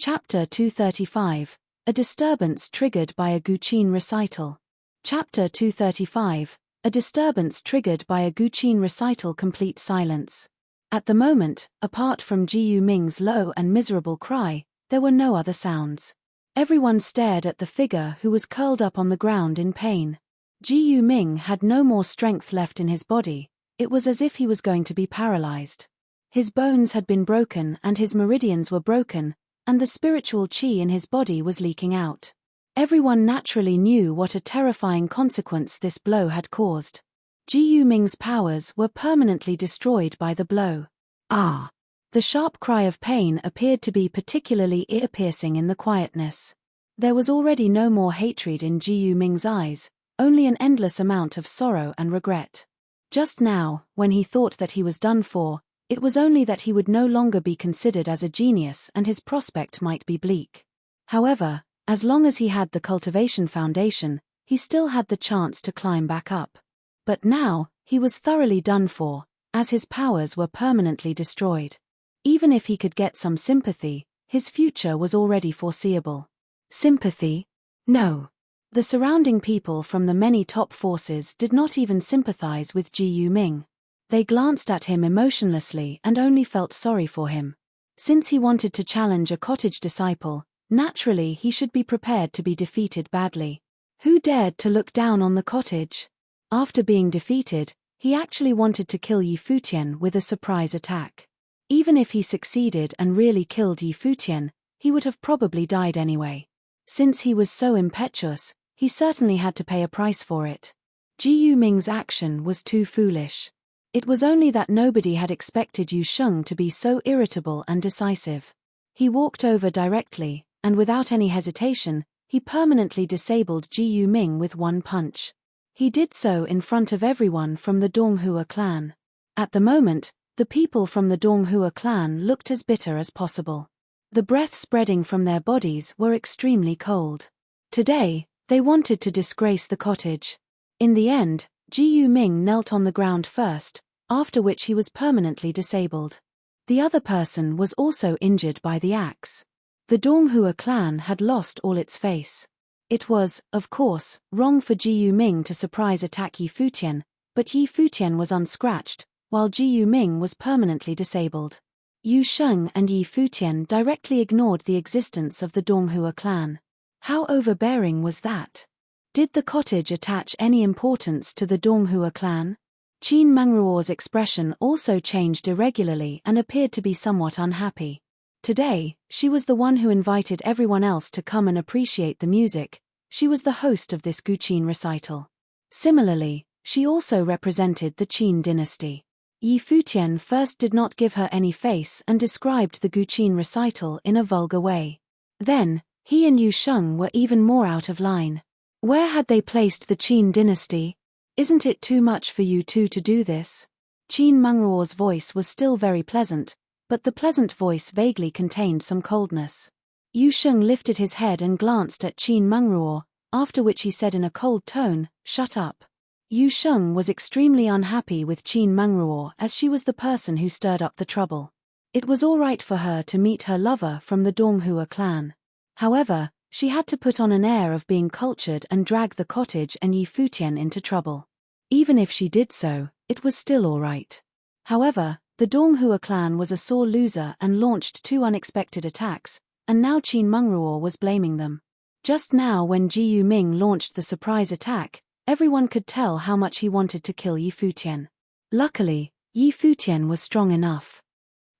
Chapter 235. A disturbance triggered by a Guqin recital. Chapter 235. A disturbance triggered by a Guqin recital. Complete silence. At the moment, apart from Ji Yuming's low and miserable cry, there were no other sounds. Everyone stared at the figure who was curled up on the ground in pain. Ji Yuming had no more strength left in his body. It was as if he was going to be paralyzed. His bones had been broken and his meridians were broken, and the spiritual qi in his body was leaking out. Everyone naturally knew what a terrifying consequence this blow had caused. Ji Yuming's powers were permanently destroyed by the blow. Ah! The sharp cry of pain appeared to be particularly ear-piercing in the quietness. There was already no more hatred in Ji Yuming's eyes, only an endless amount of sorrow and regret. Just now, when he thought that he was done for, it was only that he would no longer be considered as a genius and his prospect might be bleak. However, as long as he had the cultivation foundation, he still had the chance to climb back up. But now, he was thoroughly done for, as his powers were permanently destroyed. Even if he could get some sympathy, his future was already foreseeable. Sympathy? No. The surrounding people from the many top forces did not even sympathize with Ji Yuming. They glanced at him emotionlessly and only felt sorry for him. Since he wanted to challenge a cottage disciple, naturally he should be prepared to be defeated badly. Who dared to look down on the cottage? After being defeated, he actually wanted to kill Futian with a surprise attack. Even if he succeeded and really killed Futian, he would have probably died anyway. Since he was so impetuous, he certainly had to pay a price for it. Ji Yuming's action was too foolish. It was only that nobody had expected Yu Sheng to be so irritable and decisive. He walked over directly, and without any hesitation, he permanently disabled Ji Yuming with one punch. He did so in front of everyone from the Donghua clan. At the moment, the people from the Donghua clan looked as bitter as possible. The breath spreading from their bodies were extremely cold. Today, they wanted to disgrace the cottage. In the end, Ji Yuming knelt on the ground first, after which he was permanently disabled. The other person was also injured by the axe. The Donghua clan had lost all its face. It was, of course, wrong for Ji Yuming to surprise attack Futian, but Futian was unscratched, while Ji Yuming was permanently disabled. Yu Sheng and Futian directly ignored the existence of the Donghua clan. How overbearing was that? Did the cottage attach any importance to the Donghua clan? Qin Mengruo's expression also changed irregularly and appeared to be somewhat unhappy. Today, she was the one who invited everyone else to come and appreciate the music. She was the host of this Guqin recital. Similarly, she also represented the Qin dynasty. Futian first did not give her any face and described the Guqin recital in a vulgar way. Then, he and Yu Sheng were even more out of line. Where had they placed the Qin dynasty? Isn't it too much for you two to do this? Qin Mengruo's voice was still very pleasant, but the pleasant voice vaguely contained some coldness. Yu Sheng lifted his head and glanced at Qin Mengruo, after which he said in a cold tone, "Shut up." Yu Sheng was extremely unhappy with Qin Mengruo as she was the person who stirred up the trouble. It was all right for her to meet her lover from the Donghua clan. However, she had to put on an air of being cultured and drag the cottage and Futian into trouble. Even if she did so, it was still all right. However, the Donghua clan was a sore loser and launched two unexpected attacks, and now Qin Mengruo was blaming them. Just now when Ji Yuming launched the surprise attack, everyone could tell how much he wanted to kill Futian. Luckily, Futian was strong enough.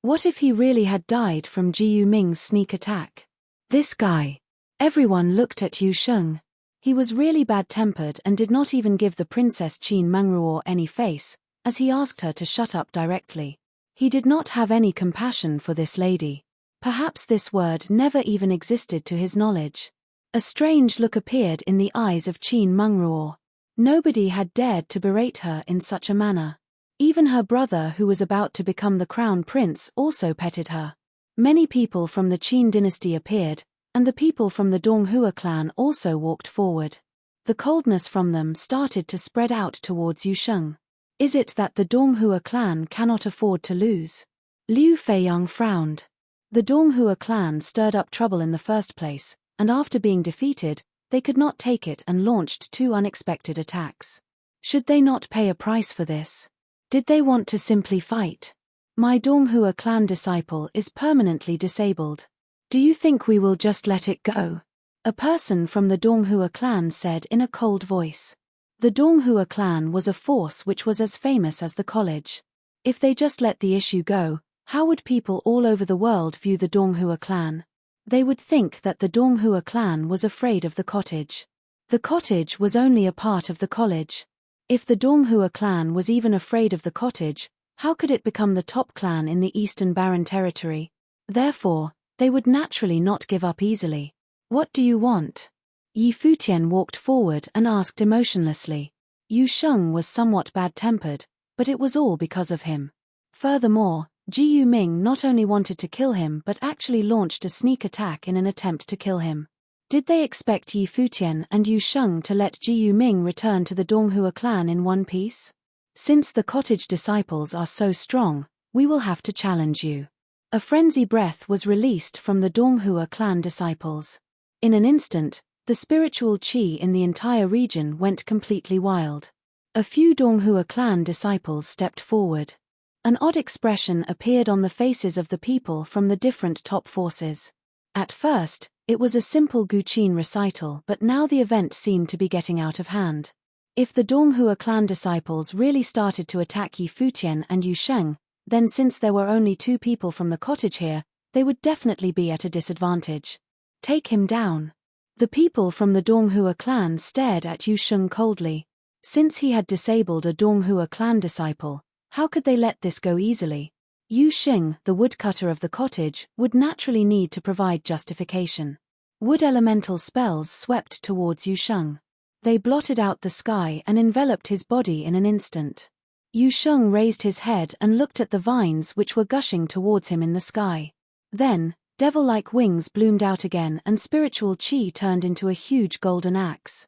What if he really had died from Ji Yuming's sneak attack? This guy. Everyone looked at Yu Sheng. He was really bad-tempered and did not even give the Princess Qin Mengruo any face, as he asked her to shut up directly. He did not have any compassion for this lady. Perhaps this word never even existed to his knowledge. A strange look appeared in the eyes of Qin Mengruo. Nobody had dared to berate her in such a manner. Even her brother, who was about to become the crown prince, also petted her. Many people from the Qin dynasty appeared, and the people from the Donghua clan also walked forward. The coldness from them started to spread out towards Yu Sheng. Is it that the Donghua clan cannot afford to lose? Liu Feiyang frowned. The Donghua clan stirred up trouble in the first place, and after being defeated, they could not take it and launched 2 unexpected attacks. Should they not pay a price for this? Did they want to simply fight? My Donghua clan disciple is permanently disabled. Do you think we will just let it go? A person from the Donghua clan said in a cold voice. The Donghua clan was a force which was as famous as the college. If they just let the issue go, how would people all over the world view the Donghua clan? They would think that the Donghua clan was afraid of the cottage. The cottage was only a part of the college. If the Donghua clan was even afraid of the cottage, how could it become the top clan in the Eastern Barren Territory? Therefore, they would naturally not give up easily. What do you want? Yi Futian walked forward and asked emotionlessly. Yu Sheng was somewhat bad-tempered, but it was all because of him. Furthermore, Ji Yuming not only wanted to kill him but actually launched a sneak attack in an attempt to kill him. Did they expect Yi Futian and Yu Sheng to let Ji Yuming return to the Donghua clan in one piece? Since the cottage disciples are so strong, we will have to challenge you. A frenzy breath was released from the Donghua clan disciples. In an instant, the spiritual qi in the entire region went completely wild. A few Donghua clan disciples stepped forward. An odd expression appeared on the faces of the people from the different top forces. At first, it was a simple Guqin recital, but now the event seemed to be getting out of hand. If the Donghua clan disciples really started to attack Yi Futian and Yu Sheng, then since there were only 2 people from the cottage here, they would definitely be at a disadvantage. Take him down. The people from the Donghua clan stared at Yu Sheng coldly. Since he had disabled a Donghua clan disciple, how could they let this go easily? Yu Sheng, the woodcutter of the cottage, would naturally need to provide justification. Wood elemental spells swept towards Yu Sheng. They blotted out the sky and enveloped his body in an instant. Yu Sheng raised his head and looked at the vines which were gushing towards him in the sky. Then, devil-like wings bloomed out again and spiritual qi turned into a huge golden axe.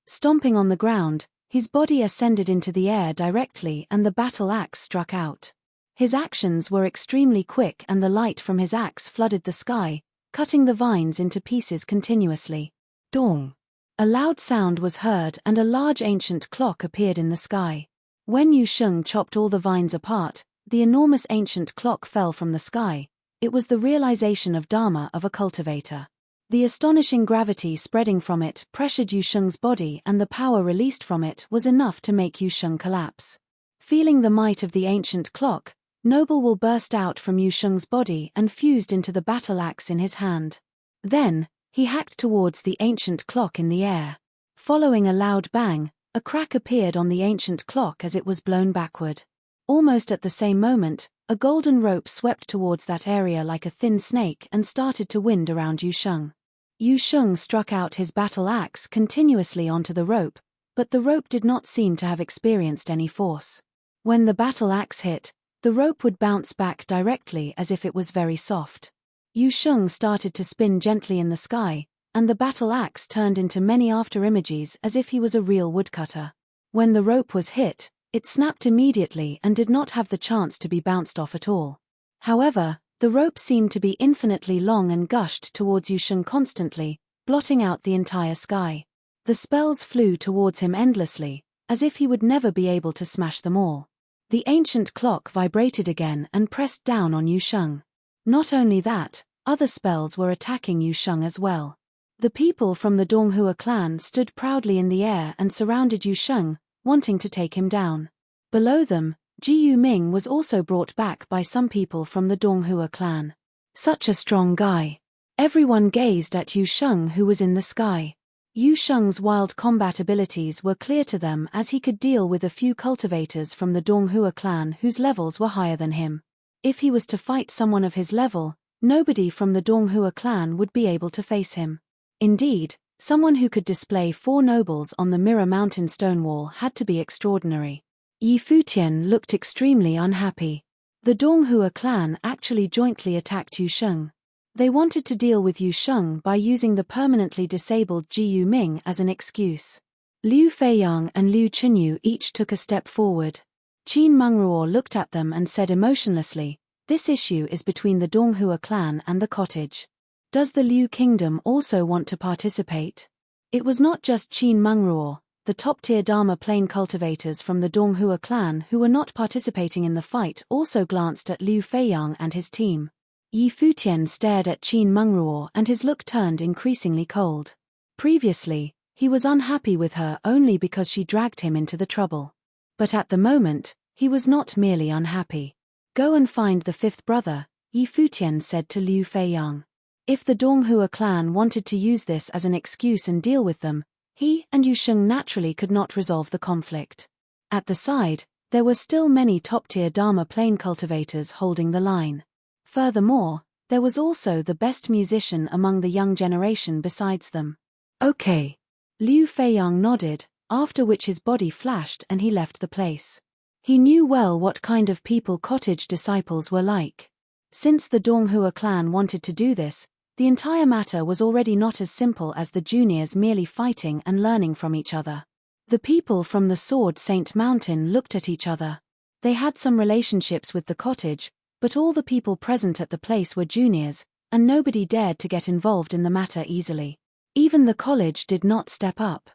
Stomping on the ground, his body ascended into the air directly and the battle axe struck out. His actions were extremely quick and the light from his axe flooded the sky, cutting the vines into pieces continuously. Dong! A loud sound was heard and a large ancient clock appeared in the sky. When Yu Sheng chopped all the vines apart, the enormous ancient clock fell from the sky. It was the realization of Dharma of a cultivator. The astonishing gravity spreading from it pressured Yu Sheng's body and the power released from it was enough to make Yu Sheng collapse. Feeling the might of the ancient clock, Noble Will burst out from Yu Sheng's body and fused into the battle axe in his hand. Then, he hacked towards the ancient clock in the air. Following a loud bang, a crack appeared on the ancient clock as it was blown backward. Almost at the same moment, a golden rope swept towards that area like a thin snake and started to wind around Yu Sheng. Yu Sheng struck out his battle axe continuously onto the rope, but the rope did not seem to have experienced any force. When the battle axe hit, the rope would bounce back directly as if it was very soft. Yu Sheng started to spin gently in the sky, and the battle axe turned into many afterimages as if he was a real woodcutter. When the rope was hit, it snapped immediately and did not have the chance to be bounced off at all. However, the rope seemed to be infinitely long and gushed towards Yu Sheng constantly, blotting out the entire sky. The spells flew towards him endlessly, as if he would never be able to smash them all. The ancient clock vibrated again and pressed down on Yu Sheng. Not only that, other spells were attacking Yu Sheng as well. The people from the Donghua clan stood proudly in the air and surrounded Yu Sheng, wanting to take him down. Below them, Ji Yuming was also brought back by some people from the Donghua clan. Such a strong guy. Everyone gazed at Yu Sheng who was in the sky. Yu Sheng's wild combat abilities were clear to them as he could deal with a few cultivators from the Donghua clan whose levels were higher than him. If he was to fight someone of his level, nobody from the Donghua clan would be able to face him. Indeed, someone who could display 4 nobles on the Mirror Mountain stone wall had to be extraordinary. Yi Futian looked extremely unhappy. The Donghua clan actually jointly attacked Yu Sheng. They wanted to deal with Yu Sheng by using the permanently disabled Ji Yuming as an excuse. Liu Feiyang and Liu Chenyu each took a step forward. Qin Mengruo looked at them and said emotionlessly, This issue is between the Donghua clan and the cottage. Does the Liu kingdom also want to participate? It was not just Qin Mengruo, the top-tier Dharma plane cultivators from the Donghua clan who were not participating in the fight also glanced at Liu Feiyang and his team. Yi Futian stared at Qin Mengruo and his look turned increasingly cold. Previously, he was unhappy with her only because she dragged him into the trouble. But at the moment, he was not merely unhappy. Go and find the fifth brother, Yi Futian said to Liu Feiyang. If the Donghua clan wanted to use this as an excuse and deal with them, he and Yusheng naturally could not resolve the conflict. At the side, there were still many top-tier Dharma plane cultivators holding the line. Furthermore, there was also the best musician among the young generation besides them. Okay. Liu Feiyang nodded, after which his body flashed and he left the place. He knew well what kind of people cottage disciples were like. Since the Donghua clan wanted to do this, the entire matter was already not as simple as the juniors merely fighting and learning from each other. The people from the Sword Saint Mountain looked at each other. They had some relationships with the cottage, but all the people present at the place were juniors, and nobody dared to get involved in the matter easily. Even the college did not step up.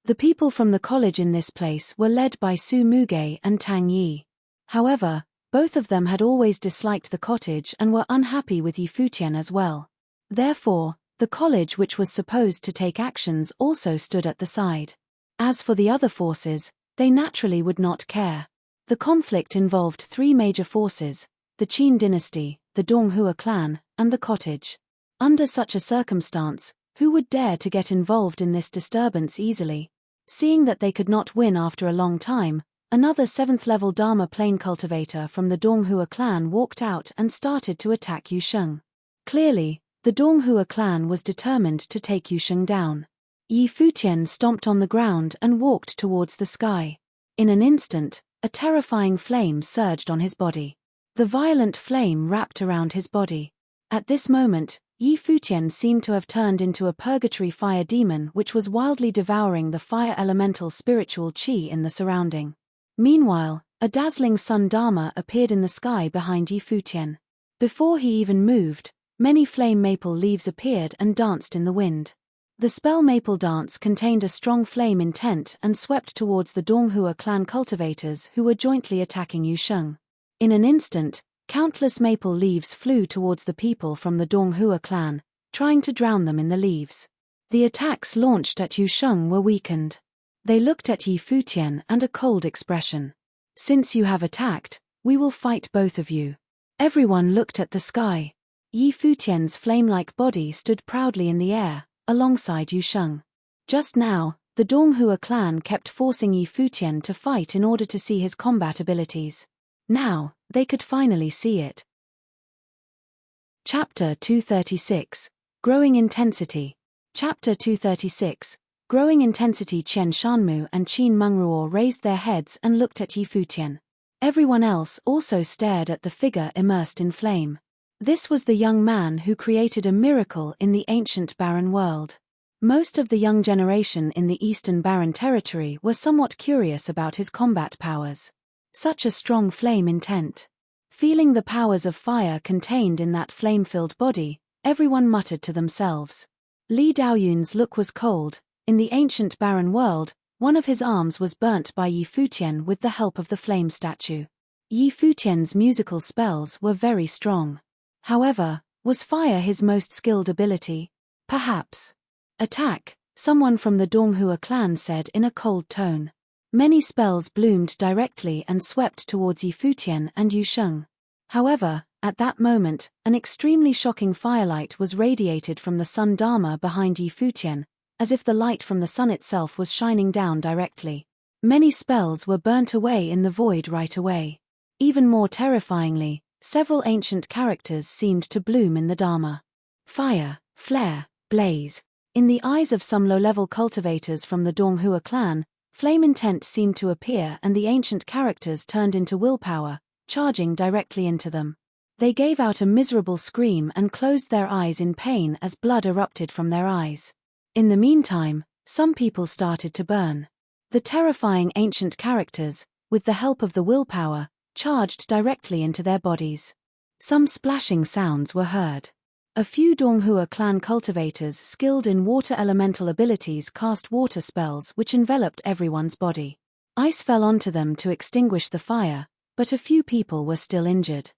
The people from the college in this place were led by Su Muge and Tang Yi. However, both of them had always disliked the cottage and were unhappy with Yi Futian as well. Therefore, the college which was supposed to take actions also stood at the side. As for the other forces, they naturally would not care. The conflict involved three major forces: the Qin dynasty, the Donghua clan, and the cottage. Under such a circumstance, who would dare to get involved in this disturbance easily? Seeing that they could not win after a long time, another 7th-level Dharma plane cultivator from the Donghua clan walked out and started to attack Yusheng. Clearly, the Donghua clan was determined to take Yusheng down. Yi Futian stomped on the ground and walked towards the sky. In an instant, a terrifying flame surged on his body. The violent flame wrapped around his body. At this moment, Yi Futian seemed to have turned into a purgatory fire demon which was wildly devouring the fire elemental spiritual qi in the surrounding. Meanwhile, a dazzling sun dharma appeared in the sky behind Yi Futian. Before he even moved, many flame maple leaves appeared and danced in the wind. The spell maple dance contained a strong flame intent and swept towards the Donghua clan cultivators who were jointly attacking Yusheng. In an instant, countless maple leaves flew towards the people from the Donghua clan, trying to drown them in the leaves. The attacks launched at Yusheng were weakened. They looked at Yi Futian and a cold expression. Since you have attacked, we will fight both of you. Everyone looked at the sky. Yi Futian's flame-like body stood proudly in the air, alongside Yusheng. Just now, the Donghua clan kept forcing Yi Futian to fight in order to see his combat abilities. Now, they could finally see it. Chapter 236. Growing Intensity. Chapter 236. Growing Intensity. Chen Shanmu and Qin Mengruo raised their heads and looked at Yi Futian. Everyone else also stared at the figure immersed in flame. This was the young man who created a miracle in the ancient barren world. Most of the young generation in the Eastern Barren Territory were somewhat curious about his combat powers. Such a strong flame intent. Feeling the powers of fire contained in that flame-filled body, everyone muttered to themselves. Li Daoyun's look was cold. In the ancient barren world, one of his arms was burnt by Yi Futian with the help of the flame statue. Yi Futian's musical spells were very strong. However, was fire his most skilled ability? Perhaps. Attack, someone from the Donghua clan said in a cold tone. Many spells bloomed directly and swept towards Yi Futian and Yusheng. However, at that moment, an extremely shocking firelight was radiated from the sun dharma behind Yi Futian, as if the light from the sun itself was shining down directly. Many spells were burnt away in the void right away. Even more terrifyingly, several ancient characters seemed to bloom in the Dharma. Fire, flare, blaze. In the eyes of some low-level cultivators from the Donghua clan, flame intent seemed to appear and the ancient characters turned into willpower, charging directly into them. They gave out a miserable scream and closed their eyes in pain as blood erupted from their eyes. In the meantime, some people started to burn. The terrifying ancient characters, with the help of the willpower, charged directly into their bodies. Some splashing sounds were heard. A few Donghua clan cultivators skilled in water elemental abilities cast water spells which enveloped everyone's body. Ice fell onto them to extinguish the fire, but a few people were still injured.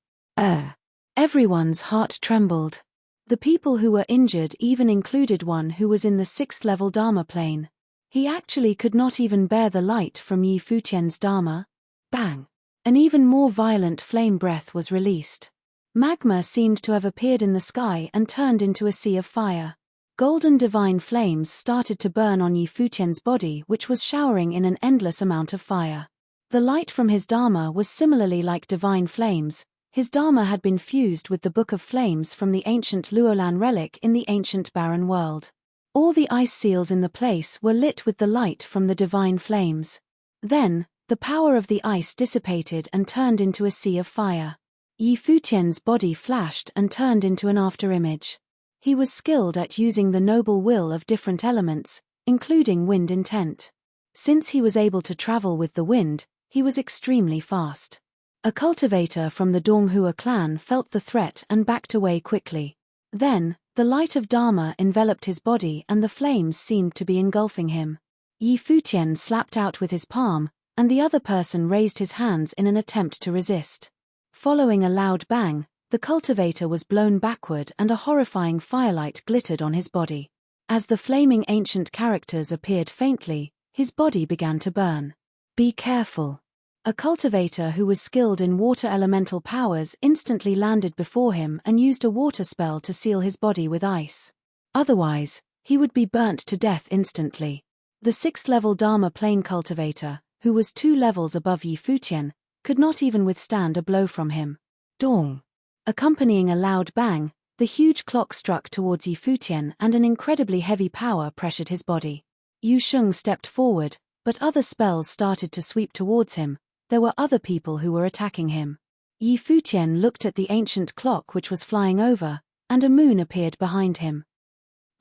Everyone's heart trembled. The people who were injured even included one who was in the 6th level Dharma plane. He actually could not even bear the light from Yi Futian's Dharma. Bang! An even more violent flame breath was released. Magma seemed to have appeared in the sky and turned into a sea of fire. Golden divine flames started to burn on Yi Futian's body, which was showering in an endless amount of fire. The light from his Dharma was similarly like divine flames. His Dharma had been fused with the Book of Flames from the ancient Luolan relic in the ancient barren world. All the ice seals in the place were lit with the light from the divine flames. Then, the power of the ice dissipated and turned into a sea of fire. Yi Futian's body flashed and turned into an afterimage. He was skilled at using the noble will of different elements, including wind intent. Since he was able to travel with the wind, he was extremely fast. A cultivator from the Donghua clan felt the threat and backed away quickly. Then, the light of Dharma enveloped his body and the flames seemed to be engulfing him. Yi Futian slapped out with his palm, and the other person raised his hands in an attempt to resist. Following a loud bang, the cultivator was blown backward and a horrifying firelight glittered on his body. As the flaming ancient characters appeared faintly, his body began to burn. Be careful. A cultivator who was skilled in water elemental powers instantly landed before him and used a water spell to seal his body with ice. Otherwise, he would be burnt to death instantly. The 6th level Dharma plane cultivator, who was 2 levels above Yi Futian, could not even withstand a blow from him. Dong! Accompanying a loud bang, the huge clock struck towards Yi Futian and an incredibly heavy power pressured his body. Yu Sheng stepped forward, but other spells started to sweep towards him. There were other people who were attacking him. Yi Futian looked at the ancient clock which was flying over, and a moon appeared behind him.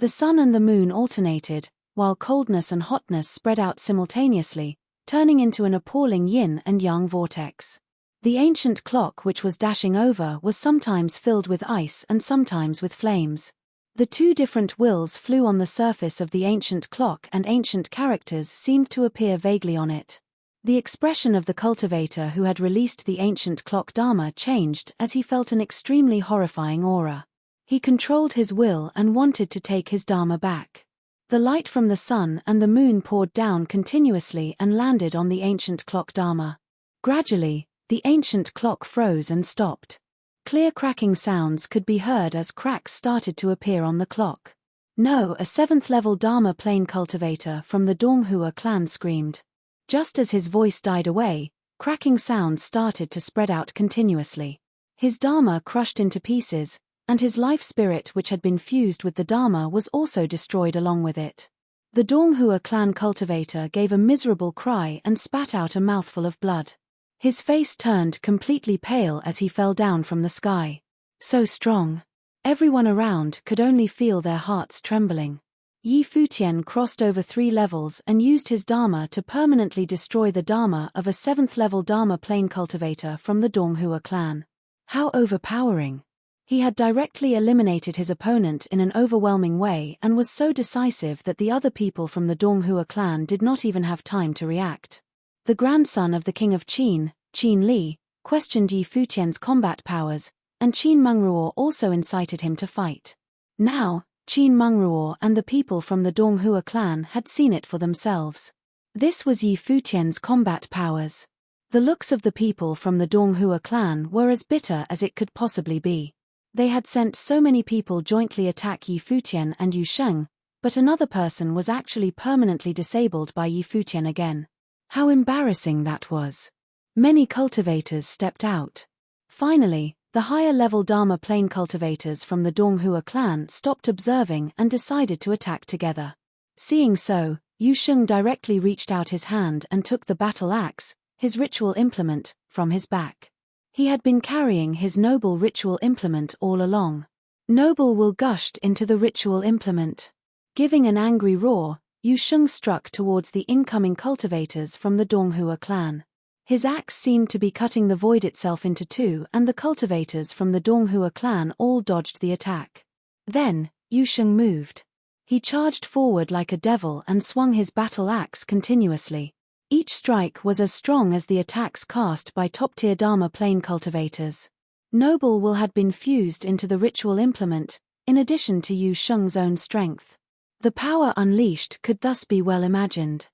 The sun and the moon alternated, while coldness and hotness spread out simultaneously, turning into an appalling yin and yang vortex. The ancient clock which was dashing over was sometimes filled with ice and sometimes with flames. The two different wills flew on the surface of the ancient clock and ancient characters seemed to appear vaguely on it. The expression of the cultivator who had released the ancient clock Dharma changed as he felt an extremely horrifying aura. He controlled his will and wanted to take his Dharma back. The light from the sun and the moon poured down continuously and landed on the ancient clock Dharma. Gradually, the ancient clock froze and stopped. Clear cracking sounds could be heard as cracks started to appear on the clock. No, a 7th level Dharma plane cultivator from the Donghua clan screamed. Just as his voice died away, cracking sounds started to spread out continuously. His Dharma crushed into pieces, and his life spirit which had been fused with the Dharma was also destroyed along with it. The Donghua clan cultivator gave a miserable cry and spat out a mouthful of blood. His face turned completely pale as he fell down from the sky. So strong. Everyone around could only feel their hearts trembling. Yi Futian crossed over 3 levels and used his Dharma to permanently destroy the Dharma of a 7th level Dharma plane cultivator from the Donghua clan. How overpowering! He had directly eliminated his opponent in an overwhelming way and was so decisive that the other people from the Donghua clan did not even have time to react. The grandson of the king of Qin, Qin Li, questioned Yi Futian's combat powers, and Qin Mengruo also incited him to fight. Now, Qin Mengruo and the people from the Donghua clan had seen it for themselves. This was Yi Futian's combat powers. The looks of the people from the Donghua clan were as bitter as it could possibly be. They had sent so many people jointly attack Yi Futian and Yu Sheng, but another person was actually permanently disabled by Yi Futian again. How embarrassing that was. Many cultivators stepped out. Finally, the higher-level Dharma plane cultivators from the Donghua clan stopped observing and decided to attack together. Seeing so, Yu Sheng directly reached out his hand and took the battle axe, his ritual implement, from his back. He had been carrying his noble ritual implement all along. Noble will gushed into the ritual implement. Giving an angry roar, Yu Sheng struck towards the incoming cultivators from the Donghua clan. His axe seemed to be cutting the void itself into two, and the cultivators from the Donghua clan all dodged the attack. Then, Yu Sheng moved. He charged forward like a devil and swung his battle axe continuously. Each strike was as strong as the attacks cast by top-tier Dharma plane cultivators. Noble will had been fused into the ritual implement, in addition to Yu Sheng's own strength. The power unleashed could thus be well imagined.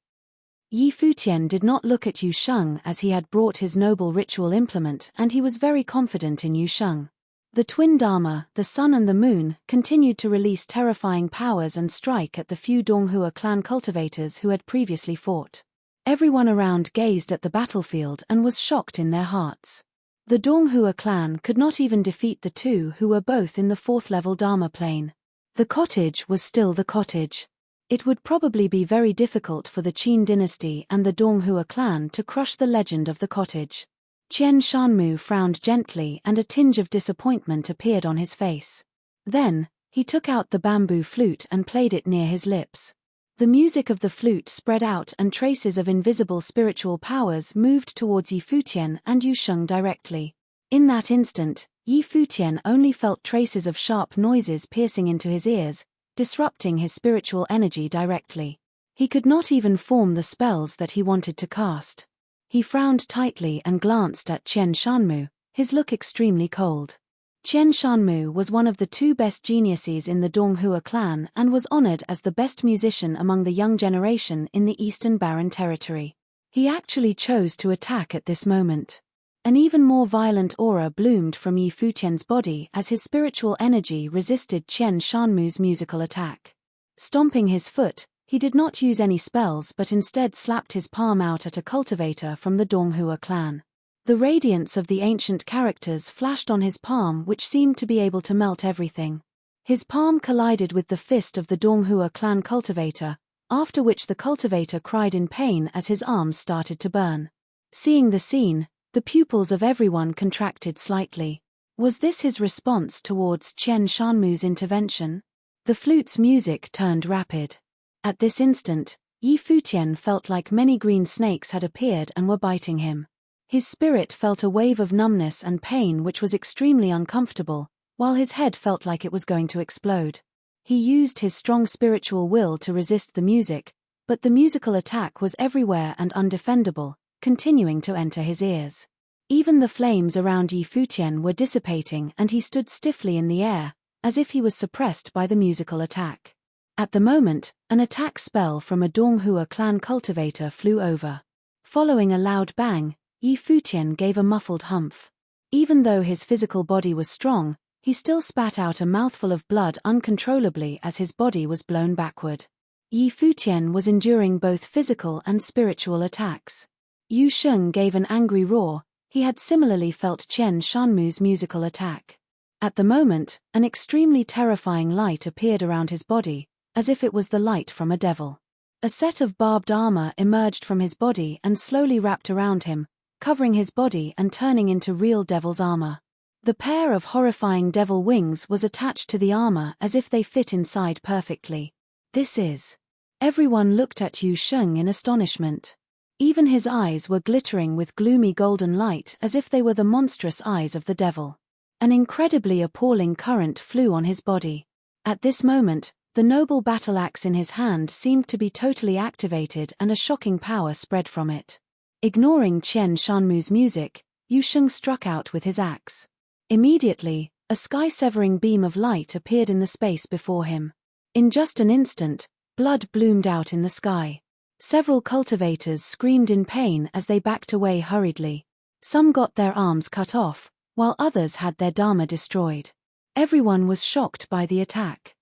Yi Futian did not look at Yu Sheng as he had brought his noble ritual implement, and he was very confident in Yu Sheng. The twin Dharma, the sun and the moon, continued to release terrifying powers and strike at the few Donghua clan cultivators who had previously fought. Everyone around gazed at the battlefield and was shocked in their hearts. The Donghua clan could not even defeat the two who were both in the 4th level Dharma plane. The cottage was still the cottage. It would probably be very difficult for the Qin dynasty and the Donghua clan to crush the legend of the cottage. Qian Shanmu frowned gently and a tinge of disappointment appeared on his face. Then, he took out the bamboo flute and played it near his lips. The music of the flute spread out and traces of invisible spiritual powers moved towards Yi Futian and Yu Sheng directly. In that instant, Yi Futian only felt traces of sharp noises piercing into his ears, disrupting his spiritual energy directly. He could not even form the spells that he wanted to cast. He frowned tightly and glanced at Qian Shanmu, his look extremely cold. Qian Shanmu was one of the 2 best geniuses in the Donghua clan and was honored as the best musician among the young generation in the Eastern Barren Territory. He actually chose to attack at this moment. An even more violent aura bloomed from Yi Futian's body as his spiritual energy resisted Qian Shanmu's musical attack. Stomping his foot, he did not use any spells but instead slapped his palm out at a cultivator from the Donghua clan. The radiance of the ancient characters flashed on his palm, which seemed to be able to melt everything. His palm collided with the fist of the Donghua clan cultivator, after which the cultivator cried in pain as his arms started to burn. Seeing the scene, the pupils of everyone contracted slightly. Was this his response towards Qian Shanmu's intervention? The flute's music turned rapid. At this instant, Yi Futian felt like many green snakes had appeared and were biting him. His spirit felt a wave of numbness and pain which was extremely uncomfortable, while his head felt like it was going to explode. He used his strong spiritual will to resist the music, but the musical attack was everywhere and undefendable, continuing to enter his ears. Even the flames around Yi Futian were dissipating and he stood stiffly in the air, as if he was suppressed by the musical attack. At the moment, an attack spell from a Donghua clan cultivator flew over. Following a loud bang, Yi Futian gave a muffled humph. Even though his physical body was strong, he still spat out a mouthful of blood uncontrollably as his body was blown backward. Yi Futian was enduring both physical and spiritual attacks. Yu Sheng gave an angry roar. He had similarly felt Qian Shanmu's musical attack. At the moment, an extremely terrifying light appeared around his body, as if it was the light from a devil. A set of barbed armor emerged from his body and slowly wrapped around him, covering his body and turning into real devil's armor. The pair of horrifying devil wings was attached to the armor as if they fit inside perfectly. This is. Everyone looked at Yu Sheng in astonishment. Even his eyes were glittering with gloomy golden light as if they were the monstrous eyes of the devil. An incredibly appalling current flew on his body. At this moment, the noble battle axe in his hand seemed to be totally activated and a shocking power spread from it. Ignoring Qian Shanmu's music, Yu Sheng struck out with his axe. Immediately, a sky-severing beam of light appeared in the space before him. In just an instant, blood bloomed out in the sky. Several cultivators screamed in pain as they backed away hurriedly. Some got their arms cut off, while others had their dharma destroyed. Everyone was shocked by the attack.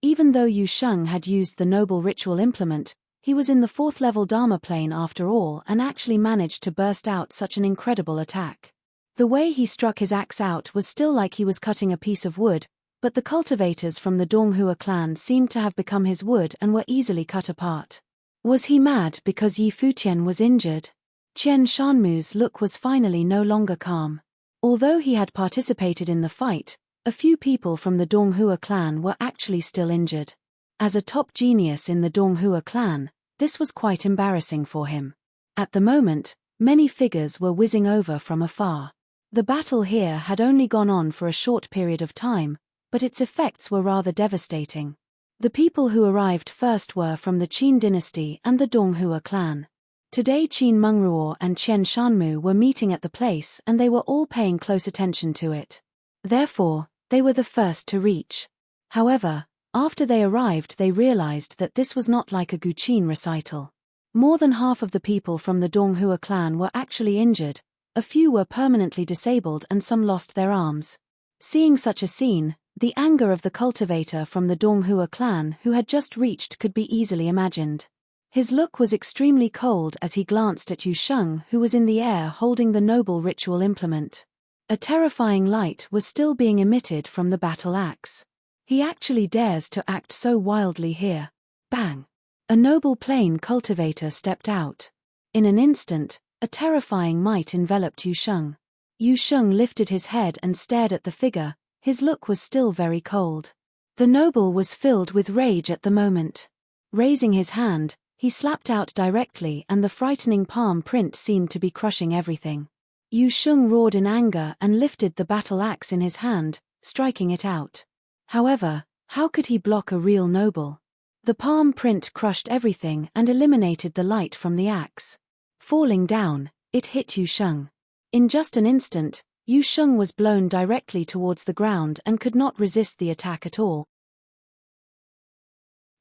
Even though Yu Sheng had used the noble ritual implement, he was in the 4th level dharma plane after all and actually managed to burst out such an incredible attack. The way he struck his axe out was still like he was cutting a piece of wood, but the cultivators from the Donghua clan seemed to have become his wood and were easily cut apart. Was he mad because Yi Futian was injured? Qian Shanmu's look was finally no longer calm. Although he had participated in the fight, a few people from the Donghua clan were actually still injured. As a top genius in the Donghua clan, this was quite embarrassing for him. At the moment, Many figures were whizzing over from afar. The battle here had only gone on for a short period of time, but its effects were rather devastating. The people who arrived first were from the Qin dynasty and the Donghua clan. Today Qin Mengruo and Qian Shanmu were meeting at the place and they were all paying close attention to it. Therefore, they were the first to reach. However, after they arrived they realized that this was not like a Guqin recital. More than half of the people from the Donghua clan were actually injured, a few were permanently disabled and some lost their arms. Seeing such a scene, the anger of the cultivator from the Donghua clan who had just reached could be easily imagined. His look was extremely cold as he glanced at Yu Sheng, who was in the air holding the noble ritual implement. A terrifying light was still being emitted from the battle axe. He actually dares to act so wildly here. Bang! A noble plain cultivator stepped out. In an instant, a terrifying might enveloped Yu Sheng. Yu Sheng lifted his head and stared at the figure, his look was still very cold. The noble was filled with rage at the moment. Raising his hand, he slapped out directly and the frightening palm print seemed to be crushing everything. Yu Sheng roared in anger and lifted the battle axe in his hand, striking it out. However, how could he block a real noble? The palm print crushed everything and eliminated the light from the axe. Falling down, it hit Yu Sheng. In just an instant, Yu Sheng was blown directly towards the ground and could not resist the attack at all.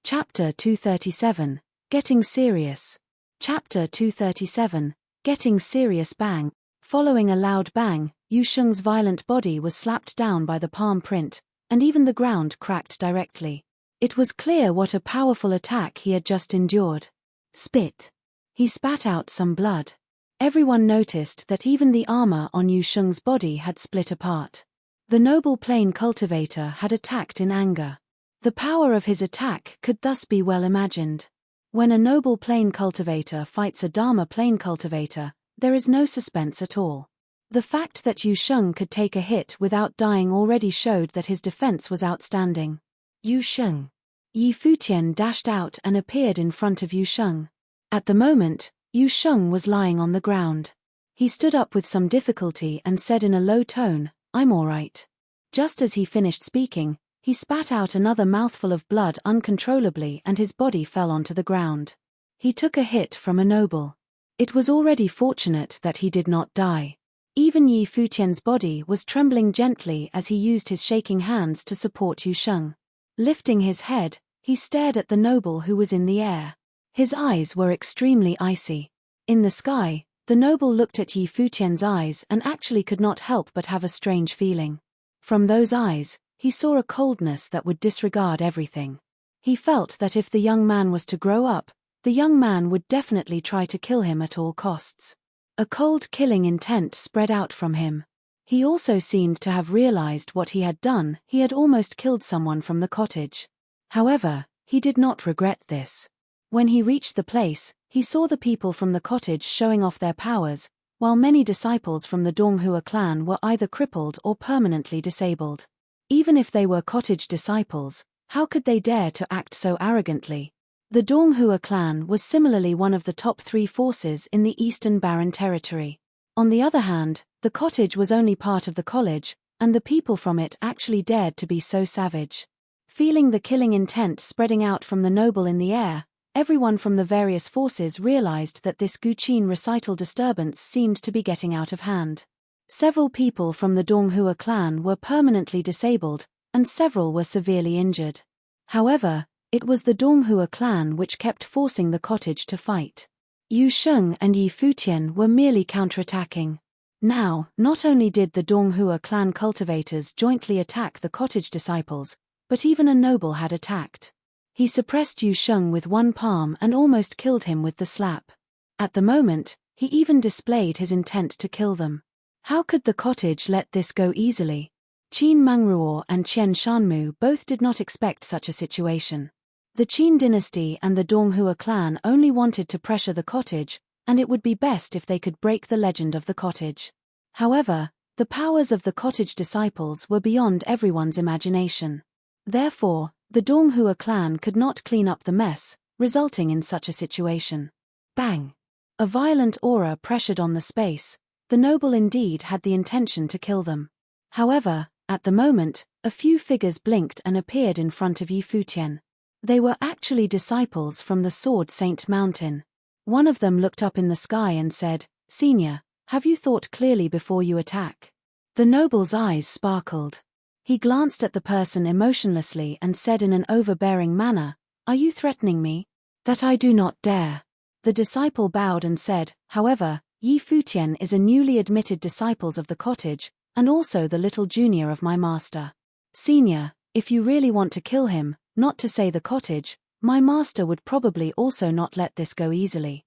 Chapter 237, Getting Serious. Chapter 237, Getting Serious. Bang! Following a loud bang, Yu Sheng's violent body was slapped down by the palm print, and even the ground cracked directly. It was clear what a powerful attack he had just endured. Spit. He spat out some blood. Everyone noticed that even the armor on Yu Sheng's body had split apart. The noble plain cultivator had attacked in anger. The power of his attack could thus be well imagined. When a noble plain cultivator fights a Dharma plain cultivator, there is no suspense at all. The fact that Yu Sheng could take a hit without dying already showed that his defense was outstanding. Yu Sheng. Yi Futian dashed out and appeared in front of Yu Sheng. At the moment, Yu Sheng was lying on the ground. He stood up with some difficulty and said in a low tone, "I'm all right." Just as he finished speaking, he spat out another mouthful of blood uncontrollably and his body fell onto the ground. He took a hit from a noble. It was already fortunate that he did not die. Even Yi Futian's body was trembling gently as he used his shaking hands to support Yu Sheng. Lifting his head, he stared at the noble who was in the air. His eyes were extremely icy. In the sky, the noble looked at Yi Futian's eyes and actually could not help but have a strange feeling. From those eyes, he saw a coldness that would disregard everything. He felt that if the young man was to grow up, the young man would definitely try to kill him at all costs. A cold killing intent spread out from him. He also seemed to have realized what he had done. He had almost killed someone from the cottage. However, he did not regret this. When he reached the place, he saw the people from the cottage showing off their powers, while many disciples from the Donghua clan were either crippled or permanently disabled. Even if they were cottage disciples, how could they dare to act so arrogantly? The Donghua clan was similarly one of the top 3 forces in the Eastern Barren Territory. On the other hand, the cottage was only part of the college, and the people from it actually dared to be so savage. Feeling the killing intent spreading out from the noble in the air, everyone from the various forces realized that this Guqin recital disturbance seemed to be getting out of hand. Several people from the Donghua clan were permanently disabled, and several were severely injured. However, it was the Donghua clan which kept forcing the cottage to fight. Yu Sheng and Yi Futian were merely counterattacking. Now, not only did the Donghua clan cultivators jointly attack the cottage disciples, but even a noble had attacked. He suppressed Yu Sheng with one palm and almost killed him with the slap. At the moment, he even displayed his intent to kill them. How could the cottage let this go easily? Qin Mengruo and Qian Shanmu both did not expect such a situation. The Qin dynasty and the Donghua clan only wanted to pressure the cottage, and it would be best if they could break the legend of the cottage. However, the powers of the cottage disciples were beyond everyone's imagination. Therefore, the Donghua clan could not clean up the mess, resulting in such a situation. Bang! A violent aura pressured on the space. The noble indeed had the intention to kill them. However, at the moment, a few figures blinked and appeared in front of Futian. They were actually disciples from the Sword Saint Mountain. One of them looked up in the sky and said, "Senior, have you thought clearly before you attack?" The noble's eyes sparkled. He glanced at the person emotionlessly and said in an overbearing manner, "Are you threatening me?" "That I do not dare." The disciple bowed and said, "However, Futian is a newly admitted disciple of the cottage, and also the little junior of my master. Senior, if you really want to kill him, not to say the cottage, my master would probably also not let this go easily.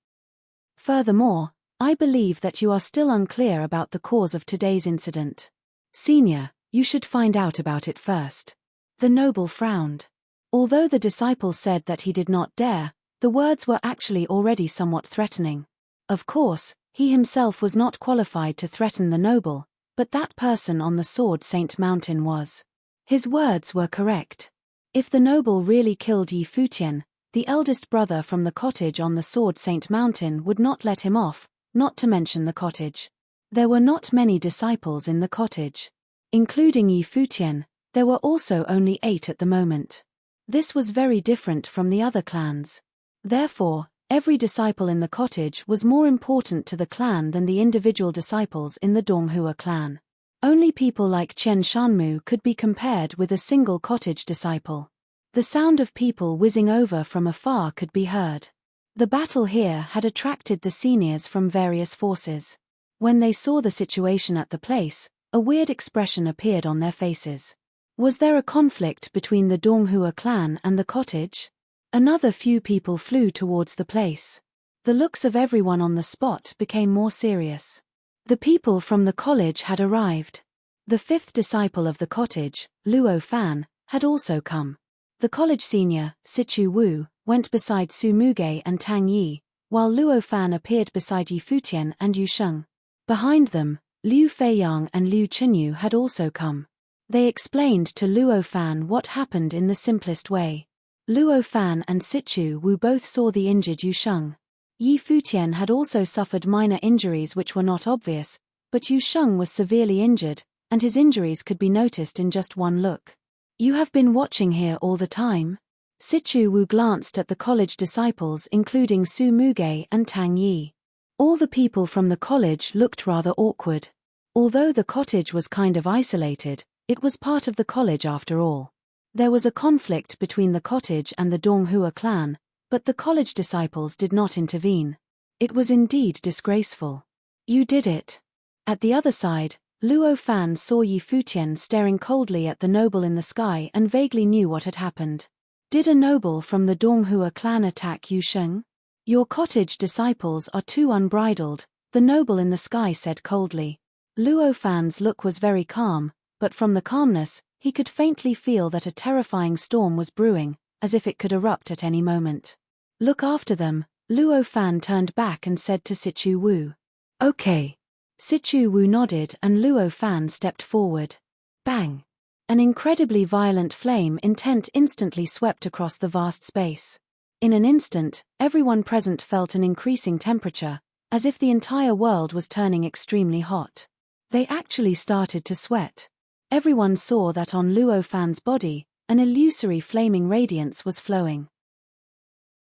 Furthermore, I believe that you are still unclear about the cause of today's incident. Senior, you should find out about it first." The noble frowned. Although the disciple said that he did not dare, the words were actually already somewhat threatening. Of course, he himself was not qualified to threaten the noble, but that person on the Sword Saint Mountain was. His words were correct. If the noble really killed Futian, the eldest brother from the cottage on the Sword Saint Mountain would not let him off, not to mention the cottage. There were not many disciples in the cottage. Including Futian, there were also only 8 at the moment. This was very different from the other clans. Therefore, every disciple in the cottage was more important to the clan than the individual disciples in the Donghua clan. Only people like Chen Shanmu could be compared with a single cottage disciple. The sound of people whizzing over from afar could be heard. The battle here had attracted the seniors from various forces. When they saw the situation at the place, a weird expression appeared on their faces. Was there a conflict between the Donghua clan and the cottage? Another few people flew towards the place. The looks of everyone on the spot became more serious. The people from the college had arrived. The 5th disciple of the cottage, Luo Fan, had also come. The college senior, Sichu Wu, went beside Su Muge and Tang Yi, while Luo Fan appeared beside Futian and Yu Sheng. Behind them, Liu Feiyang and Liu Chenyu had also come. They explained to Luo Fan what happened in the simplest way. Luo Fan and Sichu Wu both saw the injured Yu Sheng. Futian had also suffered minor injuries which were not obvious, but Yu Sheng was severely injured, and his injuries could be noticed in just one look. "You have been watching here all the time?" Sichu Wu glanced at the college disciples including Su Muge and Tang Yi. All the people from the college looked rather awkward. Although the cottage was kind of isolated, it was part of the college after all. There was a conflict between the cottage and the Donghua clan, but the college disciples did not intervene. It was indeed disgraceful. "You did it." At the other side, Luo Fan saw Futian staring coldly at the noble in the sky and vaguely knew what had happened. Did a noble from the Donghua clan attack Yu Sheng? "Your cottage disciples are too unbridled," the noble in the sky said coldly. Luo Fan's look was very calm, but from the calmness, he could faintly feel that a terrifying storm was brewing, as if it could erupt at any moment. "Look after them," Luo Fan turned back and said to Sichu Wu. "Okay." Sichu Wu nodded and Luo Fan stepped forward. Bang! An incredibly violent flame intent instantly swept across the vast space. In an instant, everyone present felt an increasing temperature, as if the entire world was turning extremely hot. They actually started to sweat. Everyone saw that on Luo Fan's body, an illusory flaming radiance was flowing.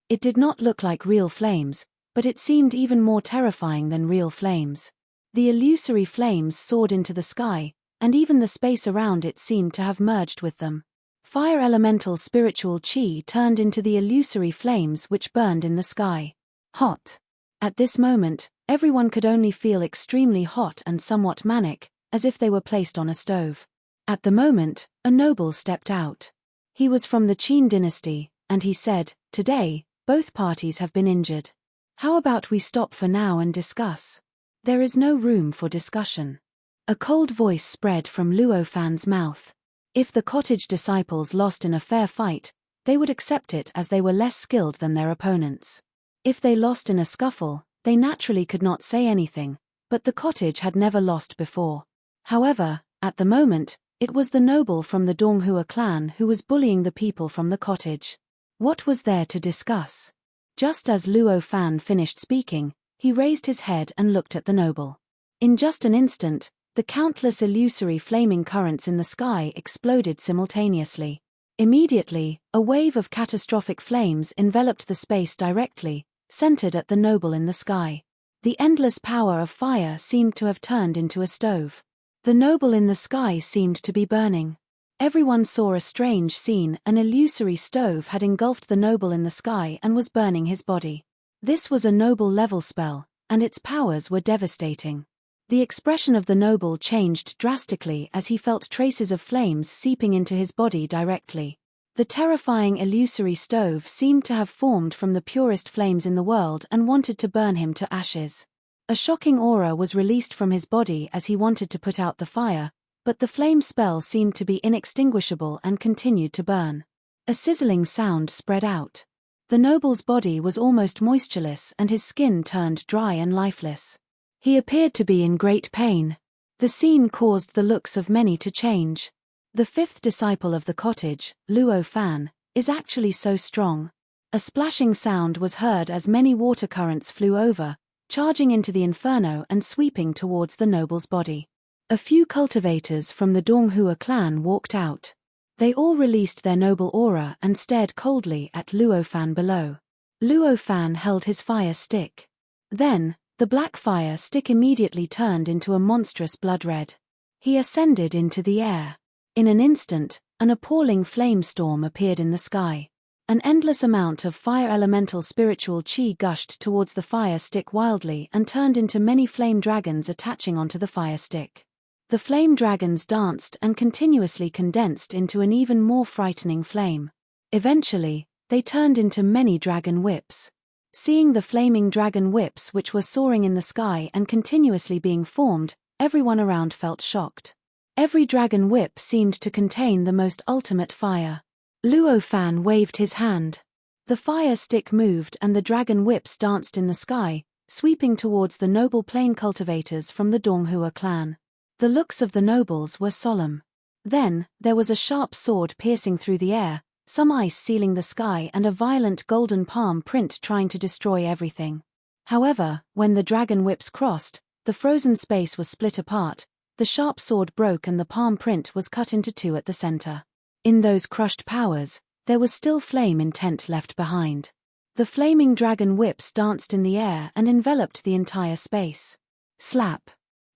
It did not look like real flames, but it seemed even more terrifying than real flames. The illusory flames soared into the sky, and even the space around it seemed to have merged with them. Fire elemental spiritual chi turned into the illusory flames which burned in the sky. Hot. At this moment, everyone could only feel extremely hot and somewhat manic, as if they were placed on a stove. At the moment, a noble stepped out. He was from the Qin dynasty, and he said, "Today, both parties have been injured. How about we stop for now and discuss?" "There is no room for discussion." A cold voice spread from Luo Fan's mouth. If the cottage disciples lost in a fair fight, they would accept it as they were less skilled than their opponents. If they lost in a scuffle, they naturally could not say anything, but the cottage had never lost before. However, at the moment, it was the noble from the Donghua clan who was bullying the people from the cottage. What was there to discuss? Just as Luo Fan finished speaking, He raised his head and looked at the noble. In just an instant, the countless illusory flaming currents in the sky exploded simultaneously. Immediately, a wave of catastrophic flames enveloped the space directly, centered at the noble in the sky. The endless power of fire seemed to have turned into a stove. The noble in the sky seemed to be burning. Everyone saw a strange scene. An illusory stove had engulfed the noble in the sky and was burning his body. This was a noble level spell, and its powers were devastating. The expression of the noble changed drastically as he felt traces of flames seeping into his body directly. The terrifying illusory stove seemed to have formed from the purest flames in the world and wanted to burn him to ashes. A shocking aura was released from his body as he wanted to put out the fire, but the flame spell seemed to be inextinguishable and continued to burn. A sizzling sound spread out. The noble's body was almost moistureless and his skin turned dry and lifeless. He appeared to be in great pain. The scene caused the looks of many to change. The fifth disciple of the cottage, Luo Fan, is actually so strong. A splashing sound was heard as many water currents flew over, charging into the inferno and sweeping towards the noble's body. A few cultivators from the Donghua clan walked out. They all released their noble aura and stared coldly at Luo Fan below. Luo Fan held his fire stick. Then, the black fire stick immediately turned into a monstrous blood red. He ascended into the air. In an instant, an appalling flame storm appeared in the sky. An endless amount of fire elemental spiritual chi gushed towards the fire stick wildly and turned into many flame dragons attaching onto the fire stick. The flame dragons danced and continuously condensed into an even more frightening flame. Eventually, they turned into many dragon whips. Seeing the flaming dragon whips which were soaring in the sky and continuously being formed, everyone around felt shocked. Every dragon whip seemed to contain the most ultimate fire. Luo Fan waved his hand. The fire stick moved and the dragon whips danced in the sky, sweeping towards the noble plain cultivators from the Donghua clan. The looks of the nobles were solemn. Then, there was a sharp sword piercing through the air, some ice sealing the sky and a violent golden palm print trying to destroy everything. However, when the dragon whips crossed, the frozen space was split apart, the sharp sword broke and the palm print was cut into two at the center. In those crushed powers, there was still flame intent left behind. The flaming dragon whips danced in the air and enveloped the entire space. Slap.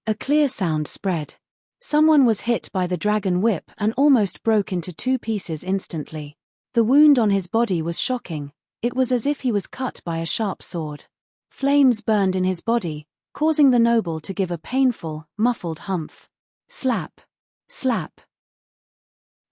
A clear sound spread. Someone was hit by the dragon whip and almost broke into two pieces instantly. The wound on his body was shocking. It was as if he was cut by a sharp sword. Flames burned in his body, causing the noble to give a painful, muffled humph. Slap. Slap.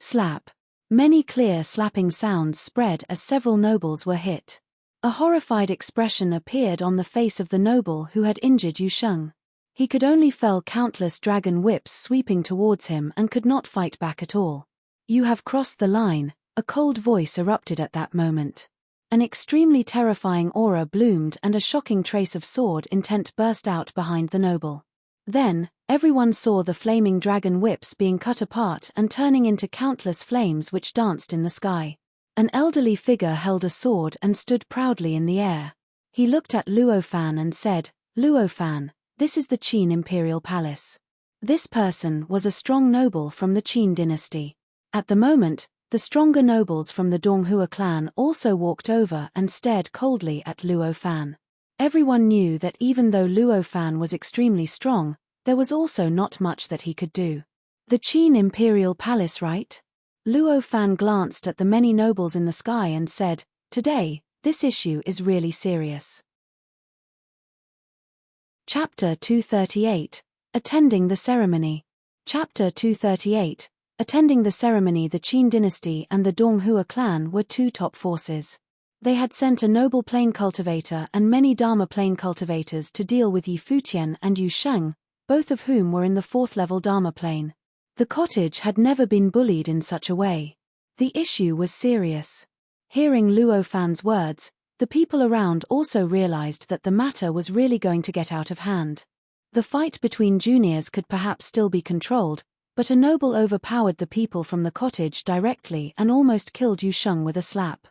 Slap. Many clear slapping sounds spread as several nobles were hit. A horrified expression appeared on the face of the noble who had injured Yu Sheng. He could only feel countless dragon whips sweeping towards him and could not fight back at all. "You have crossed the line," a cold voice erupted at that moment. An extremely terrifying aura bloomed and a shocking trace of sword intent burst out behind the noble. Then, everyone saw the flaming dragon whips being cut apart and turning into countless flames which danced in the sky. An elderly figure held a sword and stood proudly in the air. He looked at Luo Fan and said, "Luo Fan, this is the Qin Imperial Palace." This person was a strong noble from the Qin dynasty. At the moment, the stronger nobles from the Donghua clan also walked over and stared coldly at Luo Fan. Everyone knew that even though Luo Fan was extremely strong, there was also not much that he could do. The Qin Imperial Palace, right? Luo Fan glanced at the many nobles in the sky and said, "Today, this issue is really serious." Chapter 238, Attending the Ceremony. Chapter 238, Attending the ceremony. The Qin dynasty and the Donghua clan were two top forces. They had sent a noble plain cultivator and many Dharma plain cultivators to deal with Yi Futian and Yu Sheng, both of whom were in the 4th level Dharma plane. The cottage had never been bullied in such a way. The issue was serious. Hearing Luo Fan's words, the people around also realized that the matter was really going to get out of hand. The fight between juniors could perhaps still be controlled, but a noble overpowered the people from the cottage directly and almost killed Yu Sheng with a slap.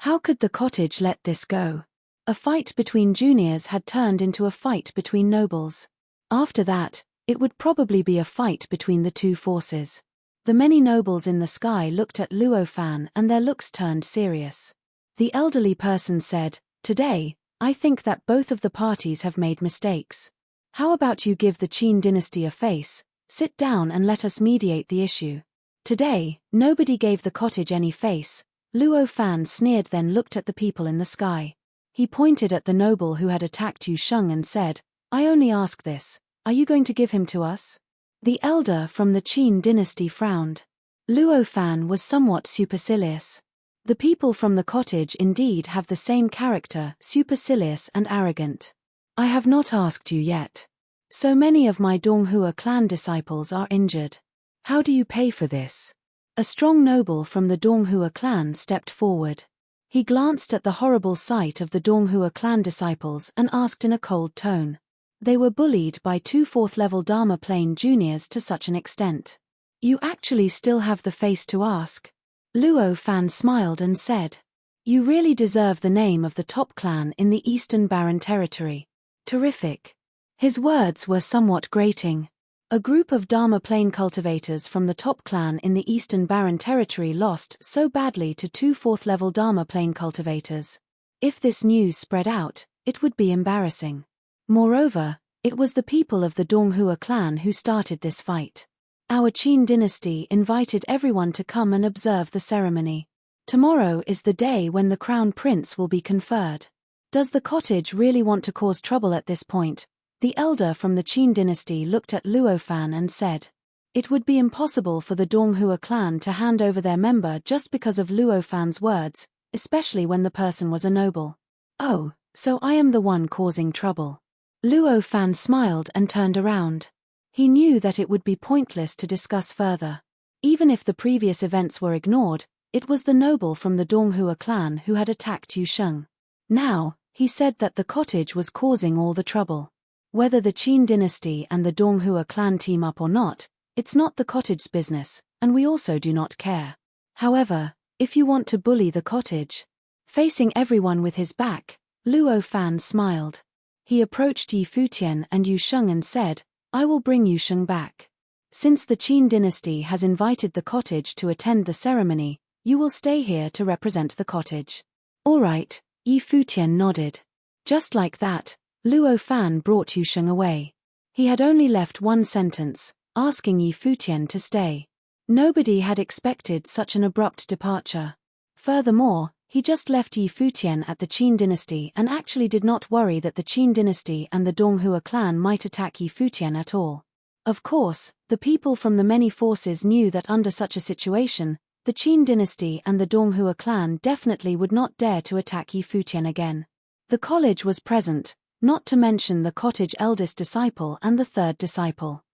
How could the cottage let this go? A fight between juniors had turned into a fight between nobles. After that, it would probably be a fight between the two forces. The many nobles in the sky looked at Luo Fan and their looks turned serious. The elderly person said, "Today, I think that both of the parties have made mistakes. How about you give the Qin dynasty a face, sit down and let us mediate the issue?" Today, nobody gave the cottage any face. Luo Fan sneered, then looked at the people in the sky. He pointed at the noble who had attacked Yu Sheng and said, "I only ask this, are you going to give him to us?" The elder from the Qin dynasty frowned. Luo Fan was somewhat supercilious. The people from the cottage indeed have the same character, supercilious and arrogant. "I have not asked you yet. So many of my Donghua clan disciples are injured. How do you pay for this?" A strong noble from the Donghua clan stepped forward. He glanced at the horrible sight of the Donghua clan disciples and asked in a cold tone. They were bullied by two fourth-level Dharma Plane juniors to such an extent. "You actually still have the face to ask?" Luo Fan smiled and said, "You really deserve the name of the top clan in the Eastern Barren Territory. Terrific." His words were somewhat grating. A group of Dharma Plane cultivators from the top clan in the Eastern Barren Territory lost so badly to two fourth-level Dharma Plane cultivators. If this news spread out, it would be embarrassing. Moreover, it was the people of the Donghua clan who started this fight. Our Qin dynasty invited everyone to come and observe the ceremony. Tomorrow is the day when the crown prince will be conferred. Does the cottage really want to cause trouble at this point? The elder from the Qin dynasty looked at Luo Fan and said, "It would be impossible for the Donghua clan to hand over their member just because of Luo Fan's words, especially when the person was a noble." "Oh, so I am the one causing trouble." Luo Fan smiled and turned around. He knew that it would be pointless to discuss further. Even if the previous events were ignored, it was the noble from the Donghua clan who had attacked Yu Sheng. Now, he said that the cottage was causing all the trouble. Whether the Qin dynasty and the Donghua clan team up or not, it's not the cottage's business, and we also do not care. However, if you want to bully the cottage. Facing everyone with his back, Luo Fan smiled. He approached Yi Futian and Yu Sheng and said, "I will bring Yu Sheng back. Since the Qin dynasty has invited the cottage to attend the ceremony, you will stay here to represent the cottage." "All right," Yi Futian nodded. Just like that, Luo Fan brought Yu Sheng away. He had only left one sentence, asking Yi Futian to stay. Nobody had expected such an abrupt departure. Furthermore, he just left Yi Futian at the Qin dynasty and actually did not worry that the Qin dynasty and the Donghua clan might attack Yi Futian at all. Of course, the people from the many forces knew that under such a situation, the Qin dynasty and the Donghua clan definitely would not dare to attack Yi Futian again. The college was present, not to mention the cottage eldest disciple and the third disciple.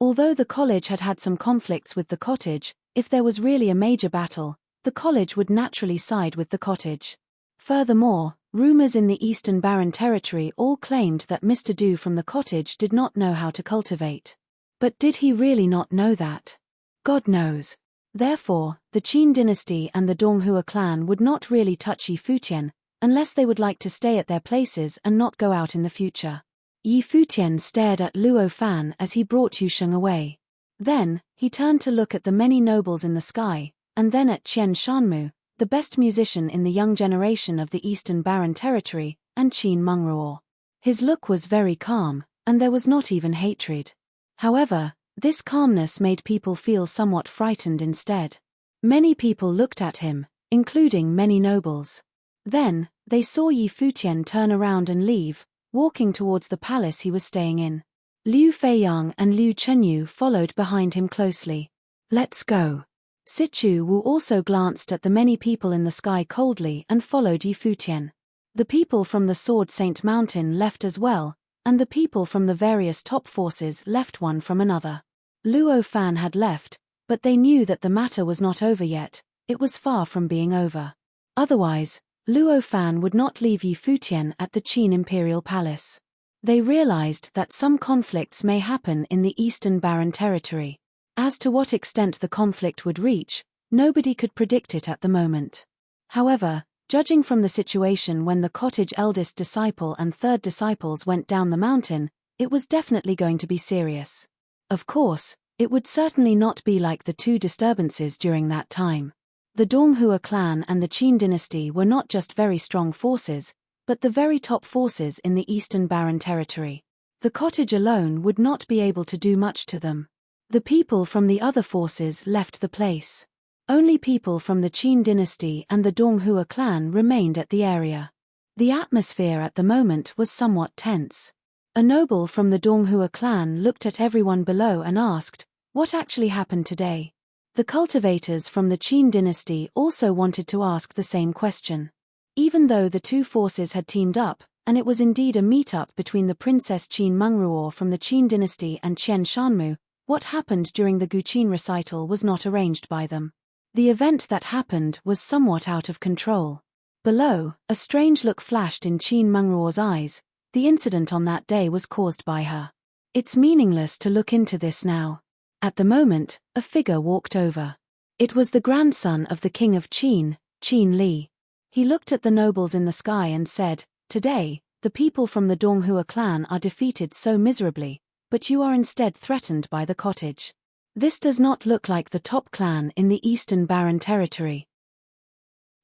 Although the college had had some conflicts with the cottage, if there was really a major battle, the college would naturally side with the cottage. Furthermore, rumors in the Eastern Barren Territory all claimed that Mr. Du from the cottage did not know how to cultivate. But did he really not know that? God knows. Therefore, the Qin dynasty and the Donghua clan would not really touch Yi Futian, unless they would like to stay at their places and not go out in the future. Yi Futian stared at Luo Fan as he brought Yu Sheng away. Then, he turned to look at the many nobles in the sky, and then at Qian Shanmu, the best musician in the young generation of the Eastern Barren Territory, and Qin Mengruo. His look was very calm, and there was not even hatred. However, this calmness made people feel somewhat frightened instead. Many people looked at him, including many nobles. Then, they saw Yi Futian turn around and leave, walking towards the palace he was staying in. Liu Feiyang and Liu Chenyu followed behind him closely. "Let's go." Sichu Wu also glanced at the many people in the sky coldly and followed Yi Futian. The people from the Sword Saint Mountain left as well, and the people from the various top forces left one from another. Luo Fan had left, but they knew that the matter was not over yet, it was far from being over. Otherwise, Luo Fan would not leave Yi Futian at the Qin Imperial Palace. They realized that some conflicts may happen in the Eastern Barren Territory. As to what extent the conflict would reach, nobody could predict it at the moment. However, Judging from the situation when the cottage eldest disciple and third disciples went down the mountain, it was definitely going to be serious. Of course, it would certainly not be like the two disturbances during that time. The Donghua clan and the Qin dynasty were not just very strong forces, but the very top forces in the Eastern Barren Territory. The cottage alone would not be able to do much to them. The people from the other forces left the place. Only people from the Qin dynasty and the Donghua clan remained at the area. The atmosphere at the moment was somewhat tense. A noble from the Donghua clan looked at everyone below and asked, "What actually happened today?" The cultivators from the Qin dynasty also wanted to ask the same question. Even though the two forces had teamed up, and it was indeed a meet-up between the Princess Qin Mengruo from the Qin dynasty and Qian Shanmu, what happened during the Guqin recital was not arranged by them. The event that happened was somewhat out of control. Below, a strange look flashed in Qin Mengruo's eyes. The incident on that day was caused by her. It's meaningless to look into this now. At the moment, a figure walked over. It was the grandson of the king of Qin, Qin Li. He looked at the nobles in the sky and said, "Today, the people from the Donghua clan are defeated so miserably, but you are instead threatened by the cottage. This does not look like the top clan in the Eastern Barren Territory."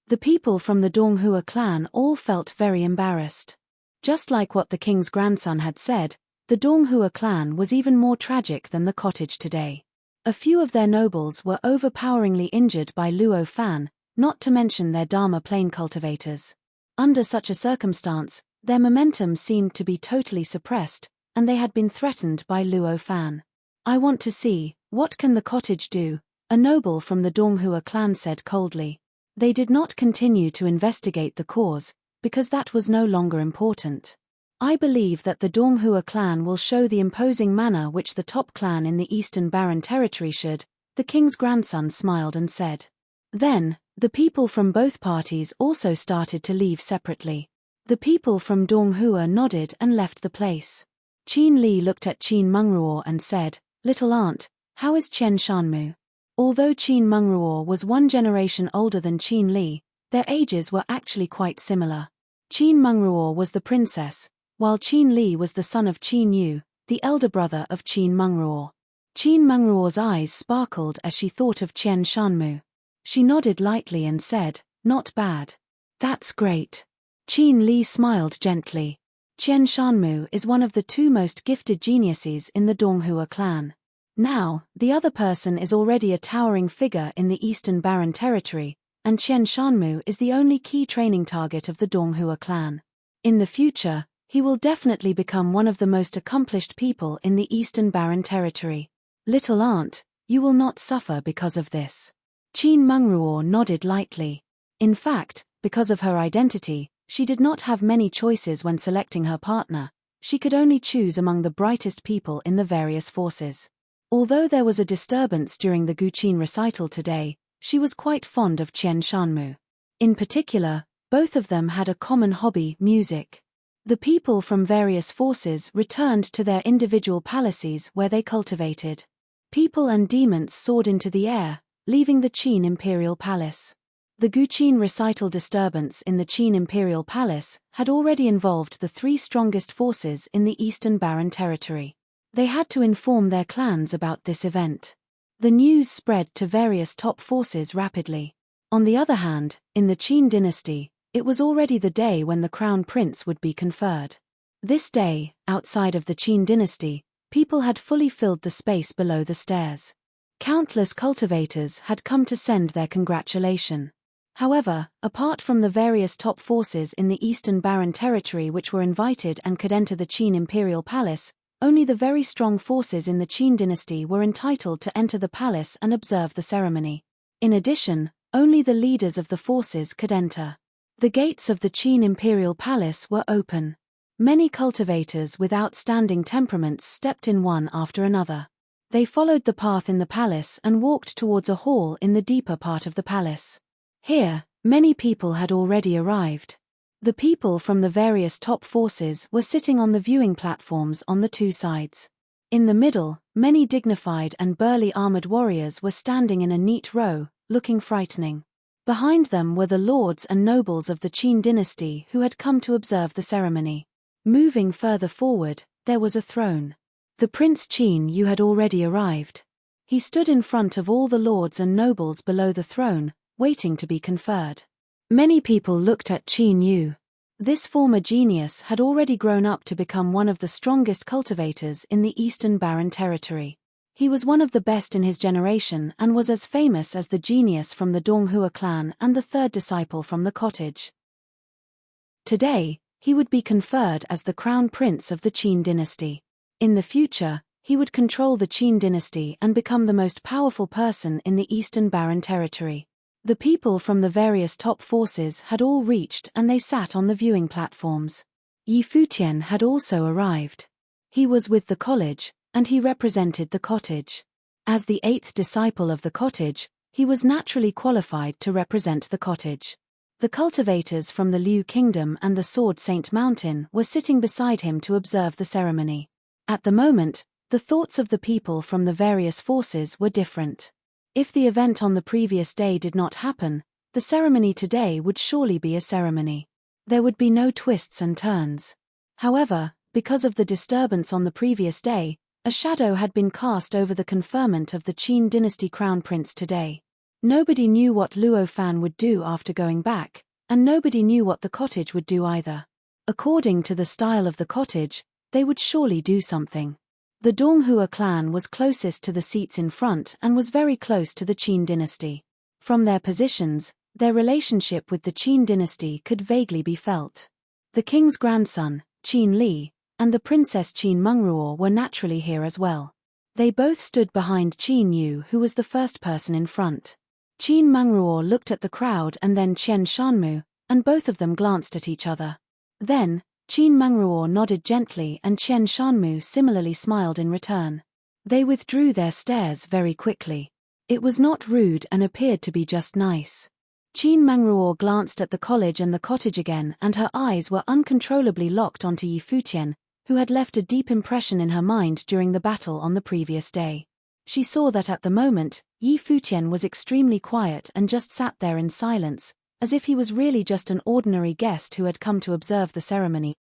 The people from the Donghua clan all felt very embarrassed. Just like what the king's grandson had said, the Donghua clan was even more tragic than the cottage today. A few of their nobles were overpoweringly injured by Luo Fan, not to mention their Dharma plane cultivators. Under such a circumstance, their momentum seemed to be totally suppressed, and they had been threatened by Luo Fan. "I want to see, what can the cottage do?" a noble from the Donghua clan said coldly. They did not continue to investigate the cause, because that was no longer important. "I believe that the Donghua clan will show the imposing manner which the top clan in the Eastern Barren Territory should," the king's grandson smiled and said. Then, the people from both parties also started to leave separately. The people from Donghua nodded and left the place. Qin Li looked at Qin Mengruo and said, "Little aunt, how is Qian Shanmu?" Although Qin Mengruo was one generation older than Qin Li, their ages were actually quite similar. Qin Mengruo was the princess, while Qin Li was the son of Qin Yu, the elder brother of Qin Mengruo. Qin Mengruo's eyes sparkled as she thought of Qian Shanmu. She nodded lightly and said, "Not bad. That's great." Qin Li smiled gently. Qian Shanmu is one of the two most gifted geniuses in the Donghua clan. Now, the other person is already a towering figure in the Eastern Barren Territory, and Qian Shanmu is the only key training target of the Donghua clan. In the future, he will definitely become one of the most accomplished people in the Eastern Barren Territory. "Little aunt, you will not suffer because of this." Qin Mengruo nodded lightly. In fact, because of her identity, she did not have many choices when selecting her partner. She could only choose among the brightest people in the various forces. Although there was a disturbance during the Guqin recital today, she was quite fond of Qian Shanmu. In particular, both of them had a common hobby: music. The people from various forces returned to their individual palaces where they cultivated. People and demons soared into the air, leaving the Qin Imperial Palace. The Guqin recital disturbance in the Qin Imperial Palace had already involved the three strongest forces in the Eastern Barren Territory. They had to inform their clans about this event. The news spread to various top forces rapidly. On the other hand, in the Qin dynasty, it was already the day when the crown prince would be conferred. This day, outside of the Qin dynasty, people had fully filled the space below the stairs. Countless cultivators had come to send their congratulation. However, apart from the various top forces in the Eastern Barren Territory which were invited and could enter the Qin Imperial Palace, only the very strong forces in the Qin dynasty were entitled to enter the palace and observe the ceremony. In addition, only the leaders of the forces could enter. The gates of the Qin Imperial Palace were open. Many cultivators with outstanding temperaments stepped in one after another. They followed the path in the palace and walked towards a hall in the deeper part of the palace. Here, many people had already arrived. The people from the various top forces were sitting on the viewing platforms on the two sides. In the middle, many dignified and burly armored warriors were standing in a neat row, looking frightening. Behind them were the lords and nobles of the Qin dynasty who had come to observe the ceremony. Moving further forward, there was a throne. The Prince Qin Yu had already arrived. He stood in front of all the lords and nobles below the throne, waiting to be conferred. Many people looked at Qin Yu. This former genius had already grown up to become one of the strongest cultivators in the Eastern Barren Territory. He was one of the best in his generation and was as famous as the genius from the Donghua clan and the third disciple from the cottage. Today, he would be conferred as the crown prince of the Qin dynasty. In the future, he would control the Qin dynasty and become the most powerful person in the Eastern Barren Territory. The people from the various top forces had all reached and they sat on the viewing platforms. Futian had also arrived. He was with the college, and he represented the cottage. As the eighth disciple of the cottage, he was naturally qualified to represent the cottage. The cultivators from the Liu Kingdom and the Sword Saint Mountain were sitting beside him to observe the ceremony. At the moment, the thoughts of the people from the various forces were different. If the event on the previous day did not happen, the ceremony today would surely be a ceremony. There would be no twists and turns. However, because of the disturbance on the previous day, a shadow had been cast over the conferment of the Qin dynasty crown prince today. Nobody knew what Luo Fan would do after going back, and nobody knew what the cottage would do either. According to the style of the cottage, they would surely do something. The Donghua clan was closest to the seats in front and was very close to the Qin dynasty. From their positions, their relationship with the Qin dynasty could vaguely be felt. The king's grandson, Qin Li, and the Princess Qin Mengruo were naturally here as well. They both stood behind Qin Yu, who was the first person in front. Qin Mengruo looked at the crowd and then Qian Shanmu, and both of them glanced at each other. Then, Qin Mengruo nodded gently and Qian Shanmu similarly smiled in return. They withdrew their stares very quickly. It was not rude and appeared to be just nice. Qin Mengruo glanced at the college and the cottage again and her eyes were uncontrollably locked onto Futian, who had left a deep impression in her mind during the battle on the previous day. She saw that at the moment, Futian was extremely quiet and just sat there in silence, as if he was really just an ordinary guest who had come to observe the ceremony.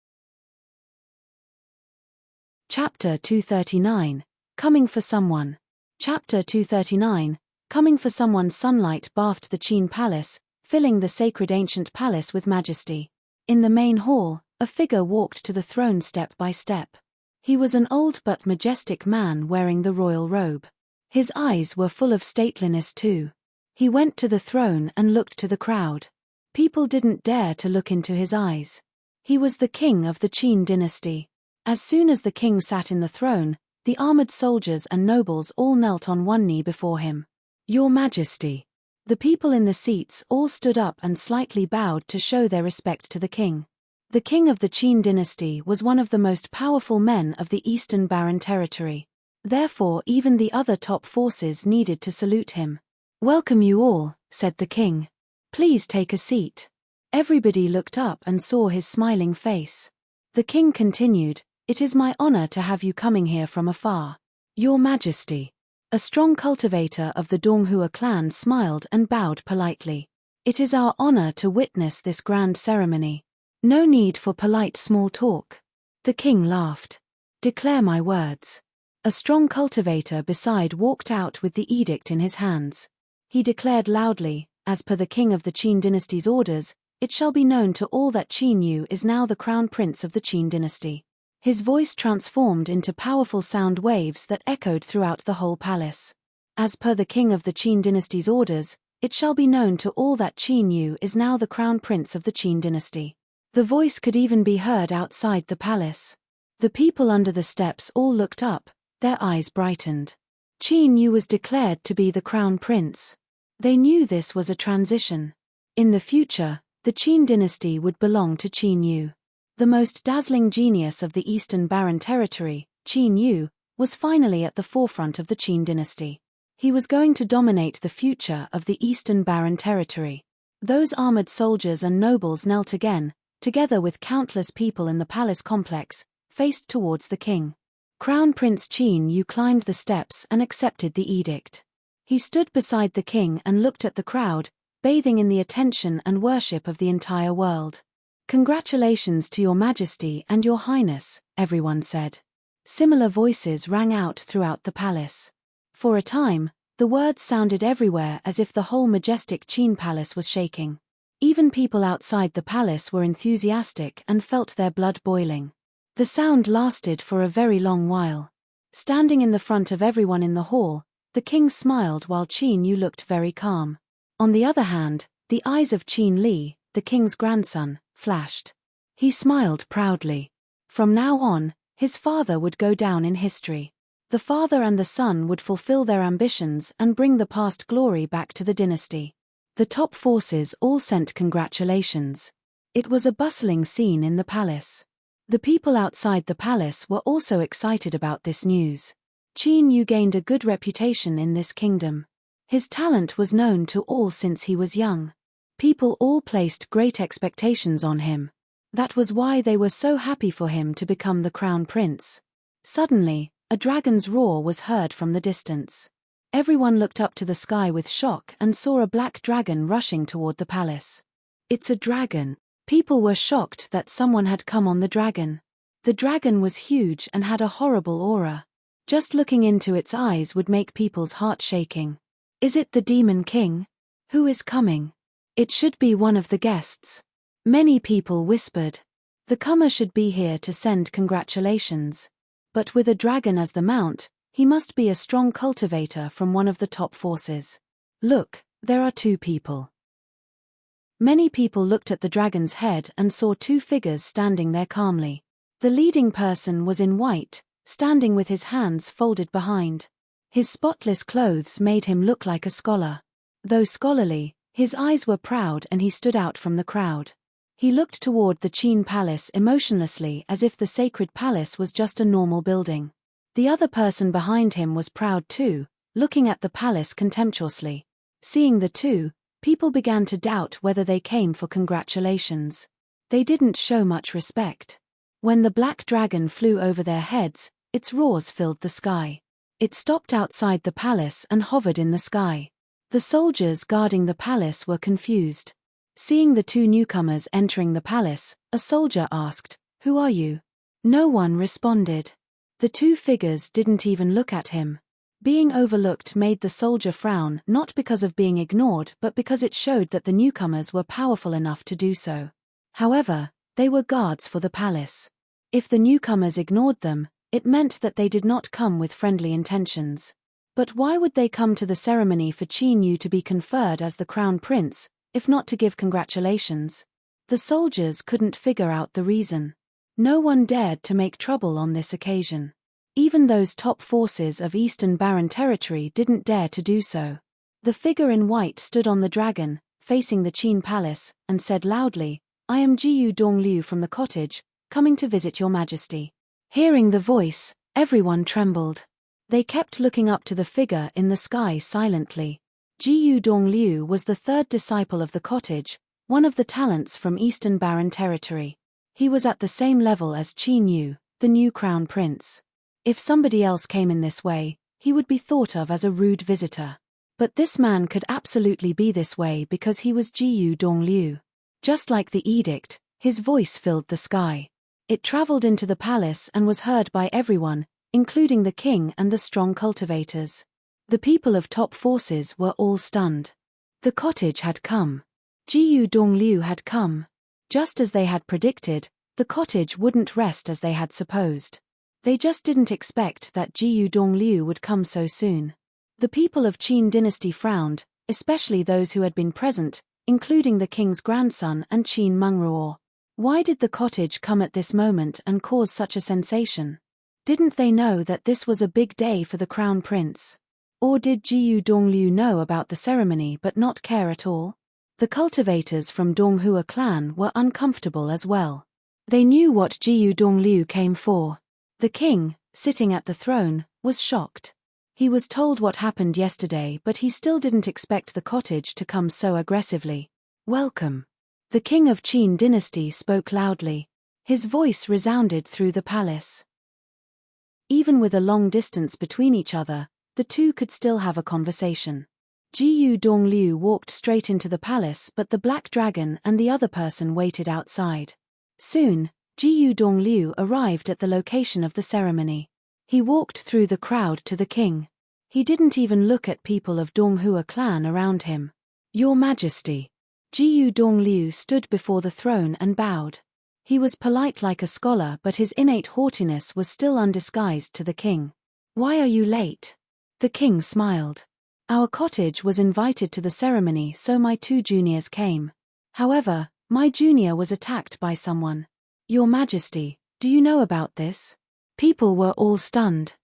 Chapter 239. Coming for Someone. Chapter 239. Coming for Someone. Sunlight bathed the Qin palace, filling the sacred ancient palace with majesty. In the main hall, a figure walked to the throne step by step. He was an old but majestic man wearing the royal robe. His eyes were full of stateliness too. He went to the throne and looked to the crowd. People didn't dare to look into his eyes. He was the king of the Qin dynasty. As soon as the king sat in the throne, the armored soldiers and nobles all knelt on one knee before him. Your Majesty. The people in the seats all stood up and slightly bowed to show their respect to the king. The king of the Qin dynasty was one of the most powerful men of the Eastern Barren Territory. Therefore even the other top forces needed to salute him. Welcome you all, said the king. Please take a seat. Everybody looked up and saw his smiling face. The king continued, It is my honor to have you coming here from afar. Your Majesty. A strong cultivator of the Donghua clan smiled and bowed politely. It is our honor to witness this grand ceremony. No need for polite small talk. The king laughed. Declare my words. A strong cultivator beside walked out with the edict in his hands. He declared loudly, as per the king of the Qin dynasty's orders, it shall be known to all that Qin Yu is now the crown prince of the Qin dynasty. His voice transformed into powerful sound waves that echoed throughout the whole palace. As per the king of the Qin dynasty's orders, it shall be known to all that Qin Yu is now the crown prince of the Qin dynasty. The voice could even be heard outside the palace. The people under the steps all looked up, their eyes brightened. Qin Yu was declared to be the crown prince. They knew this was a transition. In the future, the Qin dynasty would belong to Qin Yu. The most dazzling genius of the Eastern Barren Territory, Qin Yu, was finally at the forefront of the Qin dynasty. He was going to dominate the future of the Eastern Barren Territory. Those armored soldiers and nobles knelt again, together with countless people in the palace complex, faced towards the king. Crown Prince Qin Yu climbed the steps and accepted the edict. He stood beside the king and looked at the crowd, bathing in the attention and worship of the entire world. "Congratulations to your Majesty and your Highness," everyone said. Similar voices rang out throughout the palace. For a time, the words sounded everywhere as if the whole majestic Qin palace was shaking. Even people outside the palace were enthusiastic and felt their blood boiling. The sound lasted for a very long while. Standing in the front of everyone in the hall, the king smiled while Qin Yu looked very calm. On the other hand, the eyes of Qin Li, the king's grandson, flashed. He smiled proudly. From now on, his father would go down in history. The father and the son would fulfill their ambitions and bring the past glory back to the dynasty. The top forces all sent congratulations. It was a bustling scene in the palace. The people outside the palace were also excited about this news. Qin Yu gained a good reputation in this kingdom. His talent was known to all since he was young. People all placed great expectations on him. That was why they were so happy for him to become the crown prince. Suddenly, a dragon's roar was heard from the distance. Everyone looked up to the sky with shock and saw a black dragon rushing toward the palace. "It's a dragon." People were shocked that someone had come on the dragon. The dragon was huge and had a horrible aura. Just looking into its eyes would make people's heart shaking. "Is it the Demon King? Who is coming? It should be one of the guests." Many people whispered. "The comer should be here to send congratulations. But with a dragon as the mount, he must be a strong cultivator from one of the top forces. Look, there are two people." Many people looked at the dragon's head and saw two figures standing there calmly. The leading person was in white, standing with his hands folded behind. His spotless clothes made him look like a scholar. Though scholarly, his eyes were proud and he stood out from the crowd. He looked toward the Qin palace emotionlessly as if the sacred palace was just a normal building. The other person behind him was proud too, looking at the palace contemptuously. Seeing the two, people began to doubt whether they came for congratulations. They didn't show much respect. When the black dragon flew over their heads, its roars filled the sky. It stopped outside the palace and hovered in the sky. The soldiers guarding the palace were confused. Seeing the two newcomers entering the palace, a soldier asked, "Who are you?" No one responded. The two figures didn't even look at him. Being overlooked made the soldier frown, not because of being ignored but because it showed that the newcomers were powerful enough to do so. However, they were guards for the palace. If the newcomers ignored them, it meant that they did not come with friendly intentions. But why would they come to the ceremony for Qin Yu to be conferred as the crown prince, if not to give congratulations? The soldiers couldn't figure out the reason. No one dared to make trouble on this occasion. Even those top forces of Eastern Barren Territory didn't dare to do so. The figure in white stood on the dragon, facing the Qin palace, and said loudly, "I am Jiyu Dongliu from the cottage, coming to visit your majesty." Hearing the voice, everyone trembled. They kept looking up to the figure in the sky silently. Jiyu Dongliu was the third disciple of the cottage, one of the talents from Eastern Barren Territory. He was at the same level as Qin Yu, the new crown prince. If somebody else came in this way, he would be thought of as a rude visitor. But this man could absolutely be this way because he was Jiyu Dongliu. Just like the edict, his voice filled the sky. It traveled into the palace and was heard by everyone, including the king and the strong cultivators. The people of top forces were all stunned. The cottage had come. Jiyu Dongliu had come. Just as they had predicted, the cottage wouldn't rest as they had supposed. They just didn't expect that Jiyu Dongliu would come so soon. The people of Qin dynasty frowned, especially those who had been present, including the king's grandson and Qin Mengruo. Why did the cottage come at this moment and cause such a sensation? Didn't they know that this was a big day for the crown prince? Or did Jiyu Dongliu know about the ceremony but not care at all? The cultivators from Donghua clan were uncomfortable as well. They knew what Jiyu Dongliu came for. The king, sitting at the throne, was shocked. He was told what happened yesterday but he still didn't expect the cottage to come so aggressively. "Welcome." The king of Qin dynasty spoke loudly. His voice resounded through the palace. Even with a long distance between each other, the two could still have a conversation. Jiyu Dongliu walked straight into the palace, but the black dragon and the other person waited outside. Soon, Jiyu Dongliu arrived at the location of the ceremony. He walked through the crowd to the king. He didn't even look at people of Donghua clan around him. Your Majesty. Jiyu Dongliu stood before the throne and bowed. He was polite like a scholar, but his innate haughtiness was still undisguised to the king. Why are you late? The king smiled. Our cottage was invited to the ceremony, so my 2 juniors came. However, my junior was attacked by someone. Your Majesty, do you know about this? People were all stunned.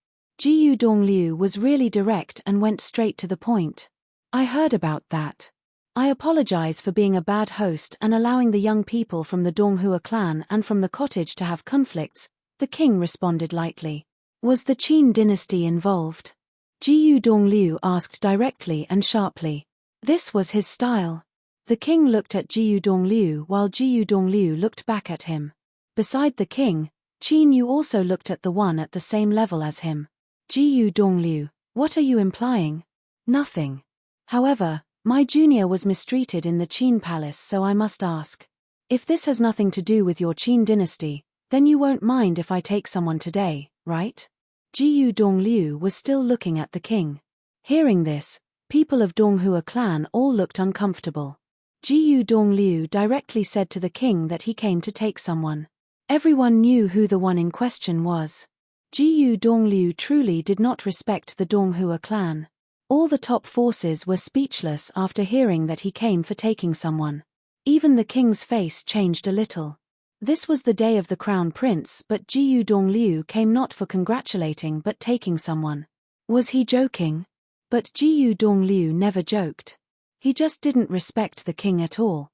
Jiyu Dongliu was really direct and went straight to the point. I heard about that. I apologize for being a bad host and allowing the young people from the Donghua clan and from the cottage to have conflicts, the king responded lightly. Was the Qin dynasty involved? Jiyu Dongliu asked directly and sharply. This was his style. The king looked at Jiyu Dongliu while Jiyu Dongliu looked back at him. Beside the king, Qin Yu also looked at the one at the same level as him. Jiyu Dongliu, what are you implying? Nothing. However, my junior was mistreated in the Qin palace, so I must ask. If this has nothing to do with your Qin dynasty, then you won't mind if I take someone today, right? Jiyu Dongliu was still looking at the king. Hearing this, people of Donghua clan all looked uncomfortable. Jiyu Dongliu directly said to the king that he came to take someone. Everyone knew who the one in question was. Jiyu Dongliu truly did not respect the Donghua clan. All the top forces were speechless after hearing that he came for taking someone. Even the king's face changed a little. This was the day of the crown prince, but Jiyu Dongliu came not for congratulating but taking someone. Was he joking? But Jiyu Dongliu never joked. He just didn't respect the king at all.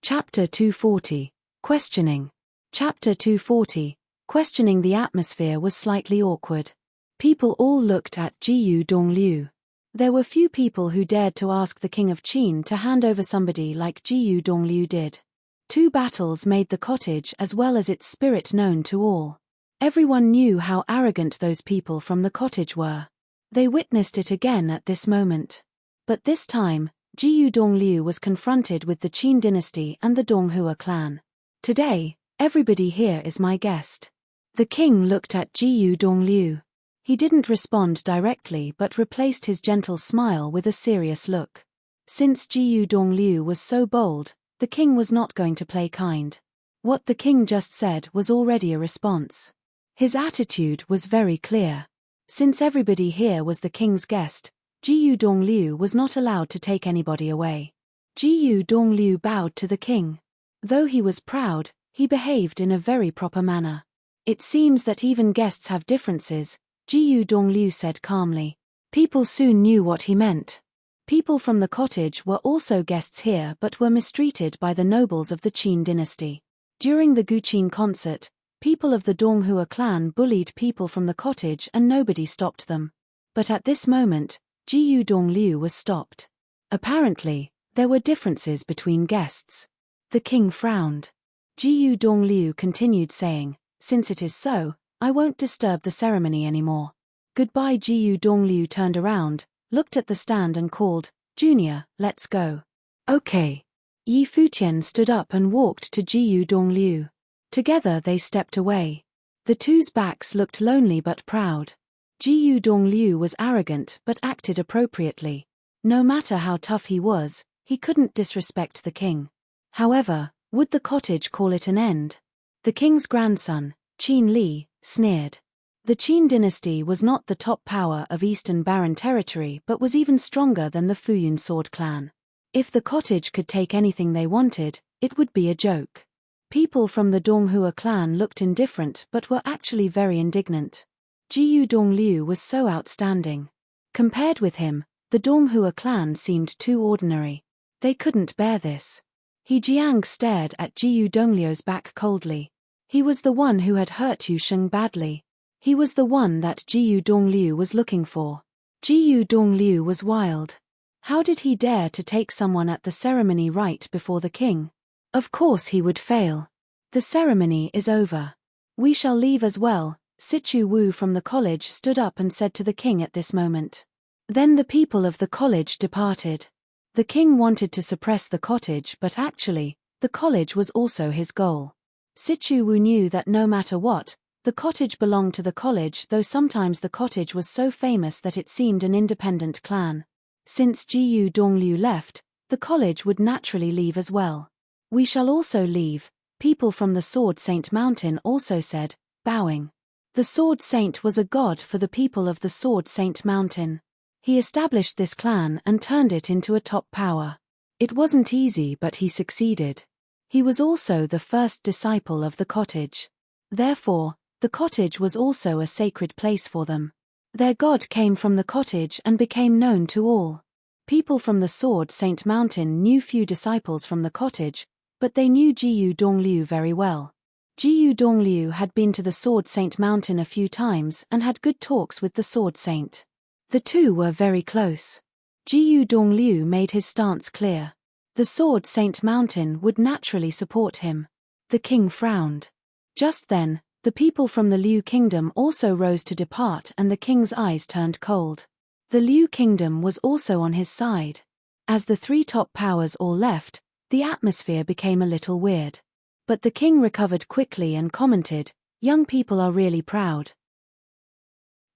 Chapter 240. Questioning. Chapter 240. Questioning. The atmosphere was slightly awkward. People all looked at Jiyu Dongliu. There were few people who dared to ask the king of Qin to hand over somebody like Jiyu Dongliu did. 2 battles made the cottage as well as its spirit known to all. Everyone knew how arrogant those people from the cottage were. They witnessed it again at this moment. But this time, Jiyu Dongliu was confronted with the Qin dynasty and the Donghua clan. Today, everybody here is my guest. The king looked at Jiyu Dongliu. He didn't respond directly but replaced his gentle smile with a serious look. Since Jiyu Dongliu was so bold, the king was not going to play kind. What the king just said was already a response. His attitude was very clear. Since everybody here was the king's guest, Jiyu Dongliu was not allowed to take anybody away. Jiyu Dongliu bowed to the king. Though he was proud, he behaved in a very proper manner. It seems that even guests have differences, Jiyu Dongliu said calmly. People soon knew what he meant. People from the cottage were also guests here but were mistreated by the nobles of the Qin dynasty. During the Guqin concert, people of the Donghua clan bullied people from the cottage and nobody stopped them. But at this moment, Jiyu Dongliu was stopped. Apparently, there were differences between guests. The king frowned. Jiyu Dongliu continued saying, "Since it is so, I won't disturb the ceremony anymore. Goodbye." Jiyu Dongliu turned around, looked at the stand and called, "Junior, let's go." Okay. Yi Futian stood up and walked to Jiyu Dongliu. Together they stepped away. The two's backs looked lonely but proud. Jiyu Dongliu was arrogant but acted appropriately. No matter how tough he was, he couldn't disrespect the king. However, would the cottage call it an end? The king's grandson, Qin Li, sneered. The Qin dynasty was not the top power of Eastern Baron territory but was even stronger than the Futian sword clan. If the cottage could take anything they wanted, it would be a joke. People from the Donghua clan looked indifferent but were actually very indignant. Jiyu Dongliu was so outstanding. Compared with him, the Donghua clan seemed too ordinary. They couldn't bear this. He Jiang stared at Jiyu Dongliu's back coldly. He was the one who had hurt Yu Sheng badly. He was the one that Jiyu Dongliu was looking for. Jiyu Dongliu was wild. How did he dare to take someone at the ceremony right before the king? Of course he would fail. The ceremony is over. We shall leave as well. Sichu Wu from the college stood up and said to the king at this moment. Then the people of the college departed. The king wanted to suppress the cottage, but actually, the college was also his goal. Sichu Wu knew that no matter what, the cottage belonged to the college, though sometimes the cottage was so famous that it seemed an independent clan. Since Jiyu Dongliu left, the college would naturally leave as well. We shall also leave, people from the Sword Saint Mountain also said, bowing. The Sword Saint was a god for the people of the Sword Saint Mountain. He established this clan and turned it into a top power. It wasn't easy, but he succeeded. He was also the first disciple of the cottage. Therefore, the cottage was also a sacred place for them. Their god came from the cottage and became known to all. People from the Sword Saint Mountain knew few disciples from the cottage, but they knew Jiyu Dongliu very well. Jiyu Dongliu had been to the Sword Saint Mountain a few times and had good talks with the Sword Saint. The two were very close. Jiyu Dongliu made his stance clear. The Sword Saint Mountain would naturally support him. The king frowned. Just then, the people from the Liu Kingdom also rose to depart and the king's eyes turned cold. The Liu Kingdom was also on his side. As the three top powers all left, the atmosphere became a little weird. But the king recovered quickly and commented, "Young people are really proud."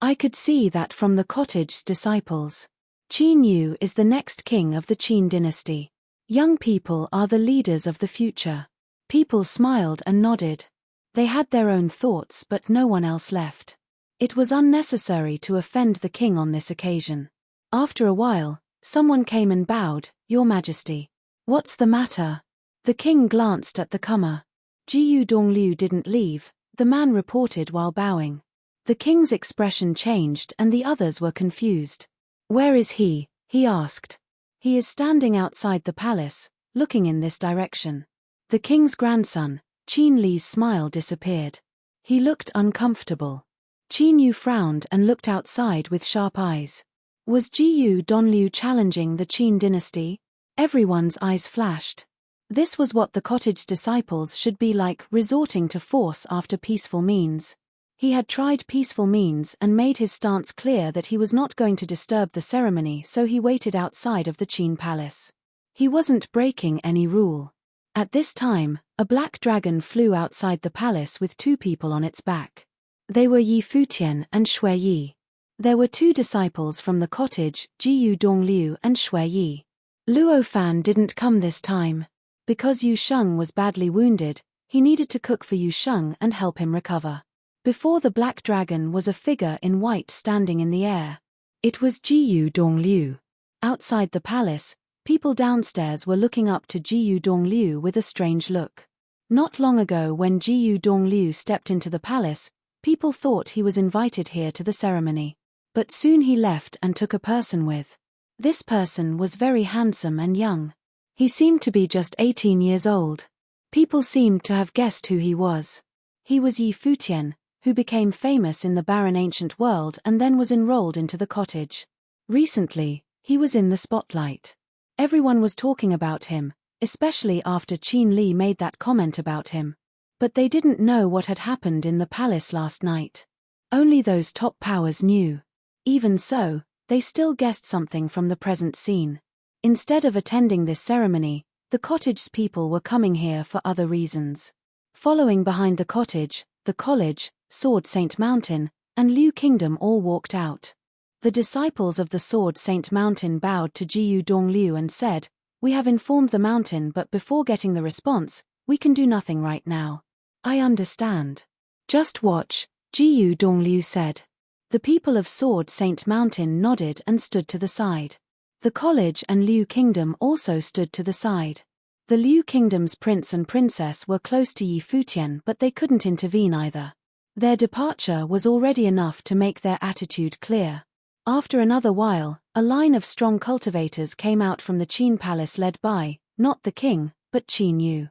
I could see that from the cottage's disciples. Qin Yu is the next king of the Qin dynasty. Young people are the leaders of the future. People smiled and nodded. They had their own thoughts, but no one else left. It was unnecessary to offend the king on this occasion. After a while, someone came and bowed, "Your Majesty." "What's the matter?" The king glanced at the comer. Jiyu Dongliu didn't leave, the man reported while bowing. The king's expression changed and the others were confused. "Where is he?" he asked. "He is standing outside the palace, looking in this direction." The king's grandson, Qin Li's smile disappeared. He looked uncomfortable. Qin Yu frowned and looked outside with sharp eyes. Was Jiyu Dongliu challenging the Qin dynasty? Everyone's eyes flashed. This was what the cottage disciples should be like, resorting to force after peaceful means. He had tried peaceful means and made his stance clear that he was not going to disturb the ceremony, so he waited outside of the Qin palace. He wasn't breaking any rule. At this time, a black dragon flew outside the palace with two people on its back. They were Yi Futian and Shui Yi. There were two disciples from the cottage, Jiyu Dongliu and Shui Yi. Luo Fan didn't come this time. Because Yu Sheng was badly wounded, he needed to cook for Yu Sheng and help him recover. Before the black dragon was a figure in white standing in the air. It was Jiyu Dongliu. Outside the palace, people downstairs were looking up to Jiyu Dongliu with a strange look. Not long ago, when Jiyu Dongliu stepped into the palace, people thought he was invited here to the ceremony. But soon he left and took a person with. This person was very handsome and young. He seemed to be just 18 years old. People seemed to have guessed who he was. He was Yi Futian, who became famous in the barren ancient world and then was enrolled into the cottage. Recently, he was in the spotlight. Everyone was talking about him, especially after Qin Li made that comment about him. But they didn't know what had happened in the palace last night. Only those top powers knew. Even so, they still guessed something from the present scene. Instead of attending this ceremony, the cottage's people were coming here for other reasons. Following behind the cottage, the college, Sword Saint Mountain, and Liu Kingdom all walked out. The disciples of the Sword Saint Mountain bowed to Jiyu Dongliu and said, "We have informed the mountain, but before getting the response, we can do nothing right now." "I understand. Just watch," Jiyu Dongliu said. The people of Sword Saint Mountain nodded and stood to the side. The college and Liu Kingdom also stood to the side. The Liu Kingdom's prince and princess were close to Yi Futian, but they couldn't intervene either. Their departure was already enough to make their attitude clear. After another while, a line of strong cultivators came out from the Qin palace led by, not the king, but Qin Yu.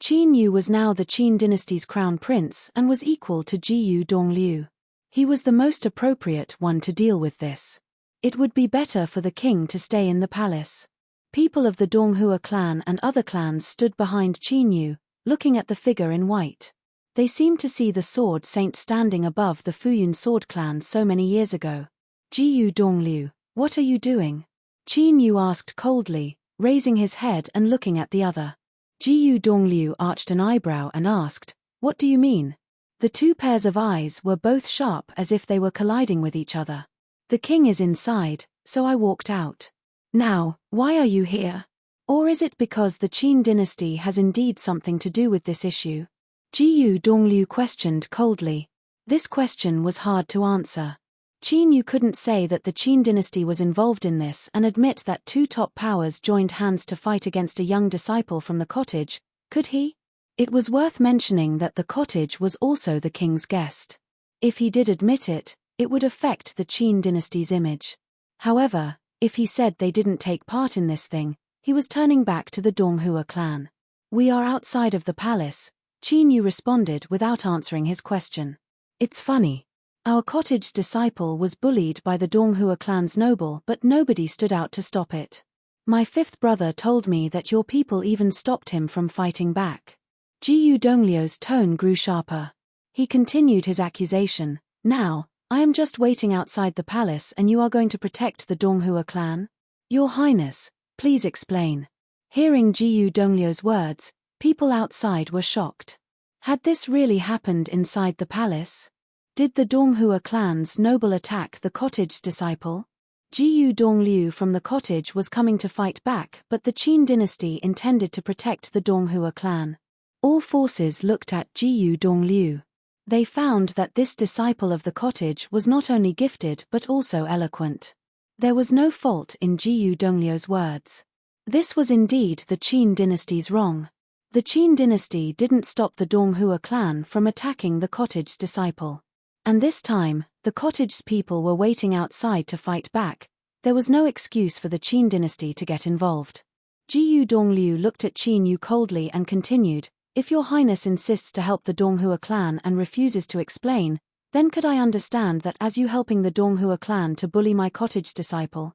Qin Yu was now the Qin dynasty's crown prince and was equal to Jiyu Dongliu. He was the most appropriate one to deal with this. It would be better for the king to stay in the palace. People of the Donghua clan and other clans stood behind Qin Yu, looking at the figure in white. They seemed to see the sword saint standing above the Fuyun sword clan so many years ago. Jiyu Dongliu, what are you doing? Qin Yu asked coldly, raising his head and looking at the other. Jiyu Dongliu arched an eyebrow and asked, what do you mean? The two pairs of eyes were both sharp as if they were colliding with each other. The king is inside, so I walked out. Now, why are you here? Or is it because the Qin dynasty has indeed something to do with this issue? Jiyu Dongliu questioned coldly. This question was hard to answer. Qin Yu couldn't say that the Qin dynasty was involved in this and admit that two top powers joined hands to fight against a young disciple from the cottage, could he? It was worth mentioning that the cottage was also the king's guest. If he did admit it, it would affect the Qin dynasty's image. However, if he said they didn't take part in this thing, he was turning back to the Donghua clan. We are outside of the palace, Qin Yu responded without answering his question. It's funny. Our cottage's disciple was bullied by the Donghua clan's noble, but nobody stood out to stop it. My fifth brother told me that your people even stopped him from fighting back. Jiyu Dongliu's tone grew sharper. He continued his accusation. Now, I am just waiting outside the palace and you are going to protect the Donghua clan? Your Highness, please explain. Hearing Jiyu Dongliu's words, people outside were shocked. Had this really happened inside the palace? Did the Donghua clan's noble attack the cottage's disciple? Jiyu Dongliu from the cottage was coming to fight back, but the Qin dynasty intended to protect the Donghua clan. All forces looked at Jiyu Dongliu. They found that this disciple of the cottage was not only gifted but also eloquent. There was no fault in Jiyu Dongliu's words. This was indeed the Qin dynasty's wrong. The Qin dynasty didn't stop the Donghua clan from attacking the cottage's disciple. And this time, the cottage's people were waiting outside to fight back. There was no excuse for the Qin dynasty to get involved. Jiyu Dongliu looked at Qin Yu coldly and continued, if your highness insists to help the Donghua clan and refuses to explain, then could I understand that as you helping the Donghua clan to bully my cottage disciple?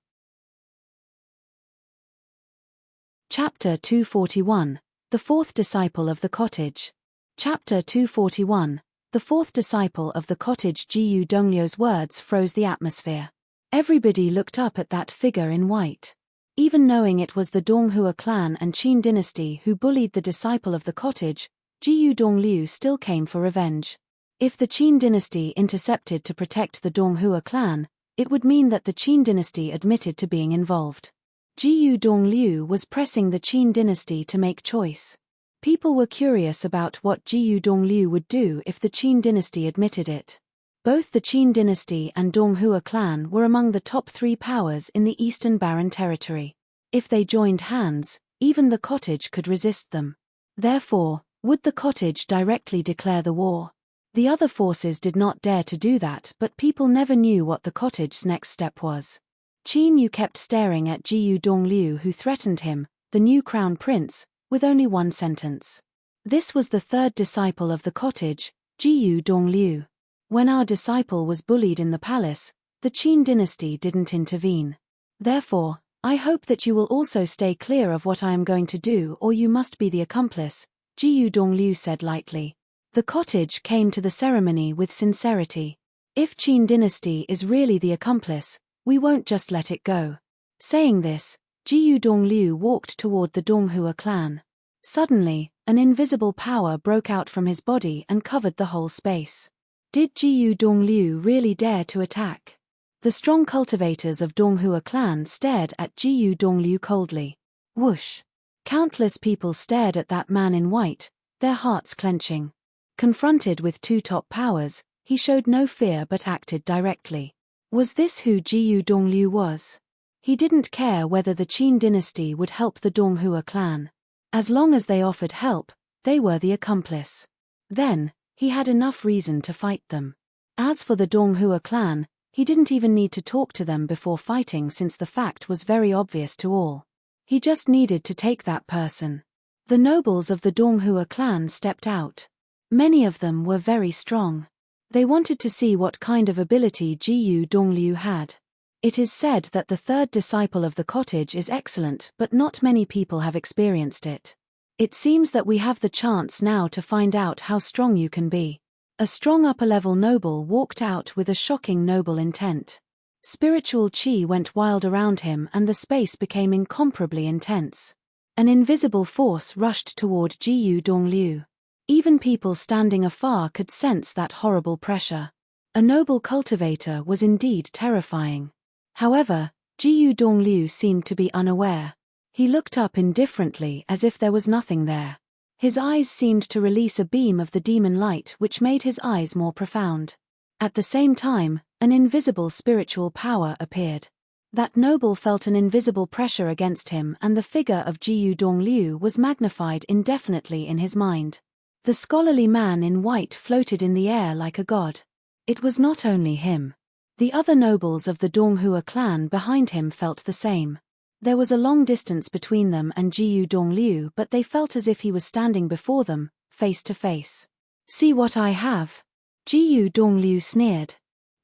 Chapter 241. The fourth disciple of the cottage. Chapter 241. The fourth disciple of the cottage. Jiyu Dongliu's words froze the atmosphere. Everybody looked up at that figure in white. Even knowing it was the Donghua clan and Qin dynasty who bullied the disciple of the cottage, Jiyu Dongliu still came for revenge. If the Qin dynasty intercepted to protect the Donghua clan, it would mean that the Qin dynasty admitted to being involved. Jiyu Dongliu was pressing the Qin dynasty to make choice. People were curious about what Jiyu Dongliu would do if the Qin dynasty admitted it. Both the Qin dynasty and Donghua clan were among the top 3 powers in the Eastern Barren Territory. If they joined hands, even the cottage could resist them. Therefore, would the cottage directly declare the war? The other forces did not dare to do that, but people never knew what the cottage's next step was. Qin Yu kept staring at Jiyu Dongliu, who threatened him, the new crown prince, with only one sentence. This was the third disciple of the cottage, Jiyu Dongliu. When our disciple was bullied in the palace, the Qin dynasty didn't intervene. Therefore, I hope that you will also stay clear of what I am going to do, or you must be the accomplice, Jiyu Dongliu said lightly. The cottage came to the ceremony with sincerity. If Qin dynasty is really the accomplice, we won't just let it go. Saying this, Jiyu Dongliu walked toward the Donghua clan. Suddenly, an invisible power broke out from his body and covered the whole space. Did Jiyu Dongliu really dare to attack? The strong cultivators of Donghua clan stared at Jiyu Dongliu coldly. Whoosh! Countless people stared at that man in white, their hearts clenching. Confronted with 2 top powers, he showed no fear but acted directly. Was this who Jiyu Dongliu was? He didn't care whether the Qin dynasty would help the Donghua clan. As long as they offered help, they were the accomplice. Then, he had enough reason to fight them. As for the Donghua clan, he didn't even need to talk to them before fighting, since the fact was very obvious to all. He just needed to take that person. The nobles of the Donghua clan stepped out. Many of them were very strong. They wanted to see what kind of ability Jiyu Dongliu had. It is said that the third disciple of the cottage is excellent, but not many people have experienced it. It seems that we have the chance now to find out how strong you can be. A strong upper-level noble walked out with a shocking noble intent. Spiritual chi went wild around him and the space became incomparably intense. An invisible force rushed toward Jiyu Dongliu. Even people standing afar could sense that horrible pressure. A noble cultivator was indeed terrifying. However, Jiyu Dongliu seemed to be unaware. He looked up indifferently as if there was nothing there. His eyes seemed to release a beam of the demon light which made his eyes more profound. At the same time, an invisible spiritual power appeared. That noble felt an invisible pressure against him and the figure of Jiyu Dongliu was magnified indefinitely in his mind. The scholarly man in white floated in the air like a god. It was not only him. The other nobles of the Donghua clan behind him felt the same. There was a long distance between them and Jiyu Dongliu, but they felt as if he was standing before them, face to face. "See what I have?" Jiyu Dongliu sneered.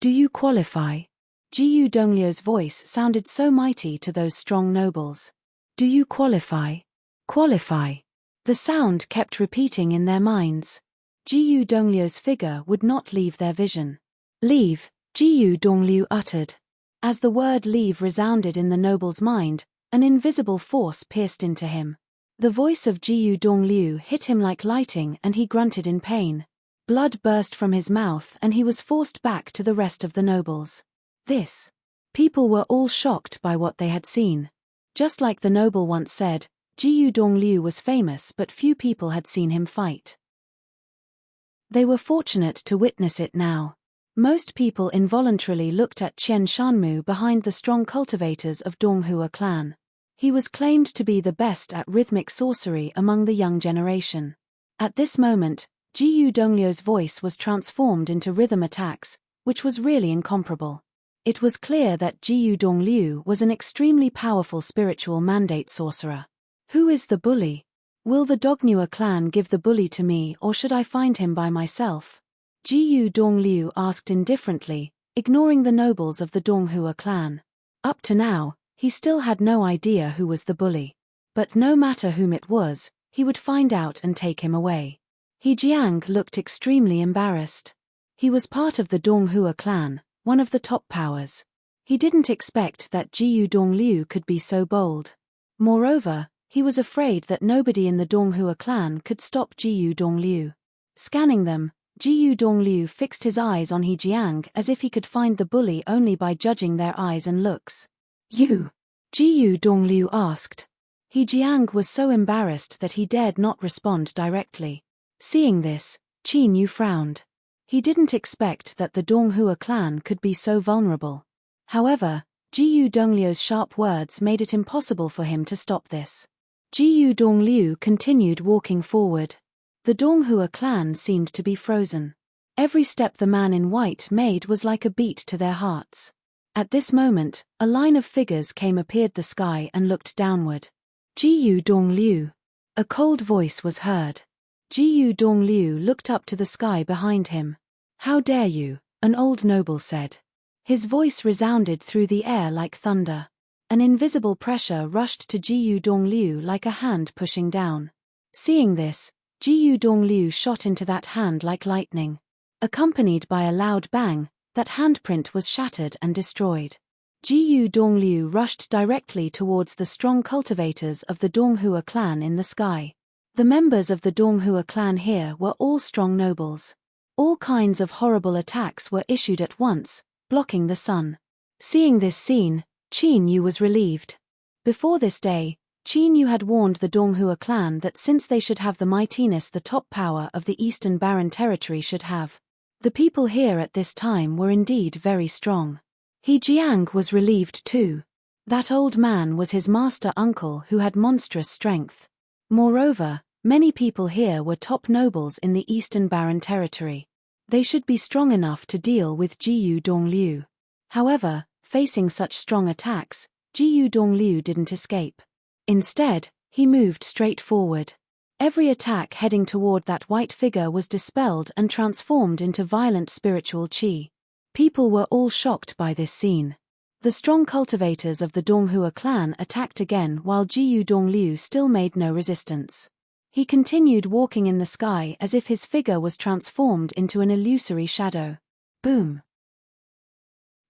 "Do you qualify?" Jiyu Dongliu's voice sounded so mighty to those strong nobles. "Do you qualify? Qualify." The sound kept repeating in their minds. Jiyu Dongliu's figure would not leave their vision. "Leave," Jiyu Dongliu uttered. As the word leave resounded in the noble's mind, an invisible force pierced into him. The voice of Jiyu Dongliu hit him like lightning and he grunted in pain. Blood burst from his mouth and he was forced back to the rest of the nobles. This. People were all shocked by what they had seen. Just like the noble once said, Jiyu Dongliu was famous but few people had seen him fight. They were fortunate to witness it now. Most people involuntarily looked at Qian Shanmu behind the strong cultivators of Donghua clan. He was claimed to be the best at rhythmic sorcery among the young generation. At this moment, Jiyu Dongliu's voice was transformed into rhythm attacks, which was really incomparable. It was clear that Jiyu Dongliu was an extremely powerful spiritual mandate sorcerer. Who is the bully? Will the Donghua clan give the bully to me or should I find him by myself? Jiyu Dongliu asked indifferently, ignoring the nobles of the Donghua clan. Up to now, he still had no idea who was the bully. But no matter whom it was, he would find out and take him away. He Jiang looked extremely embarrassed. He was part of the Donghua clan, one of the top powers. He didn't expect that Jiyu Dongliu could be so bold. Moreover, he was afraid that nobody in the Donghua clan could stop Jiyu Dongliu. Scanning them, Jiyu Dongliu fixed his eyes on He Jiang as if he could find the bully only by judging their eyes and looks. "You?" Jiyu Dongliu asked. He Jiang was so embarrassed that he dared not respond directly. Seeing this, Qin Yu frowned. He didn't expect that the Donghua clan could be so vulnerable. However, Jiyu Dongliu's sharp words made it impossible for him to stop this. Jiyu Dongliu continued walking forward. The Donghua clan seemed to be frozen. Every step the man in white made was like a beat to their hearts. At this moment, a line of figures appeared the sky and looked downward. "Jiyu Dongliu." A cold voice was heard. Jiyu Dongliu looked up to the sky behind him. "How dare you?" an old noble said. His voice resounded through the air like thunder. An invisible pressure rushed to Jiyu Dongliu like a hand pushing down. Seeing this, Jiyu Dongliu shot into that hand like lightning. Accompanied by a loud bang, that handprint was shattered and destroyed. Jiyu Dongliu rushed directly towards the strong cultivators of the Donghua clan in the sky. The members of the Donghua clan here were all strong nobles. All kinds of horrible attacks were issued at once, blocking the sun. Seeing this scene, Qin Yu was relieved. Before this day, Qin Yu had warned the Donghua clan that since they should have the mightiness the top power of the Eastern Barren Territory should have. The people here at this time were indeed very strong. He Jiang was relieved too. That old man was his master uncle who had monstrous strength. Moreover, many people here were top nobles in the Eastern Barren Territory. They should be strong enough to deal with Jiyu Dongliu. However, facing such strong attacks, Jiyu Dongliu didn't escape. Instead, he moved straight forward. Every attack heading toward that white figure was dispelled and transformed into violent spiritual chi. People were all shocked by this scene. The strong cultivators of the Donghua clan attacked again while Jiyu Dongliu still made no resistance. He continued walking in the sky as if his figure was transformed into an illusory shadow. Boom!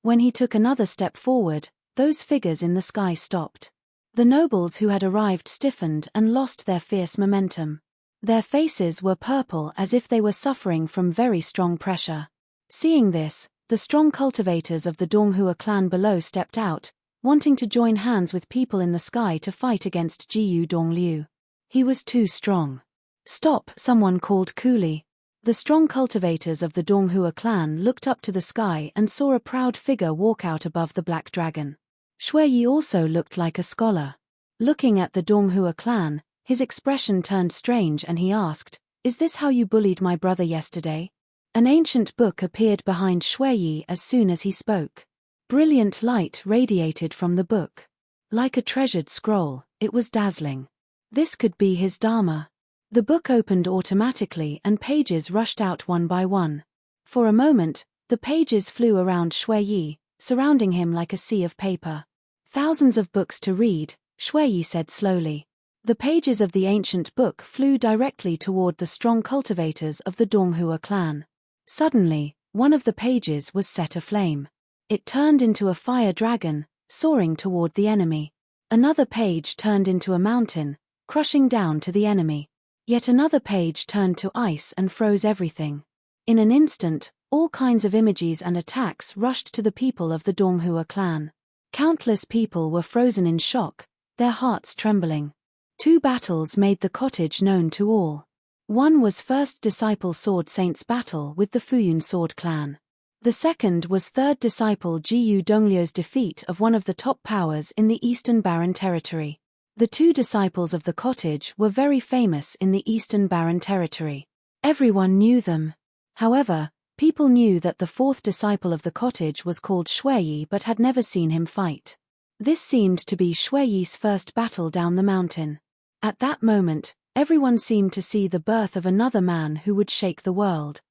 When he took another step forward, those figures in the sky stopped. The nobles who had arrived stiffened and lost their fierce momentum. Their faces were purple as if they were suffering from very strong pressure. Seeing this, the strong cultivators of the Donghua clan below stepped out, wanting to join hands with people in the sky to fight against Jiyu Dongliu. He was too strong. "Stop," someone called coolly. The strong cultivators of the Donghua clan looked up to the sky and saw a proud figure walk out above the black dragon. Shuiyi also looked like a scholar. Looking at the Donghua clan, his expression turned strange and he asked, "Is this how you bullied my brother yesterday?" An ancient book appeared behind Shuiyi as soon as he spoke. Brilliant light radiated from the book. Like a treasured scroll, it was dazzling. This could be his Dharma. The book opened automatically and pages rushed out one by one. For a moment, the pages flew around Shuiyi, surrounding him like a sea of paper. "Thousands of books to read," Shuiyi said slowly. The pages of the ancient book flew directly toward the strong cultivators of the Donghua clan. Suddenly, one of the pages was set aflame. It turned into a fire dragon, soaring toward the enemy. Another page turned into a mountain, crushing down to the enemy. Yet another page turned to ice and froze everything. In an instant, all kinds of images and attacks rushed to the people of the Donghua clan. Countless people were frozen in shock, their hearts trembling. 2 battles made the cottage known to all. One was First Disciple Sword Saint's battle with the Futian Sword clan. The second was Third Disciple Jiyu Dongliu's defeat of one of the top powers in the Eastern Barren Territory. The 2 disciples of the cottage were very famous in the Eastern Barren Territory. Everyone knew them. However, people knew that the 4th disciple of the cottage was called Shuiyi but had never seen him fight. This seemed to be Shuiyi's first battle down the mountain. At that moment, everyone seemed to see the birth of another man who would shake the world.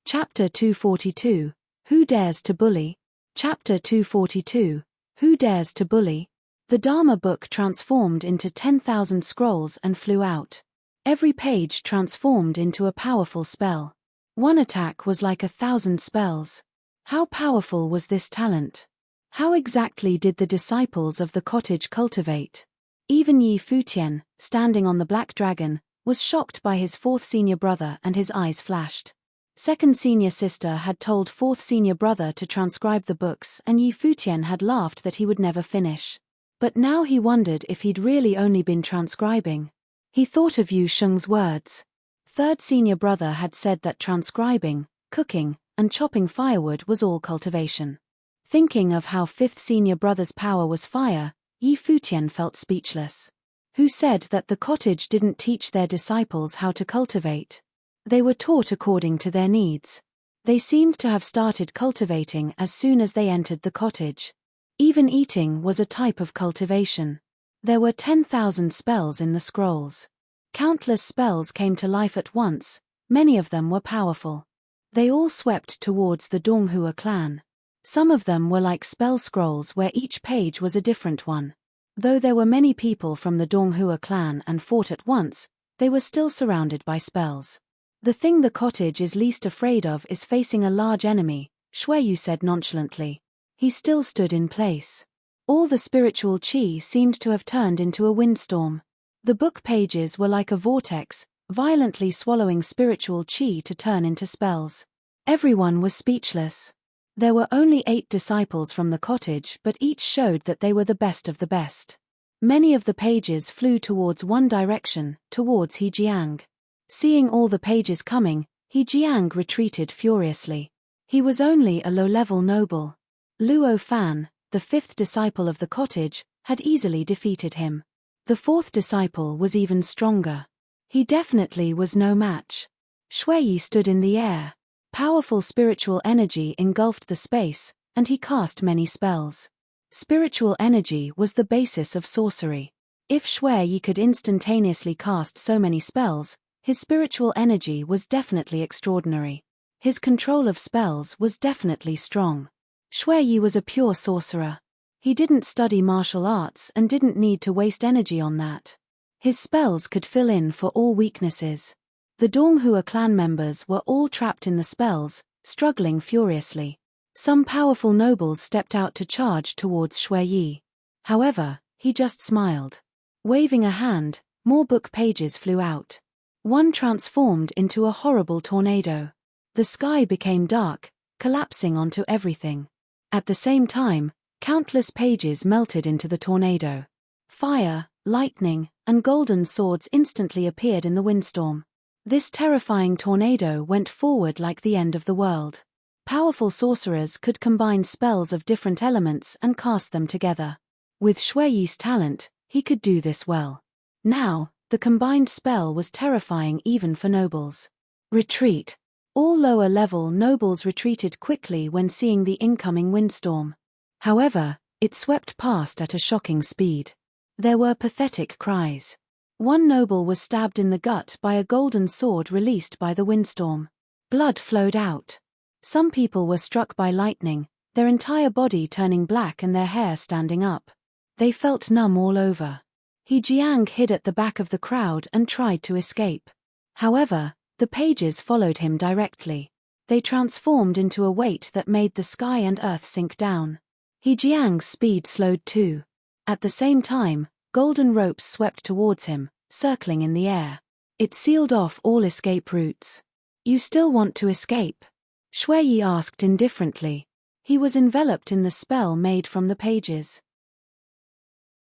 Chapter 242, Who Dares to Bully? Chapter 242, Who Dares to Bully? The Dharma book transformed into 10,000 scrolls and flew out. Every page transformed into a powerful spell. One attack was like 1,000 spells. How powerful was this talent? How exactly did the disciples of the cottage cultivate? Even Yi Futian, standing on the black dragon, was shocked by his 4th senior brother and his eyes flashed. 2nd senior sister had told 4th senior brother to transcribe the books and Yi Futian had laughed that he would never finish. But now he wondered if he'd really only been transcribing. He thought of Yu Sheng's words. 3rd senior brother had said that transcribing, cooking, and chopping firewood was all cultivation. Thinking of how 5th senior brother's power was fire, Yi Futian felt speechless. Who said that the cottage didn't teach their disciples how to cultivate? They were taught according to their needs. They seemed to have started cultivating as soon as they entered the cottage. Even eating was a type of cultivation. There were 10,000 spells in the scrolls. Countless spells came to life at once, many of them were powerful. They all swept towards the Donghua clan. Some of them were like spell scrolls where each page was a different one. Though there were many people from the Donghua clan and fought at once, they were still surrounded by spells. The thing the cottage is least afraid of is facing a large enemy, Shuiyi said nonchalantly. He still stood in place. All the spiritual qi seemed to have turned into a windstorm. The book pages were like a vortex, violently swallowing spiritual qi to turn into spells. Everyone was speechless. There were only 8 disciples from the cottage, but each showed that they were the best of the best. Many of the pages flew towards one direction, towards He Jiang. Seeing all the pages coming, He Jiang retreated furiously. He was only a low-level noble. Luo Fan, the 5th disciple of the cottage, had easily defeated him. The 4th disciple was even stronger. He definitely was no match. Shuiyi stood in the air. Powerful spiritual energy engulfed the space, and he cast many spells. Spiritual energy was the basis of sorcery. If Shuiyi could instantaneously cast so many spells, his spiritual energy was definitely extraordinary. His control of spells was definitely strong. Shuiyi was a pure sorcerer. He didn't study martial arts and didn't need to waste energy on that. His spells could fill in for all weaknesses. The Donghua clan members were all trapped in the spells, struggling furiously. Some powerful nobles stepped out to charge towards Shui Yi. However, he just smiled. Waving a hand, more book pages flew out. One transformed into a horrible tornado. The sky became dark, collapsing onto everything. At the same time, countless pages melted into the tornado. Fire, lightning, and golden swords instantly appeared in the windstorm. This terrifying tornado went forward like the end of the world. Powerful sorcerers could combine spells of different elements and cast them together. With Shui Yi's talent, he could do this well. Now, the combined spell was terrifying even for nobles. Retreat. All lower-level nobles retreated quickly when seeing the incoming windstorm. However, it swept past at a shocking speed. There were pathetic cries. One noble was stabbed in the gut by a golden sword released by the windstorm. Blood flowed out. Some people were struck by lightning, their entire body turning black and their hair standing up. They felt numb all over. He Jiang hid at the back of the crowd and tried to escape. However, the pages followed him directly. They transformed into a weight that made the sky and earth sink down. He Jiang's speed slowed too. At the same time, golden ropes swept towards him, circling in the air. It sealed off all escape routes. "You still want to escape?" Shui Yi asked indifferently. He was enveloped in the spell made from the pages.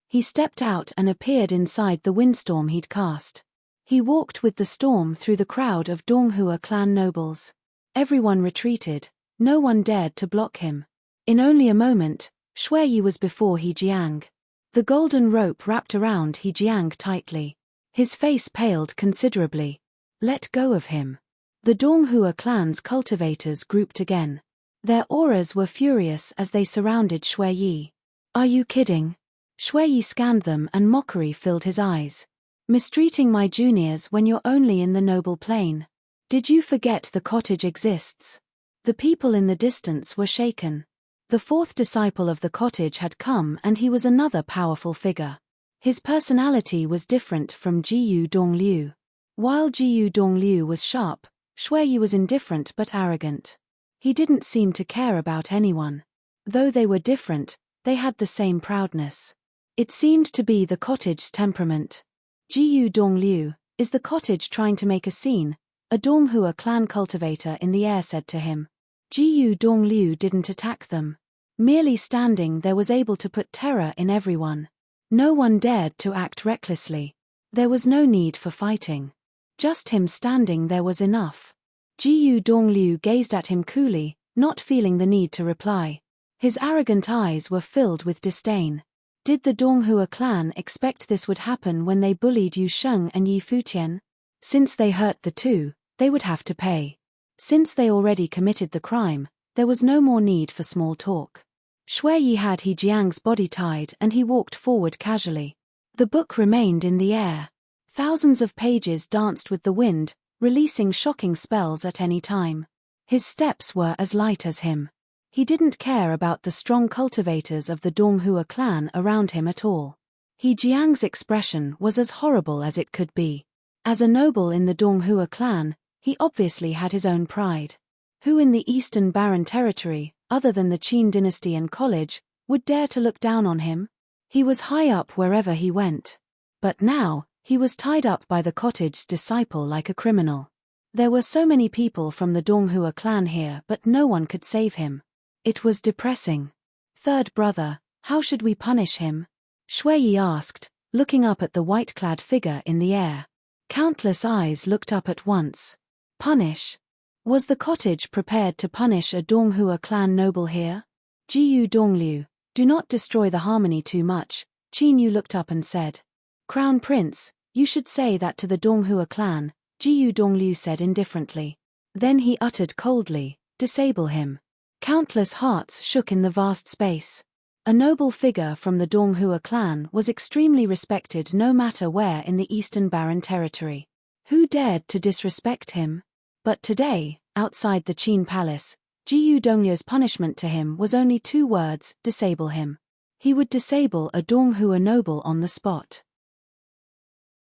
He stepped out and appeared inside the windstorm he'd cast. He walked with the storm through the crowd of Donghua clan nobles. Everyone retreated, no one dared to block him. In only a moment, Shui Yi was before He Jiang. The golden rope wrapped around He Jiang tightly. His face paled considerably. Let go of him. The Donghua clan's cultivators grouped again. Their auras were furious as they surrounded Shui Yi. "Are you kidding?" Shui Yi scanned them and mockery filled his eyes. "Mistreating my juniors when you're only in the noble plane. Did you forget the cottage exists?" The people in the distance were shaken. The fourth disciple of the cottage had come and he was another powerful figure. His personality was different from Jiyu Dongliu. While Jiyu Dongliu was sharp, Shui Yi was indifferent but arrogant. He didn't seem to care about anyone. Though they were different, they had the same proudness. It seemed to be the cottage's temperament. "Jiyu Dongliu, is the cottage trying to make a scene?" a Donghua clan cultivator in the air said to him. Jiyu Dongliu didn't attack them. Merely standing there was able to put terror in everyone. No one dared to act recklessly. There was no need for fighting. Just him standing there was enough. Jiyu Dongliu gazed at him coolly, not feeling the need to reply. His arrogant eyes were filled with disdain. Did the Donghua clan expect this would happen when they bullied Yu Sheng and Yi Futian? Since they hurt the two, they would have to pay. Since they already committed the crime, there was no more need for small talk. Shui Yi had He Jiang's body tied and he walked forward casually. The book remained in the air. Thousands of pages danced with the wind, releasing shocking spells at any time. His steps were as light as him. He didn't care about the strong cultivators of the Donghua clan around him at all. He Jiang's expression was as horrible as it could be. As a noble in the Donghua clan, he obviously had his own pride. Who in the Eastern Barren Territory, other than the Qin dynasty and college, would dare to look down on him? He was high up wherever he went. But now, he was tied up by the cottage's disciple like a criminal. There were so many people from the Donghua clan here but no one could save him. It was depressing. "Third brother, how should we punish him?" Shui Yi asked, looking up at the white-clad figure in the air. Countless eyes looked up at once. Punish? Was the cottage prepared to punish a Donghua clan noble here? "Jiyu Dongliu, do not destroy the harmony too much," Qin Yu looked up and said. "Crown Prince, you should say that to the Donghua clan," Jiyu Dongliu said indifferently. Then he uttered coldly, "Disable him." Countless hearts shook in the vast space. A noble figure from the Donghua clan was extremely respected no matter where in the Eastern Barren Territory. Who dared to disrespect him? But today, outside the Qin palace, Jiyu Dongliu's punishment to him was only 2 words: disable him. He would disable a Donghua noble on the spot.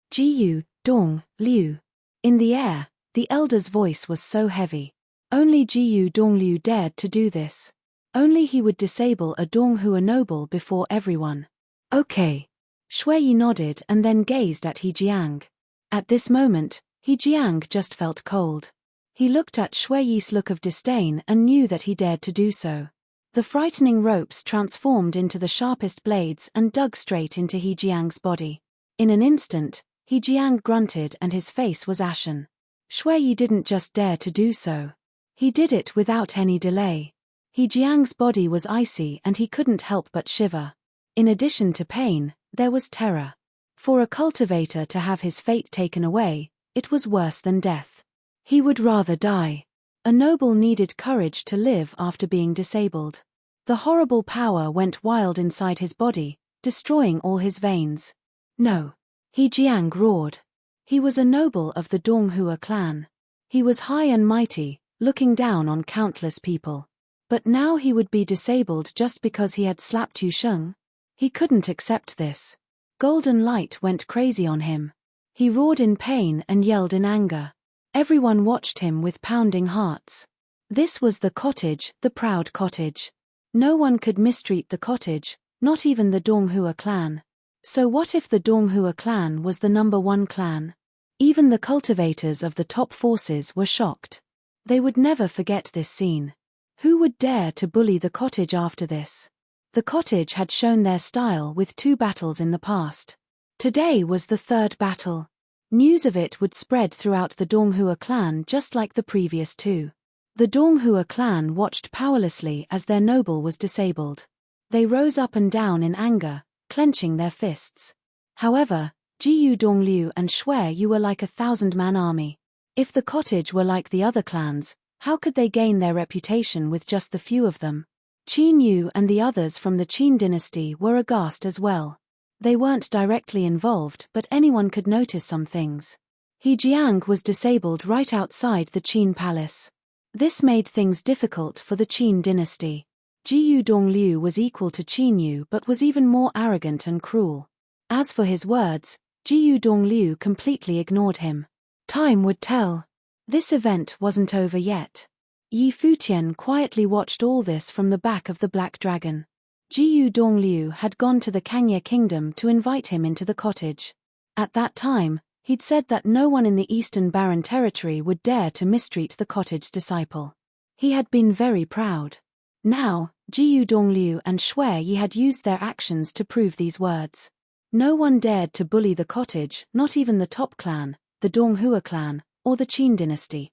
Jiyu Dongliu. In the air, the elder's voice was so heavy. Only Jiyu Dongliu dared to do this. Only he would disable a Donghua noble before everyone. Okay. Shuiyi nodded and then gazed at He Jiang. At this moment, He Jiang just felt cold. He looked at Shuiyi's look of disdain and knew that he dared to do so. The frightening ropes transformed into the sharpest blades and dug straight into He Jiang's body. In an instant, He Jiang grunted and his face was ashen. Shuiyi didn't just dare to do so. He did it without any delay. He Jiang's body was icy and he couldn't help but shiver. In addition to pain, there was terror. For a cultivator to have his fate taken away, it was worse than death. He would rather die. A noble needed courage to live after being disabled. The horrible power went wild inside his body, destroying all his veins. No. He Jiang roared. He was a noble of the Donghua clan. He was high and mighty, looking down on countless people. But now he would be disabled just because he had slapped Yu Sheng? He couldn't accept this. Golden light went crazy on him. He roared in pain and yelled in anger. Everyone watched him with pounding hearts. This was the cottage, the proud cottage. No one could mistreat the cottage, not even the Donghua clan. So what if the Donghua clan was the #1 clan? Even the cultivators of the top forces were shocked. They would never forget this scene. Who would dare to bully the cottage after this? The cottage had shown their style with 2 battles in the past. Today was the 3rd battle. News of it would spread throughout the Donghua clan just like the previous 2. The Donghua clan watched powerlessly as their noble was disabled. They rose up and down in anger, clenching their fists. However, Jiyu Dongliu and Shuiyi were like a 1,000-man army. If the cottage were like the other clans, how could they gain their reputation with just the few of them? Qin Yu and the others from the Qin dynasty were aghast as well. They weren't directly involved, but anyone could notice some things. He Jiang was disabled right outside the Qin palace. This made things difficult for the Qin dynasty. Jiyu Dongliu was equal to Qin Yu but was even more arrogant and cruel. As for his words, Jiyu Dongliu completely ignored him. Time would tell. This event wasn't over yet. Yi Futian quietly watched all this from the back of the Black Dragon. Jiyu Dongliu had gone to the Kangye kingdom to invite him into the cottage. At that time, he'd said that no one in the Eastern Barren Territory would dare to mistreat the cottage disciple. He had been very proud. Now, Jiyu Dongliu and Shuiyi had used their actions to prove these words. No one dared to bully the cottage, not even the top clan, the Donghua clan, or the Qin dynasty.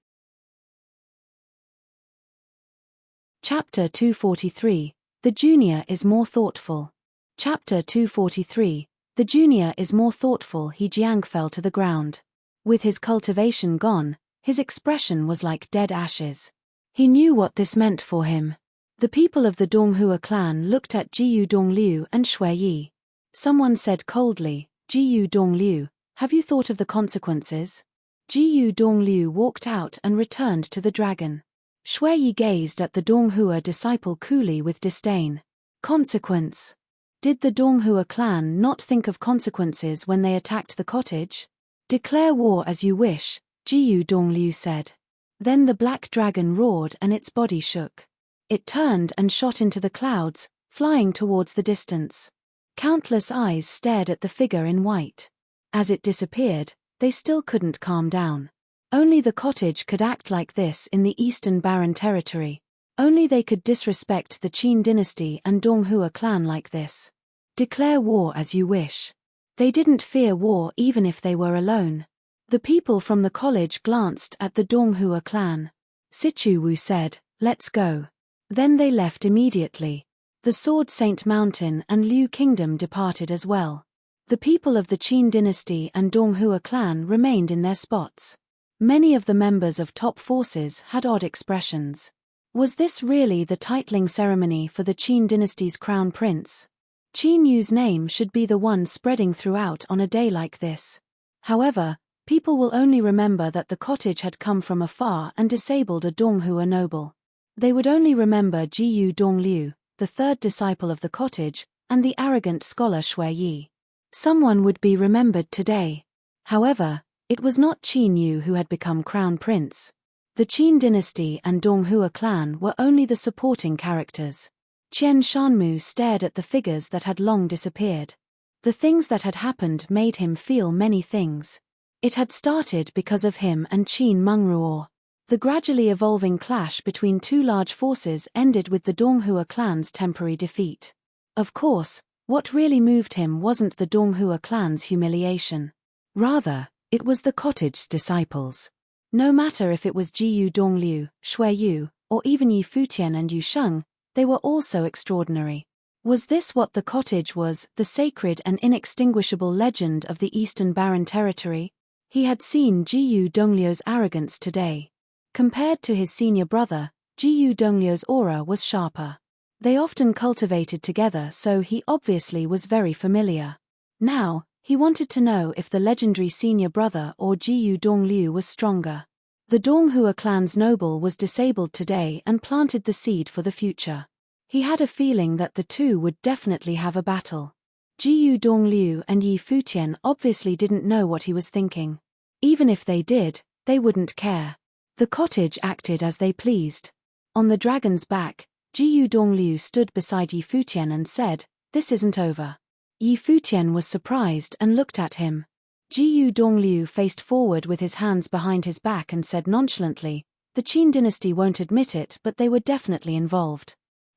Chapter 243. The junior is more thoughtful. Chapter 243. The junior is more thoughtful. He Jiang fell to the ground. With his cultivation gone, his expression was like dead ashes. He knew what this meant for him. The people of the Donghua clan looked at Jiyu Dongliu and Shuiyi. Someone said coldly, "Jiyu Dongliu, have you thought of the consequences?" Jiyu Dongliu walked out and returned to the dragon. Shuiyi gazed at the Donghua disciple coolly with disdain. Consequence? Did the Donghua clan not think of consequences when they attacked the cottage? Declare war as you wish, Jiyu Dongliu said. Then the black dragon roared and its body shook. It turned and shot into the clouds, flying towards the distance. Countless eyes stared at the figure in white. As it disappeared, they still couldn't calm down. Only the cottage could act like this in the Eastern Barren Territory. Only they could disrespect the Qin dynasty and Donghua clan like this. Declare war as you wish. They didn't fear war even if they were alone. The people from the college glanced at the Donghua clan. Sichu Wu said, "Let's go." Then they left immediately. The Sword Saint Mountain and Liu Kingdom departed as well. The people of the Qin dynasty and Donghua clan remained in their spots. Many of the members of top forces had odd expressions. Was this really the titling ceremony for the Qin dynasty's crown prince? Qin Yu's name should be the one spreading throughout on a day like this. However, people will only remember that the cottage had come from afar and disabled a Donghua noble. They would only remember Jiyu Dongliu, the 3rd disciple of the cottage, and the arrogant scholar Shuiyi. Someone would be remembered today. However, it was not Qin Yu who had become crown prince. The Qin dynasty and Donghua clan were only the supporting characters. Qian Shanmu stared at the figures that had long disappeared. The things that had happened made him feel many things. It had started because of him and Qin Mengruo. The gradually evolving clash between two large forces ended with the Donghua clan's temporary defeat. Of course, what really moved him wasn't the Donghua clan's humiliation. Rather, it was the cottage's disciples. No matter if it was Jiyu Dongliu, Shuiyu, or even Yi Futian and Yu Sheng, they were also extraordinary. Was this what the cottage was, the sacred and inextinguishable legend of the Eastern Barren Territory? He had seen Jiyu Dongliu's arrogance today. Compared to his senior brother, Jiyu Dongliu's aura was sharper. They often cultivated together, so he obviously was very familiar. Now, he wanted to know if the legendary senior brother or Jiyu Dongliu was stronger. The Donghua clan's noble was disabled today and planted the seed for the future. He had a feeling that the two would definitely have a battle. Jiyu Dongliu and Yi Futian obviously didn't know what he was thinking. Even if they did, they wouldn't care. The cottage acted as they pleased. On the dragon's back, Jiyu Dongliu stood beside Yi Futian and said, "This isn't over." Yi Futian was surprised and looked at him. Jiyu Dongliu faced forward with his hands behind his back and said nonchalantly, "The Qin dynasty won't admit it, but they were definitely involved.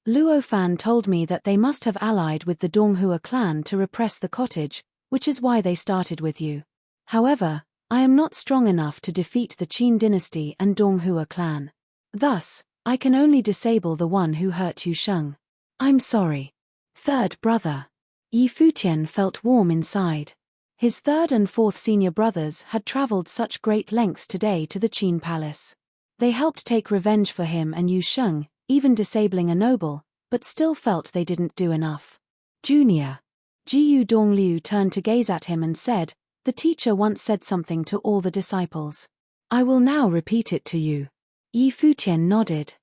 Luo Fan told me that they must have allied with the Donghua clan to repress the cottage, which is why they started with you. However, I am not strong enough to defeat the Qin dynasty and Donghua clan. Thus, I can only disable the one who hurt Yu Sheng. I'm sorry. Third brother." Yi Futian felt warm inside. His third and fourth senior brothers had traveled such great lengths today to the Qin palace. They helped take revenge for him and Yu Sheng, even disabling a noble, but still felt they didn't do enough. "Junior." Jiyu Dongliu turned to gaze at him and said, "The teacher once said something to all the disciples. I will now repeat it to you." Yi Futian nodded.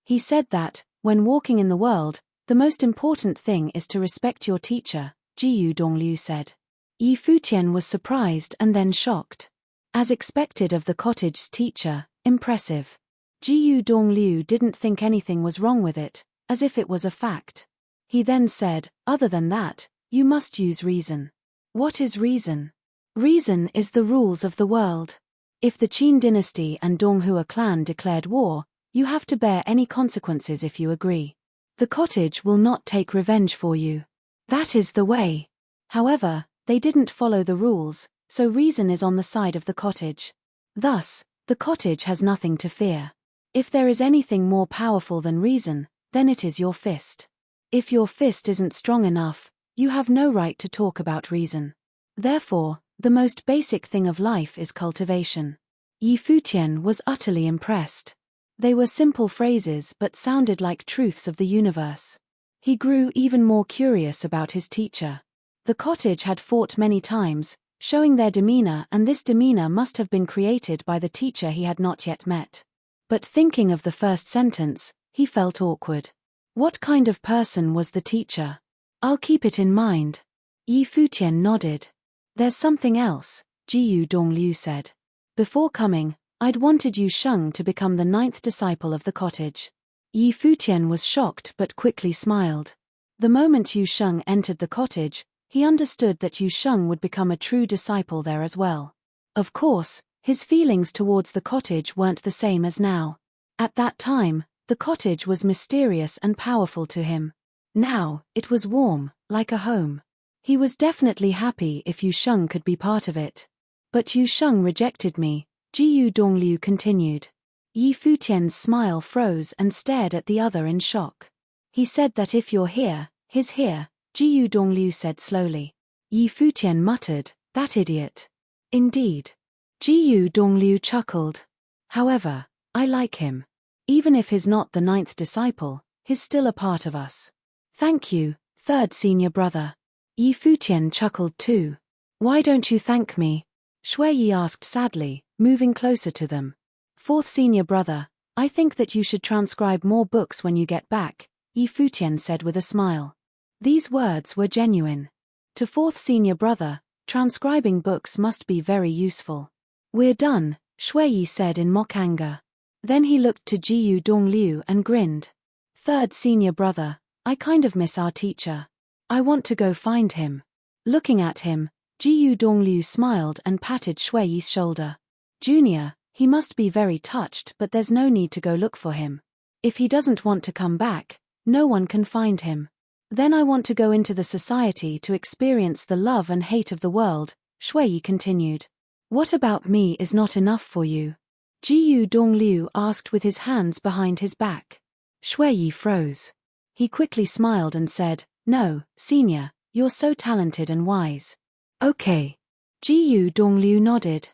He said that, when walking in the world, the most important thing is to respect your teacher, Jiyu Dongliu said. Yi Futian was surprised and then shocked. As expected of the cottage's teacher, impressive. Jiyu Dongliu didn't think anything was wrong with it, as if it was a fact. He then said, "Other than that, you must use reason." "What is reason?" "Reason is the rules of the world. If the Qin dynasty and Donghua clan declared war, you have to bear any consequences if you agree. The cottage will not take revenge for you. That is the way. However, they didn't follow the rules, so reason is on the side of the cottage. Thus, the cottage has nothing to fear. If there is anything more powerful than reason, then it is your fist. If your fist isn't strong enough, you have no right to talk about reason. Therefore, the most basic thing of life is cultivation." Yi Futian was utterly impressed. They were simple phrases but sounded like truths of the universe. He grew even more curious about his teacher. The cottage had fought many times, showing their demeanor, and this demeanor must have been created by the teacher he had not yet met. But thinking of the first sentence, he felt awkward. What kind of person was the teacher? "I'll keep it in mind." Yi Futian nodded. "There's something else," Jiyu Dongliu said. "Before coming, I'd wanted Yu Sheng to become the 9th disciple of the cottage." Yi Futian was shocked but quickly smiled. The moment Yu Sheng entered the cottage, he understood that Yu Sheng would become a true disciple there as well. Of course, his feelings towards the cottage weren't the same as now. At that time, the cottage was mysterious and powerful to him. Now, it was warm, like a home. He was definitely happy if Yu Sheng could be part of it. "But Yu Sheng rejected me," Jiyu Dongliu continued. Yi Futian's smile froze and stared at the other in shock. "He said that if you're here, he's here," Jiyu Dongliu said slowly. Yi Futian muttered, "That idiot." "Indeed." Jiyu Dongliu chuckled. "However, I like him. Even if he's not the 9th disciple, he's still a part of us." "Thank you, third senior brother." Yi Futian chuckled too. "Why don't you thank me?" Shuiyi asked sadly, moving closer to them. "Fourth senior brother, I think that you should transcribe more books when you get back," Yi Futian said with a smile. These words were genuine. To fourth senior brother, transcribing books must be very useful. "We're done," Shui Yi said in mock anger. Then he looked to Jiyu Dongliu and grinned. Third senior brother, I kind of miss our teacher. I want to go find him. Looking at him, Jiyu Dongliu smiled and patted Shui Yi's shoulder. Junior, he must be very touched, but there's no need to go look for him. If he doesn't want to come back, no one can find him. Then I want to go into the society to experience the love and hate of the world, Shui Yi continued. What about me is not enough for you? Jiyu Dongliu asked with his hands behind his back. Shui Yi froze. He quickly smiled and said, No, senior, you're so talented and wise. Okay. Jiyu Dongliu nodded.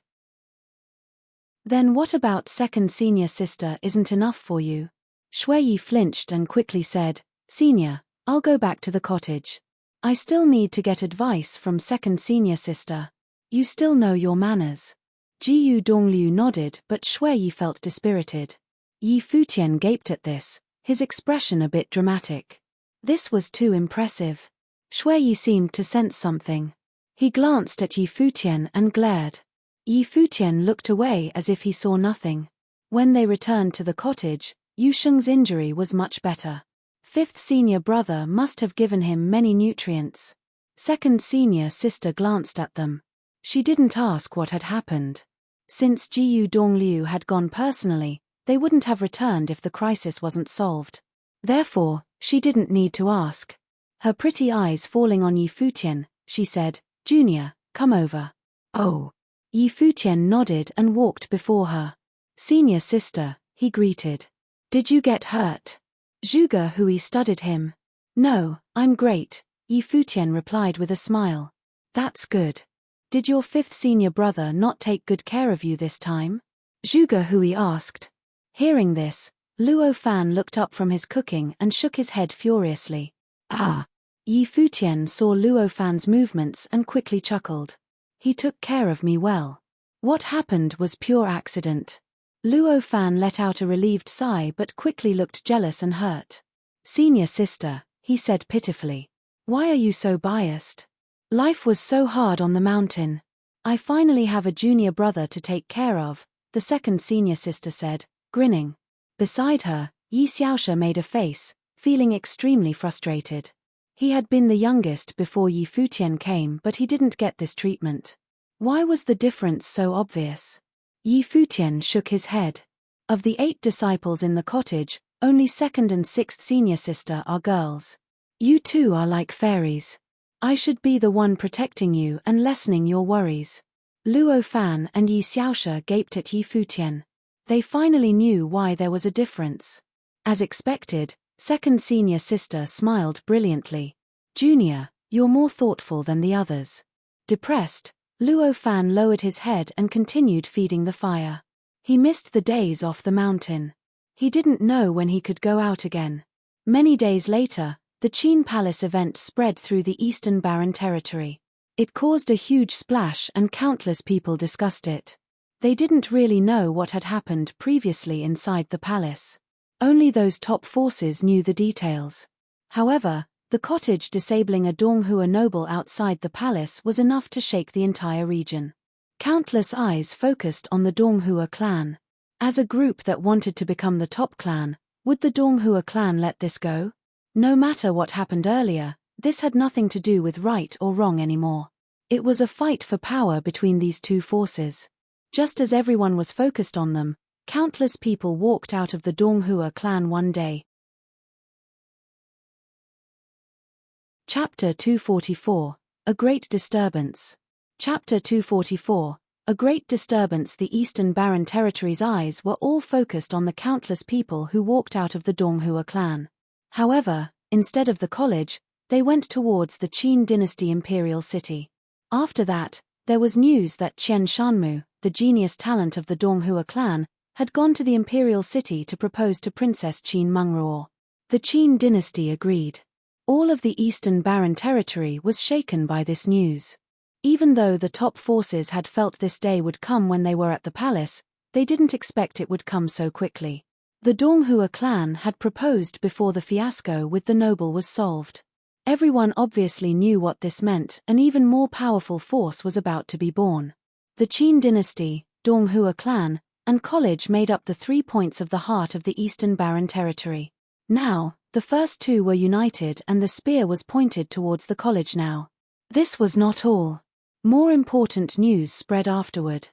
Then what about second senior sister isn't enough for you? Shui Yi flinched and quickly said, Senior, I'll go back to the cottage. I still need to get advice from second senior sister. You still know your manners. Jiyu Dongliu nodded, but Shui Yi felt dispirited. Yi Futian gaped at this, his expression a bit dramatic. This was too impressive. Shui Yi seemed to sense something. He glanced at Yi Futian and glared. Yi Futian looked away as if he saw nothing. When they returned to the cottage, Yu Sheng's injury was much better. Fifth senior brother must have given him many nutrients. Second senior sister glanced at them. She didn't ask what had happened. Since Jiyu Dongliu had gone personally, they wouldn't have returned if the crisis wasn't solved. Therefore, she didn't need to ask. Her pretty eyes falling on Yi Futian, she said, Junior, come over. Oh. Yi Futian nodded and walked before her. Senior sister, he greeted. Did you get hurt? Zhuge Hui studied him. No, I'm great, Yi Futian replied with a smile. That's good. Did your fifth senior brother not take good care of you this time? Zhuge Hui asked. Hearing this, Luo Fan looked up from his cooking and shook his head furiously. Ah! Yi Futian saw Luo Fan's movements and quickly chuckled. He took care of me well. What happened was pure accident. Luo Fan let out a relieved sigh but quickly looked jealous and hurt. Senior sister, he said pitifully. Why are you so biased? Life was so hard on the mountain. I finally have a junior brother to take care of, the second senior sister said, grinning. Beside her, Yi Xiaoshe made a face, feeling extremely frustrated. He had been the youngest before Yi Futian came, but he didn't get this treatment. Why was the difference so obvious? Yi Futian shook his head. Of the 8 disciples in the cottage, only second and sixth senior sister are girls. You two are like fairies. I should be the one protecting you and lessening your worries. Luo Fan and Yi Xiaoshe gaped at Yi Futian. They finally knew why there was a difference. As expected, second senior sister smiled brilliantly. Junior, you're more thoughtful than the others. Depressed, Luo Fan lowered his head and continued feeding the fire. He missed the days off the mountain. He didn't know when he could go out again. Many days later, the Qin Palace event spread through the Eastern Barren territory. It caused a huge splash and countless people discussed it. They didn't really know what had happened previously inside the palace. Only those top forces knew the details. However, the cottage disabling a Donghua noble outside the palace was enough to shake the entire region. Countless eyes focused on the Donghua clan. As a group that wanted to become the top clan, would the Donghua clan let this go? No matter what happened earlier, this had nothing to do with right or wrong anymore. It was a fight for power between these two forces. Just as everyone was focused on them, countless people walked out of the Donghua clan one day. Chapter 244, A Great Disturbance. Chapter 244, A Great Disturbance. The Eastern Barren Territory's eyes were all focused on the countless people who walked out of the Donghua clan. However, instead of the college, they went towards the Qin dynasty imperial city. After that, there was news that Qian Shanmu, the genius talent of the Donghua clan, had gone to the imperial city to propose to Princess Qin Mengruo. The Qin dynasty agreed. All of the Eastern Barren territory was shaken by this news. Even though the top forces had felt this day would come when they were at the palace, they didn't expect it would come so quickly. The Donghua clan had proposed before the fiasco with the noble was solved. Everyone obviously knew what this meant. An even more powerful force was about to be born. The Qin dynasty, Donghua clan, and college made up the 3 points of the heart of the Eastern Barren Territory. Now, the first two were united and the spear was pointed towards the college now. This was not all. More important news spread afterward.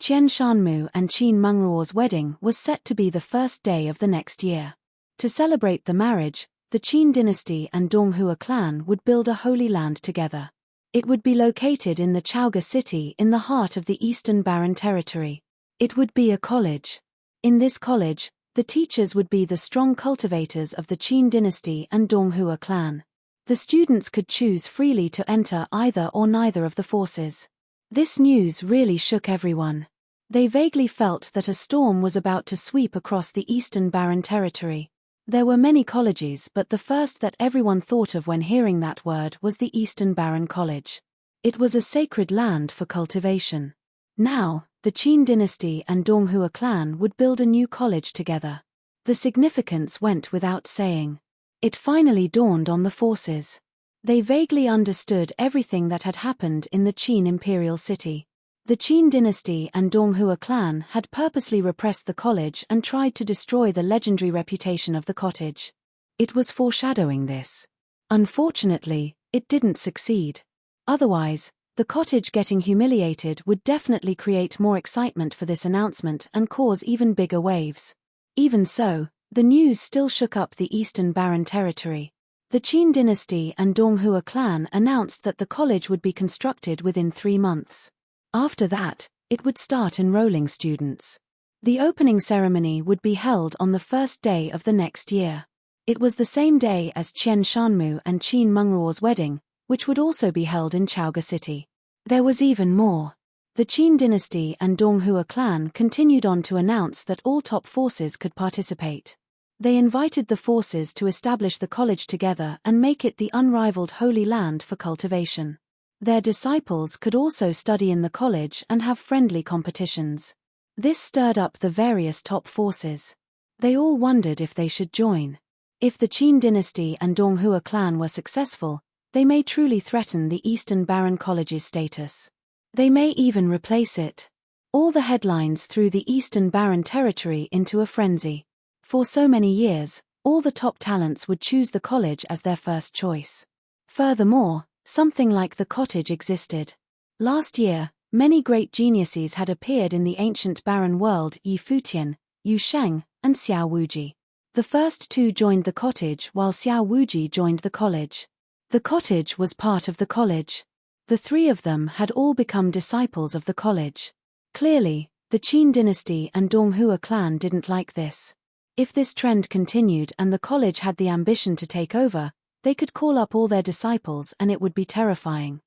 Qian Shanmu and Qin Mengruo's wedding was set to be the first day of the next year. To celebrate the marriage, the Qin dynasty and Donghua clan would build a holy land together. It would be located in the Chaoga city in the heart of the Eastern Barren Territory. It would be a college. In this college, the teachers would be the strong cultivators of the Qin dynasty and Donghua clan. The students could choose freely to enter either or neither of the forces. This news really shook everyone. They vaguely felt that a storm was about to sweep across the Eastern Barren Territory. There were many colleges, but the first that everyone thought of when hearing that word was the Eastern Barren College. It was a sacred land for cultivation. Now, the Qin dynasty and Donghua clan would build a new college together. The significance went without saying. It finally dawned on the forces. They vaguely understood everything that had happened in the Qin imperial city. The Qin dynasty and Donghua clan had purposely repressed the college and tried to destroy the legendary reputation of the cottage. It was foreshadowing this. Unfortunately, it didn't succeed. Otherwise, the cottage getting humiliated would definitely create more excitement for this announcement and cause even bigger waves. Even so, the news still shook up the Eastern Barren Territory. The Qin dynasty and Donghua clan announced that the college would be constructed within 3 months. After that, it would start enrolling students. The opening ceremony would be held on the first day of the next year. It was the same day as Qian Shanmu and Qin Mengruo's wedding, which would also be held in Chaoga City. There was even more. The Qin dynasty and Donghua clan continued on to announce that all top forces could participate. They invited the forces to establish the college together and make it the unrivaled holy land for cultivation. Their disciples could also study in the college and have friendly competitions. This stirred up the various top forces. They all wondered if they should join. If the Qin dynasty and Donghua clan were successful, they may truly threaten the Eastern Barren College's status. They may even replace it. All the headlines threw the Eastern Barren Territory into a frenzy. For so many years, all the top talents would choose the college as their first choice. Furthermore, something like the cottage existed. Last year, many great geniuses had appeared in the ancient barren world: Futian, Yu Sheng, and Xiao Wuji. The first two joined the cottage while Xiao Wuji joined the college. The cottage was part of the college. The three of them had all become disciples of the college. Clearly, the Qin dynasty and Donghua clan didn't like this. If this trend continued and the college had the ambition to take over, they could call up all their disciples and it would be terrifying.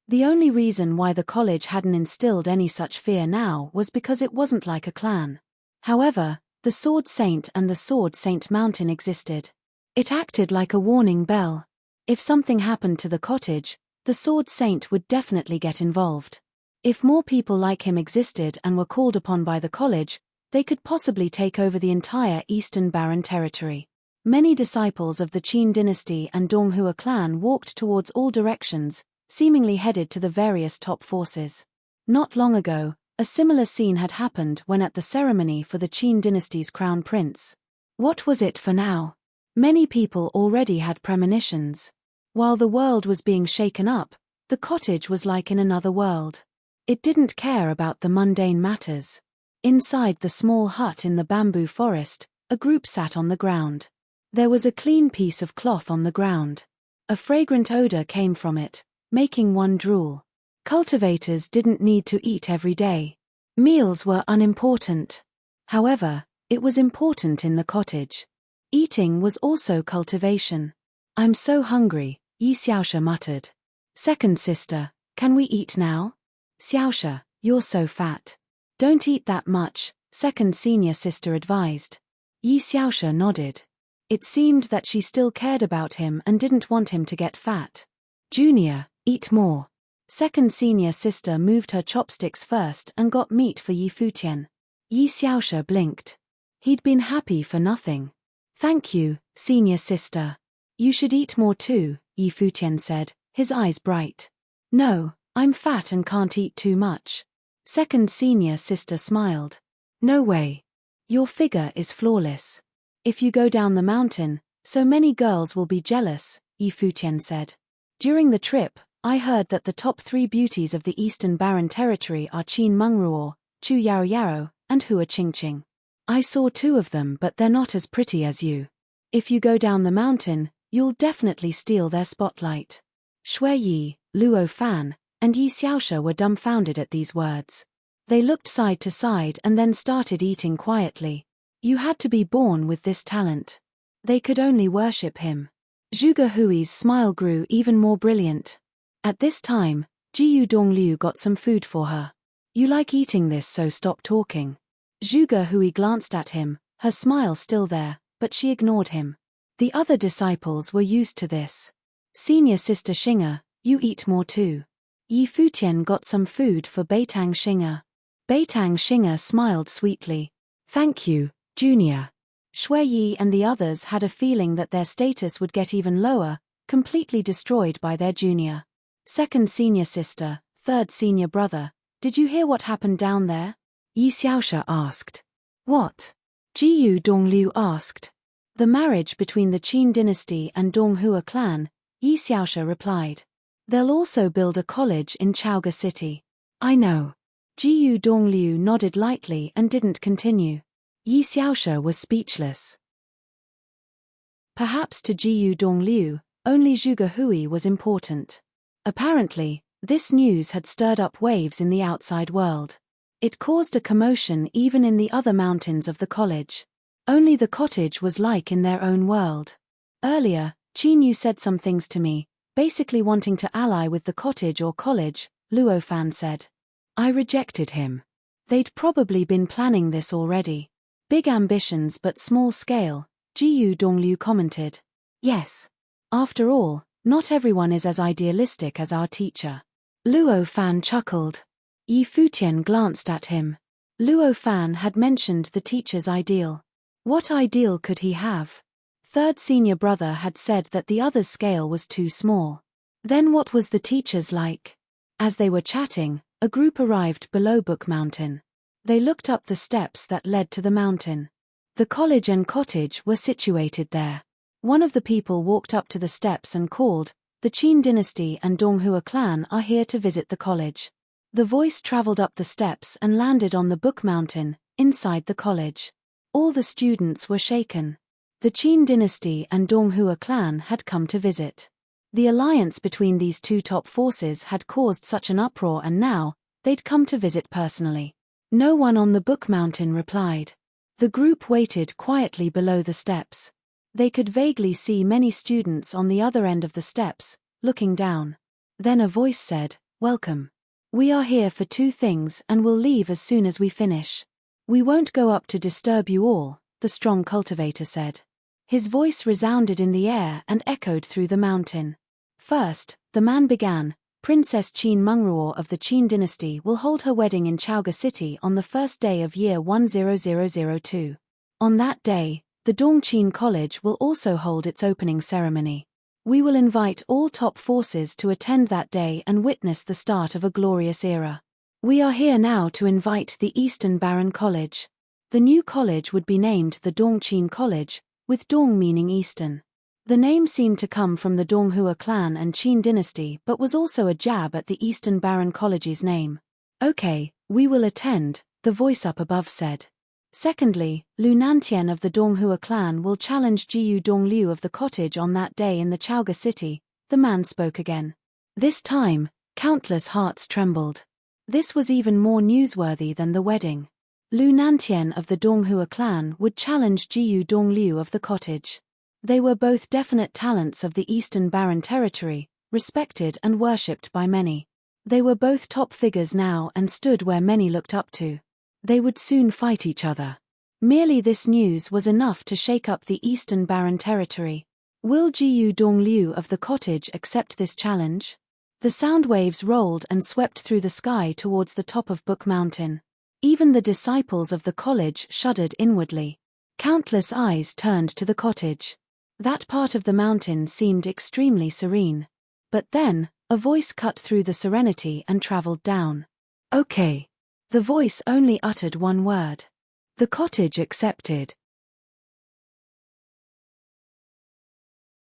The only reason why the college hadn't instilled any such fear now was because it wasn't like a clan. However, the Sword Saint and the Sword Saint Mountain existed. It acted like a warning bell. If something happened to the cottage, the Sword Saint would definitely get involved. If more people like him existed and were called upon by the college, they could possibly take over the entire Eastern Barren Territory. Many disciples of the Qin dynasty and Donghua clan walked towards all directions, seemingly headed to the various top forces. Not long ago, a similar scene had happened when at the ceremony for the Qin dynasty's crown prince. What was it for now? Many people already had premonitions. While the world was being shaken up, the cottage was like in another world. It didn't care about the mundane matters. Inside the small hut in the bamboo forest, a group sat on the ground. There was a clean piece of cloth on the ground. A fragrant odor came from it, making one drool. Cultivators didn't need to eat every day. Meals were unimportant. However, it was important in the cottage. Eating was also cultivation. "I'm so hungry," Yi Xiaosha muttered. "Second sister, can we eat now?" "Xiaosha, you're so fat. Don't eat that much," second senior sister advised. Yi Xiaosha nodded. It seemed that she still cared about him and didn't want him to get fat. "Junior, eat more." Second senior sister moved her chopsticks first and got meat for Yi Futian. Yi Xiaosha blinked. He'd been happy for nothing. "Thank you, senior sister. You should eat more too," Yi Futian said, his eyes bright. "No, I'm fat and can't eat too much." Second senior sister smiled. No way. Your figure is flawless. If you go down the mountain, so many girls will be jealous, Futian said. During the trip, I heard that the top 3 beauties of the Eastern Barren Territory are Qin Mengruo, Chu Yaro Yaro, and Hua Qingqing. I saw 2 of them, but they're not as pretty as you. If you go down the mountain, you'll definitely steal their spotlight. Shui Yi, Luo Fan, and Yi Xiaoshe were dumbfounded at these words. They looked side to side and then started eating quietly. You had to be born with this talent. They could only worship him. Zhuge Hui's smile grew even more brilliant. At this time, Jiyu Dongliu got some food for her. You like eating this, so stop talking. Zhuge Hui glanced at him, her smile still there, but she ignored him. The other disciples were used to this. Senior sister Xing'e, you eat more too. Yi Futian got some food for Beitang Xing'e. Beitang Xing'e smiled sweetly. Thank you, Junior. Shui Yi and the others had a feeling that their status would get even lower, completely destroyed by their junior. Second senior sister, third senior brother, did you hear what happened down there? Yi Xiaoshe asked. What? Jiyu Dongliu asked. The marriage between the Qin dynasty and Donghua clan, Yi Xiaoshe replied. They'll also build a college in Chaoga City. I know. Jiyu Dongliu nodded lightly and didn't continue. Yi Xiaoshe was speechless. Perhaps to Jiyu Dongliu, only Zhuge Hui was important. Apparently, this news had stirred up waves in the outside world. It caused a commotion even in the other mountains of the college. Only the cottage was like in their own world. Earlier, Qin Yu said some things to me, basically wanting to ally with the cottage or college, Luo Fan said. I rejected him. They'd probably been planning this already. Big ambitions but small scale, Jiyu Dongliu commented. Yes. After all, not everyone is as idealistic as our teacher. Luo Fan chuckled. Yi Futian glanced at him. Luo Fan had mentioned the teacher's ideal. What ideal could he have? Third senior brother had said that the other's scale was too small. Then what was the teacher's like? As they were chatting, a group arrived below Book Mountain. They looked up the steps that led to the mountain. The college and cottage were situated there. One of the people walked up to the steps and called, "The Qin dynasty and Donghua clan are here to visit the college." The voice traveled up the steps and landed on the Book Mountain, inside the college. All the students were shaken. The Qin dynasty and Donghua clan had come to visit. The alliance between these 2 top forces had caused such an uproar, and now, they'd come to visit personally. No one on the Book Mountain replied. The group waited quietly below the steps. They could vaguely see many students on the other end of the steps, looking down. Then a voice said, "Welcome. We are here for 2 things and will leave as soon as we finish. We won't go up to disturb you all," the strong cultivator said. His voice resounded in the air and echoed through the mountain. First, the man began, Princess Qin Mengruo of the Qin dynasty will hold her wedding in Chaoga City on the first day of year 10002. On that day, the Dongqin College will also hold its opening ceremony. We will invite all top forces to attend that day and witness the start of a glorious era. We are here now to invite the Eastern Barren College. The new college would be named the Dongqin College, with Dong meaning Eastern. The name seemed to come from the Donghua clan and Qin dynasty but was also a jab at the Eastern Barren College's name. Okay, we will attend, the voice up above said. Secondly, Lu Nantian of the Donghua clan will challenge Jiyu Dongliu of the cottage on that day in the Chaoga City, the man spoke again. This time, countless hearts trembled. This was even more newsworthy than the wedding. Lu Nantian of the Donghua clan would challenge Jiyu Dongliu of the cottage. They were both definite talents of the Eastern Barren Territory, respected and worshipped by many. They were both top figures now and stood where many looked up to. They would soon fight each other. Merely this news was enough to shake up the Eastern Barren Territory. Will Jiyu Dongliu of the cottage accept this challenge? The sound waves rolled and swept through the sky towards the top of Book Mountain. Even the disciples of the college shuddered inwardly. Countless eyes turned to the cottage. That part of the mountain seemed extremely serene. But then, a voice cut through the serenity and traveled down. Okay. The voice only uttered one word. The cottage accepted.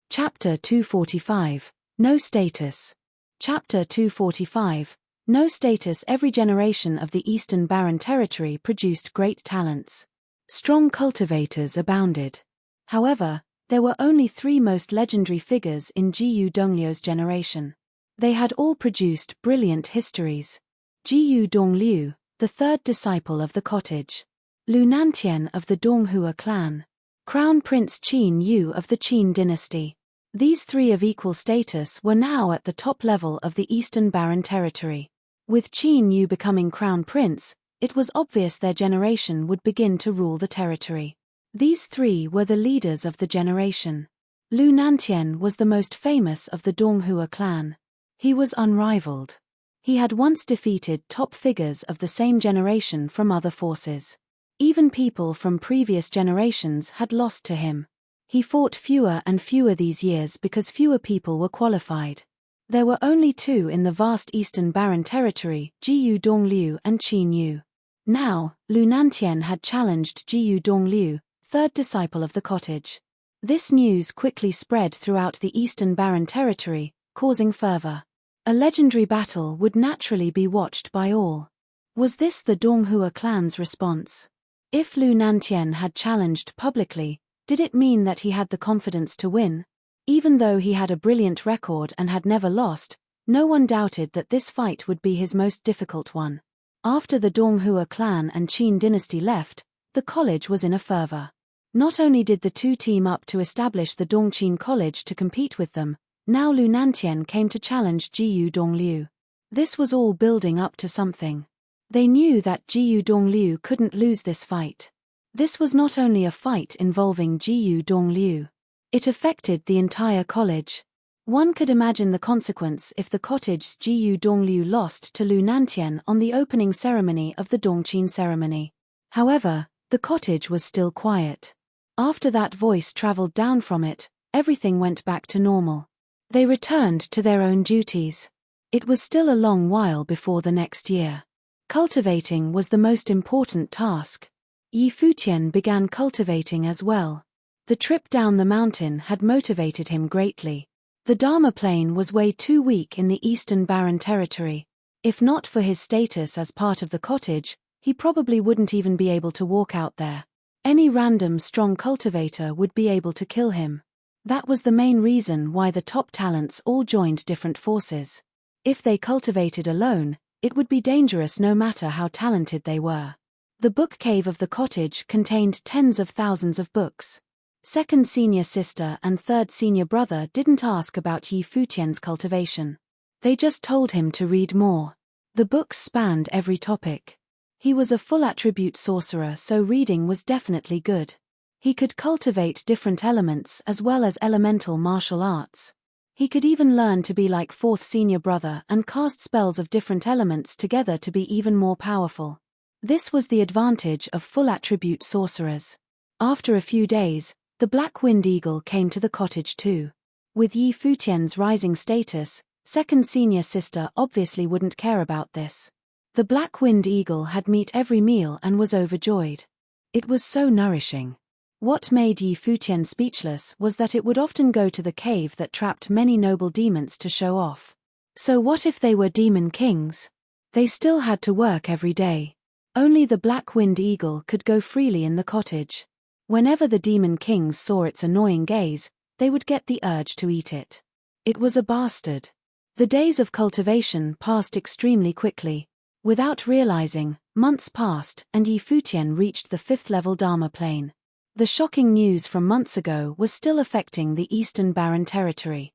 Chapter 245. No status. Chapter 245. No status. Every generation of the Eastern Barren Territory produced great talents. Strong cultivators abounded. However, there were only 3 most legendary figures in Jiyu Donglio's generation. They had all produced brilliant histories. Jiyu Dongliu, the 3rd disciple of the cottage. Lu Nantian of the Donghua clan. Crown Prince Qin Yu of the Qin dynasty. These 3 of equal status were now at the top level of the Eastern Barren Territory. With Qin Yu becoming crown prince, it was obvious their generation would begin to rule the territory. These 3 were the leaders of the generation. Lu Nantian was the most famous of the Donghua clan. He was unrivaled. He had once defeated top figures of the same generation from other forces. Even people from previous generations had lost to him. He fought fewer and fewer these years because fewer people were qualified. There were only 2 in the vast Eastern Barren Territory, Jiyu Dongliu and Qin Yu. Now, Lu Nantian had challenged Jiyu Dongliu, 3rd disciple of the cottage. This news quickly spread throughout the Eastern Barren Territory, causing fervor. A legendary battle would naturally be watched by all. Was this the Donghua clan's response? If Lu Nantian had challenged publicly, did it mean that he had the confidence to win? Even though he had a brilliant record and had never lost, no one doubted that this fight would be his most difficult one. After the Donghua clan and Qin dynasty left, the college was in a fervor. Not only did the 2 team up to establish the Dongqin College to compete with them, now Lu Nantian came to challenge Jiyu Dongliu. This was all building up to something. They knew that Jiyu Dongliu couldn't lose this fight. This was not only a fight involving Jiyu Dongliu. It affected the entire college. One could imagine the consequence if the cottage's Jiyu Dongliu lost to Lu Nantian on the opening ceremony of the Dongqin ceremony. However, the cottage was still quiet. After that voice traveled down from it, everything went back to normal. They returned to their own duties. It was still a long while before the next year. Cultivating was the most important task. Futian began cultivating as well. The trip down the mountain had motivated him greatly. The Dharma Plain was way too weak in the Eastern Barren Territory. If not for his status as part of the cottage, he probably wouldn't even be able to walk out there. Any random strong cultivator would be able to kill him. That was the main reason why the top talents all joined different forces. If they cultivated alone, it would be dangerous no matter how talented they were. The book cave of the cottage contained tens of thousands of books. Second senior sister and third senior brother didn't ask about Futian's cultivation. They just told him to read more. The books spanned every topic. He was a full attribute sorcerer, so reading was definitely good. He could cultivate different elements as well as elemental martial arts. He could even learn to be like fourth senior brother and cast spells of different elements together to be even more powerful. This was the advantage of full attribute sorcerers. After a few days, the Black Wind Eagle came to the cottage too. With Futian's rising status, second senior sister obviously wouldn't care about this. The Black Wind Eagle had meat every meal and was overjoyed. It was so nourishing. What made Futian speechless was that it would often go to the cave that trapped many noble demons to show off. So what if they were demon kings? They still had to work every day. Only the Black Wind Eagle could go freely in the cottage. Whenever the demon kings saw its annoying gaze, they would get the urge to eat it. It was a bastard. The days of cultivation passed extremely quickly. Without realizing, months passed and Futian reached the 5th level Dharma Plane. The shocking news from months ago was still affecting the Eastern Barren Territory.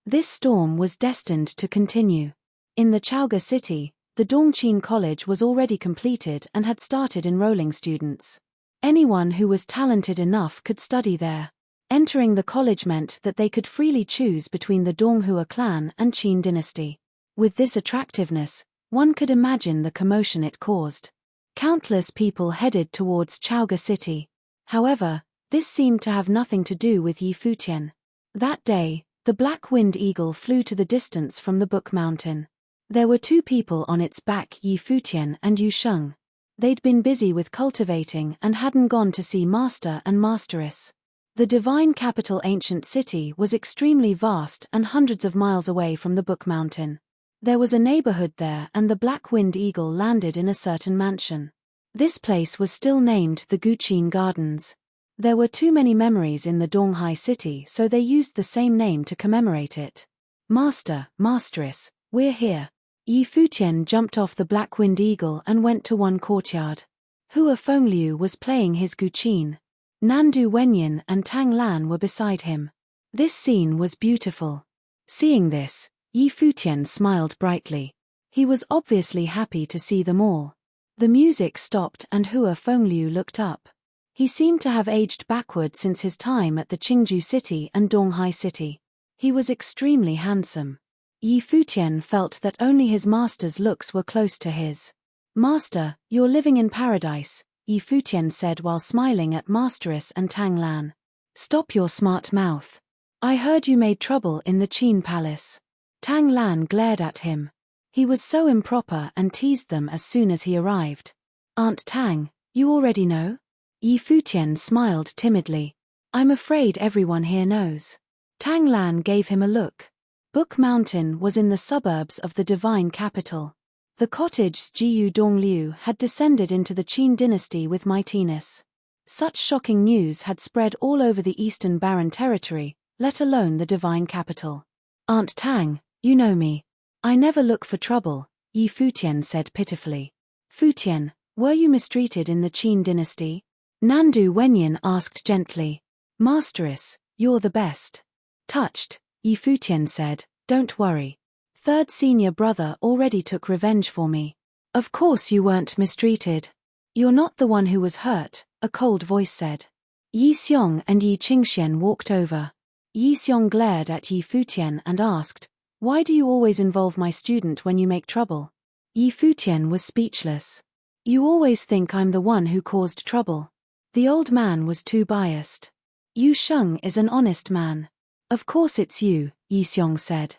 This storm was destined to continue. In the Chaoga city, the Dongqin College was already completed and had started enrolling students. Anyone who was talented enough could study there. Entering the college meant that they could freely choose between the Donghua clan and Qin dynasty. With this attractiveness, one could imagine the commotion it caused. Countless people headed towards Chaoga city. However, this seemed to have nothing to do with Futian. That day, the Black Wind Eagle flew to the distance from the Book Mountain. There were two people on its back, Yi Futian and Yu Sheng. They'd been busy with cultivating and hadn't gone to see Master and Masteress. The divine capital ancient city was extremely vast and hundreds of miles away from the Book Mountain. There was a neighborhood there and the Black-winged eagle landed in a certain mansion. This place was still named the Guqin Gardens. There were too many memories in the Donghai city, so they used the same name to commemorate it. Master, Masteress, we're here. Yi Futian jumped off the Black-winged eagle and went to one courtyard. Hua Fengliu was playing his Guqin. Nandu Wenyin and Tang Lan were beside him. This scene was beautiful. Seeing this, Yi Futian smiled brightly. He was obviously happy to see them all. The music stopped and Hua Fengliu looked up. He seemed to have aged backward since his time at the Qingju city and Donghai city. He was extremely handsome. Yi Futian felt that only his master's looks were close to his. Master, you're living in paradise, Yi Futian said while smiling at Masteress and Tang Lan. Stop your smart mouth. I heard you made trouble in the Qin palace. Tang Lan glared at him. He was so improper and teased them as soon as he arrived. Aunt Tang, you already know? Yi Futian smiled timidly. I'm afraid everyone here knows. Tang Lan gave him a look. Book Mountain was in the suburbs of the divine capital. The cottage's Jiyu Dongliu had descended into the Qin dynasty with mightiness. Such shocking news had spread all over the eastern barren territory, let alone the divine capital. Aunt Tang, you know me. I never look for trouble, Yi Futian said pitifully. Futian, were you mistreated in the Qin dynasty? Nandu Wenyin asked gently. Masteress, you're the best. Touched, Yi Futian said, don't worry. Third senior brother already took revenge for me. Of course you weren't mistreated. You're not the one who was hurt, a cold voice said. Yi Xiong and Yi Qingxian walked over. Yi Xiong glared at Yi Futian and asked, why do you always involve my student when you make trouble? Yi Futian was speechless. You always think I'm the one who caused trouble. The old man was too biased. Yu Sheng is an honest man. Of course it's you, Yi Xiong said.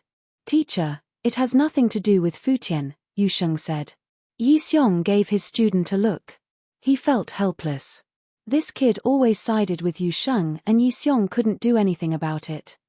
Teacher, it has nothing to do with Futian, Yu Sheng said. Yi Xiong gave his student a look. He felt helpless. This kid always sided with Yu Sheng and Yi Xiong couldn't do anything about it.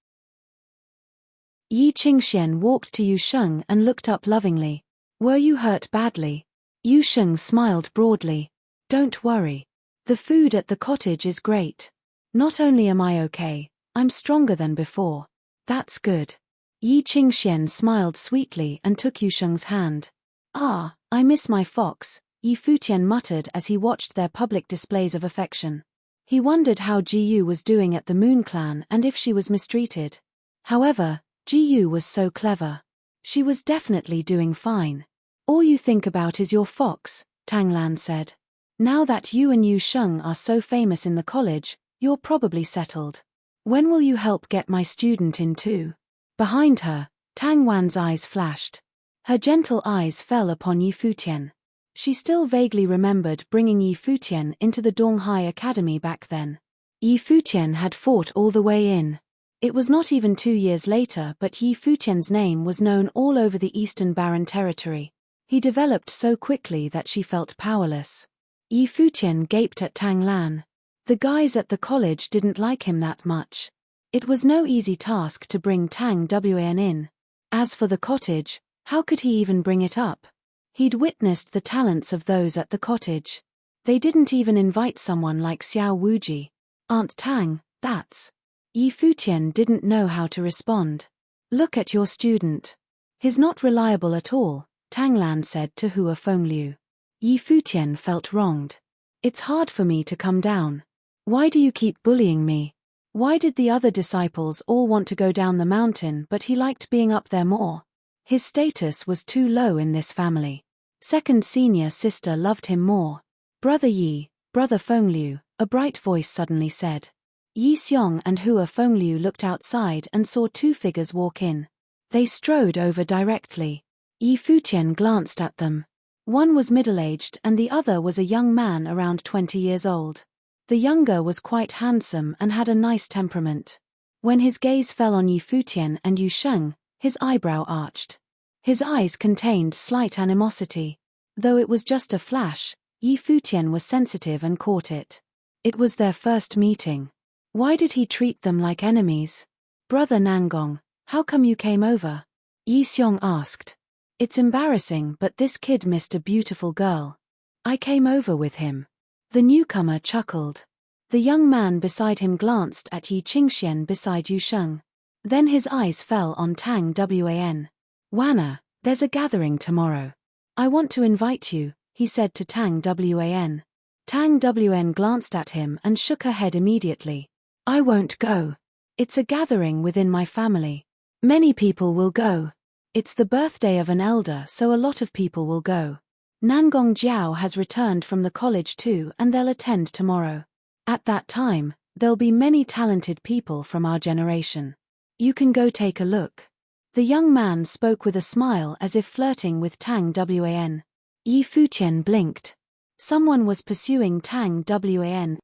Yi Qingxian walked to Yu Sheng and looked up lovingly. Were you hurt badly? Yu Sheng smiled broadly. Don't worry. The food at the cottage is great. Not only am I okay, I'm stronger than before. That's good. Yi Qingxian smiled sweetly and took Yu Sheng's hand. Ah, I miss my fox, Yi Futian muttered as he watched their public displays of affection. He wondered how Jiyu was doing at the Moon Clan and if she was mistreated. However, Jiyu was so clever. She was definitely doing fine. All you think about is your fox, Tang Lan said. Now that you and Yu Sheng are so famous in the college, you're probably settled. When will you help get my student in too? Behind her, Tang Wan's eyes flashed. Her gentle eyes fell upon Yi Futian. She still vaguely remembered bringing Yi Futian into the Donghai Academy back then. Yi Futian had fought all the way in. It was not even 2 years later, but Yi Futian's name was known all over the Eastern Barren Territory. He developed so quickly that she felt powerless. Yi Futian gaped at Tang Lan. The guys at the college didn't like him that much. It was no easy task to bring Tang Wan in. As for the cottage, how could he even bring it up? He'd witnessed the talents of those at the cottage. They didn't even invite someone like Xiao Wuji. Aunt Tang, that's... Yi Futian didn't know how to respond. Look at your student. He's not reliable at all, Tang Lan said to Hua Fengliu. Yi Futian felt wronged. It's hard for me to come down. Why do you keep bullying me? Why did the other disciples all want to go down the mountain but he liked being up there more? His status was too low in this family. Second senior sister loved him more. Brother Yi, Brother Fengliu, a bright voice suddenly said. Yi Xiong and Hua Fengliu looked outside and saw two figures walk in. They strode over directly. Yi Futian glanced at them. One was middle-aged and the other was a young man around 20 years old. The younger was quite handsome and had a nice temperament. When his gaze fell on Yi Futian and Yu Sheng, his eyebrow arched. His eyes contained slight animosity. Though it was just a flash, Yi Futian was sensitive and caught it. It was their first meeting. Why did he treat them like enemies? Brother Nangong, how come you came over? Yi Xiong asked. It's embarrassing, but this kid missed a beautiful girl. I came over with him. The newcomer chuckled. The young man beside him glanced at Yi Qingxian beside Yu Sheng. Then his eyes fell on Tang Wan. Wanna, there's a gathering tomorrow. I want to invite you, he said to Tang Wan. Tang Wan glanced at him and shook her head immediately. I won't go. It's a gathering within my family. Many people will go. It's the birthday of an elder, so a lot of people will go. Nangong Jiao has returned from the college too, and they'll attend tomorrow. At that time, there'll be many talented people from our generation. You can go take a look. The young man spoke with a smile as if flirting with Tang Wan. Yi Futian blinked. Someone was pursuing Tang Wan.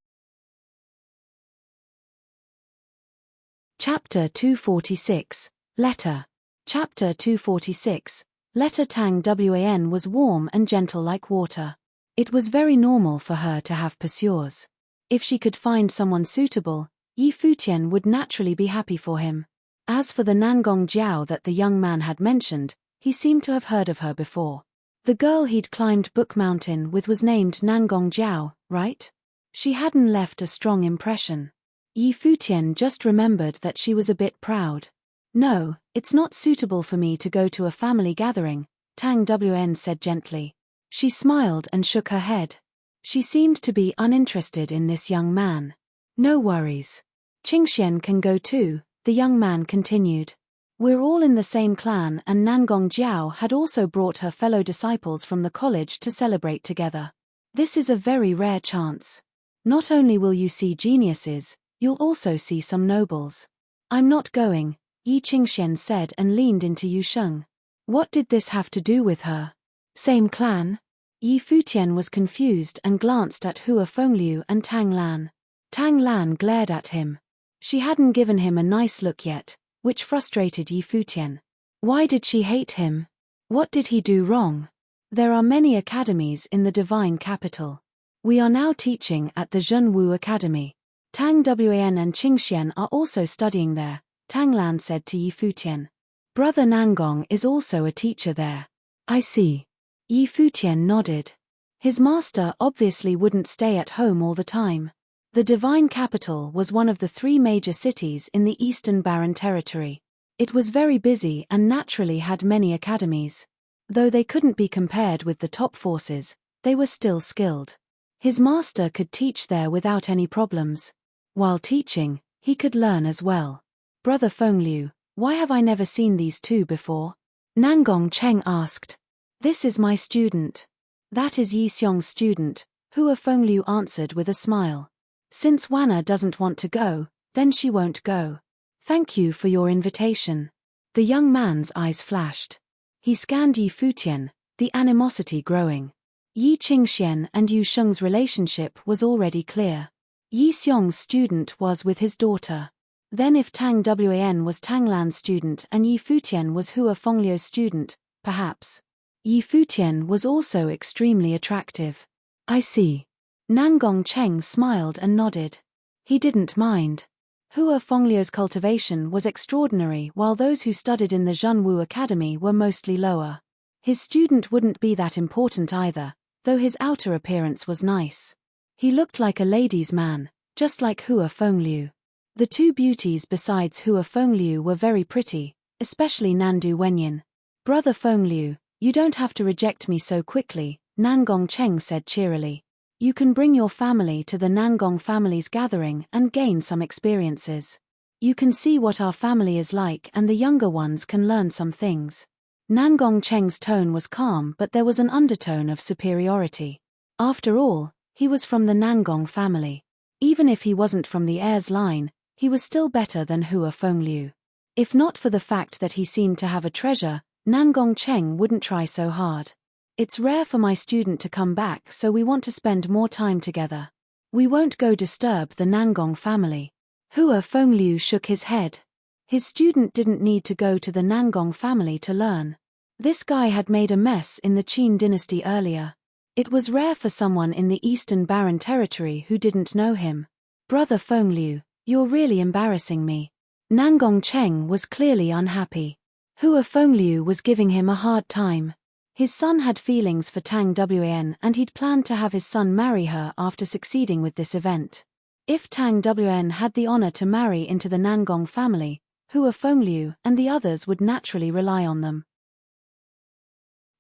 Chapter 246, Letter. Chapter 246, Letter. Tang Wan was warm and gentle like water. It was very normal for her to have pursuers. If she could find someone suitable, Yi Futian would naturally be happy for him. As for the Nangong Jiao that the young man had mentioned, he seemed to have heard of her before. The girl he'd climbed Book Mountain with was named Nangong Jiao, right? She hadn't left a strong impression. Yi Futian just remembered that she was a bit proud. No, it's not suitable for me to go to a family gathering, Tang Wan said gently. She smiled and shook her head. She seemed to be uninterested in this young man. No worries. Qingxian can go too, the young man continued. We're all in the same clan, and Nangong Jiao had also brought her fellow disciples from the college to celebrate together. This is a very rare chance. Not only will you see geniuses, you'll also see some nobles. I'm not going, Yi Qingxian said and leaned into Yu Sheng. What did this have to do with her? Same clan? Yi Futian was confused and glanced at Hua Fengliu and Tang Lan. Tang Lan glared at him. She hadn't given him a nice look yet, which frustrated Yi Futian. Why did she hate him? What did he do wrong? There are many academies in the divine capital. We are now teaching at the Zhenwu Academy. Tang Wan and Qingxian are also studying there, Tang Lan said to Yi Futian. Brother Nangong is also a teacher there. I see. Yi Futian nodded. His master obviously wouldn't stay at home all the time. The divine capital was one of the 3 major cities in the Eastern Barren Territory. It was very busy and naturally had many academies. Though they couldn't be compared with the top forces, they were still skilled. His master could teach there without any problems. While teaching, he could learn as well. Brother Fengliu, why have I never seen these two before? Nangong Cheng asked. This is my student. That is Yi Xiong's student, Hua Fengliu answered with a smile. Since Wanna doesn't want to go, then she won't go. Thank you for your invitation. The young man's eyes flashed. He scanned Yi Futian, the animosity growing. Yi Qingxian and Yu Sheng's relationship was already clear. Yi Xiong's student was with his daughter. Then if Tang Wan was Tang Lan's student and Yi Futian was Hua Fengliu's student, perhaps. Yi Futian was also extremely attractive. I see. Nangong Cheng smiled and nodded. He didn't mind. Hua Fengliu's cultivation was extraordinary while those who studied in the Zhenwu Academy were mostly lower. His student wouldn't be that important either, though his outer appearance was nice. He looked like a ladies' man, just like Hua Fengliu. The 2 beauties besides Hua Fengliu were very pretty, especially Nandu Wenyin. Brother Fengliu, you don't have to reject me so quickly, Nangong Cheng said cheerily. You can bring your family to the Nangong family's gathering and gain some experiences. You can see what our family is like and the younger ones can learn some things. Nangong Cheng's tone was calm, but there was an undertone of superiority. After all, he was from the Nangong family. Even if he wasn't from the heir's line, he was still better than Hua Fengliu. If not for the fact that he seemed to have a treasure, Nangong Cheng wouldn't try so hard. It's rare for my student to come back, so we want to spend more time together. We won't go disturb the Nangong family. Hua Fengliu shook his head. His student didn't need to go to the Nangong family to learn. This guy had made a mess in the Qin dynasty earlier. It was rare for someone in the Eastern Barren Territory who didn't know him. Brother Fengliu, you're really embarrassing me. Nangong Cheng was clearly unhappy. Hua Fengliu was giving him a hard time. His son had feelings for Tang Wan and he'd planned to have his son marry her after succeeding with this event. If Tang Wan had the honor to marry into the Nangong family, Hua Fengliu and the others would naturally rely on them.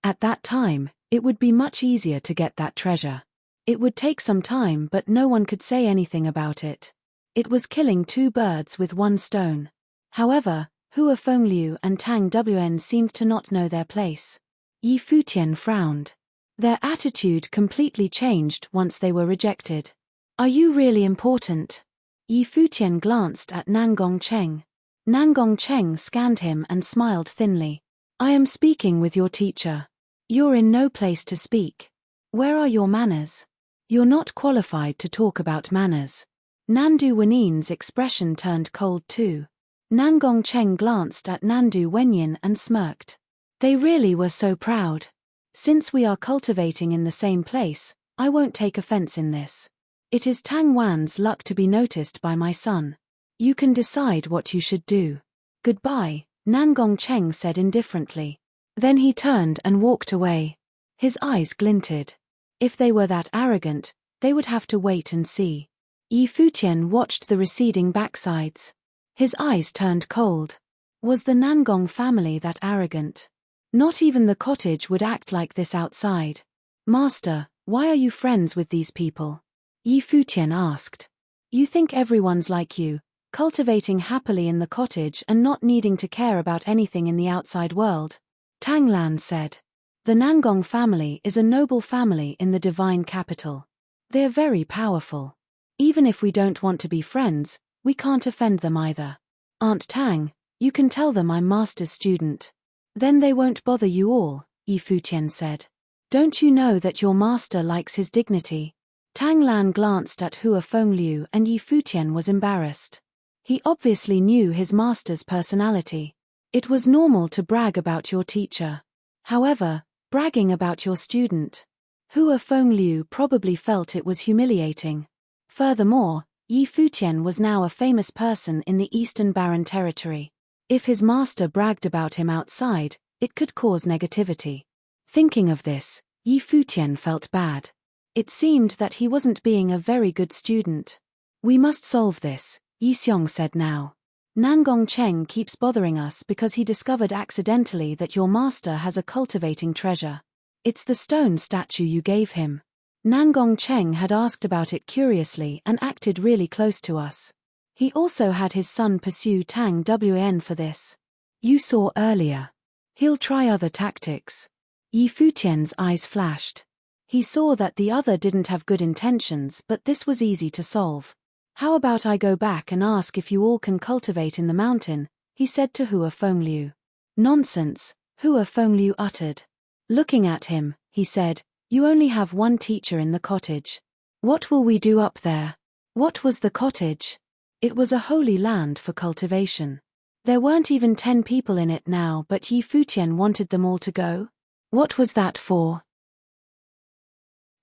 At that time, it would be much easier to get that treasure. It would take some time, but no one could say anything about it. It was killing two birds with one stone. However, Hua Fengliu and Tang Wan seemed to not know their place. Yi Futian frowned. Their attitude completely changed once they were rejected. Are you really important? Yi Futian glanced at Nangong Cheng. Nangong Cheng scanned him and smiled thinly. I am speaking with your teacher. You're in no place to speak. Where are your manners? You're not qualified to talk about manners. Nandu Wenyan's expression turned cold too. Nangong Cheng glanced at Nandu Wenyan and smirked. They really were so proud. Since we are cultivating in the same place, I won't take offense in this. It is Tang Wan's luck to be noticed by my son. You can decide what you should do. Goodbye, Nangong Cheng said indifferently. Then he turned and walked away. His eyes glinted. If they were that arrogant, they would have to wait and see. Yi Futian watched the receding backsides. His eyes turned cold. Was the Nangong family that arrogant? Not even the cottage would act like this outside. Master, why are you friends with these people? Yi Futian asked. You think everyone's like you, cultivating happily in the cottage and not needing to care about anything in the outside world? Tang Lan said. The Nangong family is a noble family in the divine capital. They're very powerful. Even if we don't want to be friends, we can't offend them either. Aunt Tang, you can tell them I'm master's student. Then they won't bother you all, Yi Futian said. Don't you know that your master likes his dignity? Tang Lan glanced at Hua Fengliu and Yi Futian was embarrassed. He obviously knew his master's personality. It was normal to brag about your teacher. However, bragging about your student. Hua Fengliu probably felt it was humiliating. Furthermore, Yi Futian was now a famous person in the Eastern Barren Territory. If his master bragged about him outside, it could cause negativity. Thinking of this, Yi Futian felt bad. It seemed that he wasn't being a very good student. We must solve this, Yi Xiong said now. Nangong Cheng keeps bothering us because he discovered accidentally that your master has a cultivating treasure. It's the stone statue you gave him. Nangong Cheng had asked about it curiously and acted really close to us. He also had his son pursue Tang Wan for this. You saw earlier. He'll try other tactics. Yi Futian's eyes flashed. He saw that the other didn't have good intentions, but this was easy to solve. How about I go back and ask if you all can cultivate in the mountain, he said to Hua Fengliu. Nonsense, Hua Fengliu uttered. Looking at him, he said, you only have one teacher in the cottage. What will we do up there? What was the cottage? It was a holy land for cultivation. There weren't even 10 people in it now, but Yi Futian wanted them all to go. What was that for?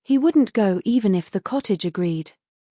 He wouldn't go even if the cottage agreed.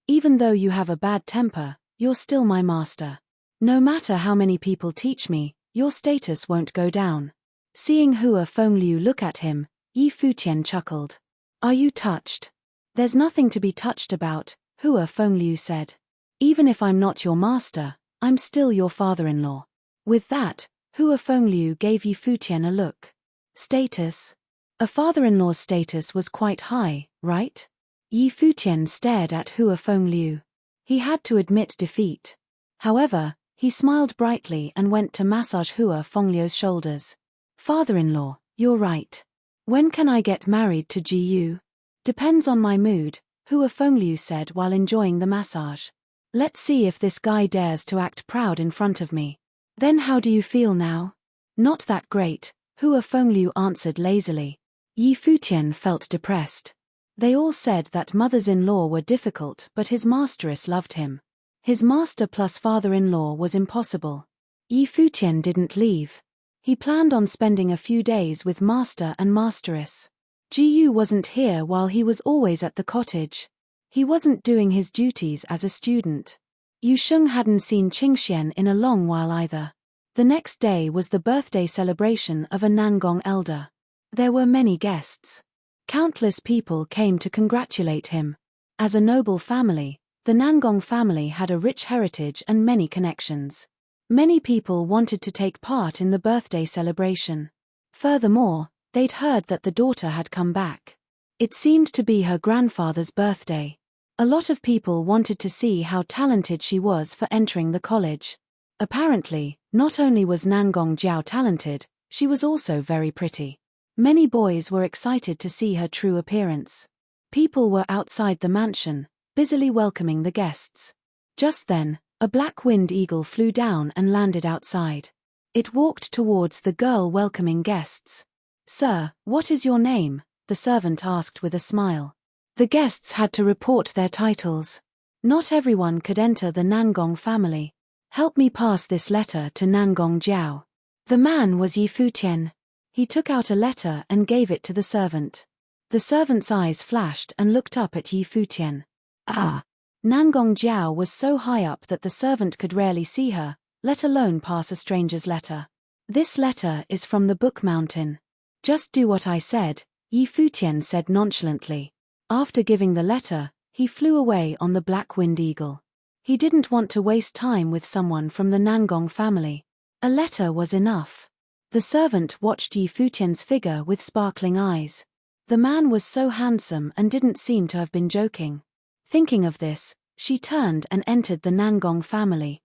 Even though you have a bad temper, you're still my master. No matter how many people teach me, your status won't go down. Seeing Hua Fengliu look at him, Yi Futian chuckled. Are you touched? There's nothing to be touched about, Hua Fengliu said. Even if I'm not your master, I'm still your father-in-law. With that, Hua Fengliu gave Yi Futian a look. Status? A father-in-law's status was quite high, right? Yi Futian stared at Hua Fengliu. He had to admit defeat. However, he smiled brightly and went to massage Hua Fengliu's shoulders. Father-in-law, you're right. When can I get married to Jiyu? Depends on my mood, Hua Fengliu said while enjoying the massage. Let's see if this guy dares to act proud in front of me. Then how do you feel now? Not that great, Hua Fengliu answered lazily. Yi Futian felt depressed. They all said that mothers-in-law were difficult, but his masteress loved him. His master plus father-in-law was impossible. Yi Futian didn't leave. He planned on spending a few days with master and masteress. Jiyu wasn't here while he was always at the cottage. He wasn't doing his duties as a student. Yusheng hadn't seen Qingxian in a long while either. The next day was the birthday celebration of a Nangong elder. There were many guests. Countless people came to congratulate him. As a noble family, the Nangong family had a rich heritage and many connections. Many people wanted to take part in the birthday celebration. Furthermore, they'd heard that the daughter had come back. It seemed to be her grandfather's birthday. A lot of people wanted to see how talented she was for entering the college. Apparently, not only was Nangong Jiao talented, she was also very pretty. Many boys were excited to see her true appearance. People were outside the mansion, busily welcoming the guests. Just then, a black winged eagle flew down and landed outside. It walked towards the girl welcoming guests. "Sir, what is your name?" the servant asked with a smile. The guests had to report their titles. Not everyone could enter the Nangong family. "Help me pass this letter to Nangong Jiao." The man was Futian. He took out a letter and gave it to the servant. The servant's eyes flashed and looked up at Futian. Ah! Nangong Jiao was so high up that the servant could rarely see her, let alone pass a stranger's letter. "This letter is from the Book Mountain. Just do what I said," Futian said nonchalantly. After giving the letter, he flew away on the black-winged eagle. He didn't want to waste time with someone from the Nangong family. A letter was enough. The servant watched Futian's figure with sparkling eyes. The man was so handsome and didn't seem to have been joking. Thinking of this, she turned and entered the Nangong family.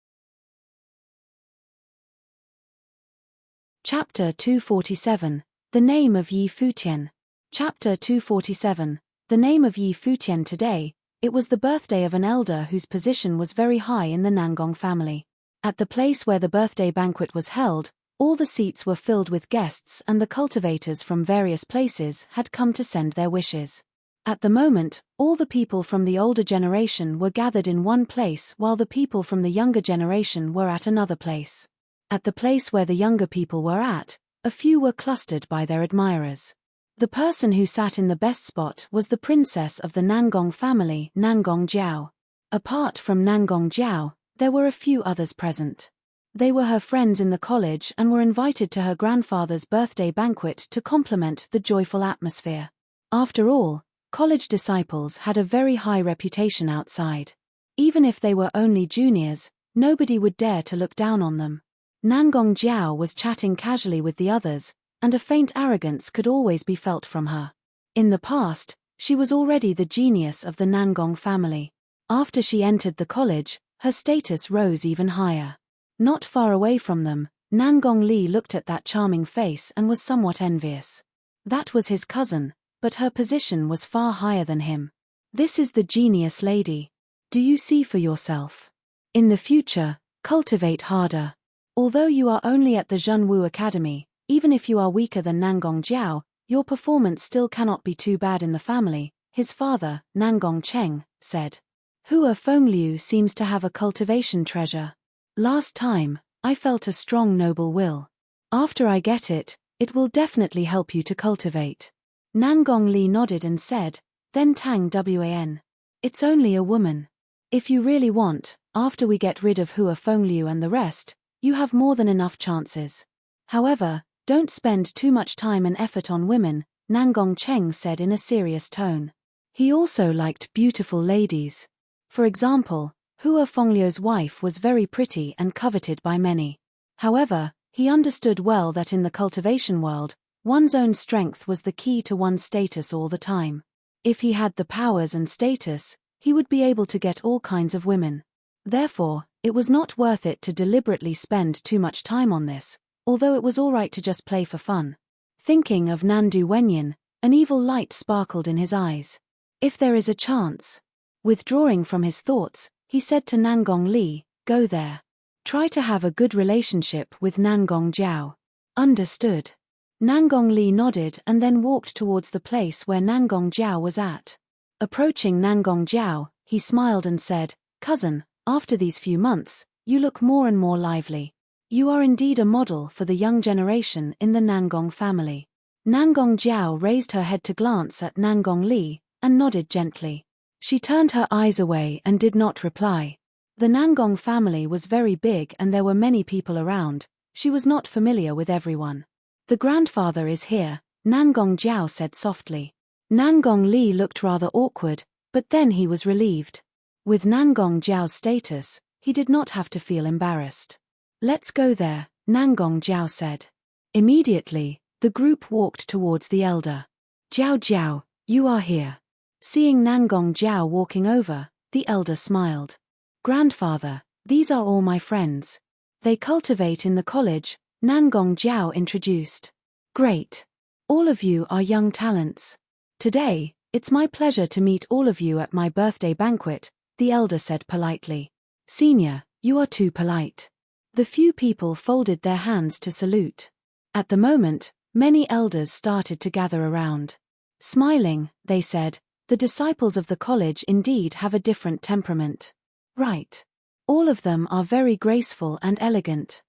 Chapter 247. The name of Futian. Chapter 247. The name of Futian. Today, it was the birthday of an elder whose position was very high in the Nangong family. At the place where the birthday banquet was held, all the seats were filled with guests and the cultivators from various places had come to send their wishes. At the moment, all the people from the older generation were gathered in one place while the people from the younger generation were at another place. At the place where the younger people were at, a few were clustered by their admirers. The person who sat in the best spot was the princess of the Nangong family, Nangong Jiao. Apart from Nangong Jiao, there were a few others present. They were her friends in the college and were invited to her grandfather's birthday banquet to complement the joyful atmosphere. After all, college disciples had a very high reputation outside. Even if they were only juniors, nobody would dare to look down on them. Nangong Jiao was chatting casually with the others, and a faint arrogance could always be felt from her. In the past, she was already the genius of the Nangong family. After she entered the college, her status rose even higher. Not far away from them, Nangong Li looked at that charming face and was somewhat envious. That was his cousin, but her position was far higher than him. "This is the genius lady. Do you see for yourself? In the future, cultivate harder. Although you are only at the Zhenwu Academy, even if you are weaker than Nangong Jiao, your performance still cannot be too bad in the family," his father, Nangong Cheng, said. "Hua Fengliu seems to have a cultivation treasure. Last time, I felt a strong noble will. After I get it, it will definitely help you to cultivate." Nangong Li nodded and said, then Tang Wan. "It's only a woman. If you really want, after we get rid of Hua Fengliu and the rest, you have more than enough chances. However, don't spend too much time and effort on women," Nangong Cheng said in a serious tone. He also liked beautiful ladies. For example, Hua Fengliu's wife was very pretty and coveted by many. However, he understood well that in the cultivation world, one's own strength was the key to one's status all the time. If he had the powers and status, he would be able to get all kinds of women. Therefore, it was not worth it to deliberately spend too much time on this, although it was alright to just play for fun. Thinking of Nandu Wenyin, an evil light sparkled in his eyes. If there is a chance. Withdrawing from his thoughts, he said to Nangong Li, "Go there. Try to have a good relationship with Nangong Jiao." "Understood." Nangong Li nodded and then walked towards the place where Nangong Jiao was at. Approaching Nangong Jiao, he smiled and said, "Cousin, after these few months, you look more and more lively. You are indeed a model for the young generation in the Nangong family. Nangong Jiao raised her head to glance at Nangong Li, and nodded gently. She turned her eyes away and did not reply. The Nangong family was very big and there were many people around. She was not familiar with everyone. The grandfather is here, Nangong Jiao said softly. Nangong Li looked rather awkward, but then he was relieved. With Nangong Jiao's status, he did not have to feel embarrassed. Let's go there, Nangong Jiao said. Immediately, the group walked towards the elder. Jiao Jiao, you are here. Seeing Nangong Jiao walking over, the elder smiled. Grandfather, these are all my friends. They cultivate in the college, Nangong Jiao introduced. Great. All of you are young talents. Today, it's my pleasure to meet all of you at my birthday banquet, the elder said politely. Senior, you are too polite. The few people folded their hands to salute. At the moment, many elders started to gather around. Smiling, they said, the disciples of the college indeed have a different temperament. Right. All of them are very graceful and elegant.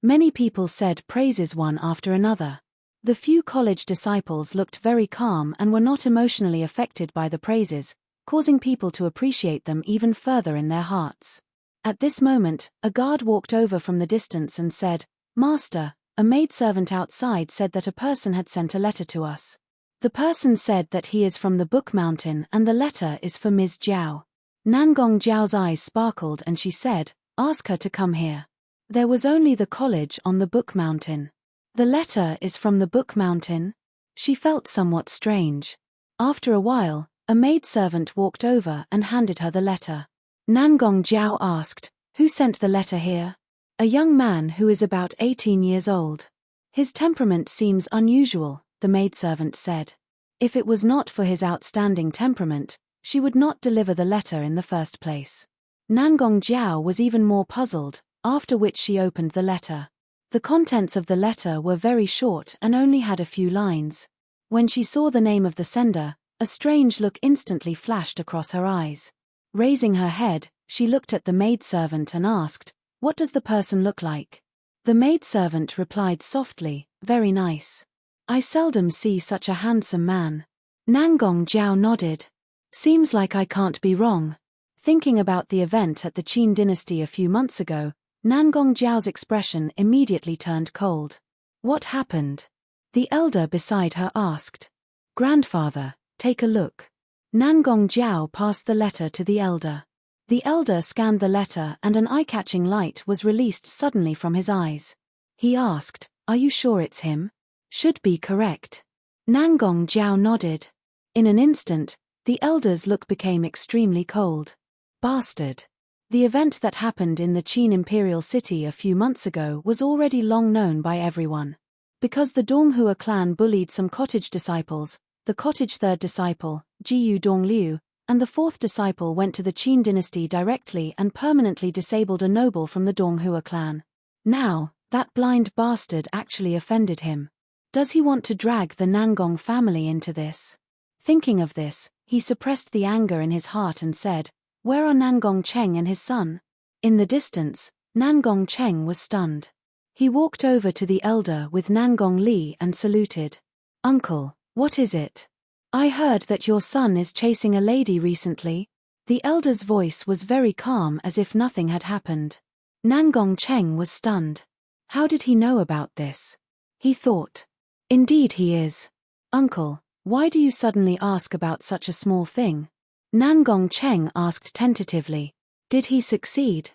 Many people said praises one after another. The few college disciples looked very calm and were not emotionally affected by the praises, causing people to appreciate them even further in their hearts. At this moment, a guard walked over from the distance and said, Master, a maidservant outside said that a person had sent a letter to us. The person said that he is from the Book Mountain and the letter is for Ms. Jiao. Nangong Jiao's eyes sparkled and she said, ask her to come here. There was only the college on the Book Mountain. The letter is from the Book Mountain? She felt somewhat strange. After a while, a maidservant walked over and handed her the letter. Nangong Jiao asked, who sent the letter here? A young man who is about 18 years old. His temperament seems unusual, the maidservant said. If it was not for his outstanding temperament, she would not deliver the letter in the first place. Nangong Jiao was even more puzzled, after which she opened the letter. The contents of the letter were very short and only had a few lines. When she saw the name of the sender, a strange look instantly flashed across her eyes. Raising her head, she looked at the maidservant and asked, what does the person look like? The maidservant replied softly, very nice. I seldom see such a handsome man. Nangong Jiao nodded. Seems like I can't be wrong. Thinking about the event at the Qin dynasty a few months ago, Nangong Jiao's expression immediately turned cold. What happened? The elder beside her asked. Grandfather, take a look. Nangong Jiao passed the letter to the elder. The elder scanned the letter and an eye-catching light was released suddenly from his eyes. He asked, are you sure it's him? Should be correct. Nangong Jiao nodded. In an instant, the elder's look became extremely cold. Bastard. The event that happened in the Qin imperial city a few months ago was already long known by everyone. Because the Donghua clan bullied some cottage disciples, the cottage third disciple, Jiyu Dongliu, and the fourth disciple went to the Qin dynasty directly and permanently disabled a noble from the Donghua clan. Now, that blind bastard actually offended him. Does he want to drag the Nangong family into this? Thinking of this, he suppressed the anger in his heart and said, where are Nangong Cheng and his son? In the distance, Nangong Cheng was stunned. He walked over to the elder with Nangong Li and saluted. Uncle, what is it? I heard that your son is chasing a lady recently. The elder's voice was very calm as if nothing had happened. Nangong Cheng was stunned. How did he know about this? He thought. Indeed he is. Uncle, why do you suddenly ask about such a small thing? Nangong Cheng asked tentatively. Did he succeed?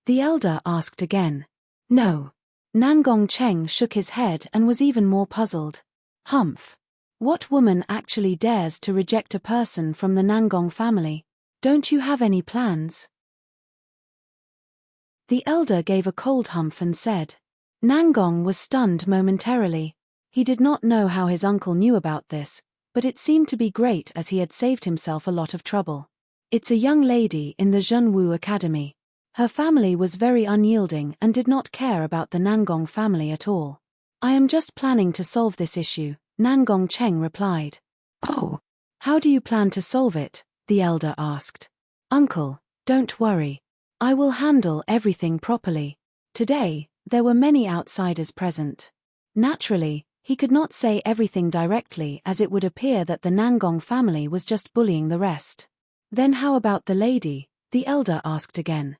The elder asked again. No. Nangong Cheng shook his head and was even more puzzled. Humph. What woman actually dares to reject a person from the Nangong family? Don't you have any plans? The elder gave a cold humph and said. Nangong was stunned momentarily. He did not know how his uncle knew about this, but it seemed to be great as he had saved himself a lot of trouble. It's a young lady in the Zhenwu Academy. Her family was very unyielding and did not care about the Nangong family at all. I am just planning to solve this issue, Nangong Cheng replied. Oh. How do you plan to solve it? The elder asked. Uncle, don't worry. I will handle everything properly. Today, there were many outsiders present. Naturally, he could not say everything directly as it would appear that the Nangong family was just bullying the rest. Then how about the lady? The elder asked again.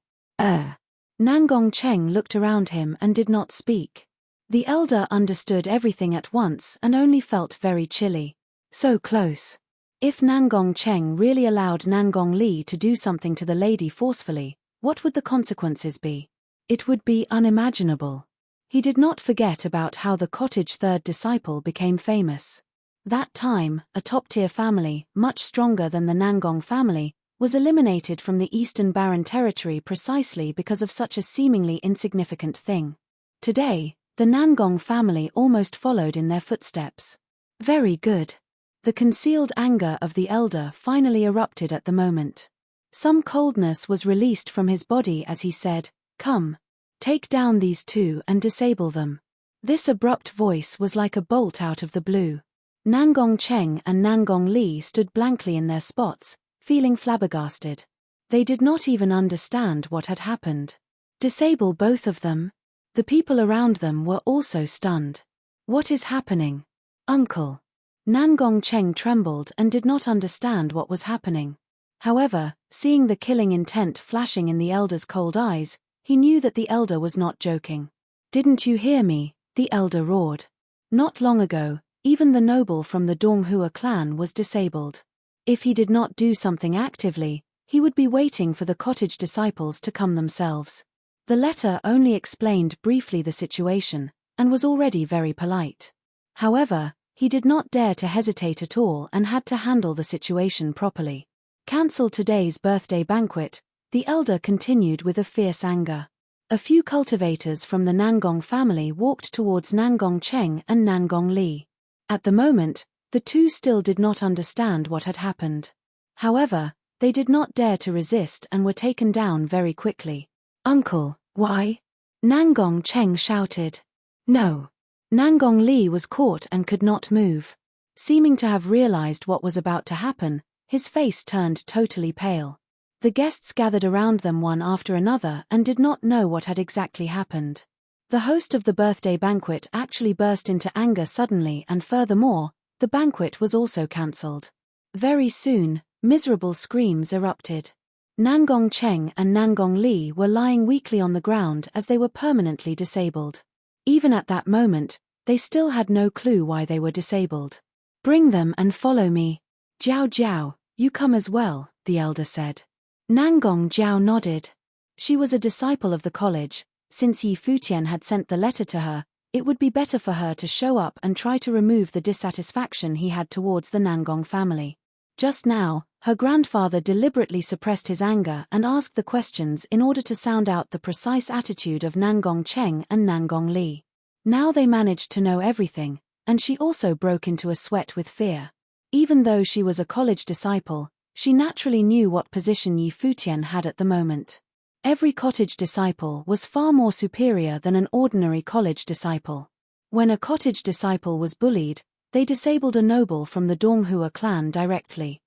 Nangong Cheng looked around him and did not speak. The elder understood everything at once and only felt very chilly. So close. If Nangong Cheng really allowed Nangong Li to do something to the lady forcefully, what would the consequences be? It would be unimaginable. He did not forget about how the cottage third disciple became famous. That time, a top-tier family, much stronger than the Nangong family, was eliminated from the Eastern Barren territory precisely because of such a seemingly insignificant thing. Today, the Nangong family almost followed in their footsteps. Very good. The concealed anger of the elder finally erupted at the moment. Some coldness was released from his body as he said, "Come. Take down these two and disable them." This abrupt voice was like a bolt out of the blue. Nangong Cheng and Nangong Li stood blankly in their spots, feeling flabbergasted. They did not even understand what had happened. Disable both of them? The people around them were also stunned. What is happening? Uncle. Nangong Cheng trembled and did not understand what was happening. However, seeing the killing intent flashing in the elder's cold eyes, he knew that the elder was not joking. "Didn't you hear me?" the elder roared. Not long ago, even the noble from the Donghua clan was disabled. If he did not do something actively, he would be waiting for the cottage disciples to come themselves. The letter only explained briefly the situation, and was already very polite. However, he did not dare to hesitate at all and had to handle the situation properly. Cancel today's birthday banquet, the elder continued with a fierce anger. A few cultivators from the Nangong family walked towards Nangong Cheng and Nangong Li. At the moment, the two still did not understand what had happened. However, they did not dare to resist and were taken down very quickly. "Uncle, why?" Nangong Cheng shouted. "No." Nangong Li was caught and could not move. Seeming to have realized what was about to happen, his face turned totally pale. The guests gathered around them one after another and did not know what had exactly happened. The host of the birthday banquet actually burst into anger suddenly, and furthermore, the banquet was also cancelled. Very soon, miserable screams erupted. Nangong Cheng and Nangong Li were lying weakly on the ground as they were permanently disabled. Even at that moment, they still had no clue why they were disabled. "Bring them and follow me. Jiao Jiao, you come as well," the elder said. Nangong Jiao nodded. She was a disciple of the college. Since Yi Futian had sent the letter to her, it would be better for her to show up and try to remove the dissatisfaction he had towards the Nangong family. Just now, her grandfather deliberately suppressed his anger and asked the questions in order to sound out the precise attitude of Nangong Cheng and Nangong Li. Now they managed to know everything, and she also broke into a sweat with fear. Even though she was a college disciple, she naturally knew what position Yi Futian had at the moment. Every cottage disciple was far more superior than an ordinary college disciple. When a cottage disciple was bullied, they disabled a noble from the Donghua clan directly.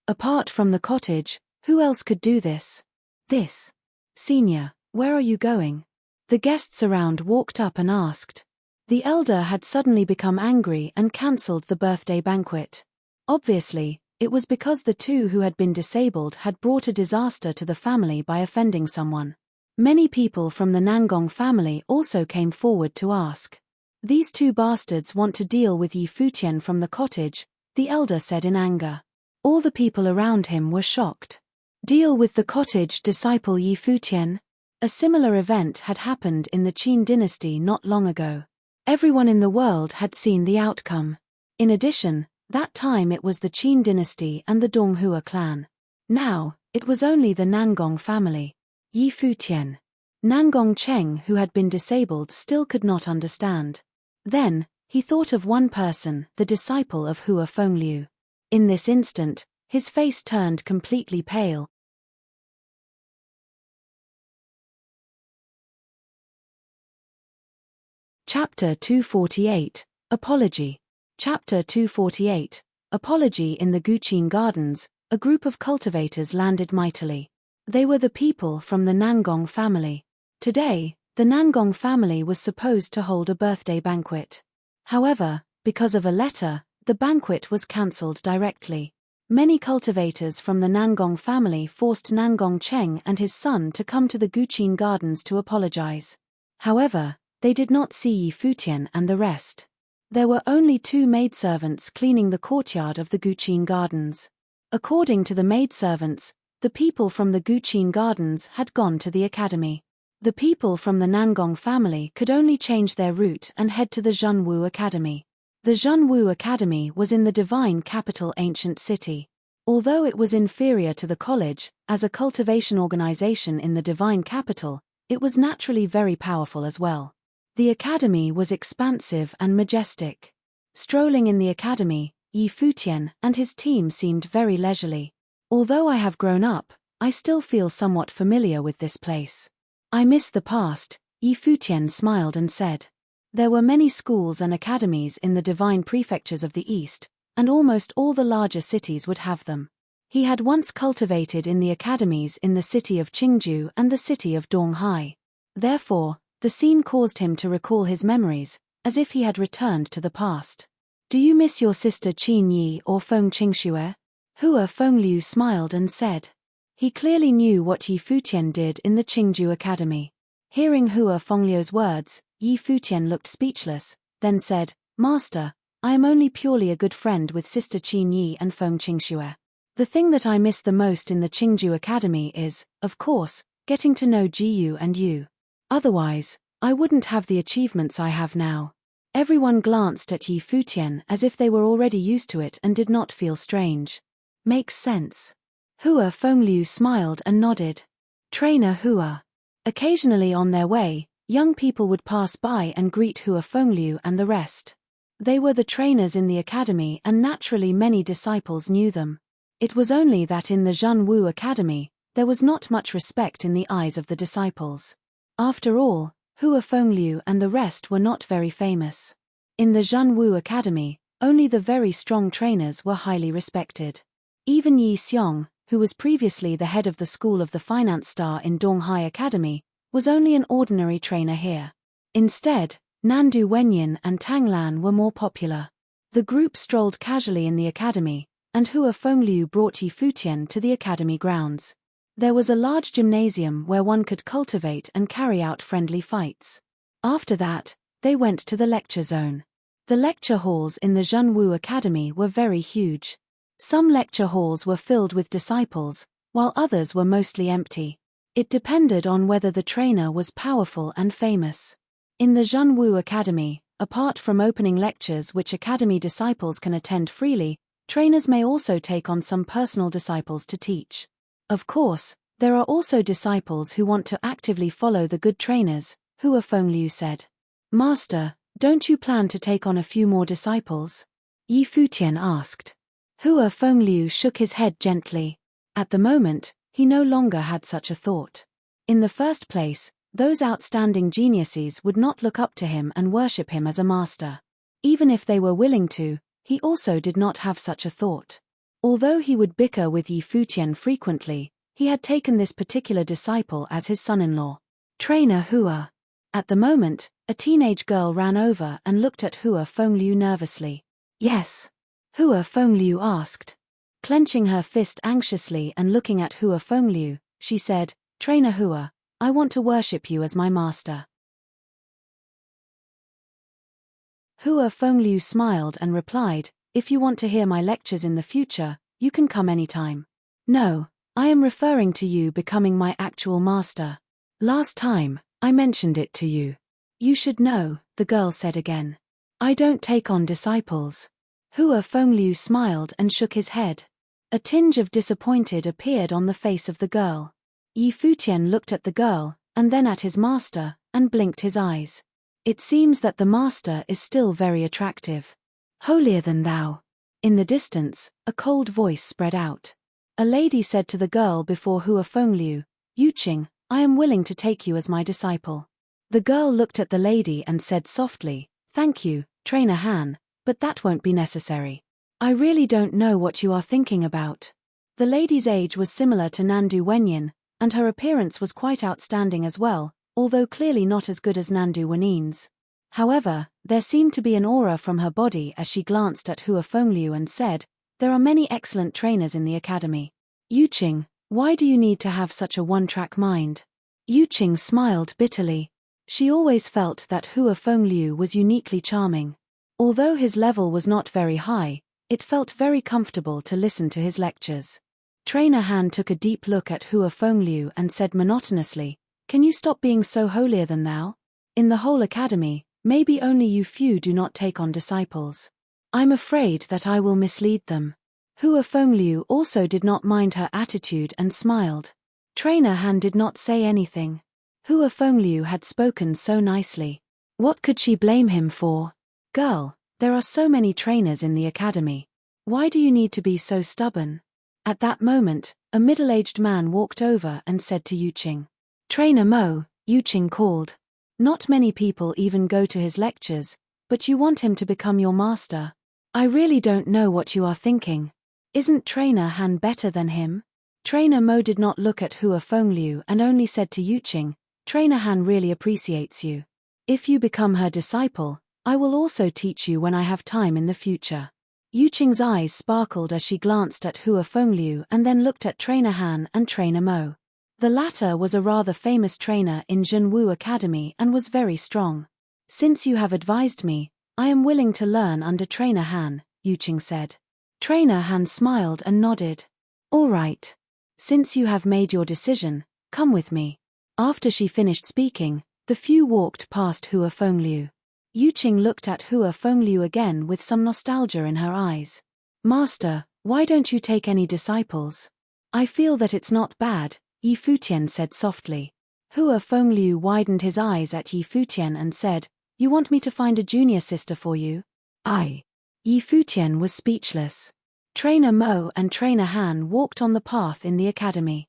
Apart from the cottage, who else could do this? This. "Senior, where are you going?" The guests around walked up and asked. The elder had suddenly become angry and cancelled the birthday banquet. Obviously, it was because the two who had been disabled had brought a disaster to the family by offending someone. Many people from the Nangong family also came forward to ask. "These two bastards want to deal with Yi Futian from the cottage," the elder said in anger. All the people around him were shocked. Deal with the cottage disciple Yi Futian? A similar event had happened in the Qin dynasty not long ago. Everyone in the world had seen the outcome. In addition, that time it was the Qin dynasty and the Donghua clan. Now, it was only the Nangong family. Yi Futian. Nangong Cheng, who had been disabled, still could not understand. Then, he thought of one person, the disciple of Hua Fengliu. In this instant, his face turned completely pale. Chapter 248, Apology. Chapter 248, Apology. In the Guqin Gardens, a group of cultivators landed mightily. They were the people from the Nangong family. Today, the Nangong family was supposed to hold a birthday banquet. However, because of a letter, the banquet was cancelled directly. Many cultivators from the Nangong family forced Nangong Cheng and his son to come to the Guqin Gardens to apologize. However, they did not see Yi Futian and the rest. There were only 2 maidservants cleaning the courtyard of the Guqin Gardens. According to the maidservants, the people from the Guqin Gardens had gone to the academy. The people from the Nangong family could only change their route and head to the Zhenwu Academy. The Zhenwu Academy was in the divine capital ancient city. Although it was inferior to the college, as a cultivation organization in the divine capital, it was naturally very powerful as well. The academy was expansive and majestic. Strolling in the academy, Yi Futian and his team seemed very leisurely. Although I have grown up, I still feel somewhat familiar with this place. I miss the past, Yi Futian smiled and said. There were many schools and academies in the divine prefectures of the East, and almost all the larger cities would have them. He had once cultivated in the academies in the city of Qingju and the city of Donghai. Therefore, the scene caused him to recall his memories, as if he had returned to the past. Do you miss your sister Qin Yi or Feng Qingxue? Hua Fengliu smiled and said. He clearly knew what Yi Futian did in the Qingju Academy. Hearing Hua Fengliu's words, Yi Futian looked speechless, then said, Master, I am only purely a good friend with sister Qin Yi and Feng Qingxue. The thing that I miss the most in the Qingju Academy is, of course, getting to know Jiyu and you. Otherwise, I wouldn't have the achievements I have now. Everyone glanced at Yi Futian as if they were already used to it and did not feel strange. Makes sense. Hua Fengliu smiled and nodded. Trainer Hua. Occasionally on their way, young people would pass by and greet Hua Fengliu and the rest. They were the trainers in the academy and naturally many disciples knew them. It was only that in the Zhenwu Academy, there was not much respect in the eyes of the disciples. After all, Hua Fengliu and the rest were not very famous. In the Zhenwu Academy, only the very strong trainers were highly respected. Even Yi Xiong, who was previously the head of the school of the finance star in Donghai Academy, was only an ordinary trainer here. Instead, Nandu Wenyin and Tang Lan were more popular. The group strolled casually in the academy, and Hua Fengliu brought Yi Futian to the academy grounds. There was a large gymnasium where one could cultivate and carry out friendly fights. After that, they went to the lecture zone. The lecture halls in the Zhenwu Academy were very huge. Some lecture halls were filled with disciples, while others were mostly empty. It depended on whether the trainer was powerful and famous. In the Zhenwu Academy, apart from opening lectures which academy disciples can attend freely, trainers may also take on some personal disciples to teach. Of course, there are also disciples who want to actively follow the good trainers, Hua Fengliu said. Master, don't you plan to take on a few more disciples? Yi Futian asked. Hua Fengliu shook his head gently. At the moment, he no longer had such a thought. In the first place, those outstanding geniuses would not look up to him and worship him as a master. Even if they were willing to, he also did not have such a thought. Although he would bicker with Yi Futian frequently, he had taken this particular disciple as his son-in-law. Trainer Hua. At the moment, a teenage girl ran over and looked at Hua Fengliu nervously. Yes? Hua Fengliu asked. Clenching her fist anxiously and looking at Hua Fengliu, she said, Trainer Hua, I want to worship you as my master. Hua Fengliu smiled and replied, If you want to hear my lectures in the future, you can come anytime. No, I am referring to you becoming my actual master. Last time, I mentioned it to you. You should know, the girl said again. I don't take on disciples. Hua Fengliu smiled and shook his head. A tinge of disappointed appeared on the face of the girl. Yi Futian looked at the girl, and then at his master, and blinked his eyes. It seems that the master is still very attractive. Holier than thou. In the distance, a cold voice spread out. A lady said to the girl before Hua Fengliu, Yuqing, I am willing to take you as my disciple. The girl looked at the lady and said softly, Thank you, Trainer Han, but that won't be necessary. I really don't know what you are thinking about. The lady's age was similar to Nandu Wenyin, and her appearance was quite outstanding as well, although clearly not as good as Nandu Wenin's. However, there seemed to be an aura from her body as she glanced at Hua Fengliu and said, "There are many excellent trainers in the academy. Yuqing, why do you need to have such a one-track mind?" Yuqing smiled bitterly. She always felt that Hua Fengliu was uniquely charming. Although his level was not very high, it felt very comfortable to listen to his lectures. Trainer Han took a deep look at Hua Fengliu and said monotonously, "Can you stop being so holier than thou? In the whole academy, maybe only you few do not take on disciples. I'm afraid that I will mislead them." Hua Fengliu also did not mind her attitude and smiled. Trainer Han did not say anything. Hua Fengliu had spoken so nicely. What could she blame him for? "Girl, there are so many trainers in the academy. Why do you need to be so stubborn?" At that moment, a middle-aged man walked over and said to Yuqing. "Trainer Mo," Yuqing called. "Not many people even go to his lectures, but you want him to become your master. I really don't know what you are thinking. Isn't Trainer Han better than him?" Trainer Mo did not look at Hua Fengliu and only said to Yuqing, "Trainer Han really appreciates you. If you become her disciple, I will also teach you when I have time in the future." Yuqing's eyes sparkled as she glanced at Hua Fengliu and then looked at Trainer Han and Trainer Mo. The latter was a rather famous trainer in Zhenwu Academy and was very strong. "Since you have advised me, I am willing to learn under Trainer Han," Yuqing said. Trainer Han smiled and nodded. "All right. Since you have made your decision, come with me." After she finished speaking, the few walked past Hua Fengliu. Yuqing looked at Hua Fengliu again with some nostalgia in her eyes. "Master, why don't you take any disciples?" "I feel that it's not bad," Yi Futian said softly. Hua Fengliu widened his eyes at Yi Futian and said, "You want me to find a junior sister for you?" Yi Futian was speechless. Trainer Mo and Trainer Han walked on the path in the academy.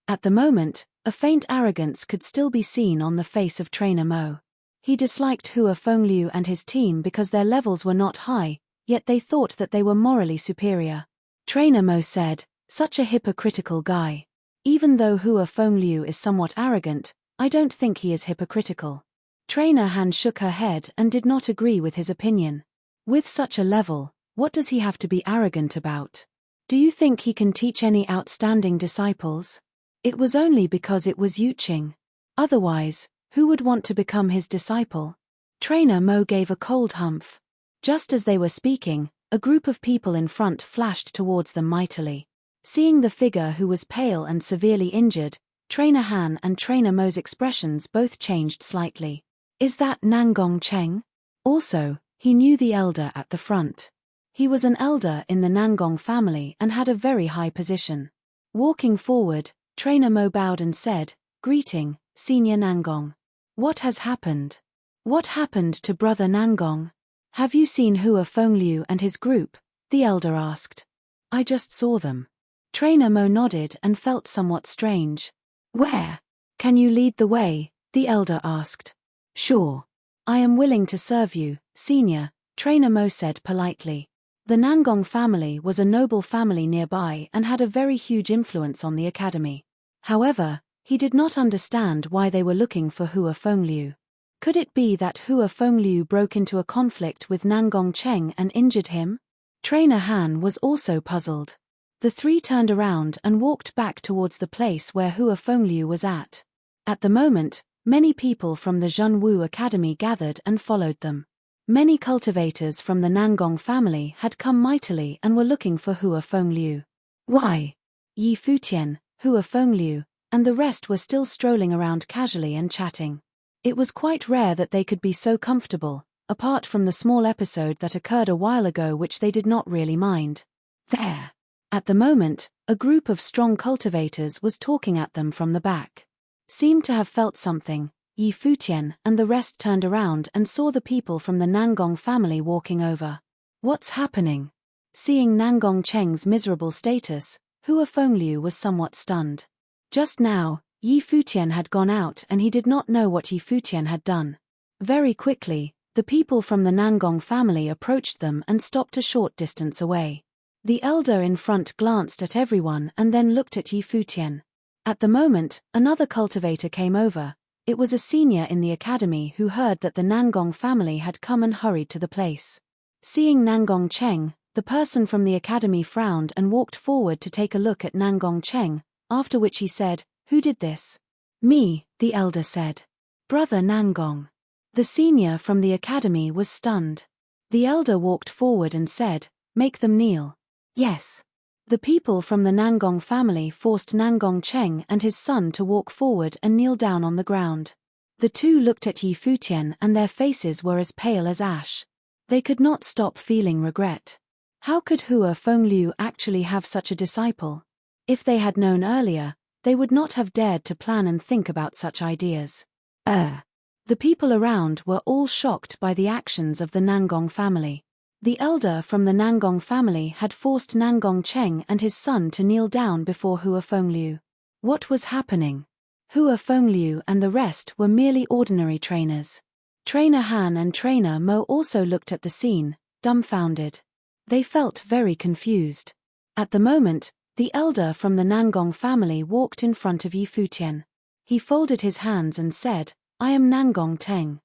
At the moment, a faint arrogance could still be seen on the face of Trainer Mo. He disliked Hua Fengliu and his team because their levels were not high, yet they thought that they were morally superior. Trainer Mo said, "Such a hypocritical guy. Even though Hua Fengliu is somewhat arrogant, I don't think he is hypocritical." Trainer Han shook her head and did not agree with his opinion. With such a level, what does he have to be arrogant about? Do you think he can teach any outstanding disciples? It was only because it was Yuqing. Otherwise, who would want to become his disciple? Trainer Mo gave a cold humph. Just as they were speaking, a group of people in front flashed towards them mightily. Seeing the figure who was pale and severely injured, Trainer Han and Trainer Mo's expressions both changed slightly. Is that Nangong Cheng? Also, he knew the elder at the front. He was an elder in the Nangong family and had a very high position. Walking forward, Trainer Mo bowed and said, "Greeting, Senior Nangong. What has happened? What happened to Brother Nangong? Have you seen Hua Fengliu and his group?" the elder asked. "I just saw them." Trainer Mo nodded and felt somewhat strange. "Where? Can you lead the way?" the elder asked. "Sure. I am willing to serve you, Senior," Trainer Mo said politely. The Nangong family was a noble family nearby and had a very huge influence on the academy. However, he did not understand why they were looking for Hua Fengliu. Could it be that Hua Fengliu broke into a conflict with Nangong Cheng and injured him? Trainer Han was also puzzled. The three turned around and walked back towards the place where Hua Fengliu was at. At the moment, many people from the Zhenwu Academy gathered and followed them. Many cultivators from the Nangong family had come mightily and were looking for Hua Fengliu. Why? Yi Futian, Hua Fengliu, and the rest were still strolling around casually and chatting. It was quite rare that they could be so comfortable, apart from the small episode that occurred a while ago which they did not really mind. There. At the moment, a group of strong cultivators was talking at them from the back. Seemed to have felt something. Yi Futian and the rest turned around and saw the people from the Nangong family walking over. What's happening? Seeing Nangong Cheng's miserable status, Hua Fengliu was somewhat stunned. Just now, Yi Futian had gone out and he did not know what Yi Futian had done. Very quickly, the people from the Nangong family approached them and stopped a short distance away. The elder in front glanced at everyone and then looked at Yi Futian. At the moment, another cultivator came over. It was a senior in the academy who heard that the Nangong family had come and hurried to the place. Seeing Nangong Cheng, the person from the academy frowned and walked forward to take a look at Nangong Cheng, after which he said, "Who did this?" "Me," the elder said. "Brother Nangong." The senior from the academy was stunned. The elder walked forward and said, "Make them kneel." "Yes." The people from the Nangong family forced Nangong Cheng and his son to walk forward and kneel down on the ground. The two looked at Yi Futian and their faces were as pale as ash. They could not stop feeling regret. How could Hua Fengliu actually have such a disciple? If they had known earlier, they would not have dared to plan and think about such ideas. The people around were all shocked by the actions of the Nangong family. The elder from the Nangong family had forced Nangong Cheng and his son to kneel down before Hua Fengliu. What was happening? Hua Fengliu and the rest were merely ordinary trainers. Trainer Han and Trainer Mo also looked at the scene, dumbfounded. They felt very confused. At the moment, the elder from the Nangong family walked in front of Yi Futian. He folded his hands and said, "I am Nangong Teng.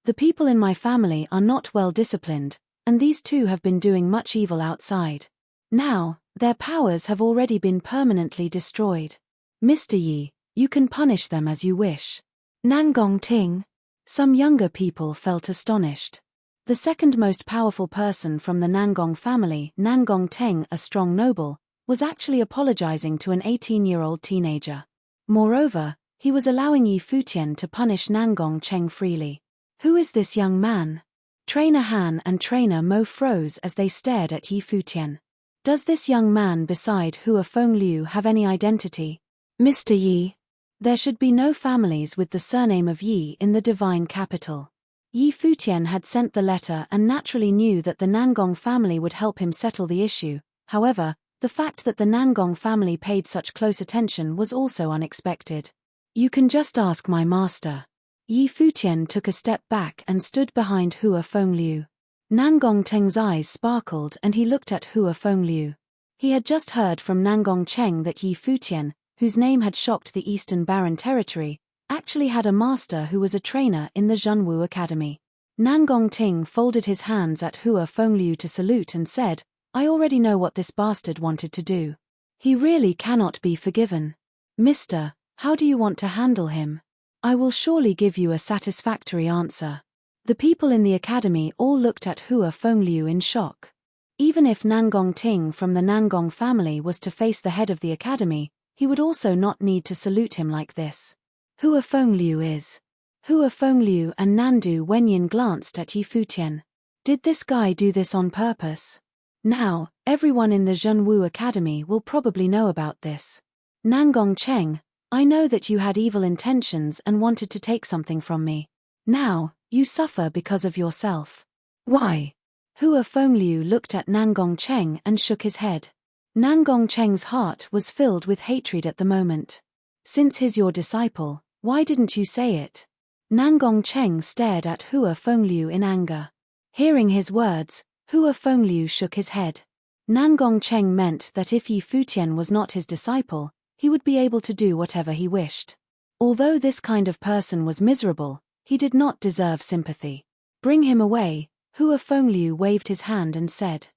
The people in my family are not well disciplined, and these two have been doing much evil outside. Now, their powers have already been permanently destroyed. Mr. Yi, you can punish them as you wish." Nangong Ting. Some younger people felt astonished. The second most powerful person from the Nangong family, Nangong Teng, a strong noble, was actually apologizing to an 18-year-old teenager. Moreover, he was allowing Yi Futian to punish Nangong Cheng freely. Who is this young man? Trainer Han and Trainer Mo froze as they stared at Yi Futian. Does this young man beside Hua Fengliu have any identity? Mr. Yi. There should be no families with the surname of Yi in the divine capital. Yi Futian had sent the letter and naturally knew that the Nangong family would help him settle the issue. However, the fact that the Nangong family paid such close attention was also unexpected. "You can just ask my master." Yi Futian took a step back and stood behind Hua Fengliu. Nangong Teng's eyes sparkled and he looked at Hua Fengliu. He had just heard from Nangong Cheng that Yi Futian, whose name had shocked the Eastern Barren Territory, actually had a master who was a trainer in the Zhenwu Academy. Nangong Ting folded his hands at Hua Fengliu to salute and said, "I already know what this bastard wanted to do. He really cannot be forgiven. Mister, how do you want to handle him? I will surely give you a satisfactory answer." The people in the academy all looked at Hua Fengliu in shock. Even if Nangong Ting from the Nangong family was to face the head of the academy, he would also not need to salute him like this. Hua Fengliu is. Hua Fengliu and Nandu Wenyin glanced at Yi Futian. Did this guy do this on purpose? Now, everyone in the Zhenwu Academy will probably know about this. Nangong Cheng, I know that you had evil intentions and wanted to take something from me. Now, you suffer because of yourself. Why? Hua Fengliu looked at Nangong Cheng and shook his head. Nangong Cheng's heart was filled with hatred at the moment. Since he's your disciple, why didn't you say it? Nangong Cheng stared at Hua Fengliu in anger. Hearing his words, Hua Fengliu shook his head. Nangong Cheng meant that if Yi Futian was not his disciple, he would be able to do whatever he wished. Although this kind of person was miserable, he did not deserve sympathy. Bring him away, Hua Fengliu waved his hand and said.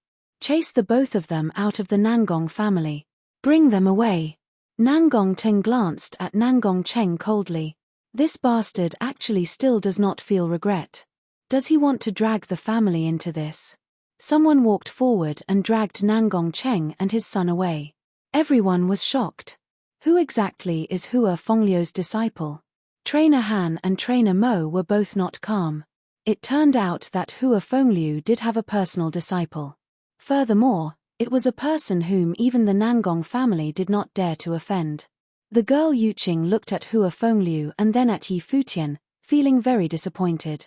Chase the both of them out of the Nangong family. Bring them away. Nangong Teng glanced at Nangong Cheng coldly. This bastard actually still does not feel regret. Does he want to drag the family into this? Someone walked forward and dragged Nangong Cheng and his son away. Everyone was shocked. Who exactly is Hua Fengliu's disciple? Trainer Han and Trainer Mo were both not calm. It turned out that Hua Fengliu did have a personal disciple. Furthermore, it was a person whom even the Nangong family did not dare to offend. The girl Yuqing looked at Hua Fengliu and then at Yi Futian, feeling very disappointed.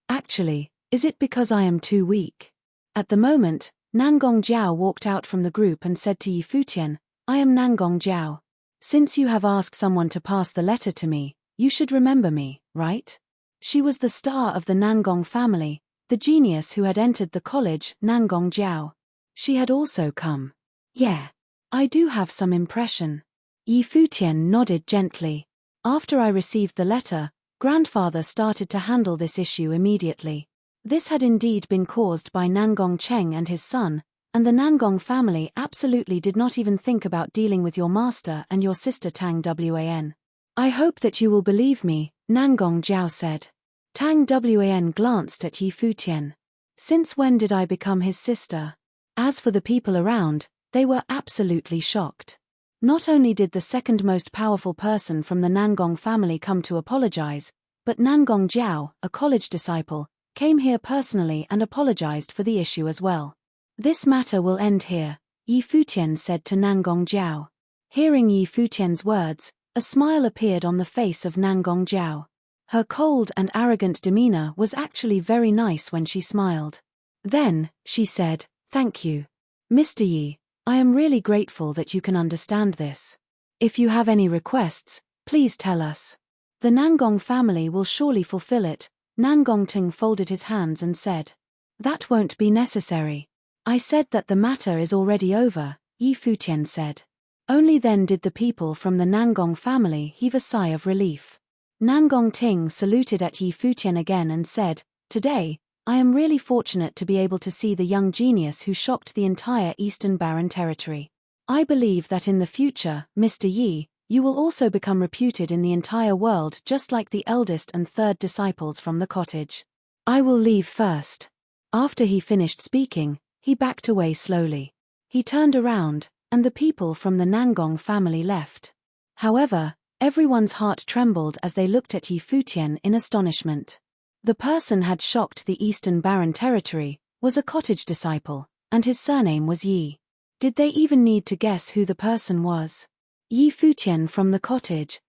Actually, is it because I am too weak? At the moment, Nangong Jiao walked out from the group and said to Yi Futian, I am Nangong Jiao. Since you have asked someone to pass the letter to me, you should remember me, right? She was the star of the Nangong family, the genius who had entered the college, Nangong Jiao. She had also come. Yeah. I do have some impression. Yi Futian nodded gently. After I received the letter, grandfather started to handle this issue immediately. This had indeed been caused by Nangong Cheng and his son, and the Nangong family absolutely did not even think about dealing with your master and your sister Tang Wan. I hope that you will believe me, Nangong Jiao said. Tang Wan glanced at Yi Futian. Since when did I become his sister? As for the people around, they were absolutely shocked. Not only did the second most powerful person from the Nangong family come to apologize, but Nangong Jiao, a college disciple, came here personally and apologized for the issue as well. This matter will end here, Yi Futian said to Nangong Jiao. Hearing Yi Futian's words, a smile appeared on the face of Nangong Jiao. Her cold and arrogant demeanor was actually very nice when she smiled. Then, she said, "Thank you. Mr. Yi, I am really grateful that you can understand this. If you have any requests, please tell us. The Nangong family will surely fulfill it." Nangong Ting folded his hands and said, "That won't be necessary. I said that the matter is already over," Yi Futian said. Only then did the people from the Nangong family heave a sigh of relief. Nangong Ting saluted at Yi Futian again and said, "Today, I am really fortunate to be able to see the young genius who shocked the entire Eastern Barren Territory. I believe that in the future, Mr. Yi, you will also become reputed in the entire world just like the eldest and third disciples from the cottage. I will leave first." After he finished speaking, he backed away slowly. He turned around, and the people from the Nangong family left. However, everyone's heart trembled as they looked at Yi Futian in astonishment. The person had shocked the Eastern Barren Territory, was a cottage disciple, and his surname was Yi. Did they even need to guess who the person was? Yi Futian from the cottage.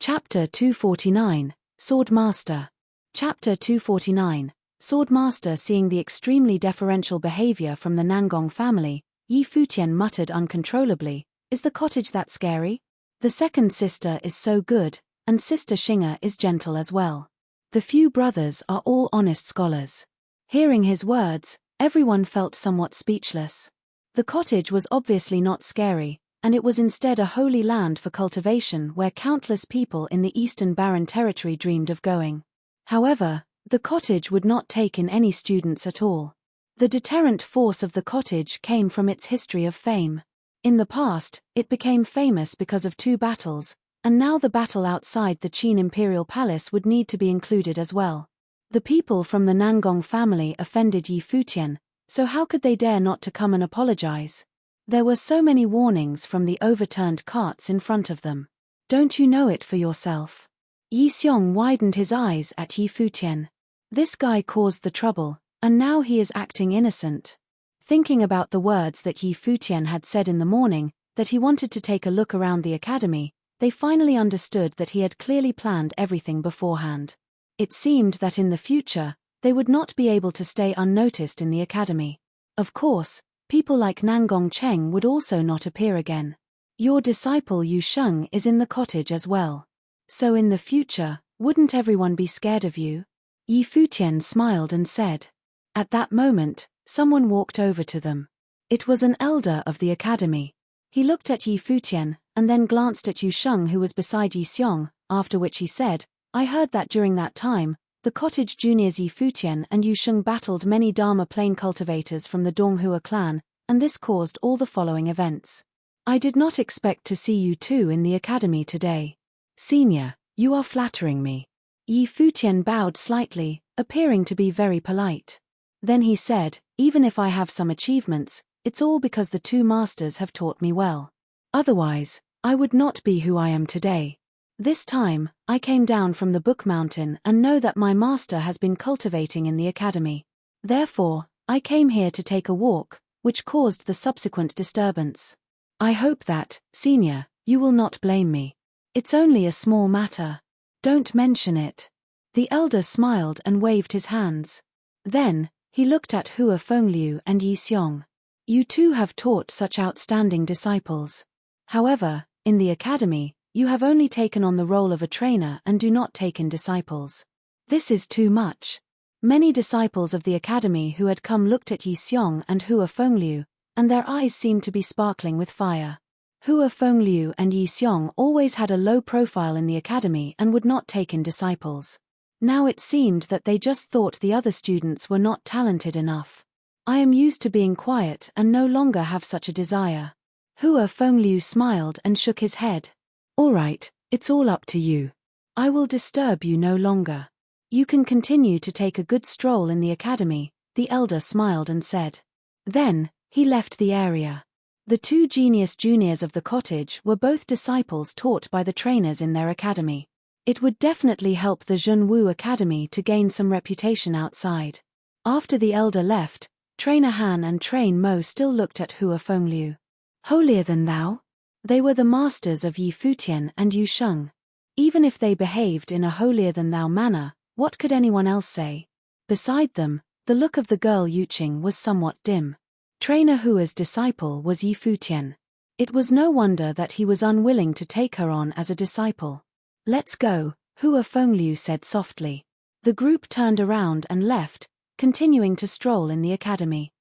Chapter 249, Sword Master. Chapter 249, Sword Master. Seeing the extremely deferential behavior from the Nangong family, Yi Futian muttered uncontrollably, "Is the cottage that scary? The second sister is so good, and Sister Xinga is gentle as well. The few brothers are all honest scholars." Hearing his words, everyone felt somewhat speechless. The cottage was obviously not scary, and it was instead a holy land for cultivation where countless people in the Eastern Barren Territory dreamed of going. However, the cottage would not take in any students at all. The deterrent force of the cottage came from its history of fame. In the past, it became famous because of 2 battles, and now the battle outside the Qin Imperial Palace would need to be included as well. The people from the Nangong family offended Yi Futian, so how could they dare not to come and apologize? There were so many warnings from the overturned carts in front of them. Don't you know it for yourself? Yi Xiong widened his eyes at Yi Futian. This guy caused the trouble, and now he is acting innocent. Thinking about the words that Yi Futian had said in the morning, that he wanted to take a look around the academy, they finally understood that he had clearly planned everything beforehand. It seemed that in the future, they would not be able to stay unnoticed in the academy. Of course, people like Nangong Cheng would also not appear again. Your disciple Yu Sheng is in the cottage as well. So in the future, wouldn't everyone be scared of you? Yi Futian smiled and said. At that moment, someone walked over to them. It was an elder of the academy. He looked at Yi Futian, and then glanced at Yu Sheng who was beside Yi Xiong, after which he said, "I heard that during that time, the cottage juniors Yi Futian and Yu Sheng battled many Dharma plain cultivators from the Donghua clan, and this caused all the following events. I did not expect to see you two in the academy today. Senior, you are flattering me." Yi Futian bowed slightly, appearing to be very polite. Then he said, "Even if I have some achievements, it's all because the 2 masters have taught me well. Otherwise, I would not be who I am today. This time, I came down from the Book Mountain and know that my master has been cultivating in the academy. Therefore, I came here to take a walk, which caused the subsequent disturbance. I hope that, Senior, you will not blame me. It's only a small matter. Don't mention it." The elder smiled and waved his hands. Then, he looked at Hua Fengliu and Yi Xiong. "You two have taught such outstanding disciples. However, in the academy, You have only taken on the role of a trainer and do not take in disciples. This is too much. Many disciples of the academy who had come looked at Yi Xiong and Hua Fengliu, and their eyes seemed to be sparkling with fire. Hua Fengliu and Yi Xiong always had a low profile in the academy and would not take in disciples. Now it seemed that they just thought the other students were not talented enough. I am used to being quiet and no longer have such a desire. Hua Fengliu smiled and shook his head. All right, it's all up to you. I will disturb you no longer. You can continue to take a good stroll in the academy, the elder smiled and said. Then, he left the area. The two genius juniors of the cottage were both disciples taught by the trainers in their academy. It would definitely help the Zhenwu Academy to gain some reputation outside. After the elder left, Trainer Han and Train Mo still looked at Hua Fengliu. Holier than thou? They were the masters of Yi Futian and Yu Sheng. Even if they behaved in a holier-than-thou manner, what could anyone else say? Beside them, the look of the girl Yuqing was somewhat dim. Trainer Hua's disciple was Yi Futian. It was no wonder that he was unwilling to take her on as a disciple. Let's go, Hua Fengliu said softly. The group turned around and left, continuing to stroll in the academy.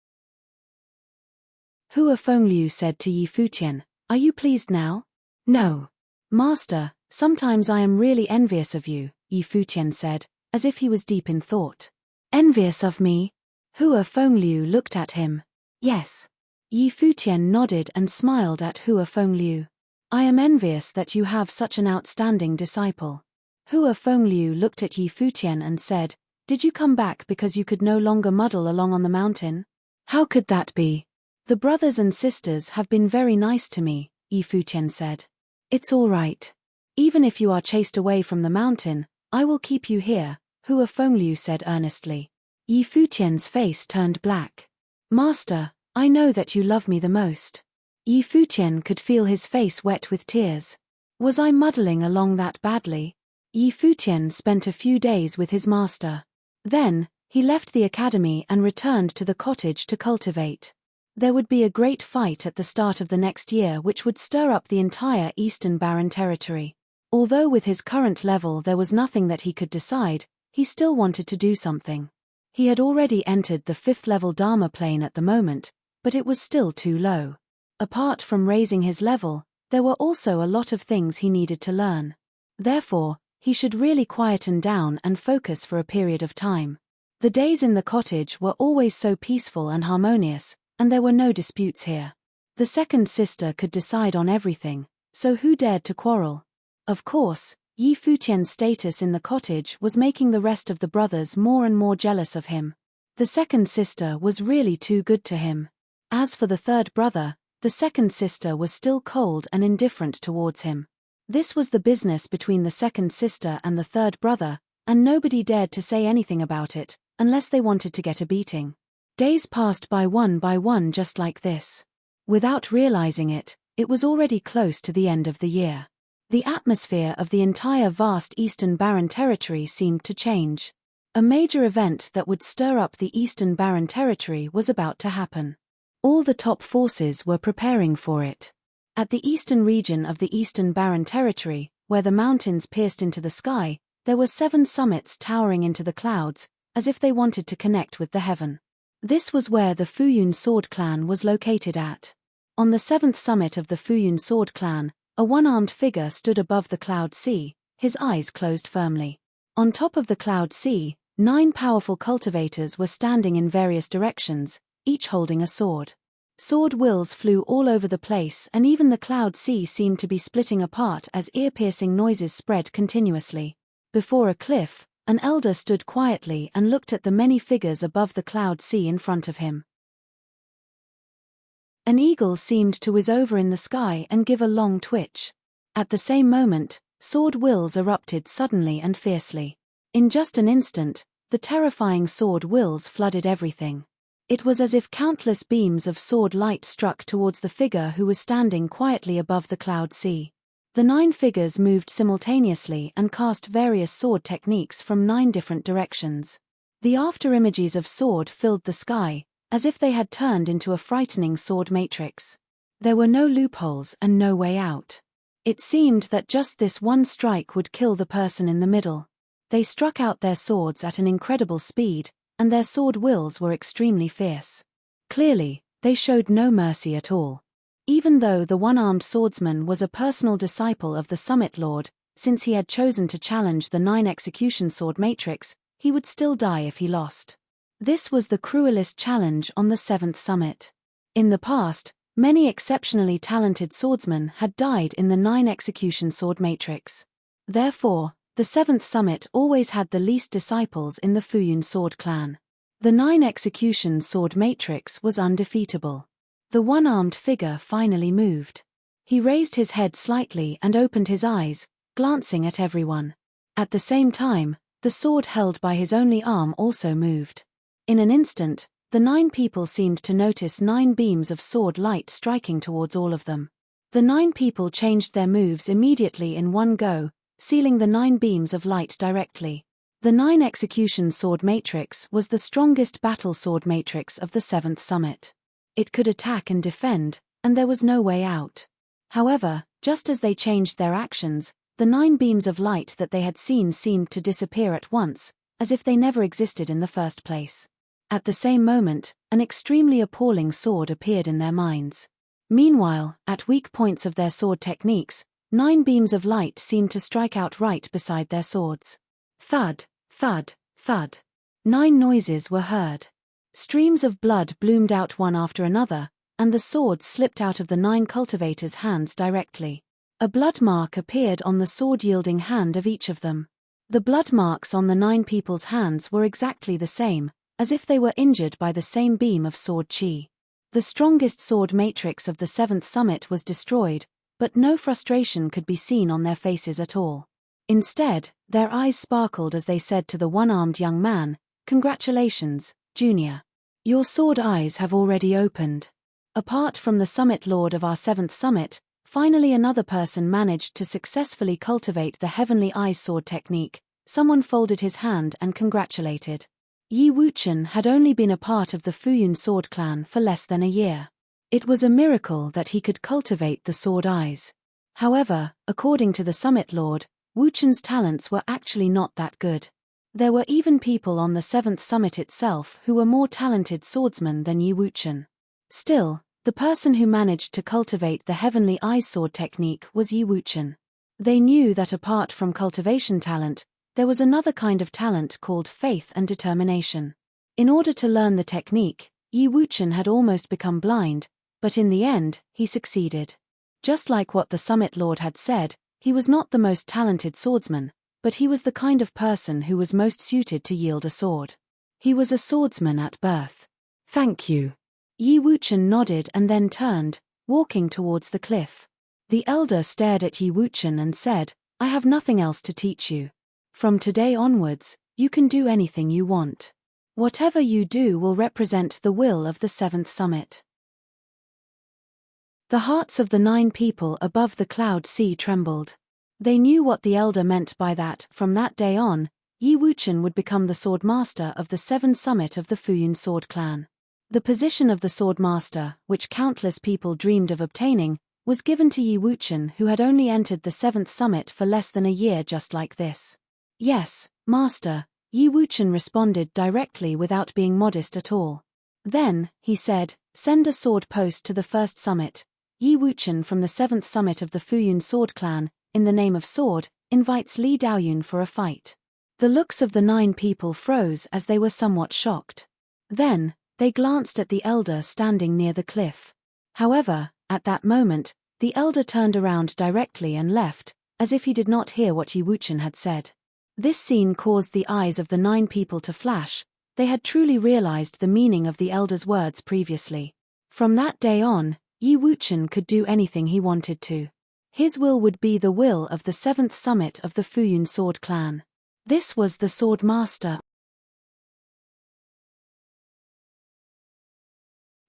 Hua Fengliu said to Yi Futian, "Are you pleased now?" "No. Master, sometimes I am really envious of you," Yi Futian said, as if he was deep in thought. "Envious of me?" Hua Fengliu looked at him. "Yes." Yi Futian nodded and smiled at Hua Fengliu. "I am envious that you have such an outstanding disciple." Hua Fengliu looked at Yi Futian and said, "Did you come back because you could no longer muddle along on the mountain?" "How could that be?" "The brothers and sisters have been very nice to me," Yi Futian said. "It's all right. Even if you are chased away from the mountain, I will keep you here," Hua Fengliu said earnestly. Yi Futian's face turned black. "Master, I know that you love me the most." Yi Futian could feel his face wet with tears. Was I muddling along that badly? Yi Futian spent a few days with his master. Then, he left the academy and returned to the cottage to cultivate. There would be a great fight at the start of the next year which would stir up the entire Eastern Barren territory. Although with his current level there was nothing that he could decide, he still wanted to do something. He had already entered the 5th level Dharma plane at the moment, but it was still too low. Apart from raising his level, there were also a lot of things he needed to learn. Therefore, he should really quieten down and focus for a period of time. The days in the cottage were always so peaceful and harmonious, and there were no disputes here. The second sister could decide on everything, so who dared to quarrel? Of course, Yi Futian's status in the cottage was making the rest of the brothers more and more jealous of him. The second sister was really too good to him. As for the third brother, the second sister was still cold and indifferent towards him. This was the business between the second sister and the third brother, and nobody dared to say anything about it, unless they wanted to get a beating. Days passed by one just like this. Without realizing it, it was already close to the end of the year. The atmosphere of the entire vast Eastern Barren territory seemed to change. A major event that would stir up the Eastern Barren territory was about to happen. All the top forces were preparing for it. At the eastern region of the Eastern Barren territory, where the mountains pierced into the sky, there were 7 summits towering into the clouds, as if they wanted to connect with the heaven. This was where the Fuyun Sword Clan was located at. On the 7th summit of the Fuyun Sword Clan, a one-armed figure stood above the cloud sea, his eyes closed firmly. On top of the cloud sea, 9 powerful cultivators were standing in various directions, each holding a sword. Sword wills flew all over the place and even the cloud sea seemed to be splitting apart as ear-piercing noises spread continuously. Before a cliff, an elder stood quietly and looked at the many figures above the cloud sea in front of him. An eagle seemed to whiz over in the sky and give a long twitch. At the same moment, sword wills erupted suddenly and fiercely. In just an instant, the terrifying sword wills flooded everything. It was as if countless beams of sword light struck towards the figure who was standing quietly above the cloud sea. The 9 figures moved simultaneously and cast various sword techniques from 9 different directions. The afterimages of sword filled the sky, as if they had turned into a frightening sword matrix. There were no loopholes and no way out. It seemed that just this one strike would kill the person in the middle. They struck out their swords at an incredible speed, and their sword wills were extremely fierce. Clearly, they showed no mercy at all. Even though the one-armed swordsman was a personal disciple of the Summit Lord, since he had chosen to challenge the 9 execution sword matrix, he would still die if he lost. This was the cruelest challenge on the 7th summit. In the past, many exceptionally talented swordsmen had died in the 9 execution sword matrix. Therefore, the 7th summit always had the least disciples in the Futian sword clan. The 9 execution sword matrix was undefeatable. The one-armed figure finally moved. He raised his head slightly and opened his eyes, glancing at everyone. At the same time, the sword held by his only arm also moved. In an instant, the 9 people seemed to notice 9 beams of sword light striking towards all of them. The 9 people changed their moves immediately in one go, sealing the 9 beams of light directly. The 9 execution sword matrix was the strongest battle sword matrix of the 7th summit. It could attack and defend, and there was no way out. However, just as they changed their actions, the 9 beams of light that they had seen seemed to disappear at once, as if they never existed in the first place. At the same moment, an extremely appalling sword appeared in their minds. Meanwhile, at weak points of their sword techniques, 9 beams of light seemed to strike out right beside their swords. Thud, thud, thud. 9 noises were heard. Streams of blood bloomed out one after another, and the swords slipped out of the 9 cultivators' hands directly. A blood mark appeared on the sword-yielding hand of each of them. The blood marks on the 9 people's hands were exactly the same, as if they were injured by the same beam of sword chi. The strongest sword matrix of the 7th summit was destroyed, but no frustration could be seen on their faces at all. Instead, their eyes sparkled as they said to the one-armed young man, "Congratulations, Junior. Your sword eyes have already opened." Apart from the Summit Lord of our 7th summit, finally another person managed to successfully cultivate the Heavenly Eyes sword technique. Someone folded his hand and congratulated. Yi Wuchen had only been a part of the Futian sword clan for less than a year. It was a miracle that he could cultivate the sword eyes. However, according to the Summit Lord, Wuchen's talents were actually not that good. There were even people on the 7th summit itself who were more talented swordsmen than Yi Wuchen. Still, the person who managed to cultivate the Heavenly Eyes sword technique was Yi Wuchen. They knew that apart from cultivation talent, there was another kind of talent called faith and determination. In order to learn the technique, Yi Wuchen had almost become blind, but in the end, he succeeded. Just like what the Summit Lord had said, he was not the most talented swordsman, but he was the kind of person who was most suited to yield a sword. He was a swordsman at birth. "Thank you." Yi Wuchen nodded and then turned, walking towards the cliff. The elder stared at Yi Wuchen and said, "I have nothing else to teach you. From today onwards, you can do anything you want. Whatever you do will represent the will of the 7th summit." The hearts of the 9 people above the cloud sea trembled. They knew what the elder meant by that. From that day on, Yi Wuchen would become the sword master of the 7th summit of the Futian sword clan. The position of the sword master, which countless people dreamed of obtaining, was given to Yi Wuchen, who had only entered the 7th summit for less than a year just like this. "Yes, master," Yi Wuchen responded directly without being modest at all. Then, he said, "Send a sword post to the 1st summit. Yi Wuchen from the 7th summit of the Futian sword clan, in the name of sword, invites Li Daoyun for a fight." The looks of the 9 people froze as they were somewhat shocked. Then, they glanced at the elder standing near the cliff. However, at that moment, the elder turned around directly and left, as if he did not hear what Yi Wuchen had said. This scene caused the eyes of the 9 people to flash. They had truly realized the meaning of the elder's words previously. From that day on, Yi Wuchen could do anything he wanted to. His will would be the will of the 7th summit of the Futian sword clan. This was the sword master.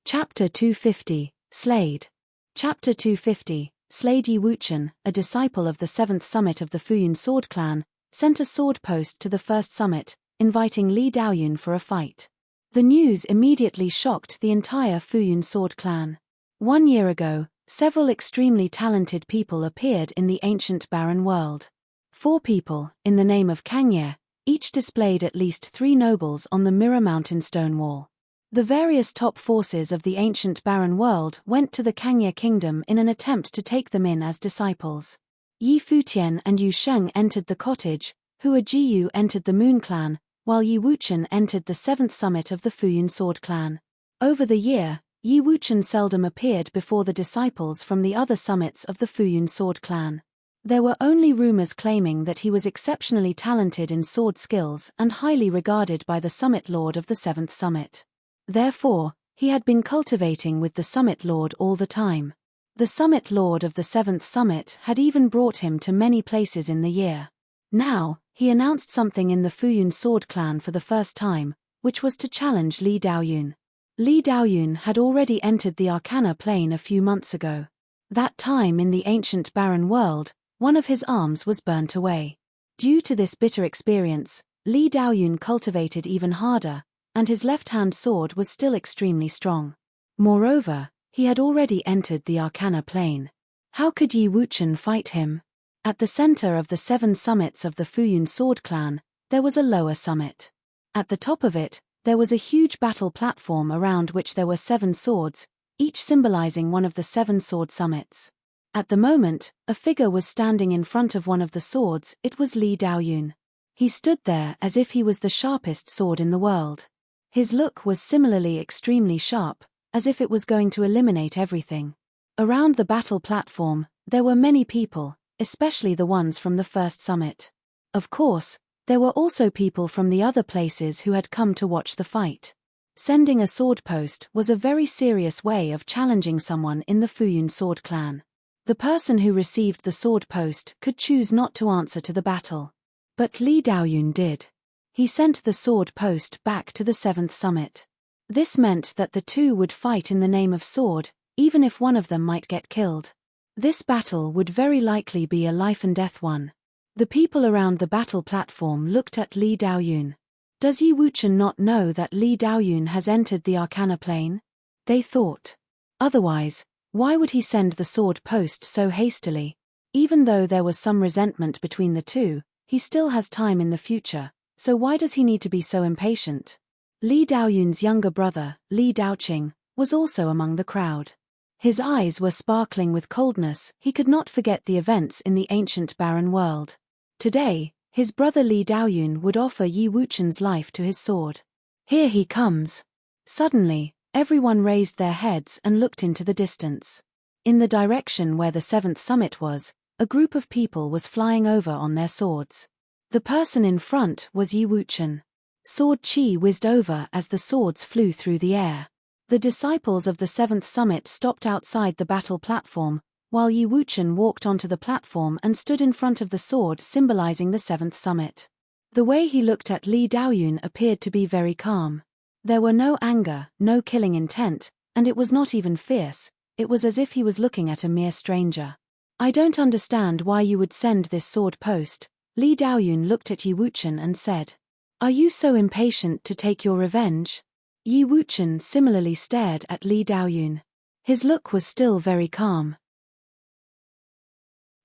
Chapter 250, Slayed. Chapter 250, Slayed. Yi Wuchen, a disciple of the 7th summit of the Futian sword clan, sent a sword post to the 1st summit, inviting Li Daoyun for a fight. The news immediately shocked the entire Futian sword clan. 1 year ago, several extremely talented people appeared in the ancient barren world. 4 people, in the name of Kangye, each displayed at least 3 nobles on the Mirror Mountain stone wall. The various top forces of the ancient barren world went to the Kangye kingdom in an attempt to take them in as disciples. Yi Futian and Yu Sheng entered the cottage, Hua Jiyu entered the Moon Clan, while Yi Wuchen entered the 7th summit of the Fuyun Sword Clan. Over the year, Yi Wuchen seldom appeared before the disciples from the other summits of the Fuyun Sword Clan. There were only rumors claiming that he was exceptionally talented in sword skills and highly regarded by the Summit Lord of the 7th summit. Therefore, he had been cultivating with the Summit Lord all the time. The Summit Lord of the 7th summit had even brought him to many places in the year. Now, he announced something in the Fuyun Sword Clan for the first time, which was to challenge Li Daoyun. Li Daoyun had already entered the Arcana plane a few months ago. That time in the ancient barren world, one of his arms was burnt away. Due to this bitter experience, Li Daoyun cultivated even harder, and his left-hand sword was still extremely strong. Moreover, he had already entered the Arcana plane. How could Yi Wuchen fight him? At the center of the 7 summits of the Fuyun Sword Clan, there was a lower summit. At the top of it, there was a huge battle platform around which there were 7 swords, each symbolizing one of the 7 sword summits. At the moment, a figure was standing in front of one of the swords. It was Li Daoyun. He stood there as if he was the sharpest sword in the world. His look was similarly extremely sharp, as if it was going to eliminate everything. Around the battle platform, there were many people, especially the ones from the 1st summit. Of course, there were also people from the other places who had come to watch the fight. Sending a sword post was a very serious way of challenging someone in the Fuyun Sword Clan. The person who received the sword post could choose not to answer to the battle. But Li Daoyun did. He sent the sword post back to the 7th summit. This meant that the 2 would fight in the name of sword, even if one of them might get killed. This battle would very likely be a life-and-death one. The people around the battle platform looked at Li Daoyun. Does Yi Wuchen not know that Li Daoyun has entered the Arcana plane? They thought. Otherwise, why would he send the sword post so hastily? Even though there was some resentment between the 2, he still has time in the future, so why does he need to be so impatient? Li Daoyun's younger brother, Li Daoqing, was also among the crowd. His eyes were sparkling with coldness. He could not forget the events in the ancient barren world. Today, his brother Li Daoyun would offer Yi Wuchen's life to his sword. Here he comes. Suddenly, everyone raised their heads and looked into the distance. In the direction where the 7th summit was, a group of people was flying over on their swords. The person in front was Yi Wuchen. Sword chi whizzed over as the swords flew through the air. The disciples of the 7th summit stopped outside the battle platform, while Yi Wuchen walked onto the platform and stood in front of the sword symbolizing the 7th summit. The way he looked at Li Daoyun appeared to be very calm. There were no anger, no killing intent, and it was not even fierce. It was as if he was looking at a mere stranger. I don't understand why you would send this sword post. Li Daoyun looked at Yi Wuchen and said. Are you so impatient to take your revenge? Yi Wuchen similarly stared at Li Daoyun. His look was still very calm.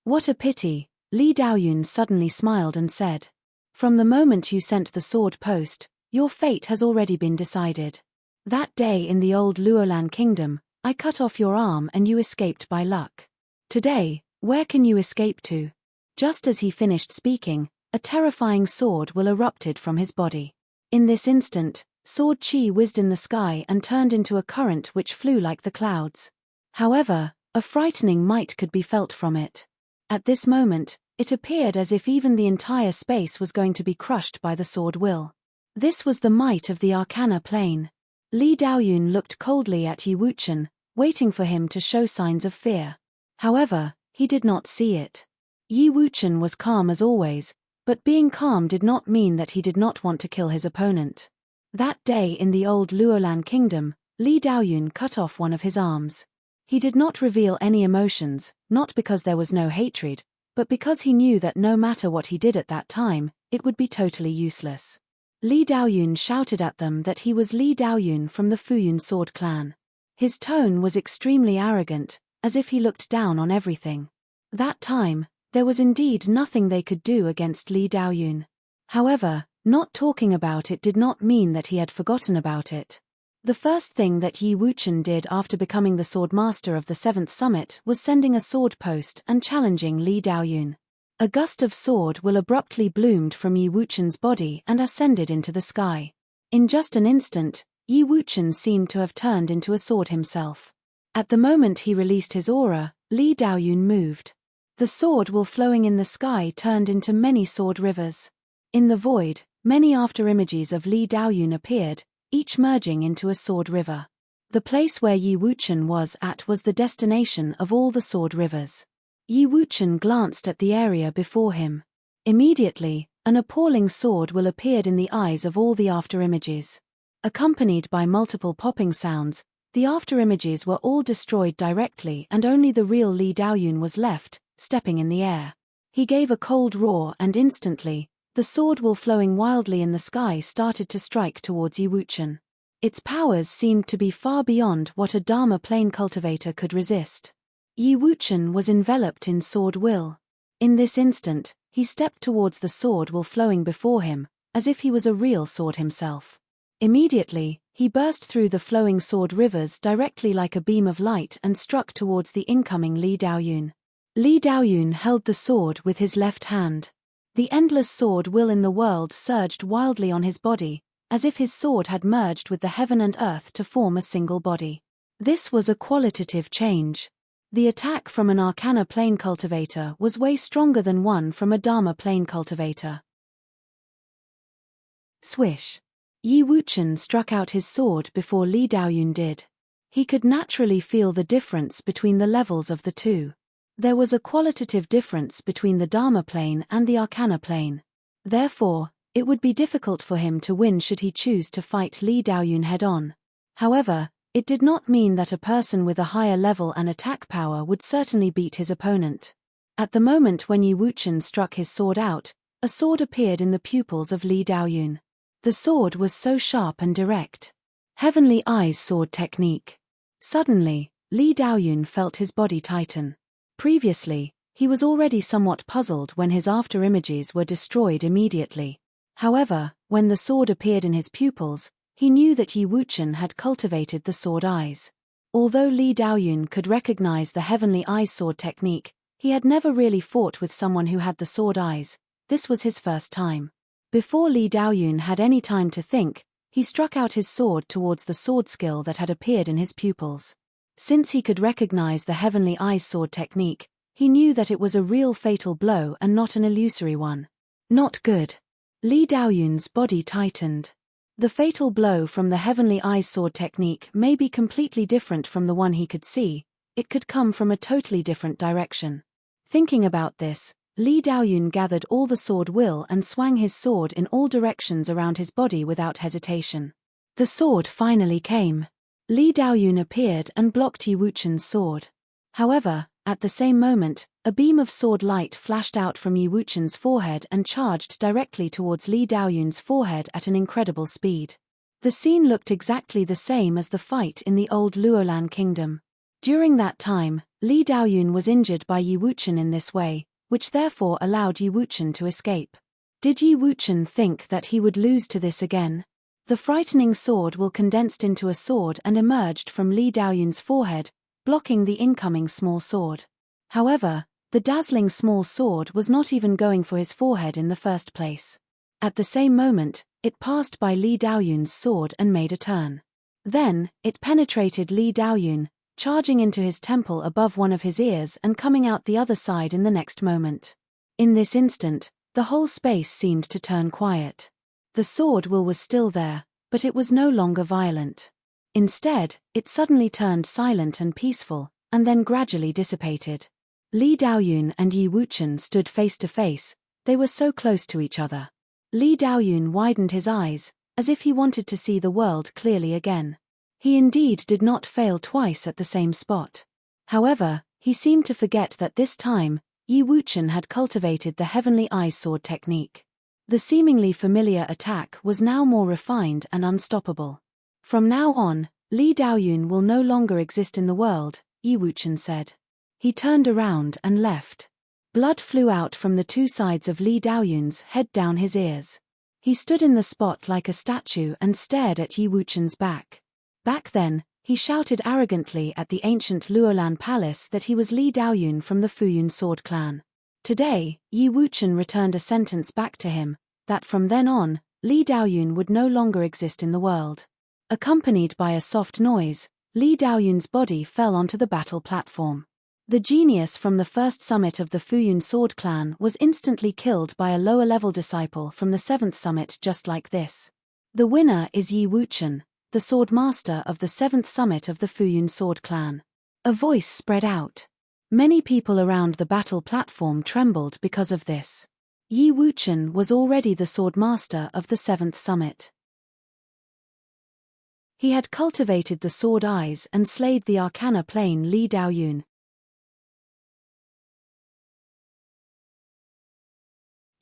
What a pity, Li Daoyun suddenly smiled and said. From the moment you sent the sword post, your fate has already been decided. That day in the old Luolan kingdom, I cut off your arm and you escaped by luck. Today, where can you escape to? Just as he finished speaking, a terrifying sword will erupted from his body. In this instant, sword chi whizzed in the sky and turned into a current which flew like the clouds. However, a frightening might could be felt from it. At this moment, it appeared as if even the entire space was going to be crushed by the sword will. This was the might of the Arcana plane. Li Daoyun looked coldly at Yi Wuchen, waiting for him to show signs of fear. However, he did not see it. Yi Wuchen was calm as always, but being calm did not mean that he did not want to kill his opponent. That day in the old Luolan kingdom, Li Daoyun cut off one of his arms. He did not reveal any emotions, not because there was no hatred, but because he knew that no matter what he did at that time, it would be totally useless. Li Daoyun shouted at them that he was Li Daoyun from the Fuyun Sword Clan. His tone was extremely arrogant, as if he looked down on everything. That time, there was indeed nothing they could do against Li Daoyun. However, not talking about it did not mean that he had forgotten about it. The first thing that Yi Wuchen did after becoming the sword master of the 7th summit was sending a sword post and challenging Li Daoyun. A gust of sword will abruptly bloomed from Yi Wuchen's body and ascended into the sky. In just an instant, Yi Wuchen seemed to have turned into a sword himself. At the moment he released his aura, Li Daoyun moved. The sword will flowing in the sky turned into many sword rivers. In the void, many afterimages of Li Daoyun appeared, each merging into a sword river. The place where Yi Wuchen was at was the destination of all the sword rivers. Yi Wuchen glanced at the area before him. Immediately, an appalling sword will appeared in the eyes of all the afterimages. Accompanied by multiple popping sounds, the afterimages were all destroyed directly and only the real Li Daoyun was left, stepping in the air. He gave a cold roar and instantly, the sword will flowing wildly in the sky started to strike towards Yi Wuchen. Its powers seemed to be far beyond what a Dharma plane cultivator could resist. Yi Wuchen was enveloped in sword will. In this instant, he stepped towards the sword will flowing before him, as if he was a real sword himself. Immediately, he burst through the flowing sword rivers directly like a beam of light and struck towards the incoming Li Daoyun. Li Daoyun held the sword with his left hand. The endless sword will in the world surged wildly on his body, as if his sword had merged with the heaven and earth to form a single body. This was a qualitative change. The attack from an Arcana plane cultivator was way stronger than one from a Dharma plane cultivator. Swish. Yi Wuchen struck out his sword before Li Daoyun did. He could naturally feel the difference between the levels of the two. There was a qualitative difference between the Dharma plane and the Arcana plane. Therefore, it would be difficult for him to win should he choose to fight Li Daoyun head-on. However, it did not mean that a person with a higher level and attack power would certainly beat his opponent. At the moment when Yi Wuchen struck his sword out, a sword appeared in the pupils of Li Daoyun. The sword was so sharp and direct. Heavenly Eyes sword technique. Suddenly, Li Daoyun felt his body tighten. Previously, he was already somewhat puzzled when his afterimages were destroyed immediately. However, when the sword appeared in his pupils, he knew that Yi Wuchen had cultivated the sword eyes. Although Li Daoyun could recognize the Heavenly Eyes sword technique, he had never really fought with someone who had the sword eyes. This was his first time. Before Li Daoyun had any time to think, he struck out his sword towards the sword skill that had appeared in his pupils. Since he could recognize the Heavenly Eyes sword technique, he knew that it was a real fatal blow and not an illusory one. Not good. Li Daoyun's body tightened. The fatal blow from the Heavenly Eyes sword technique may be completely different from the one he could see, it could come from a totally different direction. Thinking about this, Li Daoyun gathered all the sword will and swung his sword in all directions around his body without hesitation. The sword finally came. Li Daoyun appeared and blocked Yi Wuchen's sword. However, at the same moment, a beam of sword light flashed out from Yi Wuchen's forehead and charged directly towards Li Daoyun's forehead at an incredible speed. The scene looked exactly the same as the fight in the old Luolan kingdom. During that time, Li Daoyun was injured by Yi Wuchen in this way, which therefore allowed Yi Wuchen to escape. Did Yi Wuchen think that he would lose to this again? The frightening sword will condensed into a sword and emerged from Li Daoyun's forehead, blocking the incoming small sword. However, the dazzling small sword was not even going for his forehead in the first place. At the same moment, it passed by Li Daoyun's sword and made a turn. Then, it penetrated Li Daoyun, charging into his temple above one of his ears and coming out the other side in the next moment. In this instant, the whole space seemed to turn quiet. The sword will was still there, but it was no longer violent. Instead, it suddenly turned silent and peaceful, and then gradually dissipated. Li Daoyun and Yi Wuchen stood face to face, they were so close to each other. Li Daoyun widened his eyes, as if he wanted to see the world clearly again. He indeed did not fail twice at the same spot. However, he seemed to forget that this time, Yi Wuchen had cultivated the Heavenly Eyes sword technique. The seemingly familiar attack was now more refined and unstoppable. From now on, Li Daoyun will no longer exist in the world, Yi Wuchen said. He turned around and left. Blood flew out from the two sides of Li Daoyun's head down his ears. He stood in the spot like a statue and stared at Yi Wuchen's back. Back then, he shouted arrogantly at the ancient Luolan palace that he was Li Daoyun from the Fuyun sword clan. Today, Yi Wuchen returned a sentence back to him, that from then on, Li Daoyun would no longer exist in the world. Accompanied by a soft noise, Li Daoyun's body fell onto the battle platform. The genius from the first summit of the Fuyun sword clan was instantly killed by a lower-level disciple from the 7th summit just like this. The winner is Yi Wuchen, the sword master of the 7th summit of the Fuyun sword clan. A voice spread out. Many people around the battle platform trembled because of this. Yi Wuchen was already the sword master of the 7th summit. He had cultivated the sword eyes and slayed the arcana plane Li Daoyun.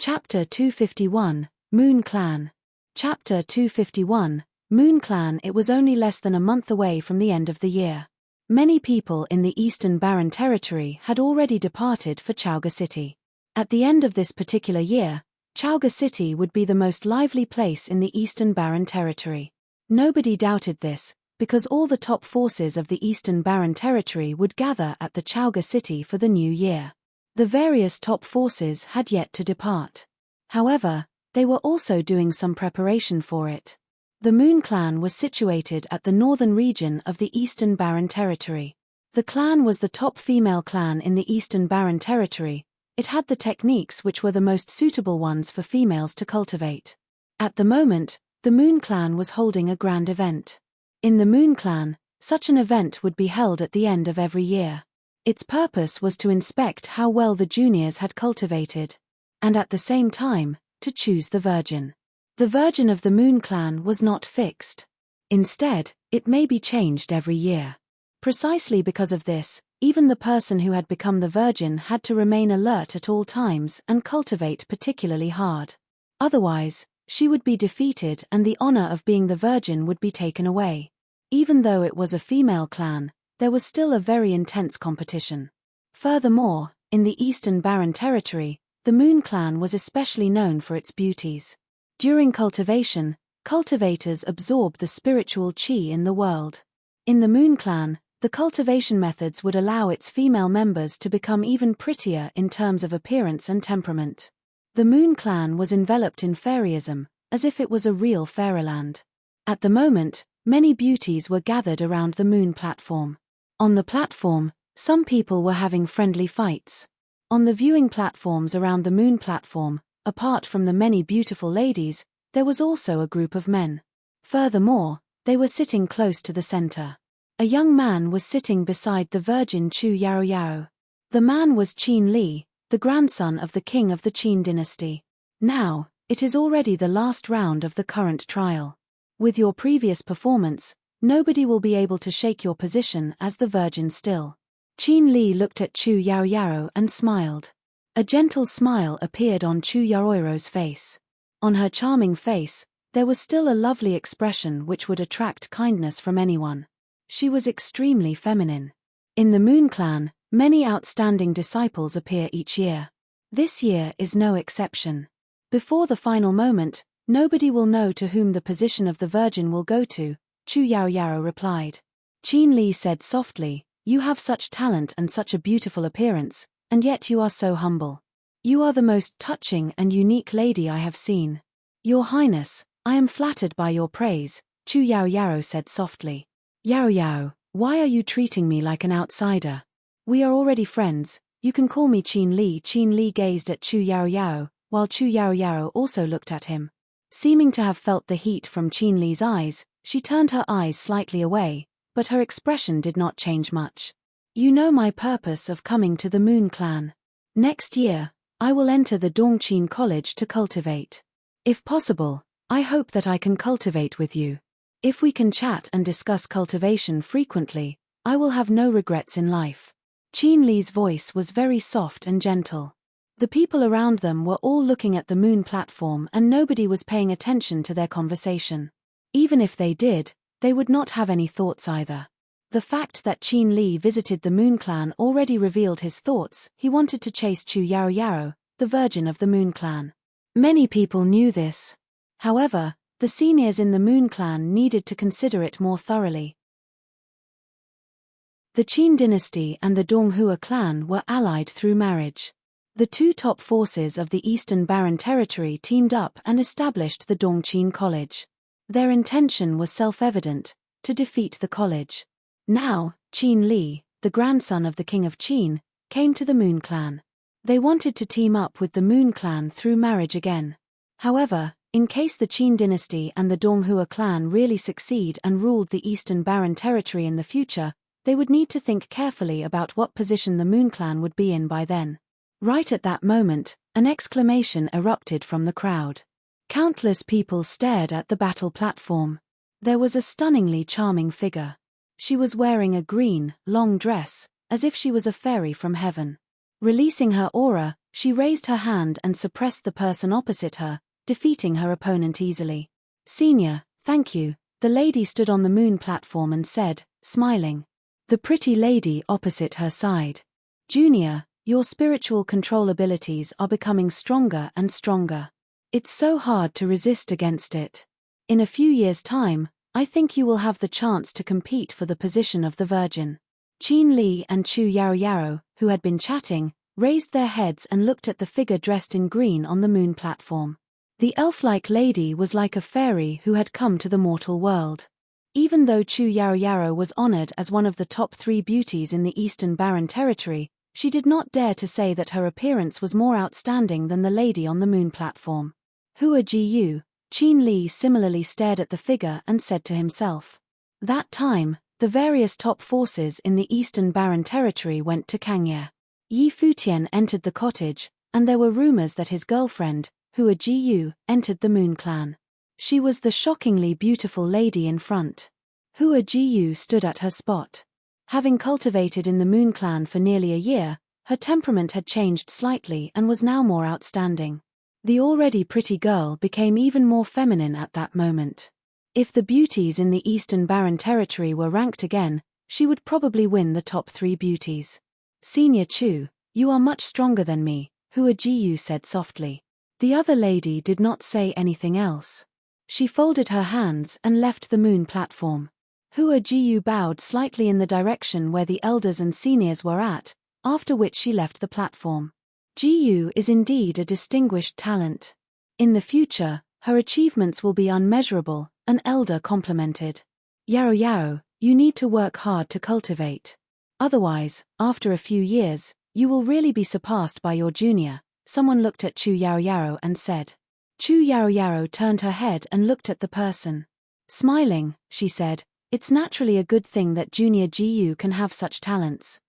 Chapter 251, Moon Clan. Chapter 251, Moon Clan. It was only less than a month away from the end of the year. Many people in the Eastern Barren Territory had already departed for Chaoga City. At the end of this particular year, Chaoga City would be the most lively place in the Eastern Barren Territory. Nobody doubted this, because all the top forces of the Eastern Barren Territory would gather at the Chaoga City for the new year. The various top forces had yet to depart. However, they were also doing some preparation for it. The Moon Clan was situated at the northern region of the Eastern Barren Territory. The clan was the top female clan in the Eastern Barren Territory. It had the techniques which were the most suitable ones for females to cultivate. At the moment, the Moon Clan was holding a grand event. In the Moon Clan, such an event would be held at the end of every year. Its purpose was to inspect how well the juniors had cultivated, and at the same time, to choose the virgin. The virgin of the Moon Clan was not fixed. Instead, it may be changed every year. Precisely because of this, even the person who had become the virgin had to remain alert at all times and cultivate particularly hard. Otherwise, she would be defeated and the honor of being the virgin would be taken away. Even though it was a female clan, there was still a very intense competition. Furthermore, in the Eastern Barren Territory, the Moon Clan was especially known for its beauties. During cultivation, cultivators absorb the spiritual qi in the world. In the Moon Clan, the cultivation methods would allow its female members to become even prettier in terms of appearance and temperament. The Moon Clan was enveloped in fairyism, as if it was a real fairyland. At the moment, many beauties were gathered around the moon platform. On the platform, some people were having friendly fights. On the viewing platforms around the moon platform, apart from the many beautiful ladies, there was also a group of men. Furthermore, they were sitting close to the center. A young man was sitting beside the virgin Chu Yao Yao. The man was Qin Li, the grandson of the king of the Qin dynasty. Now, it is already the last round of the current trial. With your previous performance, nobody will be able to shake your position as the virgin still. Qin Li looked at Chu Yao Yao and smiled. A gentle smile appeared on Chu Yaoiro's face. On her charming face, there was still a lovely expression which would attract kindness from anyone. She was extremely feminine. In the Moon Clan, many outstanding disciples appear each year. This year is no exception. Before the final moment, nobody will know to whom the position of the virgin will go to, Chu Yao Yao replied. Qin Li said softly, "You have such talent and such a beautiful appearance, and yet you are so humble. You are the most touching and unique lady I have seen. Your Highness, I am flattered by your praise," Chu Yao Yao said softly. "Yao Yao, why are you treating me like an outsider? We are already friends, you can call me Qin Li." Qin Li gazed at Chu Yao Yao, while Chu Yao Yao also looked at him. Seeming to have felt the heat from Qin Li's eyes, she turned her eyes slightly away, but her expression did not change much. "You know my purpose of coming to the Moon Clan. Next year, I will enter the Dongqin College to cultivate. If possible, I hope that I can cultivate with you. If we can chat and discuss cultivation frequently, I will have no regrets in life." Qin Li's voice was very soft and gentle. The people around them were all looking at the moon platform and nobody was paying attention to their conversation. Even if they did, they would not have any thoughts either. The fact that Qin Li visited the Moon Clan already revealed his thoughts. He wanted to chase Chu Yarou, the virgin of the Moon Clan. Many people knew this. However, the seniors in the Moon Clan needed to consider it more thoroughly. The Qin dynasty and the Donghua clan were allied through marriage. The two top forces of the Eastern Barren Territory teamed up and established the Dongqin College. Their intention was self-evident: to defeat the college. Now, Qin Li, the grandson of the king of Qin, came to the Moon Clan. They wanted to team up with the Moon Clan through marriage again. However, in case the Qin dynasty and the Donghua clan really succeed and ruled the Eastern Barren Territory in the future, they would need to think carefully about what position the Moon Clan would be in by then. Right at that moment, an exclamation erupted from the crowd. Countless people stared at the battle platform. There was a stunningly charming figure. She was wearing a green, long dress, as if she was a fairy from heaven. Releasing her aura, she raised her hand and suppressed the person opposite her, defeating her opponent easily. "Senior, thank you," the lady stood on the moon platform and said, smiling. The pretty lady opposite her sighed. "Junior, your spiritual control abilities are becoming stronger and stronger. It's so hard to resist against it. In a few years' time, I think you will have the chance to compete for the position of the Virgin." Qin Li and Chu Yarou, who had been chatting, raised their heads and looked at the figure dressed in green on the moon platform. The elf-like lady was like a fairy who had come to the mortal world. Even though Chu Yarou was honored as one of the top 3 beauties in the Eastern Barren Territory, she did not dare to say that her appearance was more outstanding than the lady on the moon platform. "Hua Jiyu," Qin Li similarly stared at the figure and said to himself. That time, the various top forces in the Eastern Barren Territory went to Kangye. Yi Futian entered the cottage, and there were rumors that his girlfriend, Hua Jiyu, entered the Moon Clan. She was the shockingly beautiful lady in front. Hua Jiyu stood at her spot. Having cultivated in the Moon Clan for nearly a year, her temperament had changed slightly and was now more outstanding. The already pretty girl became even more feminine at that moment. If the beauties in the Eastern Barren Territory were ranked again, she would probably win the top 3 beauties. "Senior Chu, you are much stronger than me," Hua Jiyu said softly. The other lady did not say anything else. She folded her hands and left the moon platform. Hua Jiyu bowed slightly in the direction where the elders and seniors were at, after which she left the platform. Jiyu is indeed a distinguished talent. In the future, her achievements will be unmeasurable, an elder complimented. "Yarou, you need to work hard to cultivate. Otherwise, after a few years, you will really be surpassed by your junior," someone looked at Chu Yarou and said. Chu Yarou turned her head and looked at the person. Smiling, she said, "It's naturally a good thing that Junior Jiyu can have such talents.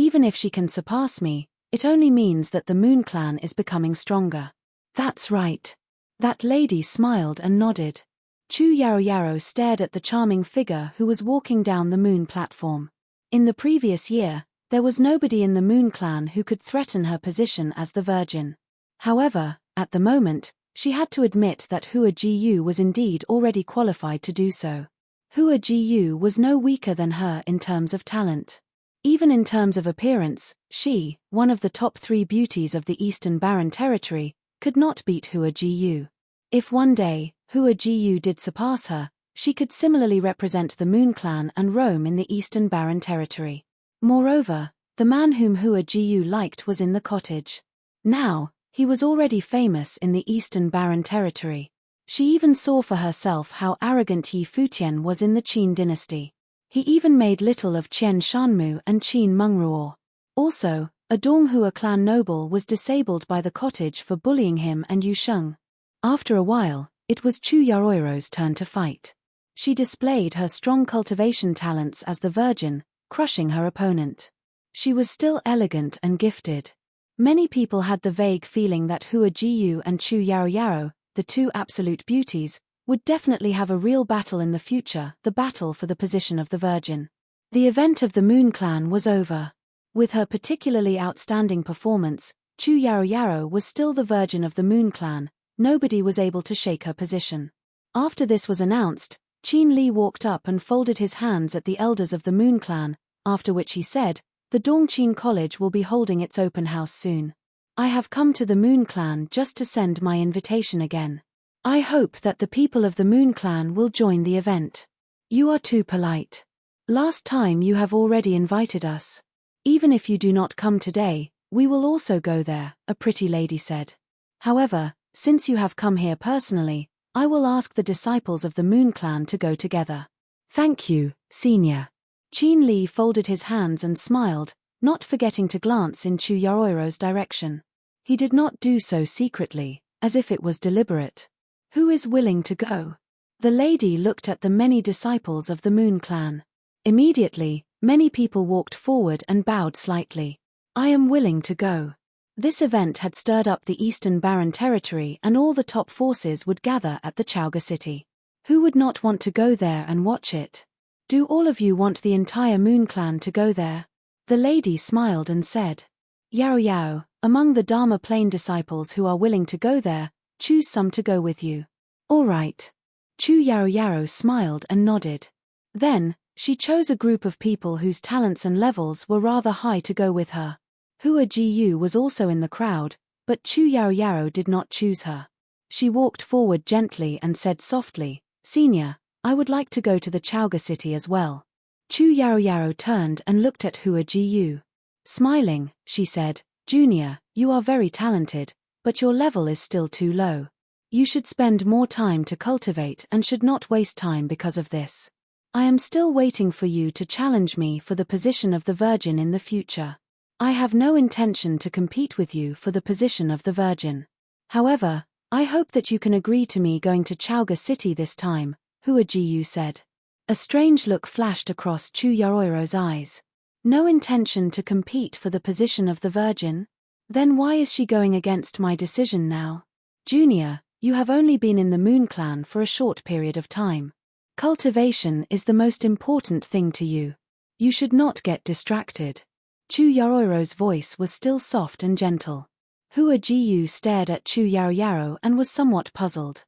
Even if she can surpass me, it only means that the Moon Clan is becoming stronger." "That's right." That lady smiled and nodded. Chu Yarou stared at the charming figure who was walking down the moon platform. In the previous year, there was nobody in the Moon Clan who could threaten her position as the Virgin. However, at the moment, she had to admit that Hua Jiyu was indeed already qualified to do so. Hua Jiyu was no weaker than her in terms of talent. Even in terms of appearance, she, one of the top 3 beauties of the Eastern Barren Territory, could not beat Hua Jiyu. If one day, Hua Jiyu did surpass her, she could similarly represent the Moon Clan and roam in the Eastern Barren Territory. Moreover, the man whom Hua Jiyu liked was in the cottage. Now, he was already famous in the Eastern Barren Territory. She even saw for herself how arrogant Yi Futian was in the Qin dynasty. He even made little of Qian Shanmu and Qin Mengruo. Also, a Donghua clan noble was disabled by the cottage for bullying him and Yu Sheng. After a while, it was Chu Yarou's turn to fight. She displayed her strong cultivation talents as the Virgin, crushing her opponent. She was still elegant and gifted. Many people had the vague feeling that Hua Jiyu and Chu Yarou, the 2 absolute beauties, would definitely have a real battle in the future, the battle for the position of the Virgin. The event of the Moon Clan was over. With her particularly outstanding performance, Chu Yarou was still the Virgin of the Moon Clan. Nobody was able to shake her position. After this was announced, Qin Li walked up and folded his hands at the elders of the Moon Clan, after which he said, "The Dongqing College will be holding its open house soon. I have come to the Moon Clan just to send my invitation again. I hope that the people of the Moon Clan will join the event. You are too polite. Last time you have already invited us. Even if you do not come today, we will also go there," a pretty lady said. "However, since you have come here personally, I will ask the disciples of the Moon Clan to go together." "Thank you, Senior." Qin Li folded his hands and smiled, not forgetting to glance in Chu Yaoiro's direction. He did not do so secretly, as if it was deliberate. "Who is willing to go?" The lady looked at the many disciples of the Moon Clan. Immediately, many people walked forward and bowed slightly. "I am willing to go." This event had stirred up the Eastern Barren Territory, and all the top forces would gather at the Chaoga city. Who would not want to go there and watch it? "Do all of you want the entire Moon Clan to go there?" The lady smiled and said. "Yao Yao, among the Dharma Plane disciples who are willing to go there, choose some to go with you." "All right." Chu Yao smiled and nodded. Then, she chose a group of people whose talents and levels were rather high to go with her. Hua Jiyu was also in the crowd, but Chu Yao did not choose her. She walked forward gently and said softly, "Senior, I would like to go to the Chaoga city as well." Chu Yao turned and looked at Hua Jiyu. Smiling, she said, "Junior, you are very talented, but your level is still too low. You should spend more time to cultivate and should not waste time because of this. I am still waiting for you to challenge me for the position of the Virgin in the future. I have no intention to compete with you for the position of the Virgin. However, I hope that you can agree to me going to Chaoga City this time," Hua Jiyu said. A strange look flashed across Chu Yaoiro's eyes. No intention to compete for the position of the Virgin? Then why is she going against my decision now? "Junior, you have only been in the Moon Clan for a short period of time. Cultivation is the most important thing to you. You should not get distracted." Chu Yaoiro's voice was still soft and gentle. Hua Jiyu stared at Chu Yao and was somewhat puzzled.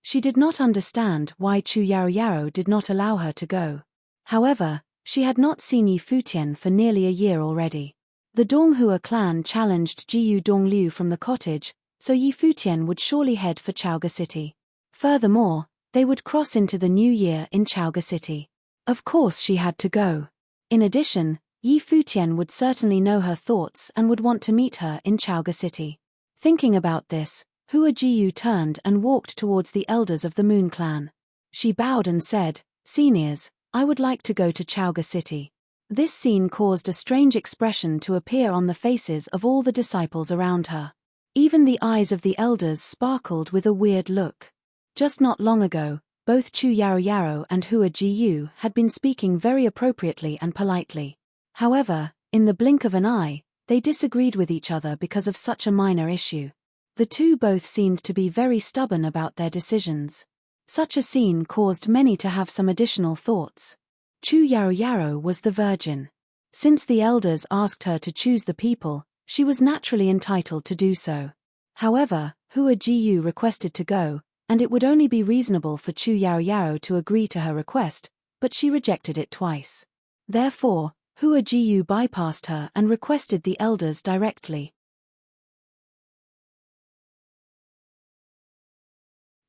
She did not understand why Chu Yao did not allow her to go. However, she had not seen Yi Futian for nearly a year already. The Donghua clan challenged Jiyu Dongliu from the cottage, so Yi Futian would surely head for Chaoga City. Furthermore, they would cross into the new year in Chaoga City. Of course she had to go. In addition, Yi Futian would certainly know her thoughts and would want to meet her in Chaoga City. Thinking about this, Hua Jiyu turned and walked towards the elders of the Moon Clan. She bowed and said, "Seniors, I would like to go to Chaoga City." This scene caused a strange expression to appear on the faces of all the disciples around her. Even the eyes of the elders sparkled with a weird look. Just not long ago, both Chu Yao and Hua Jiyu had been speaking very appropriately and politely. However, in the blink of an eye, they disagreed with each other because of such a minor issue. The two both seemed to be very stubborn about their decisions. Such a scene caused many to have some additional thoughts. Chu Yao was the Virgin. Since the elders asked her to choose the people, she was naturally entitled to do so. However, Hua Jiyu requested to go, and it would only be reasonable for Chu Yao to agree to her request, but she rejected it twice. Therefore, Hua Jiyu bypassed her and requested the elders directly.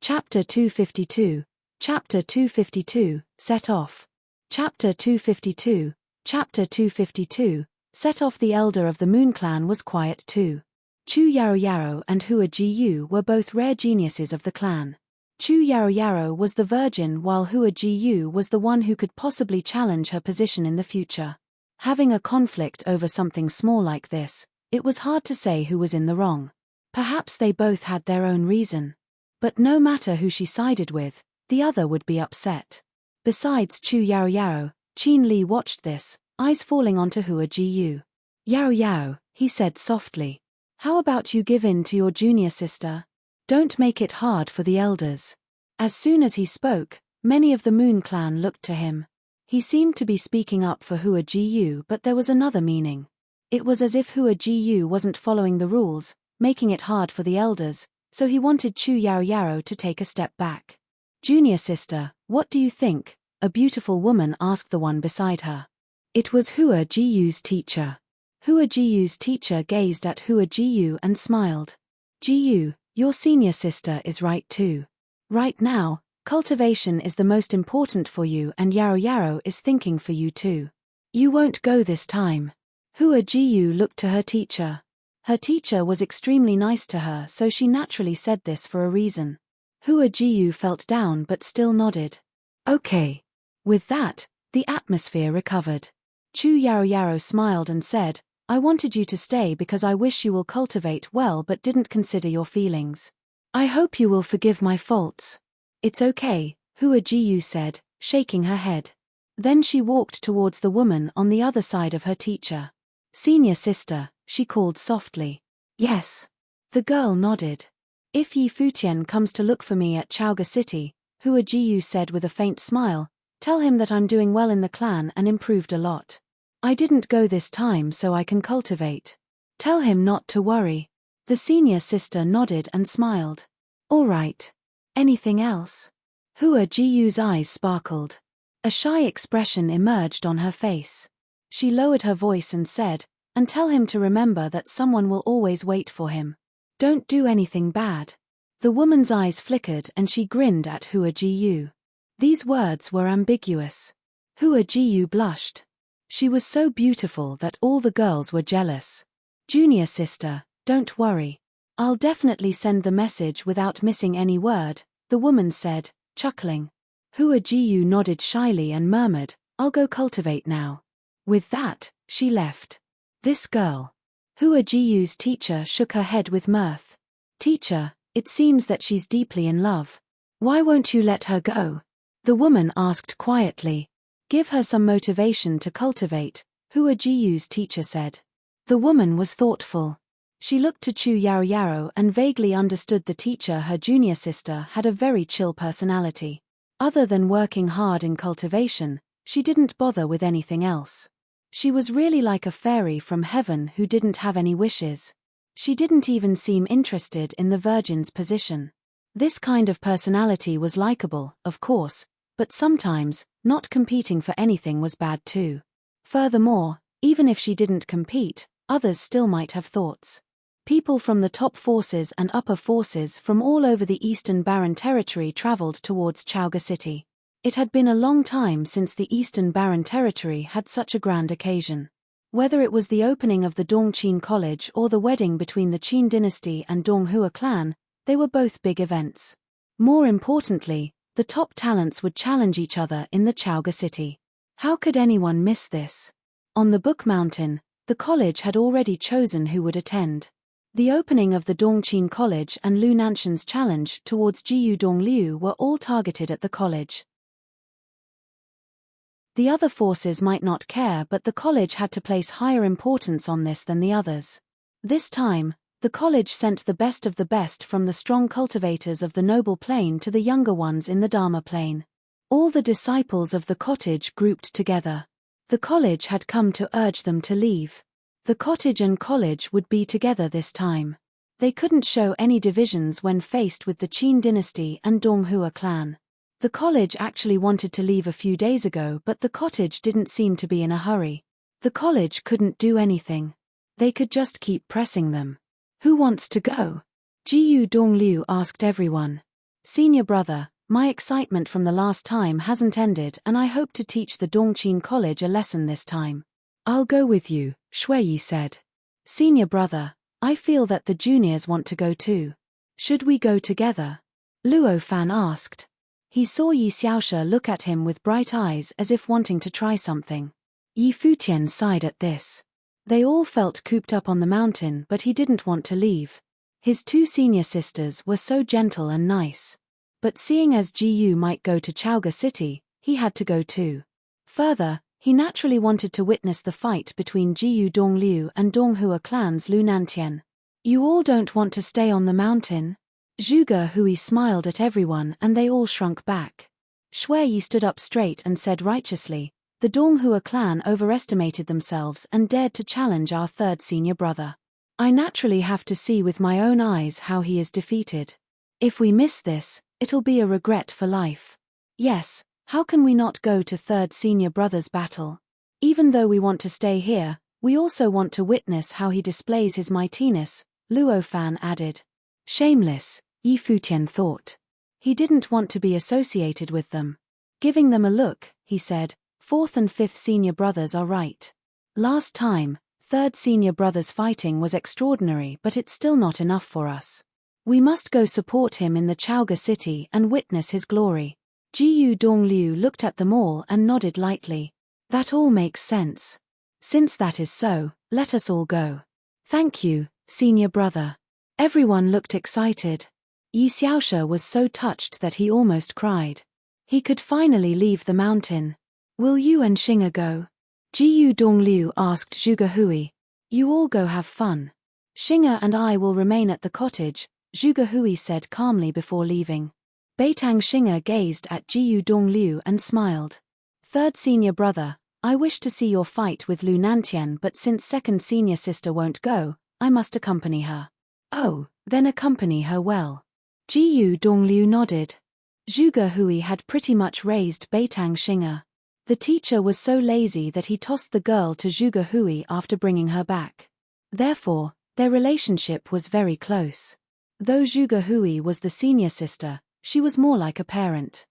Chapter 252. Chapter 252, Set Off. Chapter 252. Chapter 252, Set Off. The elder of the Moon Clan was quiet too. Chu Yao and Hua Jiyu were both rare geniuses of the clan. Chu Yao was the Virgin while Hua Jiyu was the one who could possibly challenge her position in the future. Having a conflict over something small like this, it was hard to say who was in the wrong. Perhaps they both had their own reason. But no matter who she sided with, the other would be upset. Besides Chu Yao, Qin Li watched this, eyes falling onto Hua Jiyu. "Yao," he said softly. "How about you give in to your junior sister? Don't make it hard for the elders." As soon as he spoke, many of the Moon Clan looked to him. He seemed to be speaking up for Hua Jiyu, but there was another meaning. It was as if Hua Jiyu wasn't following the rules, making it hard for the elders, so he wanted Chu Yao to take a step back. Junior sister, what do you think? A beautiful woman asked the one beside her. It was Hua Jiyu's teacher. Hua Jiyu's teacher gazed at Hua Jiyu and smiled. Jiyu, your senior sister is right too. Right now, cultivation is the most important for you and Yaro Yaro is thinking for you too. You won't go this time. Hua Jiyu looked to her teacher. Her teacher was extremely nice to her, so she naturally said this for a reason. Hua Jiyu felt down but still nodded. Okay. With that, the atmosphere recovered. Chu Yaro Yaro smiled and said, I wanted you to stay because I wish you will cultivate well but didn't consider your feelings. I hope you will forgive my faults. It's okay, Hua Jiyu said, shaking her head. Then she walked towards the woman on the other side of her teacher. Senior sister, she called softly. Yes. The girl nodded. If Yi Futian comes to look for me at Chaoga City, Hua Jiyu said with a faint smile, tell him that I'm doing well in the clan and improved a lot. I didn't go this time so I can cultivate. Tell him not to worry. The senior sister nodded and smiled. All right. Anything else? Hua Jiyu's eyes sparkled. A shy expression emerged on her face. She lowered her voice and said, and tell him to remember that someone will always wait for him. Don't do anything bad. The woman's eyes flickered and she grinned at Hua Jiyu. These words were ambiguous. Hua Jiyu blushed. She was so beautiful that all the girls were jealous. Junior sister, don't worry. I'll definitely send the message without missing any word, the woman said, chuckling. Hua Jiyu nodded shyly and murmured, I'll go cultivate now. With that, she left. This girl. Hua Jiyu's teacher shook her head with mirth. Teacher, it seems that she's deeply in love. Why won't you let her go? The woman asked quietly. Give her some motivation to cultivate, Hua Jiyu's teacher said. The woman was thoughtful. She looked to Chu Yaro Yaro and vaguely understood the teacher, her junior sister, had a very chill personality. Other than working hard in cultivation, she didn't bother with anything else. She was really like a fairy from heaven who didn't have any wishes. She didn't even seem interested in the virgin's position. This kind of personality was likable, of course, but sometimes, not competing for anything was bad too. Furthermore, even if she didn't compete, others still might have thoughts. People from the top forces and upper forces from all over the Eastern Barren Territory traveled towards Chaoga City. It had been a long time since the Eastern Barren Territory had such a grand occasion. Whether it was the opening of the Dongqin College or the wedding between the Qin dynasty and Donghua clan, they were both big events. More importantly, the top talents would challenge each other in the Chaoga City. How could anyone miss this? On the Book Mountain, the college had already chosen who would attend. The opening of the Dongqin College and Lu Nanshan's challenge towards Jiyu Dongliu were all targeted at the college. The other forces might not care, but the college had to place higher importance on this than the others. This time, the college sent the best of the best from the strong cultivators of the noble plane to the younger ones in the Dharma plane. All the disciples of the cottage grouped together. The college had come to urge them to leave. The cottage and college would be together this time. They couldn't show any divisions when faced with the Qin dynasty and Donghua clan. The college actually wanted to leave a few days ago, but the cottage didn't seem to be in a hurry. The college couldn't do anything. They could just keep pressing them. Who wants to go? Jiyu Dongliu asked everyone. Senior brother, my excitement from the last time hasn't ended and I hope to teach the Dongqin College a lesson this time. I'll go with you, Shuiyi said. Senior brother, I feel that the juniors want to go too. Should we go together? Luo Fan asked. He saw Yi Xiaoshe look at him with bright eyes as if wanting to try something. Yi Futian sighed at this. They all felt cooped up on the mountain, but he didn't want to leave. His two senior sisters were so gentle and nice. But seeing as Jiyu might go to Chaoga City, he had to go too. Further, he naturally wanted to witness the fight between Jiyu Dongliu and Donghua clan's Lu Nantian. You all don't want to stay on the mountain? Zhuge Hui smiled at everyone and they all shrunk back. Shuiyi stood up straight and said righteously, the Donghua clan overestimated themselves and dared to challenge our third senior brother. I naturally have to see with my own eyes how he is defeated. If we miss this, It'll be a regret for life. Yes, how can we not go to third senior brother's battle? Even though we want to stay here, we also want to witness how he displays his mightiness, Luo Fan added. Shameless, Yi Futian thought. He didn't want to be associated with them. Giving them a look, he said, fourth and fifth senior brothers are right. Last time, third senior brothers fighting was extraordinary, but it's still not enough for us. We must go support him in the Chaoga city and witness his glory. Jiyu Dongliu looked at them all and nodded lightly. That all makes sense. Since that is so, let us all go. Thank you, senior brother. Everyone looked excited. Yi Xiaoshe was so touched that he almost cried. He could finally leave the mountain. Will you and Xing'e go? Jiyu Dongliu asked Zhuge Hui. You all go have fun. Xing'e and I will remain at the cottage, Zhuge Hui said calmly before leaving. Beitang Xing'e gazed at Jiyu Dongliu and smiled. Third senior brother, I wish to see your fight with Lu Nantian, but since second senior sister won't go, I must accompany her. Oh, then accompany her well. Jiyu Dongliu nodded. Zhuge Hui had pretty much raised Beitang Xing'e. The teacher was so lazy that he tossed the girl to Zhuge Hui after bringing her back. Therefore, their relationship was very close. Though Zhuge Hui was the senior sister, she was more like a parent.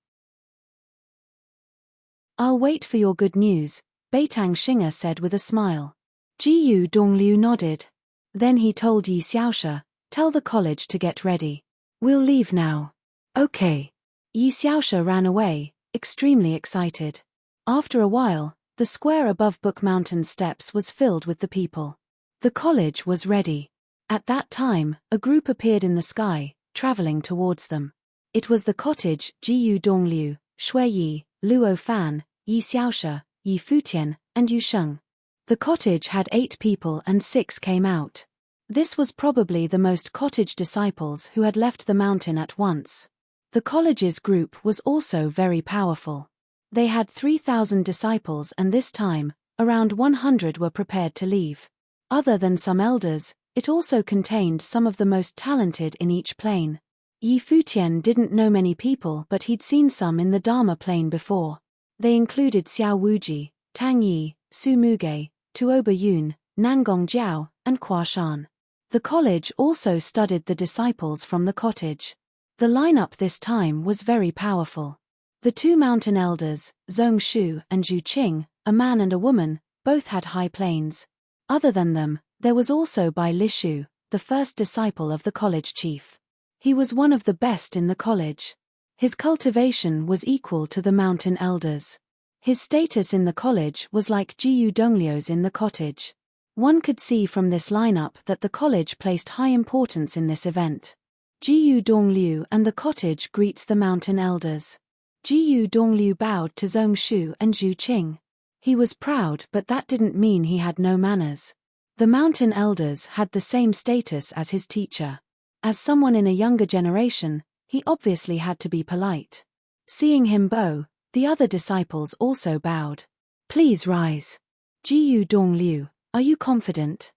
I'll wait for your good news, Beitang Xing'e said with a smile. Jiyu Dongliu nodded. Then he told Yi Xiaoshe, tell the college to get ready. We'll leave now. Okay. Yi Xiaoshe ran away, extremely excited. After a while, the square above Book Mountain steps was filled with the people. The college was ready. At that time, a group appeared in the sky, traveling towards them. It was the cottage, Jiyu Dongliu, Shui Yi, Luo Fan, Yi Xiaoshe, Yi Futian, and Yu Sheng. The cottage had 8 people and 6 came out. This was probably the most cottage disciples who had left the mountain at once. The college's group was also very powerful. They had 3,000 disciples and this time, around 100 were prepared to leave. Other than some elders, it also contained some of the most talented in each plane. Yi Futian didn't know many people, but he'd seen some in the Dharma plane before. They included Xiao Wuji, Tang Yi, Su Muge, Tuoba Yun, Nangong Jiao, and Kwa Shan. The college also studied the disciples from the cottage. The lineup this time was very powerful. The 2 mountain elders, Zhong Shu and Zhu Qing, a man and a woman, both had high planes. Other than them, there was also Bai Lishu, the first disciple of the college chief. He was one of the best in the college. His cultivation was equal to the mountain elders. His status in the college was like Jiyu Dongliu's in the cottage. One could see from this lineup that the college placed high importance in this event. Jiyu Dongliu and the cottage greets the mountain elders. Jiyu Dongliu bowed to Zhong Shu and Zhu Qing. He was proud, but that didn't mean he had no manners. The mountain elders had the same status as his teacher. As someone in a younger generation, he obviously had to be polite. Seeing him bow, the other disciples also bowed. Please rise. Jiyu Dongliu, are you confident?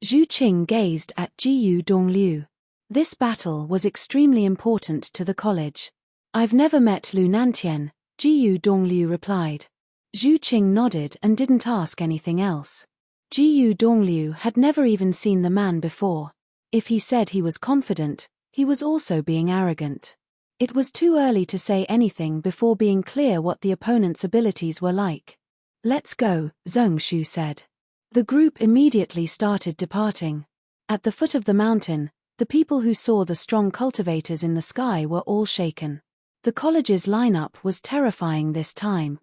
Zhu Qing gazed at Jiyu Dongliu. This battle was extremely important to the college. I've never met Lu Nantian, Jiyu Dongliu replied. Zhu Qing nodded and didn't ask anything else. Jiyu Dongliu had never even seen the man before. If he said he was confident, he was also being arrogant. It was too early to say anything before being clear what the opponent's abilities were like. Let's go, Zhong Shu said. The group immediately started departing. At the foot of the mountain, the people who saw the strong cultivators in the sky were all shaken. The college's lineup was terrifying this time.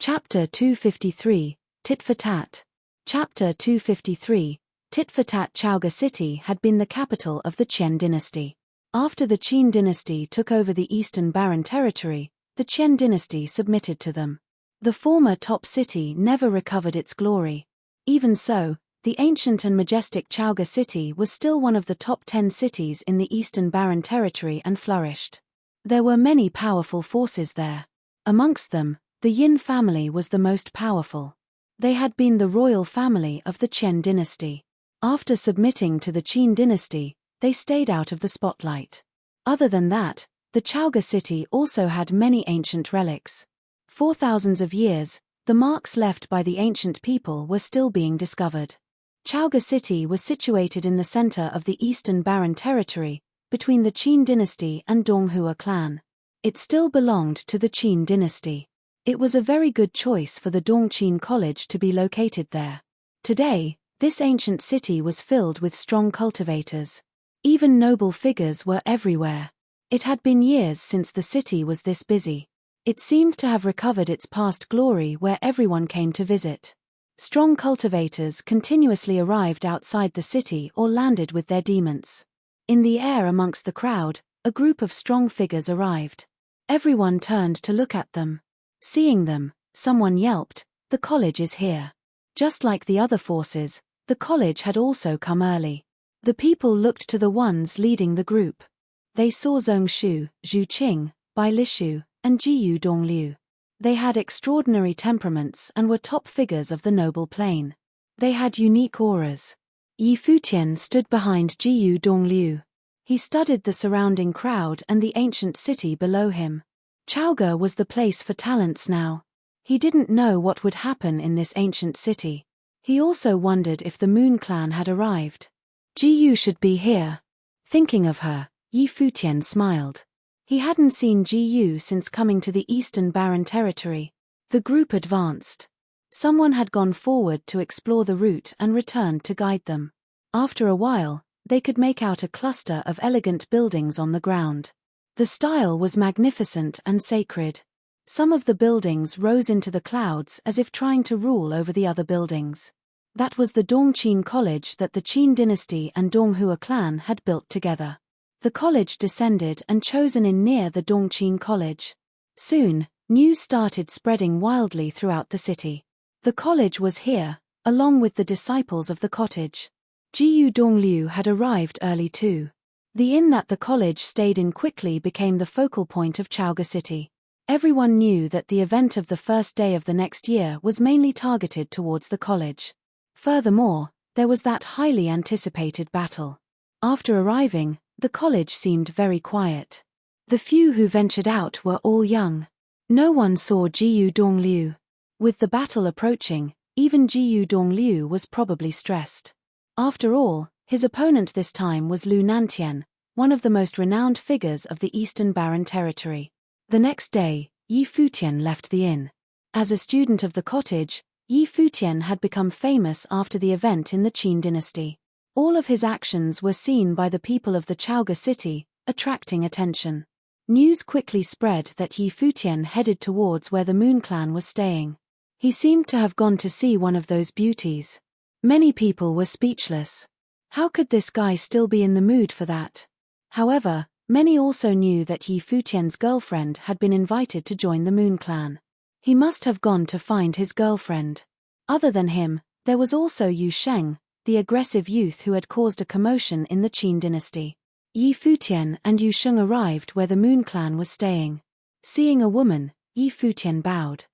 Chapter 253, Tit for Tat. Chapter 253, Tit for Tat. Chaoga City had been the capital of the Qian dynasty. After the Qin dynasty took over the eastern barren territory, the Qian dynasty submitted to them. The former top city never recovered its glory. Even so, the ancient and majestic Chaoga City was still one of the top 10 cities in the eastern barren territory and flourished. There were many powerful forces there. Amongst them, the Yin family was the most powerful. They had been the royal family of the Qian dynasty. After submitting to the Qin dynasty, they stayed out of the spotlight. Other than that, the Chaoga city also had many ancient relics. For thousands of years, the marks left by the ancient people were still being discovered. Chaoga city was situated in the center of the Eastern Barren Territory, between the Qin dynasty and Donghua clan. It still belonged to the Qin dynasty. It was a very good choice for the Dongqin College to be located there. Today, this ancient city was filled with strong cultivators. Even noble figures were everywhere. It had been years since the city was this busy. It seemed to have recovered its past glory where everyone came to visit. Strong cultivators continuously arrived outside the city or landed with their demons. In the air amongst the crowd, a group of strong figures arrived. Everyone turned to look at them. Seeing them, someone yelped, "The college is here." Just like the other forces, the college had also come early. The people looked to the ones leading the group. They saw Zongshu, Zhu Qing, Bai Lishu, and Jiyu Dongliu. They had extraordinary temperaments and were top figures of the noble plane. They had unique auras. Yi Futian stood behind Jiyu Dongliu. He studied the surrounding crowd and the ancient city below him. Chaoga was the place for talents now. He didn't know what would happen in this ancient city. He also wondered if the Moon Clan had arrived. Jiyu should be here. Thinking of her, Yi Futian smiled. He hadn't seen Jiyu since coming to the Eastern Barren Territory. The group advanced. Someone had gone forward to explore the route and returned to guide them. After a while, they could make out a cluster of elegant buildings on the ground. The style was magnificent and sacred. Some of the buildings rose into the clouds as if trying to rule over the other buildings. That was the Dongqin College that the Qin dynasty and Donghua clan had built together. The college descended and chosen in near the Dongqin College. Soon, news started spreading wildly throughout the city. The college was here, along with the disciples of the cottage. Jiyu Dongliu had arrived early too. The inn that the college stayed in quickly became the focal point of Chaoga city. Everyone knew that the event of the first day of the next year was mainly targeted towards the college. Furthermore, there was that highly anticipated battle. After arriving, the college seemed very quiet. The few who ventured out were all young. No one saw Jiyu Dongliu. With the battle approaching, even Jiyu Dongliu was probably stressed. After all, his opponent this time was Lu Nantian, one of the most renowned figures of the Eastern Barren Territory. The next day, Yi Futian left the inn. As a student of the cottage, Yi Futian had become famous after the event in the Qin dynasty. All of his actions were seen by the people of the Chaoga city, attracting attention. News quickly spread that Yi Futian headed towards where the Moon Clan was staying. He seemed to have gone to see one of those beauties. Many people were speechless. How could this guy still be in the mood for that? However, many also knew that Yi Futian's girlfriend had been invited to join the Moon Clan. He must have gone to find his girlfriend. Other than him, there was also Yu Sheng, the aggressive youth who had caused a commotion in the Qin dynasty. Yi Futian and Yu Sheng arrived where the Moon Clan was staying. Seeing a woman, Yi Futian bowed.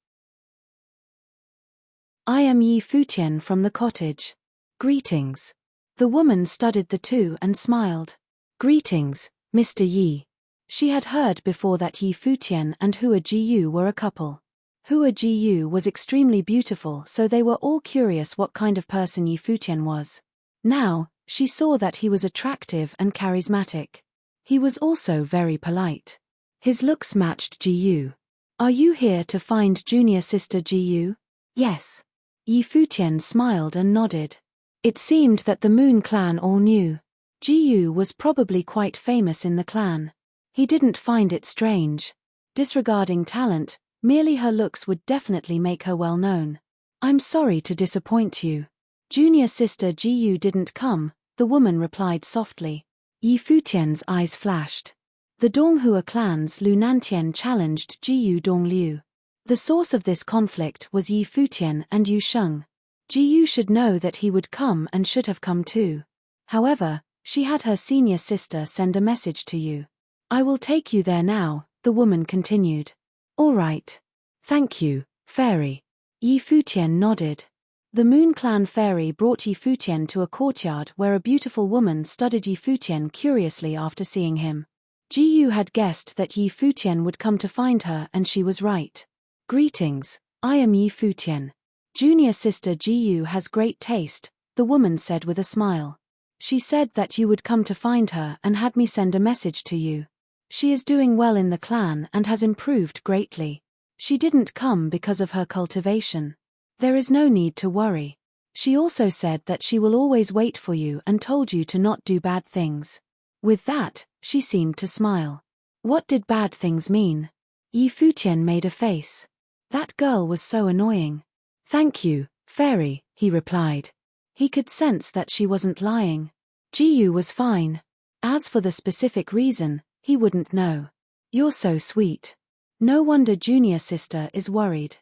"I am Yi Futian from the cottage. Greetings." The woman studied the two and smiled. "Greetings, Mr. Yi." She had heard before that Yi Futian and Hua Jiyu were a couple. Hua Jiyu was extremely beautiful, so they were all curious what kind of person Yi Futian was. Now, she saw that he was attractive and charismatic. He was also very polite. His looks matched Jiyu. "Are you here to find junior sister Jiyu?" "Yes." Yi Futian smiled and nodded. It seemed that the Moon Clan all knew. Jiyu was probably quite famous in the clan. He didn't find it strange. Disregarding talent, merely her looks would definitely make her well known. "I'm sorry to disappoint you. Junior sister Jiyu didn't come," the woman replied softly. Yi Futian's eyes flashed. The Donghua clan's Lu Nantian challenged Jiyu Dongliu. The source of this conflict was Yi Futian and Yu Sheng. Jiyu should know that he would come and should have come too. However, she had her senior sister send a message to you. "I will take you there now," the woman continued. "All right. Thank you, fairy." Yi Futian nodded. The Moon Clan fairy brought Yi Futian to a courtyard where a beautiful woman studied Yi Futian curiously after seeing him. Jiyu had guessed that Yi Futian would come to find her, and she was right. "Greetings, I am Yi Futian. Junior sister Jiyu has great taste," the woman said with a smile. "She said that you would come to find her and had me send a message to you. She is doing well in the clan and has improved greatly. She didn't come because of her cultivation. There is no need to worry. She also said that she will always wait for you and told you to not do bad things." With that, she seemed to smile. What did bad things mean? Yi Futian made a face. That girl was so annoying. "Thank you, fairy," he replied. He could sense that she wasn't lying. Jiyu was fine. As for the specific reason, he wouldn't know. "You're so sweet. No wonder junior sister is worried."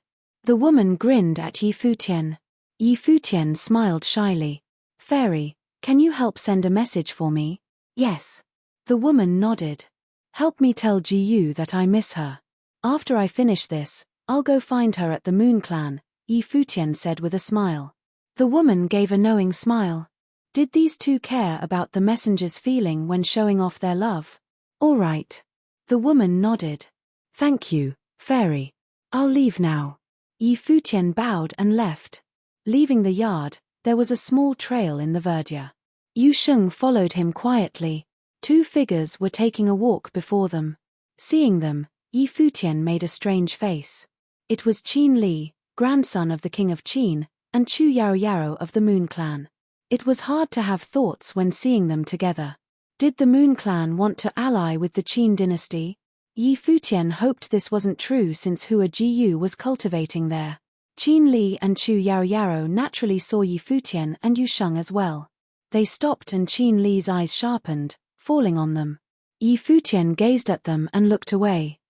The woman grinned at Yi Futian. Yi Futian smiled shyly. "Fairy, can you help send a message for me?" "Yes." The woman nodded. "Help me tell Jiyu that I miss her. After I finish this, I'll go find her at the Moon Clan," Yi Futian said with a smile. The woman gave a knowing smile. Did these two care about the messenger's feeling when showing off their love? "All right." The woman nodded. "Thank you, fairy. I'll leave now." Yi Futian bowed and left. Leaving the yard, there was a small trail in the verdure. Yu Sheng followed him quietly. Two figures were taking a walk before them. Seeing them, Yi Futian made a strange face. It was Qin Li, grandson of the king of Qin, and Chu Yarrow of the Moon Clan. It was hard to have thoughts when seeing them together. Did the Moon Clan want to ally with the Qin dynasty? Yi Futian hoped this wasn't true since Hua Jiyu was cultivating there. Qin Li and Chu Yarrow naturally saw Yi Futian and Yu Sheng as well. They stopped and Qin Li's eyes sharpened, falling on them. Yi Futian gazed at them and looked away.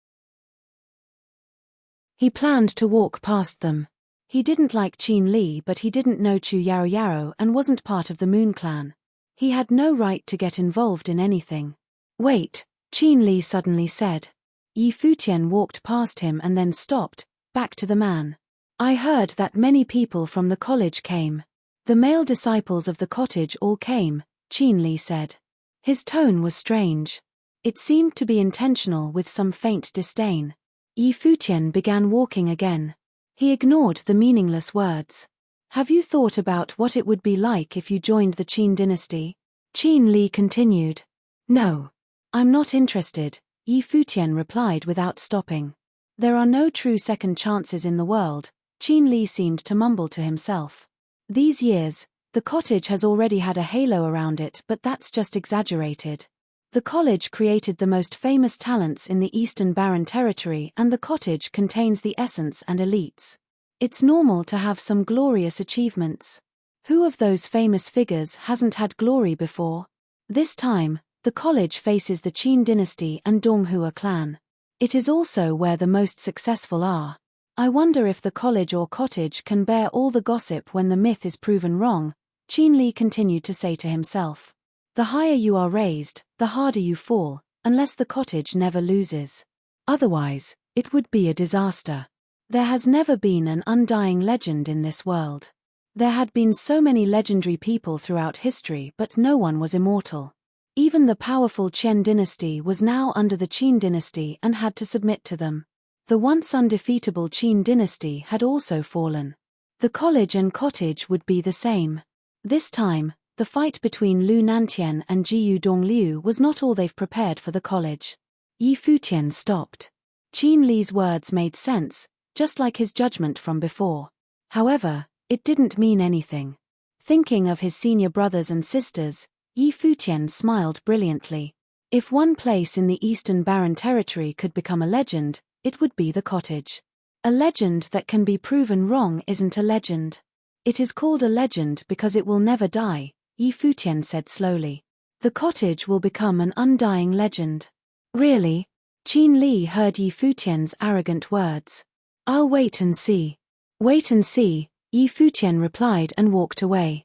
He planned to walk past them. He didn't like Qin Li, but he didn't know Chu Yarrow and wasn't part of the Moon Clan. He had no right to get involved in anything. "Wait," Qin Li suddenly said. Yi Futian walked past him and then stopped, back to the man. "I heard that many people from the college came." "The male disciples of the cottage all came," Qin Li said. His tone was strange. It seemed to be intentional with some faint disdain. Yi Futian began walking again. He ignored the meaningless words. "Have you thought about what it would be like if you joined the Qin dynasty?" Qin Li continued. "No. I'm not interested," Yi Futian replied without stopping. "There are no true second chances in the world," Qin Li seemed to mumble to himself. "These years, the cottage has already had a halo around it, but that's just exaggerated. The college created the most famous talents in the Eastern Barren Territory, and the cottage contains the essence and elites. It's normal to have some glorious achievements. Who of those famous figures hasn't had glory before? This time, the college faces the Qin dynasty and Donghua clan. It is also where the most successful are. I wonder if the college or cottage can bear all the gossip when the myth is proven wrong," Qin Li continued to say to himself. "The higher you are raised, the harder you fall, unless the cottage never loses. Otherwise, it would be a disaster. There has never been an undying legend in this world. There had been so many legendary people throughout history, but no one was immortal. Even the powerful Qian dynasty was now under the Qin dynasty and had to submit to them. The once undefeatable Qin dynasty had also fallen. The college and cottage would be the same. This time, the fight between Lu Nantian and Jiyu Dongliu was not all they've prepared for the college." Yi Futian stopped. Qin Li's words made sense, just like his judgment from before. However, it didn't mean anything. Thinking of his senior brothers and sisters, Yi Futian smiled brilliantly. If one place in the Eastern Barren Territory could become a legend, it would be the cottage. A legend that can be proven wrong isn't a legend. It is called a legend because it will never die, Yi Futian said slowly. The cottage will become an undying legend. Really? Qin Li heard Yi Futian's arrogant words. "I'll wait and see." "Wait and see," Yi Futian replied and walked away.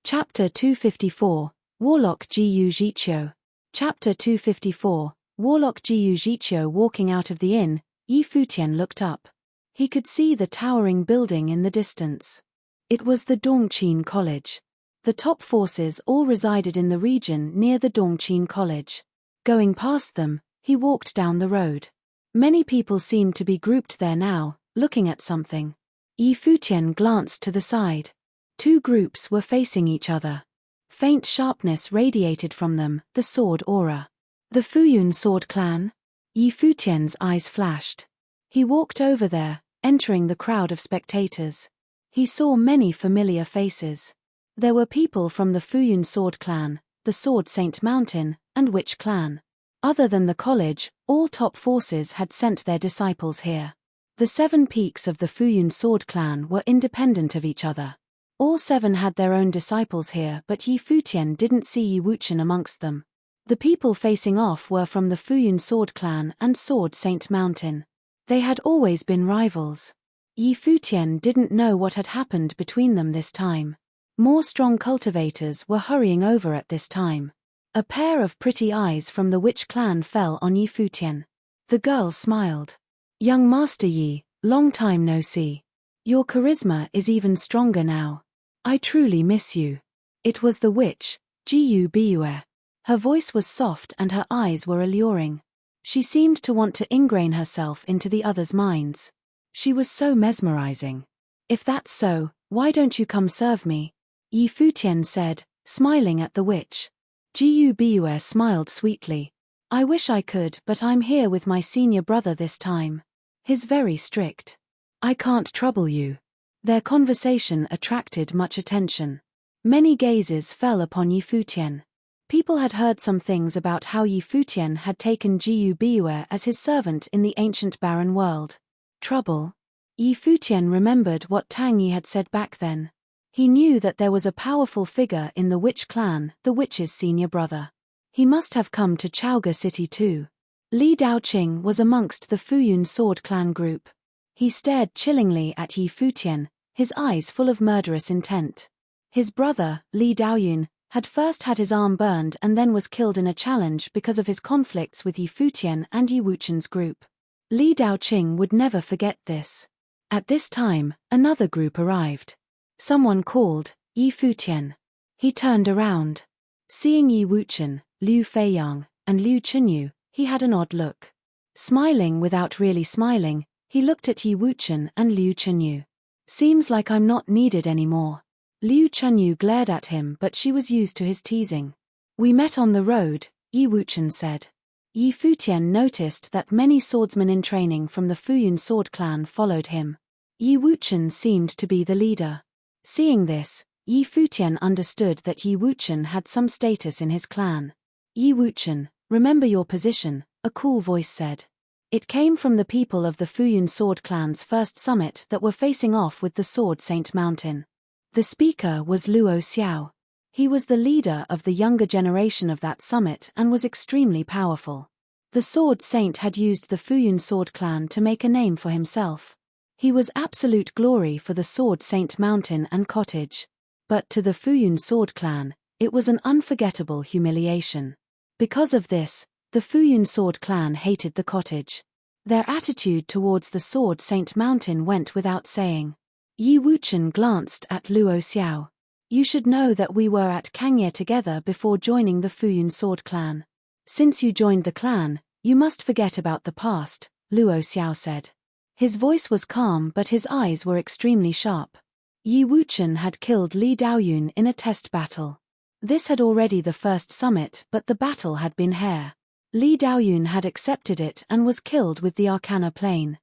Chapter 254, Warlock Jiyu Jiqiu. Chapter 254, Warlock Jiyu Jiqiu. Walking out of the inn, Yi Futian looked up. He could see the towering building in the distance. It was the Dongqin College. The top forces all resided in the region near the Dongqin College. Going past them, he walked down the road. Many people seemed to be grouped there now, looking at something. Yi Futian glanced to the side. Two groups were facing each other. Faint sharpness radiated from them, the sword aura. The Fuyun sword clan? Yi Futian's eyes flashed. He walked over there, entering the crowd of spectators. He saw many familiar faces. There were people from the Fuyun sword clan, the Sword Saint Mountain, and Witch clan. Other than the college, all top forces had sent their disciples here. The 7 peaks of the Fuyun sword clan were independent of each other. All 7 had their own disciples here, but Yi Futian didn't see Yi Wuchen amongst them. The people facing off were from the Fuyun sword clan and Sword Saint Mountain. They had always been rivals. Yi Futian didn't know what had happened between them this time. More strong cultivators were hurrying over at this time. A pair of pretty eyes from the Witch clan fell on Yi Futian. The girl smiled. "Young Master Yi, long time no see. Your charisma is even stronger now. I truly miss you." It was the witch, Jiu Bue. Her voice was soft and her eyes were alluring. She seemed to want to ingrain herself into the others' minds. She was so mesmerizing. "If that's so, why don't you come serve me?" Yi Futian said, smiling at the witch. Jiu Bue smiled sweetly. "I wish I could, but I'm here with my senior brother this time. He's very strict. I can't trouble you." Their conversation attracted much attention. Many gazes fell upon Yi Futian. People had heard some things about how Yi Futian had taken Jiu Bue as his servant in the ancient barren world. Trouble? Yi Futian remembered what Tang Yi had said back then. He knew that there was a powerful figure in the Witch clan, the witch's senior brother. He must have come to Chaoga City too. Li Daoqing was amongst the Fuyun sword clan group. He stared chillingly at Yi Futian, his eyes full of murderous intent. His brother, Li Daoyun, had first had his arm burned and then was killed in a challenge because of his conflicts with Yi Futian and Yi Wuchen's group. Li Daoqing would never forget this. At this time, another group arrived. Someone called, "Yi Futian." He turned around. Seeing Yi Wuchen, Liu Feiyang, and Liu Chunyu, he had an odd look. Smiling without really smiling, he looked at Yi Wuchen and Liu Chunyu. "Seems like I'm not needed anymore." Liu Chunyu glared at him, but she was used to his teasing. "We met on the road," Yi Wuchen said. Yi Futian noticed that many swordsmen in training from the Fuyun sword clan followed him. Yi Wuchen seemed to be the leader. Seeing this, Yi Futian understood that Yi Wuchen had some status in his clan. "Yi Wuchen, remember your position," a cool voice said. It came from the people of the Fuyun sword clan's first summit that were facing off with the Sword Saint Mountain. The speaker was Luo Xiao. He was the leader of the younger generation of that summit and was extremely powerful. The Sword Saint had used the Fuyun sword clan to make a name for himself. He was absolute glory for the Sword Saint Mountain and cottage. But to the Fuyun sword clan, it was an unforgettable humiliation. Because of this, the Fuyun sword clan hated the cottage. Their attitude towards the Sword Saint Mountain went without saying. Yi Wuchen glanced at Luo Xiao. "You should know that we were at Kangye together before joining the Fuyun sword clan. Since you joined the clan, you must forget about the past," Luo Xiao said. His voice was calm but his eyes were extremely sharp. Yi Wuchen had killed Li Daoyun in a test battle. This had already the first summit, but the battle had been hair. Li Daoyun had accepted it and was killed with the Arcana Plane.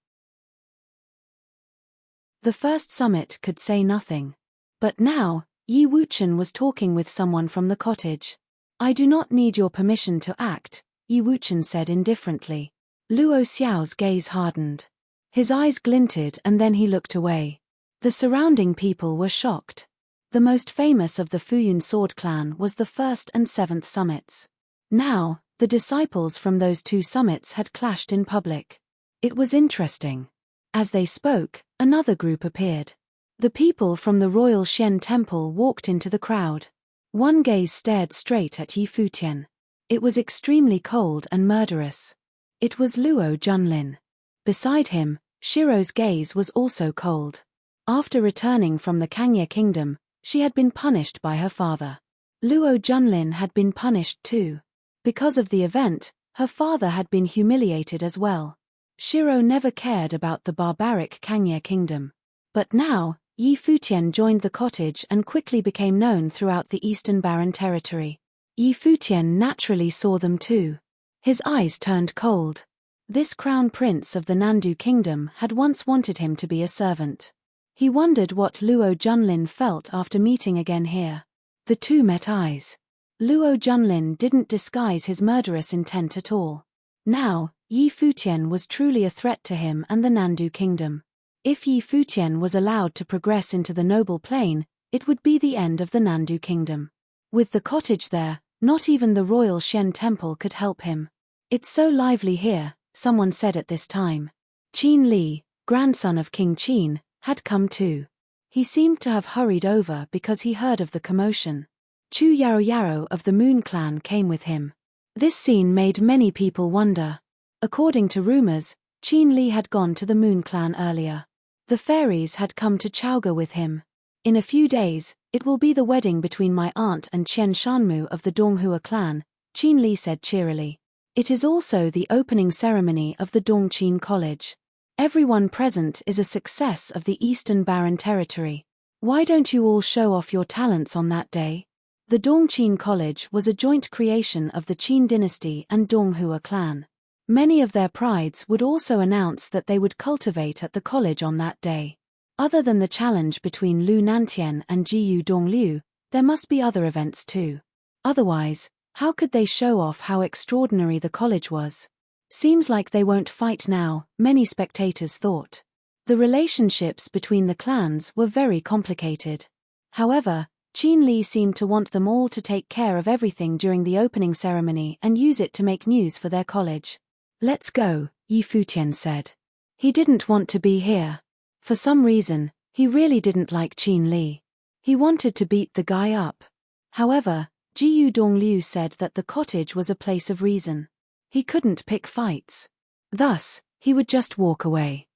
The first summit could say nothing. But now, Yi Wuchen was talking with someone from the cottage. "I do not need your permission to act," Yi Wuchen said indifferently. Luo Xiao's gaze hardened. His eyes glinted and then he looked away. The surrounding people were shocked. The most famous of the Fuyun sword clan was the 1st and 7th summits. Now, the disciples from those 2 summits had clashed in public. It was interesting. As they spoke, another group appeared. The people from the Royal Xian Temple walked into the crowd. One gaze stared straight at Yi Futian. It was extremely cold and murderous. It was Luo Junlin. Beside him, Shiro's gaze was also cold. After returning from the Kangye kingdom, she had been punished by her father. Luo Junlin had been punished too. Because of the event, her father had been humiliated as well. Shiro never cared about the barbaric Kangye kingdom. But now, Yi Futian joined the cottage and quickly became known throughout the Eastern Barren territory. Yi Futian naturally saw them too. His eyes turned cold. This crown prince of the Nandu kingdom had once wanted him to be a servant. He wondered what Luo Junlin felt after meeting again here. The two met eyes. Luo Junlin didn't disguise his murderous intent at all. Now, Yi Futian was truly a threat to him and the Nandu kingdom. If Yi Futian was allowed to progress into the noble plane, it would be the end of the Nandu kingdom. With the cottage there, not even the royal Shen temple could help him. "It's so lively here," someone said at this time. Qin Li, grandson of King Qin, had come too. He seemed to have hurried over because he heard of the commotion. Chu Yarrow of the Moon Clan came with him. This scene made many people wonder. According to rumors, Qin Li had gone to the Moon Clan earlier. The fairies had come to Chaoga with him. "In a few days, it will be the wedding between my aunt and Chen Shanmu of the Donghua clan," Qin Li said cheerily. "It is also the opening ceremony of the Dongqin College. Everyone present is a success of the Eastern Barren territory. Why don't you all show off your talents on that day?" The Dongqin College was a joint creation of the Qin dynasty and Donghua clan. Many of their prides would also announce that they would cultivate at the college on that day. Other than the challenge between Lu Nantian and Jiyu Dongliu, there must be other events too. Otherwise, how could they show off how extraordinary the college was? Seems like they won't fight now, many spectators thought. The relationships between the clans were very complicated. However, Qin Li seemed to want them all to take care of everything during the opening ceremony and use it to make news for their college. "Let's go," Yi Futian said. He didn't want to be here. For some reason, he really didn't like Qin Li. He wanted to beat the guy up. However, Jiyu Dongliu said that the cottage was a place of reason. He couldn't pick fights. Thus, he would just walk away.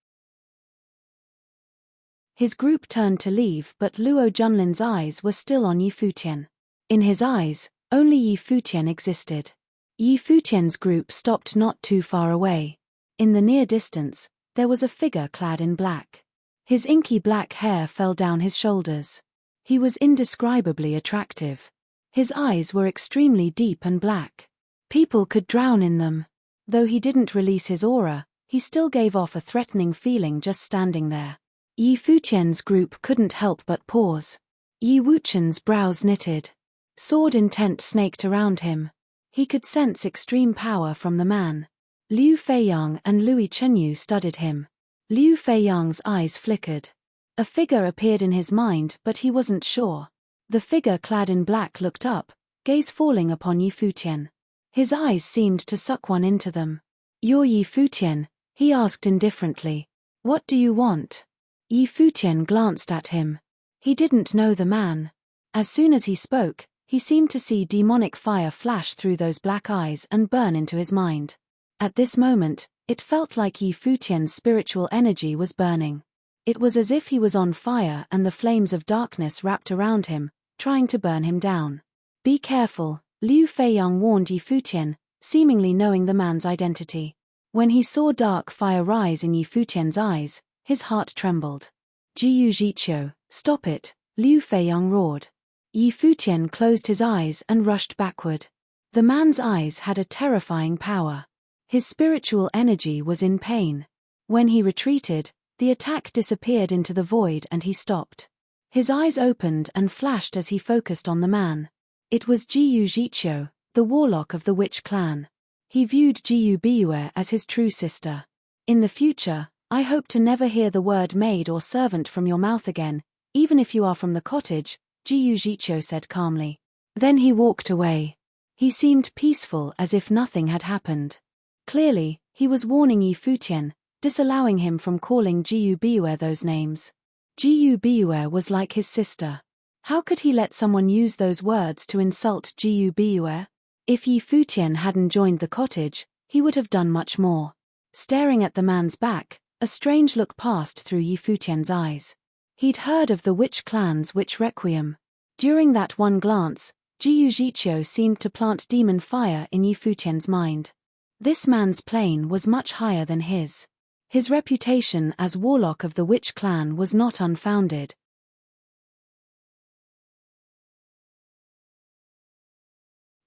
His group turned to leave, but Luo Junlin's eyes were still on Yi Futian. In his eyes, only Yi Futian existed. Yi Futian's group stopped not too far away. In the near distance, there was a figure clad in black. His inky black hair fell down his shoulders. He was indescribably attractive. His eyes were extremely deep and black. People could drown in them. Though he didn't release his aura, he still gave off a threatening feeling just standing there. Yi Futian's group couldn't help but pause. Yi Wuchen's brows knitted. Sword intent snaked around him. He could sense extreme power from the man. Liu Feiyang and Lui Chenyu studied him. Liu Feiyang's eyes flickered. A figure appeared in his mind, but he wasn't sure. The figure clad in black looked up, gaze falling upon Yi Futian. His eyes seemed to suck one into them. "You're Yi Futian?" he asked indifferently. "What do you want?" Yi Futian glanced at him. He didn't know the man. As soon as he spoke, he seemed to see demonic fire flash through those black eyes and burn into his mind. At this moment, it felt like Yi Futian's spiritual energy was burning. It was as if he was on fire and the flames of darkness wrapped around him, trying to burn him down. "Be careful," Liu Feiyang warned Yi Futian, seemingly knowing the man's identity. When he saw dark fire rise in Yi Futian's eyes, his heart trembled. "Jiyu Jiqiu, stop it," Liu Feiyang roared. Yi Futian closed his eyes and rushed backward. The man's eyes had a terrifying power. His spiritual energy was in pain. When he retreated, the attack disappeared into the void and he stopped. His eyes opened and flashed as he focused on the man. It was Jiyu Jiqiu, the warlock of the witch clan. He viewed Jiyu Biyue as his true sister. "In the future, I hope to never hear the word maid or servant from your mouth again, even if you are from the cottage," Jiyu Jiqiu said calmly. Then he walked away. He seemed peaceful as if nothing had happened. Clearly, he was warning Yi Futian, disallowing him from calling Jiyu Biyue those names. Jiyu Biyue was like his sister. How could he let someone use those words to insult Jiyu Biyue? If Yi Futian hadn't joined the cottage, he would have done much more. Staring at the man's back, a strange look passed through Yi Futian's eyes. He'd heard of the witch clan's witch requiem. During that one glance, Jiyu Jiqiu seemed to plant demon fire in Yi Futian's mind. This man's plane was much higher than his. His reputation as warlock of the witch clan was not unfounded.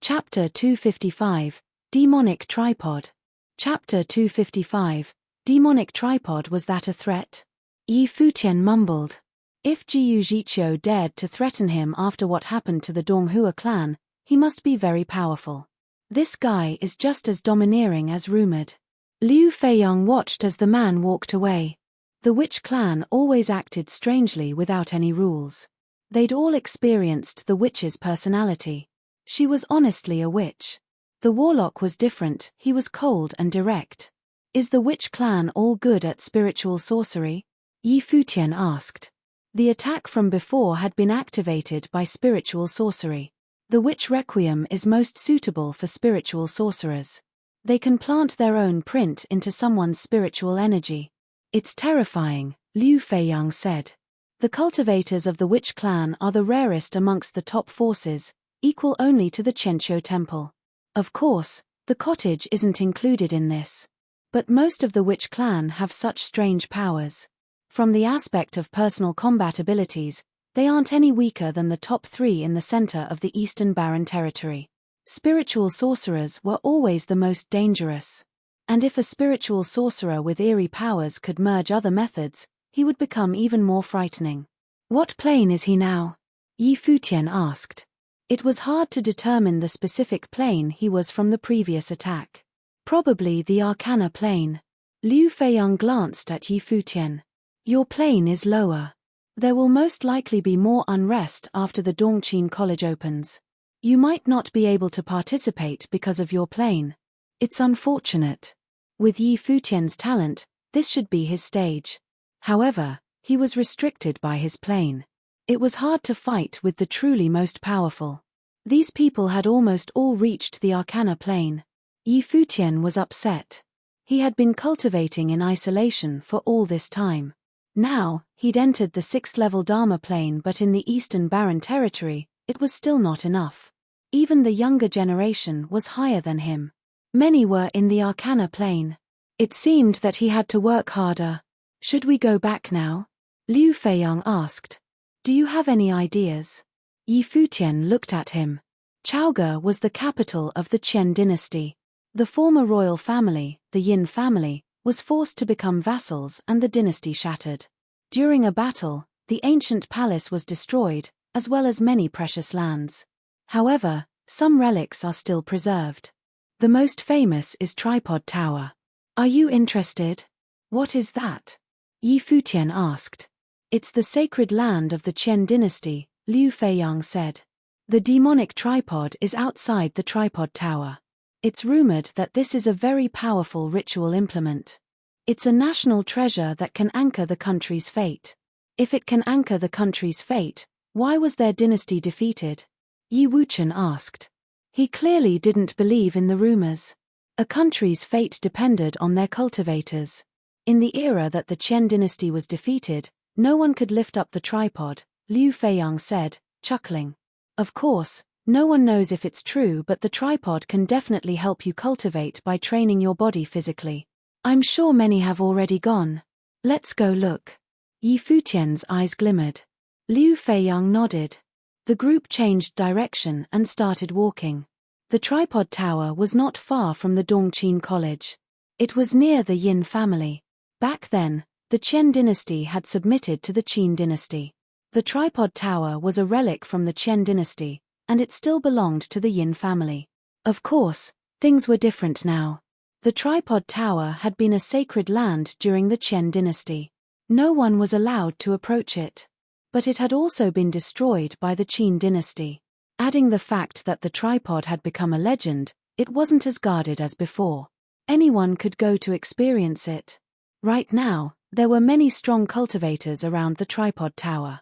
Chapter 255, Demonic Tripod. Chapter 255, Demonic Tripod. Was that a threat? Yi Futian mumbled. If Jiyu Jiqiu dared to threaten him after what happened to the Donghua clan, he must be very powerful. This guy is just as domineering as rumored. Liu Feiyang watched as the man walked away. The witch clan always acted strangely without any rules. They'd all experienced the witch's personality. She was honestly a witch. The warlock was different, he was cold and direct. Is the witch clan all good at spiritual sorcery? Yi Futian asked. The attack from before had been activated by spiritual sorcery. The witch requiem is most suitable for spiritual sorcerers. They can plant their own print into someone's spiritual energy. It's terrifying, Liu Feiyang said. The cultivators of the witch clan are the rarest amongst the top forces, equal only to the Chenqiu temple. Of course, the cottage isn't included in this. But most of the witch clan have such strange powers. From the aspect of personal combat abilities, they aren't any weaker than the top 3 in the center of the Eastern Barren Territory. Spiritual sorcerers were always the most dangerous. And if a spiritual sorcerer with eerie powers could merge other methods, he would become even more frightening. What plane is he now? Yi Futian asked. It was hard to determine the specific plane he was from the previous attack. Probably the Arcana plane. Liu Feiyang glanced at Yi Futian. Your plane is lower. There will most likely be more unrest after the Dongqing College opens. You might not be able to participate because of your plane. It's unfortunate. With Yi Futian's talent, this should be his stage. However, he was restricted by his plane. It was hard to fight with the truly most powerful. These people had almost all reached the Arcana plane. Yi Futian was upset. He had been cultivating in isolation for all this time. Now, he'd entered the 6th level Dharma plane, but in the Eastern Barren Territory, it was still not enough. Even the younger generation was higher than him. Many were in the Arcana plane. It seemed that he had to work harder. Should we go back now? Liu Feiyang asked. Do you have any ideas? Yi Futian looked at him. Chaoge was the capital of the Qian dynasty. The former royal family, the Yin family, was forced to become vassals and the dynasty shattered. During a battle, the ancient palace was destroyed, as well as many precious lands. However, some relics are still preserved. The most famous is Tripod Tower. Are you interested? What is that? Yi Futian asked. It's the sacred land of the Qian dynasty, Liu Feiyang said. The demonic tripod is outside the Tripod Tower. It's rumored that this is a very powerful ritual implement. It's a national treasure that can anchor the country's fate. If it can anchor the country's fate, why was their dynasty defeated? Yi Wuchen asked. He clearly didn't believe in the rumors. A country's fate depended on their cultivators. In the era that the Qian dynasty was defeated, no one could lift up the tripod, Liu Feiyang said, chuckling. Of course, no one knows if it's true, but the tripod can definitely help you cultivate by training your body physically. I'm sure many have already gone. Let's go look. Yi Futian's eyes glimmered. Liu Feiyang nodded. The group changed direction and started walking. The Tripod Tower was not far from the Dongqing College. It was near the Yin family. Back then, the Qian dynasty had submitted to the Qin dynasty. The Tripod Tower was a relic from the Qian dynasty, and it still belonged to the Yin family. Of course, things were different now. The Tripod Tower had been a sacred land during the Qian dynasty. No one was allowed to approach it. But it had also been destroyed by the Qin dynasty. Adding the fact that the tripod had become a legend, it wasn't as guarded as before. Anyone could go to experience it. Right now, there were many strong cultivators around the Tripod Tower.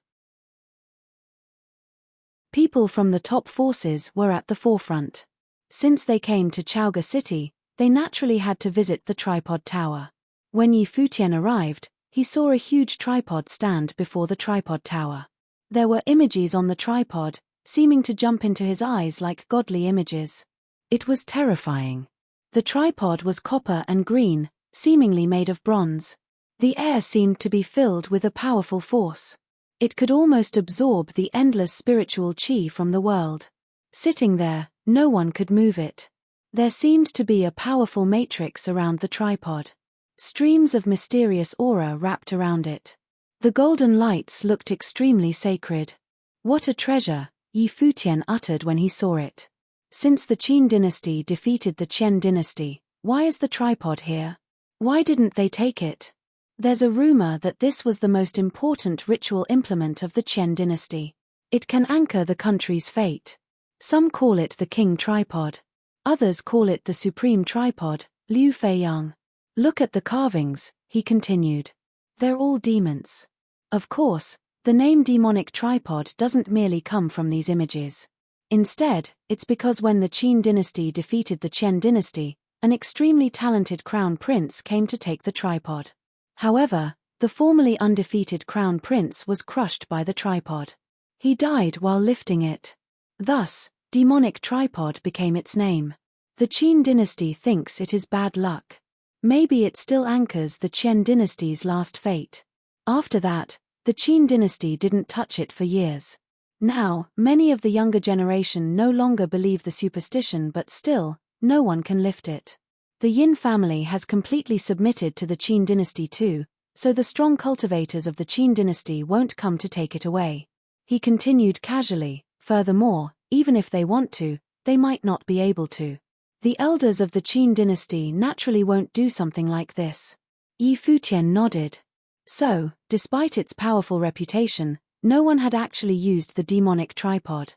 People from the top forces were at the forefront. Since they came to Chaoge City, They naturally had to visit the tripod tower. When Futian arrived, he saw a huge tripod stand before the tripod tower. There were images on the tripod, seeming to jump into his eyes like godly images. It was terrifying. The tripod was copper and green, seemingly made of bronze. The air seemed to be filled with a powerful force. It could almost absorb the endless spiritual chi from the world. Sitting there, no one could move it. There seemed to be a powerful matrix around the tripod. Streams of mysterious aura wrapped around it. The golden lights looked extremely sacred. What a treasure, Futian uttered when he saw it. Since the Qin dynasty defeated the Qian dynasty, why is the tripod here? Why didn't they take it? There's a rumor that this was the most important ritual implement of the Qian dynasty. It can anchor the country's fate. Some call it the king tripod. Others call it the supreme tripod, Liu Feiyang. Look at the carvings, he continued. They're all demons. Of course, the name demonic tripod doesn't merely come from these images. Instead, it's because when the Qin dynasty defeated the Qian dynasty, an extremely talented crown prince came to take the tripod. However, the formerly undefeated crown prince was crushed by the tripod. He died while lifting it. Thus, demonic tripod became its name. The Qin dynasty thinks it is bad luck. Maybe it still anchors the Qian dynasty's last fate. After that, the Qin dynasty didn't touch it for years. Now, many of the younger generation no longer believe the superstition, but still, no one can lift it. The Yin family has completely submitted to the Qin dynasty too, so the strong cultivators of the Qin dynasty won't come to take it away. He continued casually, furthermore, even if they want to, they might not be able to. The elders of the Qin dynasty naturally won't do something like this. Futian nodded. So, despite its powerful reputation, no one had actually used the demonic tripod.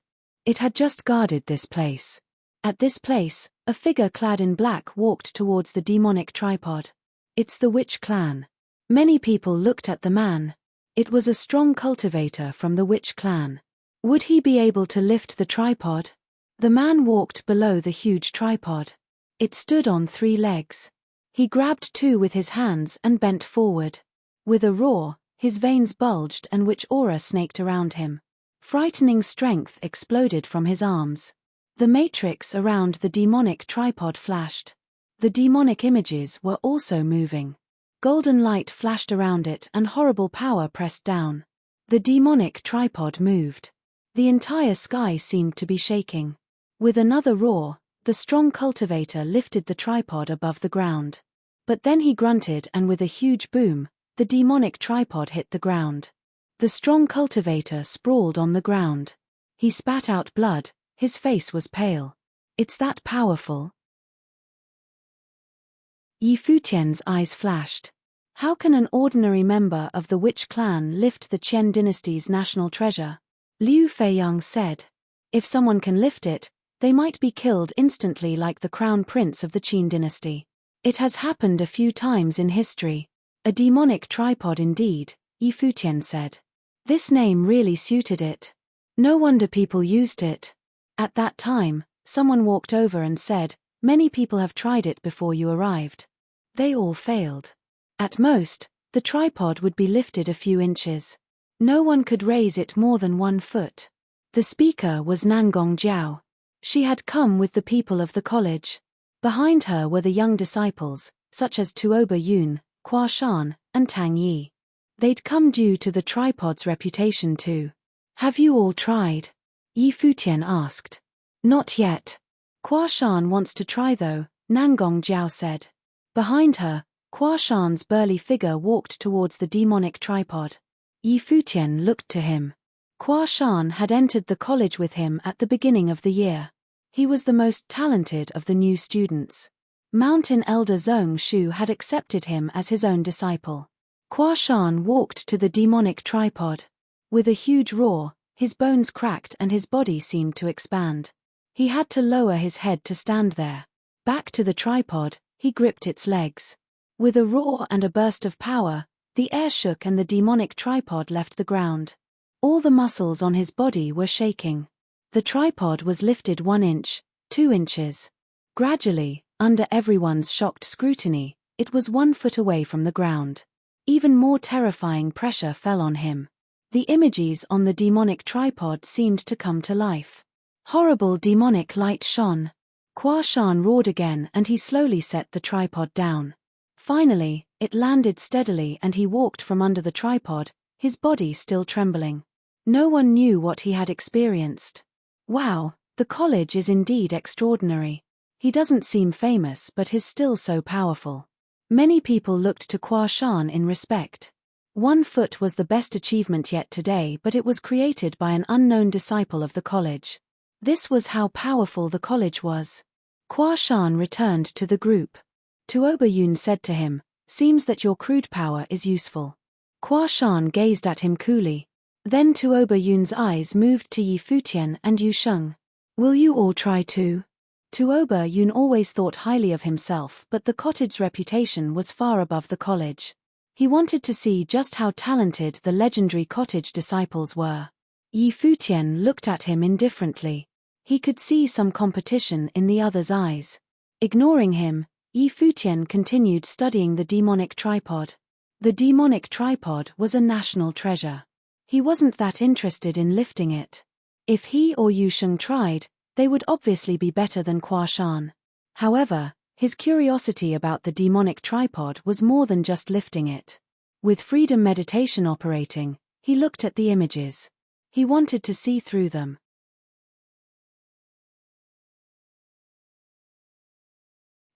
It had just guarded this place. At this place, a figure clad in black walked towards the demonic tripod. It's the witch clan. Many people looked at the man. It was a strong cultivator from the witch clan. Would he be able to lift the tripod? The man walked below the huge tripod. It stood on 3 legs. He grabbed 2 with his hands and bent forward. With a roar, his veins bulged and witch aura snaked around him. Frightening strength exploded from his arms. The matrix around the demonic tripod flashed. The demonic images were also moving. Golden light flashed around it and horrible power pressed down. The demonic tripod moved. The entire sky seemed to be shaking. With another roar, the strong cultivator lifted the tripod above the ground. But then he grunted, and with a huge boom, the demonic tripod hit the ground. The strong cultivator sprawled on the ground. He spat out blood, his face was pale. It's that powerful? Futian's eyes flashed. How can an ordinary member of the witch clan lift the Qian dynasty's national treasure? Liu Feiyang said. If someone can lift it, they might be killed instantly like the crown prince of the Qin dynasty. It has happened a few times in history. A demonic tripod indeed, Futian said. This name really suited it. No wonder people used it. At that time, someone walked over and said, "Many people have tried it before you arrived. They all failed. At most, the tripod would be lifted a few inches. No one could raise it more than 1 foot." The speaker was Nangong Jiao. She had come with the people of the college. Behind her were the young disciples, such as Tuoba Yun, Hua Shan, and Tang Yi. They'd come due to the tripod's reputation too. Have you all tried? Futian asked. Not yet. Hua Shan wants to try though, Nangong Jiao said. Behind her, Hua Shan's burly figure walked towards the demonic tripod. Futian looked to him. Hua Shan had entered the college with him at the beginning of the year. He was the most talented of the new students. Mountain Elder Zhong Shu had accepted him as his own disciple. Hua Shan walked to the demonic tripod. With a huge roar, his bones cracked and his body seemed to expand. He had to lower his head to stand there. Back to the tripod, he gripped its legs. With a roar and a burst of power, the air shook and the demonic tripod left the ground. All the muscles on his body were shaking. The tripod was lifted 1 inch, 2 inches. Gradually, Under everyone's shocked scrutiny, it was 1 foot away from the ground. Even more terrifying pressure fell on him. The images on the demonic tripod seemed to come to life. Horrible demonic light shone. Kwa Shan roared again and he slowly set the tripod down. Finally, it landed steadily and he walked from under the tripod, his body still trembling. No one knew what he had experienced. Wow, the college is indeed extraordinary. He doesn't seem famous but is still so powerful. Many people looked to Kwa Shan in respect. 1 foot was the best achievement yet today, but it was created by an unknown disciple of the college. This was how powerful the college was. Kwa Shan returned to the group. Tuoba Yun said to him, "Seems that your crude power is useful." Kwa Shan gazed at him coolly. Then Tuoba Yun's eyes moved to Yi Futian and Yu Sheng. "Will you all try too?" Tuoba Yun always thought highly of himself, but the cottage's reputation was far above the college. He wanted to see just how talented the legendary cottage disciples were. Yi Futian looked at him indifferently. He could see some competition in the other's eyes. Ignoring him, Yi Futian continued studying the demonic tripod. The demonic tripod was a national treasure. He wasn't that interested in lifting it. If he or Yu Sheng tried, they would obviously be better than Kwa Shan. However, his curiosity about the demonic tripod was more than just lifting it. With freedom meditation operating, he looked at the images. He wanted to see through them.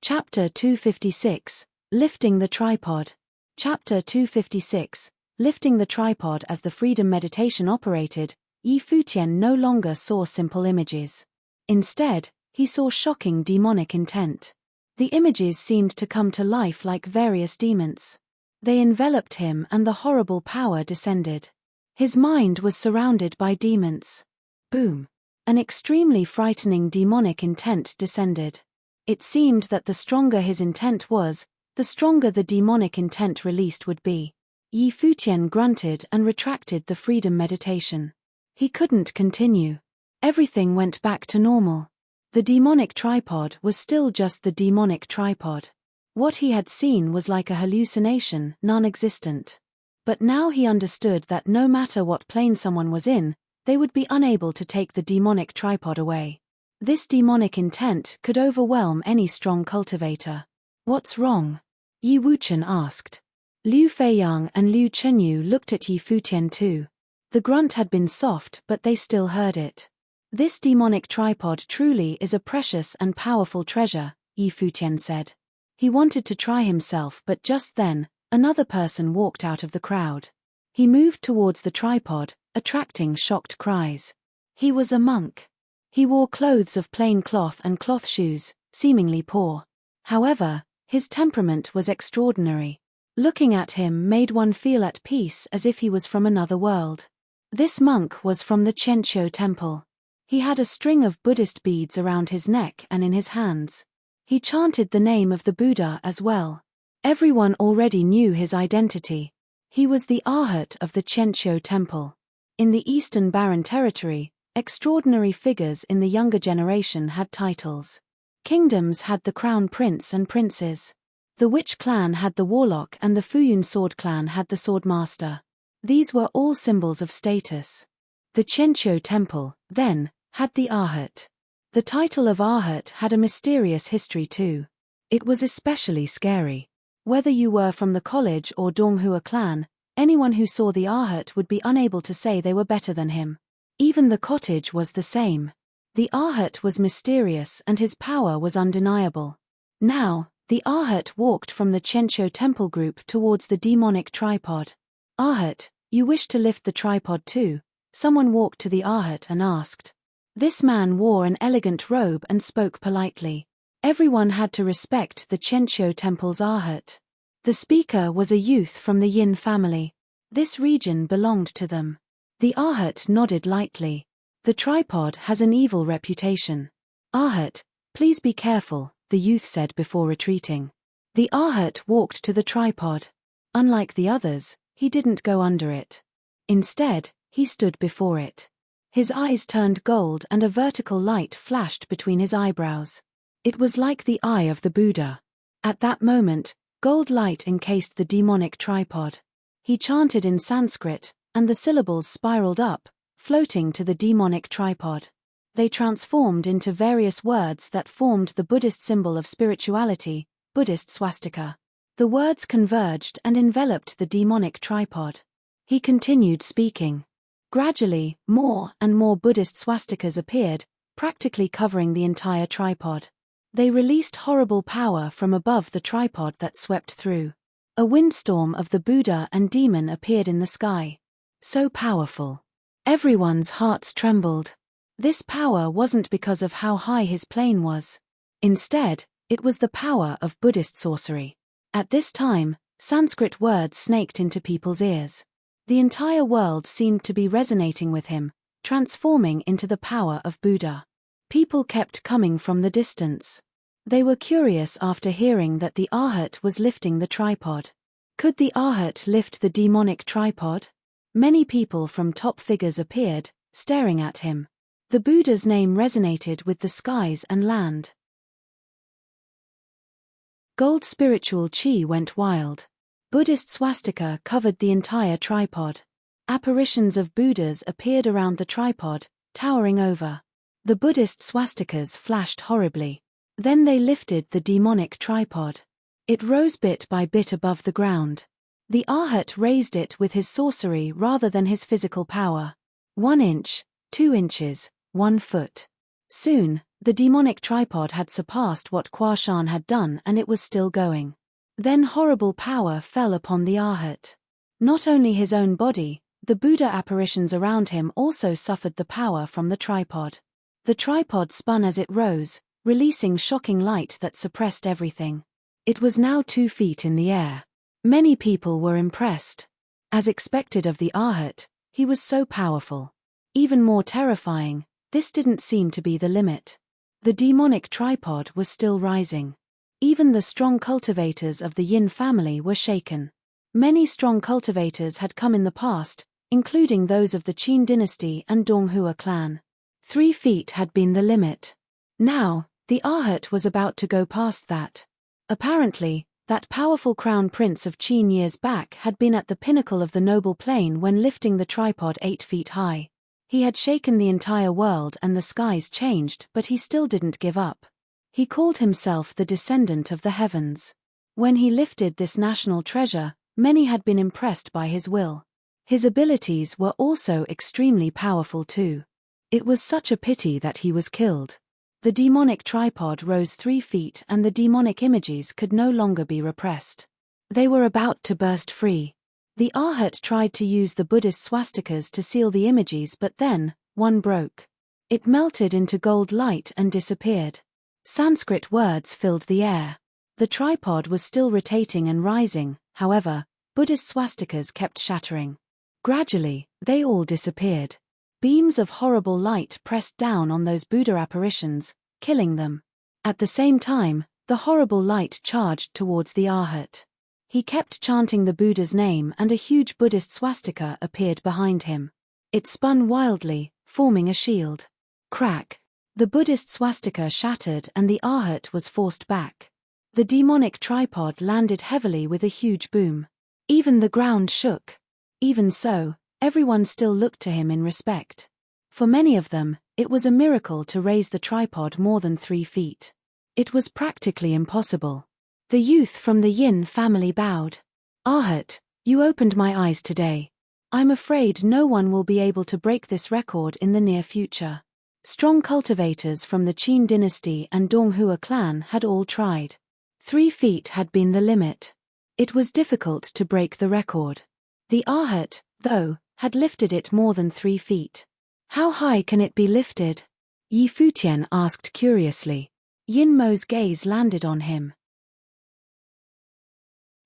Chapter 256, Lifting the Tripod. Chapter 256, Lifting the Tripod. As the freedom meditation operated, Yi Futian no longer saw simple images. Instead, he saw shocking demonic intent. The images seemed to come to life like various demons. They enveloped him and the horrible power descended. His mind was surrounded by demons. Boom! An extremely frightening demonic intent descended. It seemed that the stronger his intent was, the stronger the demonic intent released would be. Yi Futian grunted and retracted the freedom meditation. He couldn't continue. Everything went back to normal. The demonic tripod was still just the demonic tripod. What he had seen was like a hallucination, non-existent. But now he understood that no matter what plane someone was in, they would be unable to take the demonic tripod away. This demonic intent could overwhelm any strong cultivator. "What's wrong?" Yi Wuchen asked. Liu Feiyang and Liu Chenyu looked at Yi Futian too. The grunt had been soft but they still heard it. "This demonic tripod truly is a precious and powerful treasure," Yi Futian said. He wanted to try himself but just then, another person walked out of the crowd. He moved towards the tripod, attracting shocked cries. He was a monk. He wore clothes of plain cloth and cloth shoes, seemingly poor. However, his temperament was extraordinary. Looking at him made one feel at peace as if he was from another world. This monk was from the Chenqiu temple. He had a string of Buddhist beads around his neck and in his hands. He chanted the name of the Buddha as well. Everyone already knew his identity. He was the Arhat of the Chenqiu temple. In the Eastern Barren Territory, extraordinary figures in the younger generation had titles. Kingdoms had the crown prince and princes. The witch clan had the warlock and the Fuyun sword clan had the swordmaster. These were all symbols of status. The Chenqiu temple, then, had the Arhat. The title of Arhat had a mysterious history too. It was especially scary. Whether you were from the college or Donghua clan, anyone who saw the Arhat would be unable to say they were better than him. Even the cottage was the same. The Arhat was mysterious and his power was undeniable. Now, the Arhat walked from the Chenqiu temple group towards the demonic tripod. "Arhat, you wish to lift the tripod too?" Someone walked to the Arhat and asked. This man wore an elegant robe and spoke politely. Everyone had to respect the Chenqiu temple's Arhat. The speaker was a youth from the Yin family. This region belonged to them. The Arhat nodded lightly. "The tripod has an evil reputation." "Arhat, please be careful," the youth said before retreating. The Arhat walked to the tripod. Unlike the others, he didn't go under it. Instead, he stood before it. His eyes turned gold and a vertical light flashed between his eyebrows. It was like the eye of the Buddha. At that moment, gold light encased the demonic tripod. He chanted in Sanskrit, and the syllables spiraled up, floating to the demonic tripod. They transformed into various words that formed the Buddhist symbol of spirituality, Buddhist swastika. The words converged and enveloped the demonic tripod. He continued speaking. Gradually, more and more Buddhist swastikas appeared, practically covering the entire tripod. They released horrible power from above the tripod that swept through. A windstorm of the Buddha and demon appeared in the sky. So powerful. Everyone's hearts trembled. This power wasn't because of how high his plane was. Instead, it was the power of Buddhist sorcery. At this time, Sanskrit words snaked into people's ears. The entire world seemed to be resonating with him, transforming into the power of Buddha. People kept coming from the distance. They were curious after hearing that the Arhat was lifting the tripod. Could the Arhat lift the demonic tripod? Many people from top figures appeared, staring at him. The Buddha's name resonated with the skies and land. Gold spiritual chi went wild. Buddhist swastika covered the entire tripod. Apparitions of Buddhas appeared around the tripod, towering over. The Buddhist swastikas flashed horribly. Then they lifted the demonic tripod. It rose bit by bit above the ground. The Arhat raised it with his sorcery rather than his physical power. 1 inch, 2 inches, 1 foot. Soon, the demonic tripod had surpassed what Kwashan had done, and it was still going. Then horrible power fell upon the Arhat. Not only his own body, the Buddha apparitions around him also suffered the power from the tripod. The tripod spun as it rose, releasing shocking light that suppressed everything. It was now 2 feet in the air. Many people were impressed. As expected of the Arhat, he was so powerful. Even more terrifying, this didn't seem to be the limit. The demonic tripod was still rising. Even the strong cultivators of the Yin family were shaken. Many strong cultivators had come in the past, including those of the Qin dynasty and Donghua clan. 3 feet had been the limit. Now, the Arhat was about to go past that. Apparently, that powerful crown prince of Qin years back had been at the pinnacle of the noble plane when lifting the tripod 8 feet high. He had shaken the entire world and the skies changed, but he still didn't give up. He called himself the descendant of the heavens. When he lifted this national treasure, many had been impressed by his will. His abilities were also extremely powerful too. It was such a pity that he was killed. The demonic tripod rose 3 feet and the demonic images could no longer be repressed. They were about to burst free. The Arhat tried to use the Buddhist swastikas to seal the images, but then, one broke. It melted into gold light and disappeared. Sanskrit words filled the air. The tripod was still rotating and rising, however, Buddhist swastikas kept shattering. Gradually, they all disappeared. Beams of horrible light pressed down on those Buddha apparitions, killing them. At the same time, the horrible light charged towards the Arhat. He kept chanting the Buddha's name and a huge Buddhist swastika appeared behind him. It spun wildly, forming a shield. Crack! The Buddhist swastika shattered and the Arhat was forced back. The demonic tripod landed heavily with a huge boom. Even the ground shook. Even so, everyone still looked to him in respect. For many of them, it was a miracle to raise the tripod more than 3 feet. It was practically impossible. The youth from the Yin family bowed. Arhat, you opened my eyes today. I'm afraid no one will be able to break this record in the near future. Strong cultivators from the Qin dynasty and Donghua clan had all tried. 3 feet had been the limit. It was difficult to break the record. The Arhat, though, had lifted it more than 3 feet. How high can it be lifted? Yi Futian asked curiously. Yin Mo's gaze landed on him.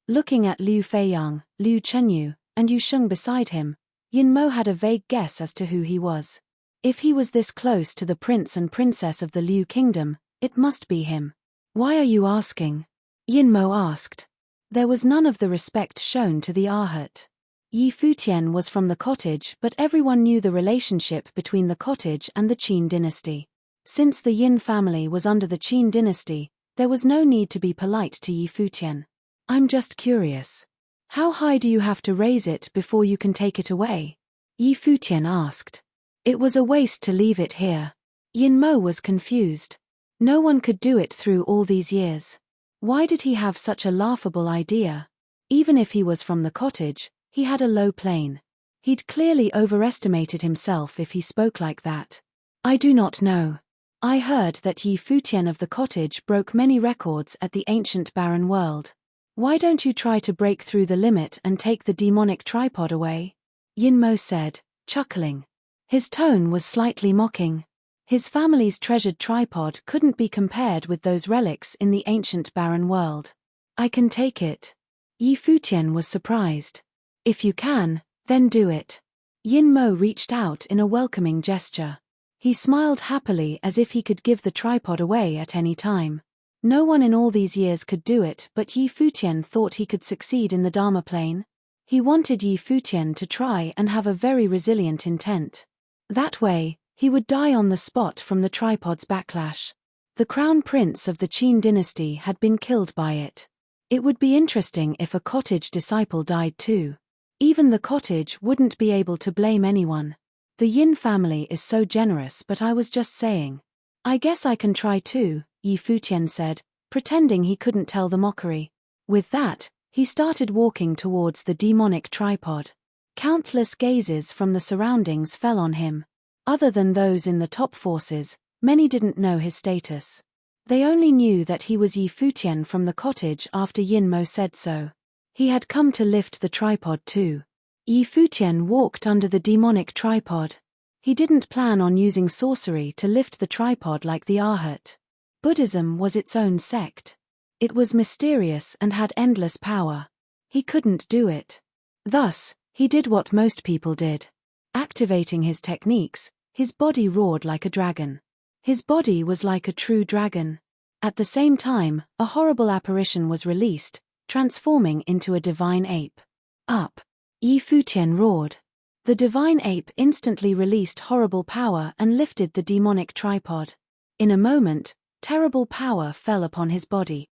Looking at Liu Feiyang, Liu Chenyu, and Yu Sheng beside him, Yin Mo had a vague guess as to who he was. If he was this close to the prince and princess of the Liu kingdom, it must be him. Why are you asking? Yin Mo asked. There was none of the respect shown to the Arhat. Yi Futian was from the cottage, but everyone knew the relationship between the cottage and the Qin dynasty. Since the Yin family was under the Qin dynasty, there was no need to be polite to Yi Futian. I'm just curious. How high do you have to raise it before you can take it away? Yi Futian asked. It was a waste to leave it here. Yin Mo was confused. No one could do it through all these years. Why did he have such a laughable idea? Even if he was from the cottage, he had a low plane. He'd clearly overestimated himself if he spoke like that. I do not know. I heard that Yi Futian of the cottage broke many records at the ancient barren world. Why don't you try to break through the limit and take the demonic tripod away? Yin Mo said, chuckling. His tone was slightly mocking. His family's treasured tripod couldn't be compared with those relics in the ancient barren world. I can take it. Yi Futian was surprised. If you can, then do it. Yin Mo reached out in a welcoming gesture. He smiled happily as if he could give the tripod away at any time. No one in all these years could do it, but Yi Futian thought he could succeed in the Dharma plane. He wanted Yi Futian to try and have a very resilient intent. That way, he would die on the spot from the tripod's backlash. The crown prince of the Qin dynasty had been killed by it. It would be interesting if a cottage disciple died too. Even the cottage wouldn't be able to blame anyone. The Yin family is so generous, but I was just saying. I guess I can try too, Yi Futian said, pretending he couldn't tell the mockery. With that, he started walking towards the demonic tripod. Countless gazes from the surroundings fell on him. Other than those in the top forces, many didn't know his status. They only knew that he was Yi Futian from the cottage after Yin Mo said so. He had come to lift the tripod too. Yi Futian walked under the demonic tripod. He didn't plan on using sorcery to lift the tripod like the Arhat. Buddhism was its own sect. It was mysterious and had endless power. He couldn't do it. Thus, he did what most people did. Activating his techniques, his body roared like a dragon. His body was like a true dragon. At the same time, a horrible apparition was released, transforming into a divine ape. Up! Yi Futian roared. The divine ape instantly released horrible power and lifted the demonic tripod. In a moment, terrible power fell upon his body.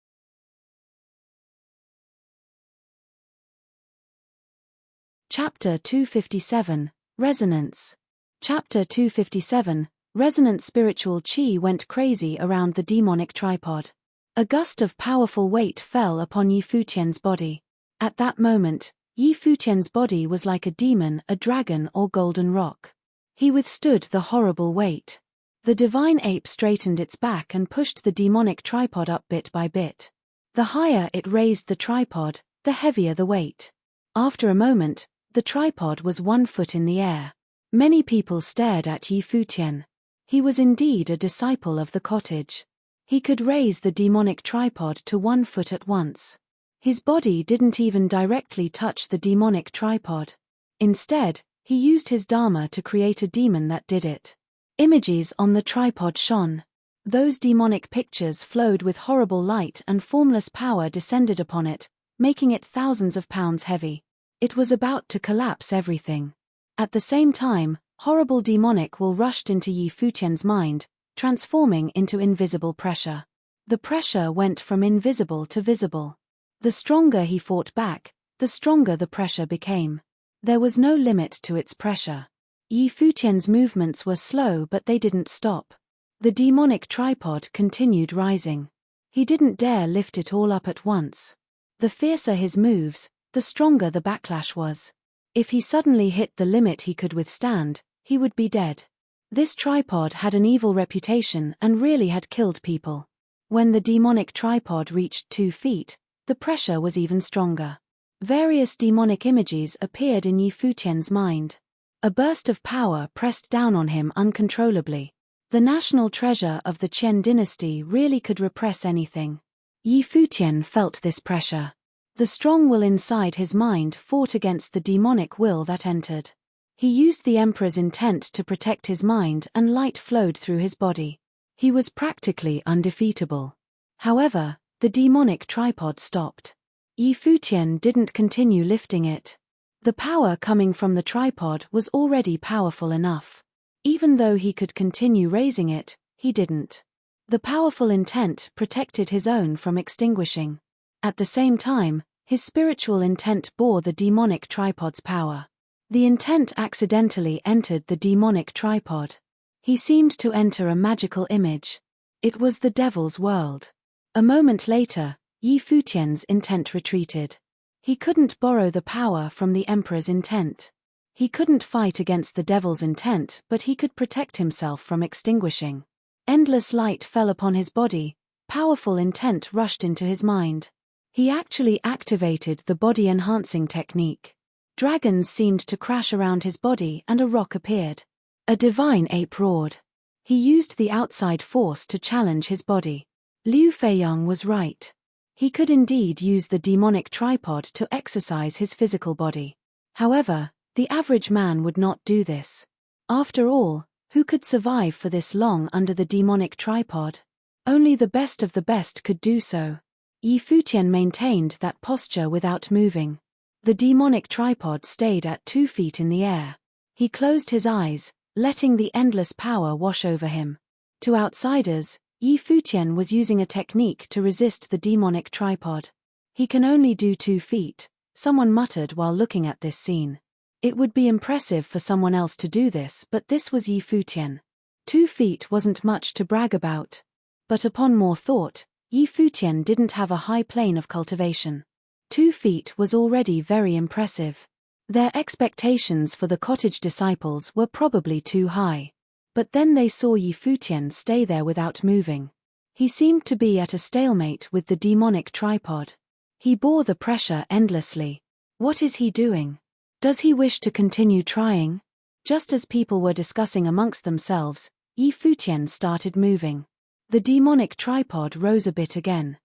Chapter 257, Resonance. Chapter 257, Resonant spiritual qi went crazy around the demonic tripod. A gust of powerful weight fell upon Yi Futian's body. At that moment, Yi Futian's body was like a demon, a dragon, or golden rock. He withstood the horrible weight. The divine ape straightened its back and pushed the demonic tripod up bit by bit. The higher it raised the tripod, the heavier the weight. After a moment, the tripod was 1 foot in the air. Many people stared at Yi Futian. He was indeed a disciple of the cottage. He could raise the demonic tripod to 1 foot at once. His body didn't even directly touch the demonic tripod. Instead, he used his Dharma to create a demon that did it. Images on the tripod shone. Those demonic pictures flowed with horrible light, and formless power descended upon it, making it thousands of pounds heavy. It was about to collapse everything. At the same time, horrible demonic will rushed into Yi Futian's mind, transforming into invisible pressure. The pressure went from invisible to visible. The stronger he fought back, the stronger the pressure became. There was no limit to its pressure. Yi Futian's movements were slow, but they didn't stop. The demonic tripod continued rising. He didn't dare lift it all up at once. The fiercer his moves, the stronger the backlash was. If he suddenly hit the limit he could withstand, he would be dead. This tripod had an evil reputation and really had killed people. When the demonic tripod reached 2 feet, the pressure was even stronger. Various demonic images appeared in Yi Futian's mind. A burst of power pressed down on him uncontrollably. The national treasure of the Qian dynasty really could repress anything. Yi Futian felt this pressure. The strong will inside his mind fought against the demonic will that entered. He used the emperor's intent to protect his mind, and light flowed through his body. He was practically undefeatable. However, the demonic tripod stopped. Yi Futian didn't continue lifting it. The power coming from the tripod was already powerful enough. Even though he could continue raising it, he didn't. The powerful intent protected his own from extinguishing. At the same time, his spiritual intent bore the demonic tripod's power. The intent accidentally entered the demonic tripod. He seemed to enter a magical image. It was the devil's world. A moment later, Futian's intent retreated. He couldn't borrow the power from the emperor's intent. He couldn't fight against the devil's intent, but he could protect himself from extinguishing. Endless light fell upon his body, powerful intent rushed into his mind. He actually activated the body-enhancing technique. Dragons seemed to crash around his body and a rock appeared. A divine ape roared. He used the outside force to challenge his body. Liu Feiyang was right. He could indeed use the demonic tripod to exercise his physical body. However, the average man would not do this. After all, who could survive for this long under the demonic tripod? Only the best of the best could do so. Futian maintained that posture without moving. The demonic tripod stayed at 2 feet in the air. He closed his eyes, letting the endless power wash over him. To outsiders, Futian was using a technique to resist the demonic tripod. He can only do 2 feet, someone muttered while looking at this scene. It would be impressive for someone else to do this, but this was Futian. 2 feet wasn't much to brag about. But upon more thought, Futian didn't have a high plane of cultivation. 2 feet was already very impressive. Their expectations for the cottage disciples were probably too high. But then they saw Futian stay there without moving. He seemed to be at a stalemate with the demonic tripod. He bore the pressure endlessly. What is he doing? Does he wish to continue trying? Just as people were discussing amongst themselves, Futian started moving. The demonic tripod rose a bit again.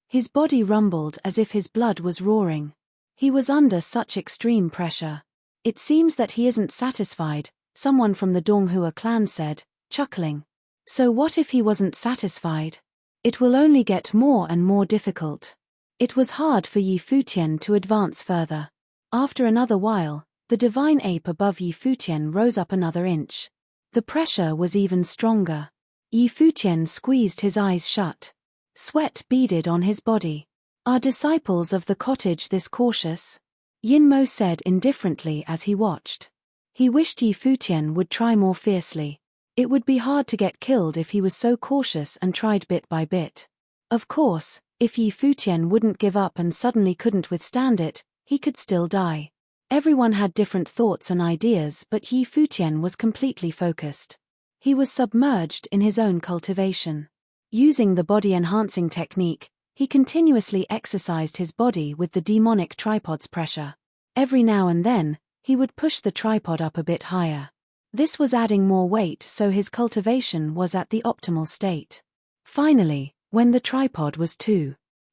His body rumbled as if his blood was roaring. He was under such extreme pressure. It seems that he isn't satisfied, someone from the Donghua clan said, chuckling. So what if he wasn't satisfied? It will only get more and more difficult. It was hard for Futian to advance further. After another while, the divine ape above Futian rose up another inch. The pressure was even stronger. Futian squeezed his eyes shut. Sweat beaded on his body. Are disciples of the cottage this cautious? Yinmo said indifferently as he watched. He wished Futian would try more fiercely. It would be hard to get killed if he was so cautious and tried bit by bit. Of course, if Futian wouldn't give up and suddenly couldn't withstand it, he could still die. Everyone had different thoughts and ideas, but Futian was completely focused. He was submerged in his own cultivation. Using the body-enhancing technique, he continuously exercised his body with the demonic tripod's pressure. Every now and then, he would push the tripod up a bit higher. This was adding more weight, so his cultivation was at the optimal state. Finally, when the tripod was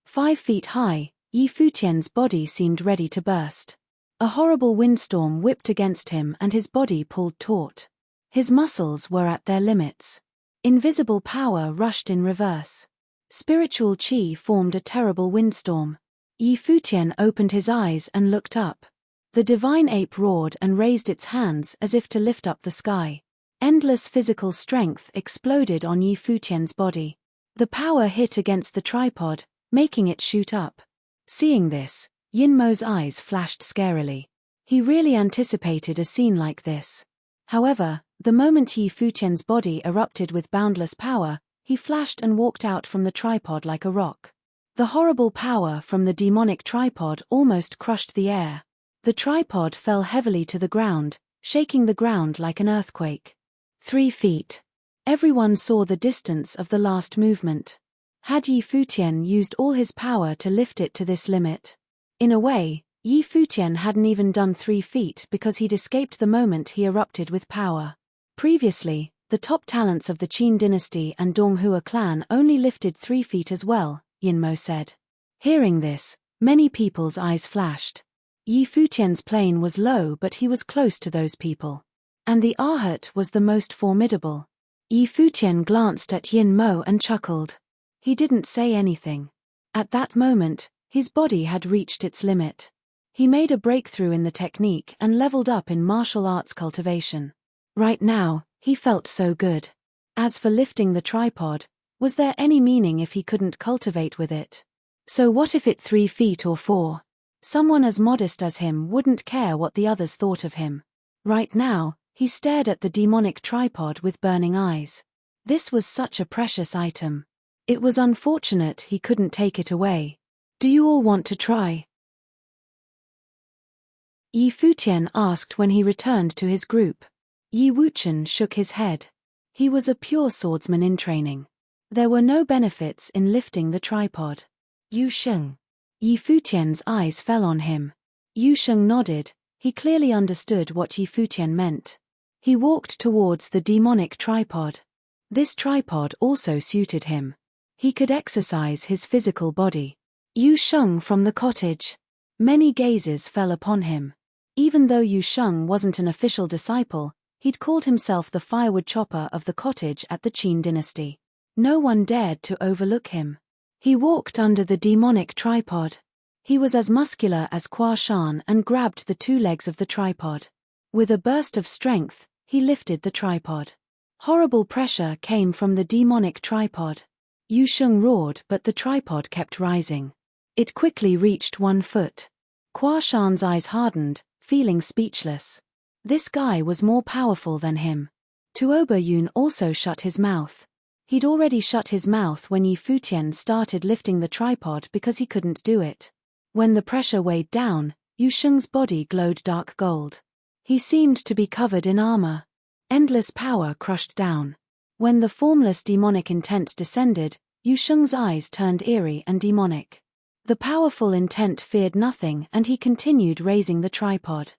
5 feet high, Futian's body seemed ready to burst. A horrible windstorm whipped against him and his body pulled taut. His muscles were at their limits. Invisible power rushed in reverse. Spiritual chi formed a terrible windstorm. Futian opened his eyes and looked up. The divine ape roared and raised its hands as if to lift up the sky. Endless physical strength exploded on Futian's body. The power hit against the tripod, making it shoot up. Seeing this, Yinmo's eyes flashed scarily. He really anticipated a scene like this. However, the moment Futian's body erupted with boundless power, he flashed and walked out from the tripod like a rock. The horrible power from the demonic tripod almost crushed the air. The tripod fell heavily to the ground, shaking the ground like an earthquake. 3 feet. Everyone saw the distance of the last movement. Had Futian used all his power to lift it to this limit? In a way, Futian hadn't even done 3 feet because he'd escaped the moment he erupted with power. Previously, the top talents of the Qin dynasty and Donghua clan only lifted 3 feet as well, Yinmo said. Hearing this, many people's eyes flashed. Futian's plane was low, but he was close to those people. And the Arhat was the most formidable. Futian glanced at Yinmo and chuckled. He didn't say anything. At that moment, his body had reached its limit. He made a breakthrough in the technique and leveled up in martial arts cultivation. Right now, He felt so good. As for lifting the tripod, was there any meaning if he couldn't cultivate with it? So what if it 3 feet or 4? Someone as modest as him wouldn't care what the others thought of him. Right now, he stared at the demonic tripod with burning eyes. This was such a precious item. It was unfortunate he couldn't take it away. Do you all want to try? Yi Futian asked when he returned to his group. Yi Wuchen shook his head. He was a pure swordsman in training. There were no benefits in lifting the tripod. Yu Sheng. Yi Futian's eyes fell on him. Yu Sheng nodded. He clearly understood what Yi Futian meant. He walked towards the demonic tripod. This tripod also suited him. He could exercise his physical body. Yu Sheng from the cottage. Many gazes fell upon him. Even though Yu Sheng wasn't an official disciple, he'd called himself the firewood chopper of the cottage at the Qin dynasty. No one dared to overlook him. He walked under the demonic tripod. He was as muscular as Kwa Shan and grabbed the 2 legs of the tripod. With a burst of strength, he lifted the tripod. Horrible pressure came from the demonic tripod. Yu Sheng roared, but the tripod kept rising. It quickly reached 1 foot. Kwa Shan's eyes hardened, feeling speechless. This guy was more powerful than him. Tuoba Yun also shut his mouth. He'd already shut his mouth when Yi Futian started lifting the tripod because he couldn't do it. When the pressure weighed down, Yu Sheng's body glowed dark gold. He seemed to be covered in armor. Endless power crushed down. When the formless demonic intent descended, Yu Sheng's eyes turned eerie and demonic. The powerful intent feared nothing and he continued raising the tripod.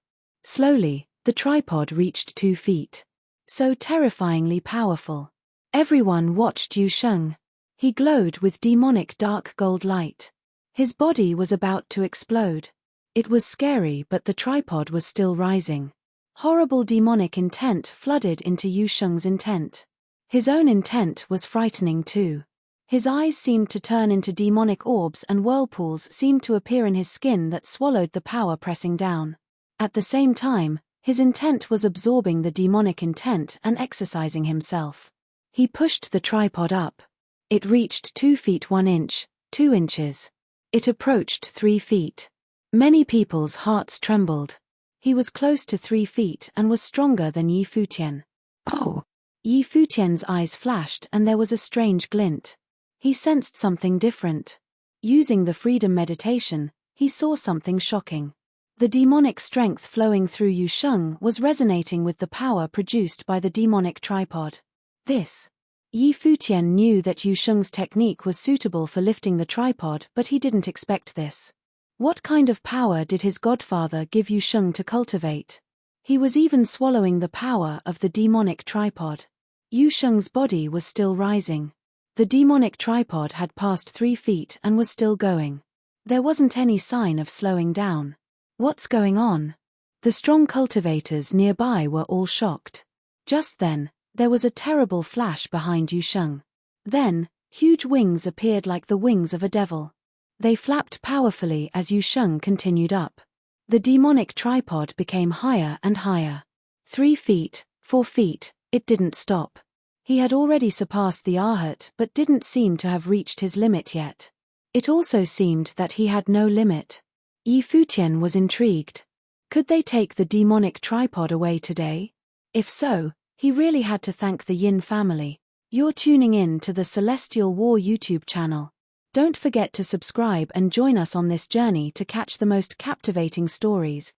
Slowly, the tripod reached 2 feet. So terrifyingly powerful. Everyone watched Yu Sheng. He glowed with demonic dark gold light. His body was about to explode. It was scary, but the tripod was still rising. Horrible demonic intent flooded into Yu Sheng's intent. His own intent was frightening too. His eyes seemed to turn into demonic orbs and whirlpools seemed to appear in his skin that swallowed the power pressing down. At the same time, his intent was absorbing the demonic intent and exercising himself. He pushed the tripod up. It reached 2 feet 1 inch, 2 inches. It approached 3 feet. Many people's hearts trembled. He was close to 3 feet and was stronger than Yi Futian. Oh! Yi Futian's eyes flashed and there was a strange glint. He sensed something different. Using the freedom meditation, he saw something shocking. The demonic strength flowing through Yu Sheng was resonating with the power produced by the demonic tripod. Yi Futian knew that Yu Sheng's technique was suitable for lifting the tripod, but he didn't expect this. What kind of power did his godfather give Yu Sheng to cultivate? He was even swallowing the power of the demonic tripod. Yu Sheng's body was still rising. The demonic tripod had passed 3 feet and was still going. There wasn't any sign of slowing down. What's going on? The strong cultivators nearby were all shocked. Just then, there was a terrible flash behind Yu Sheng. Then, huge wings appeared like the wings of a devil. They flapped powerfully as Yu Sheng continued up. The demonic tripod became higher and higher. 3 feet, 4 feet, it didn't stop. He had already surpassed the Arhat but didn't seem to have reached his limit yet. It also seemed that he had no limit. Yi Futian was intrigued. Could they take the demonic tripod away today? If so, he really had to thank the Yin family. You're tuning in to the Celestial War YouTube channel. Don't forget to subscribe and join us on this journey to catch the most captivating stories.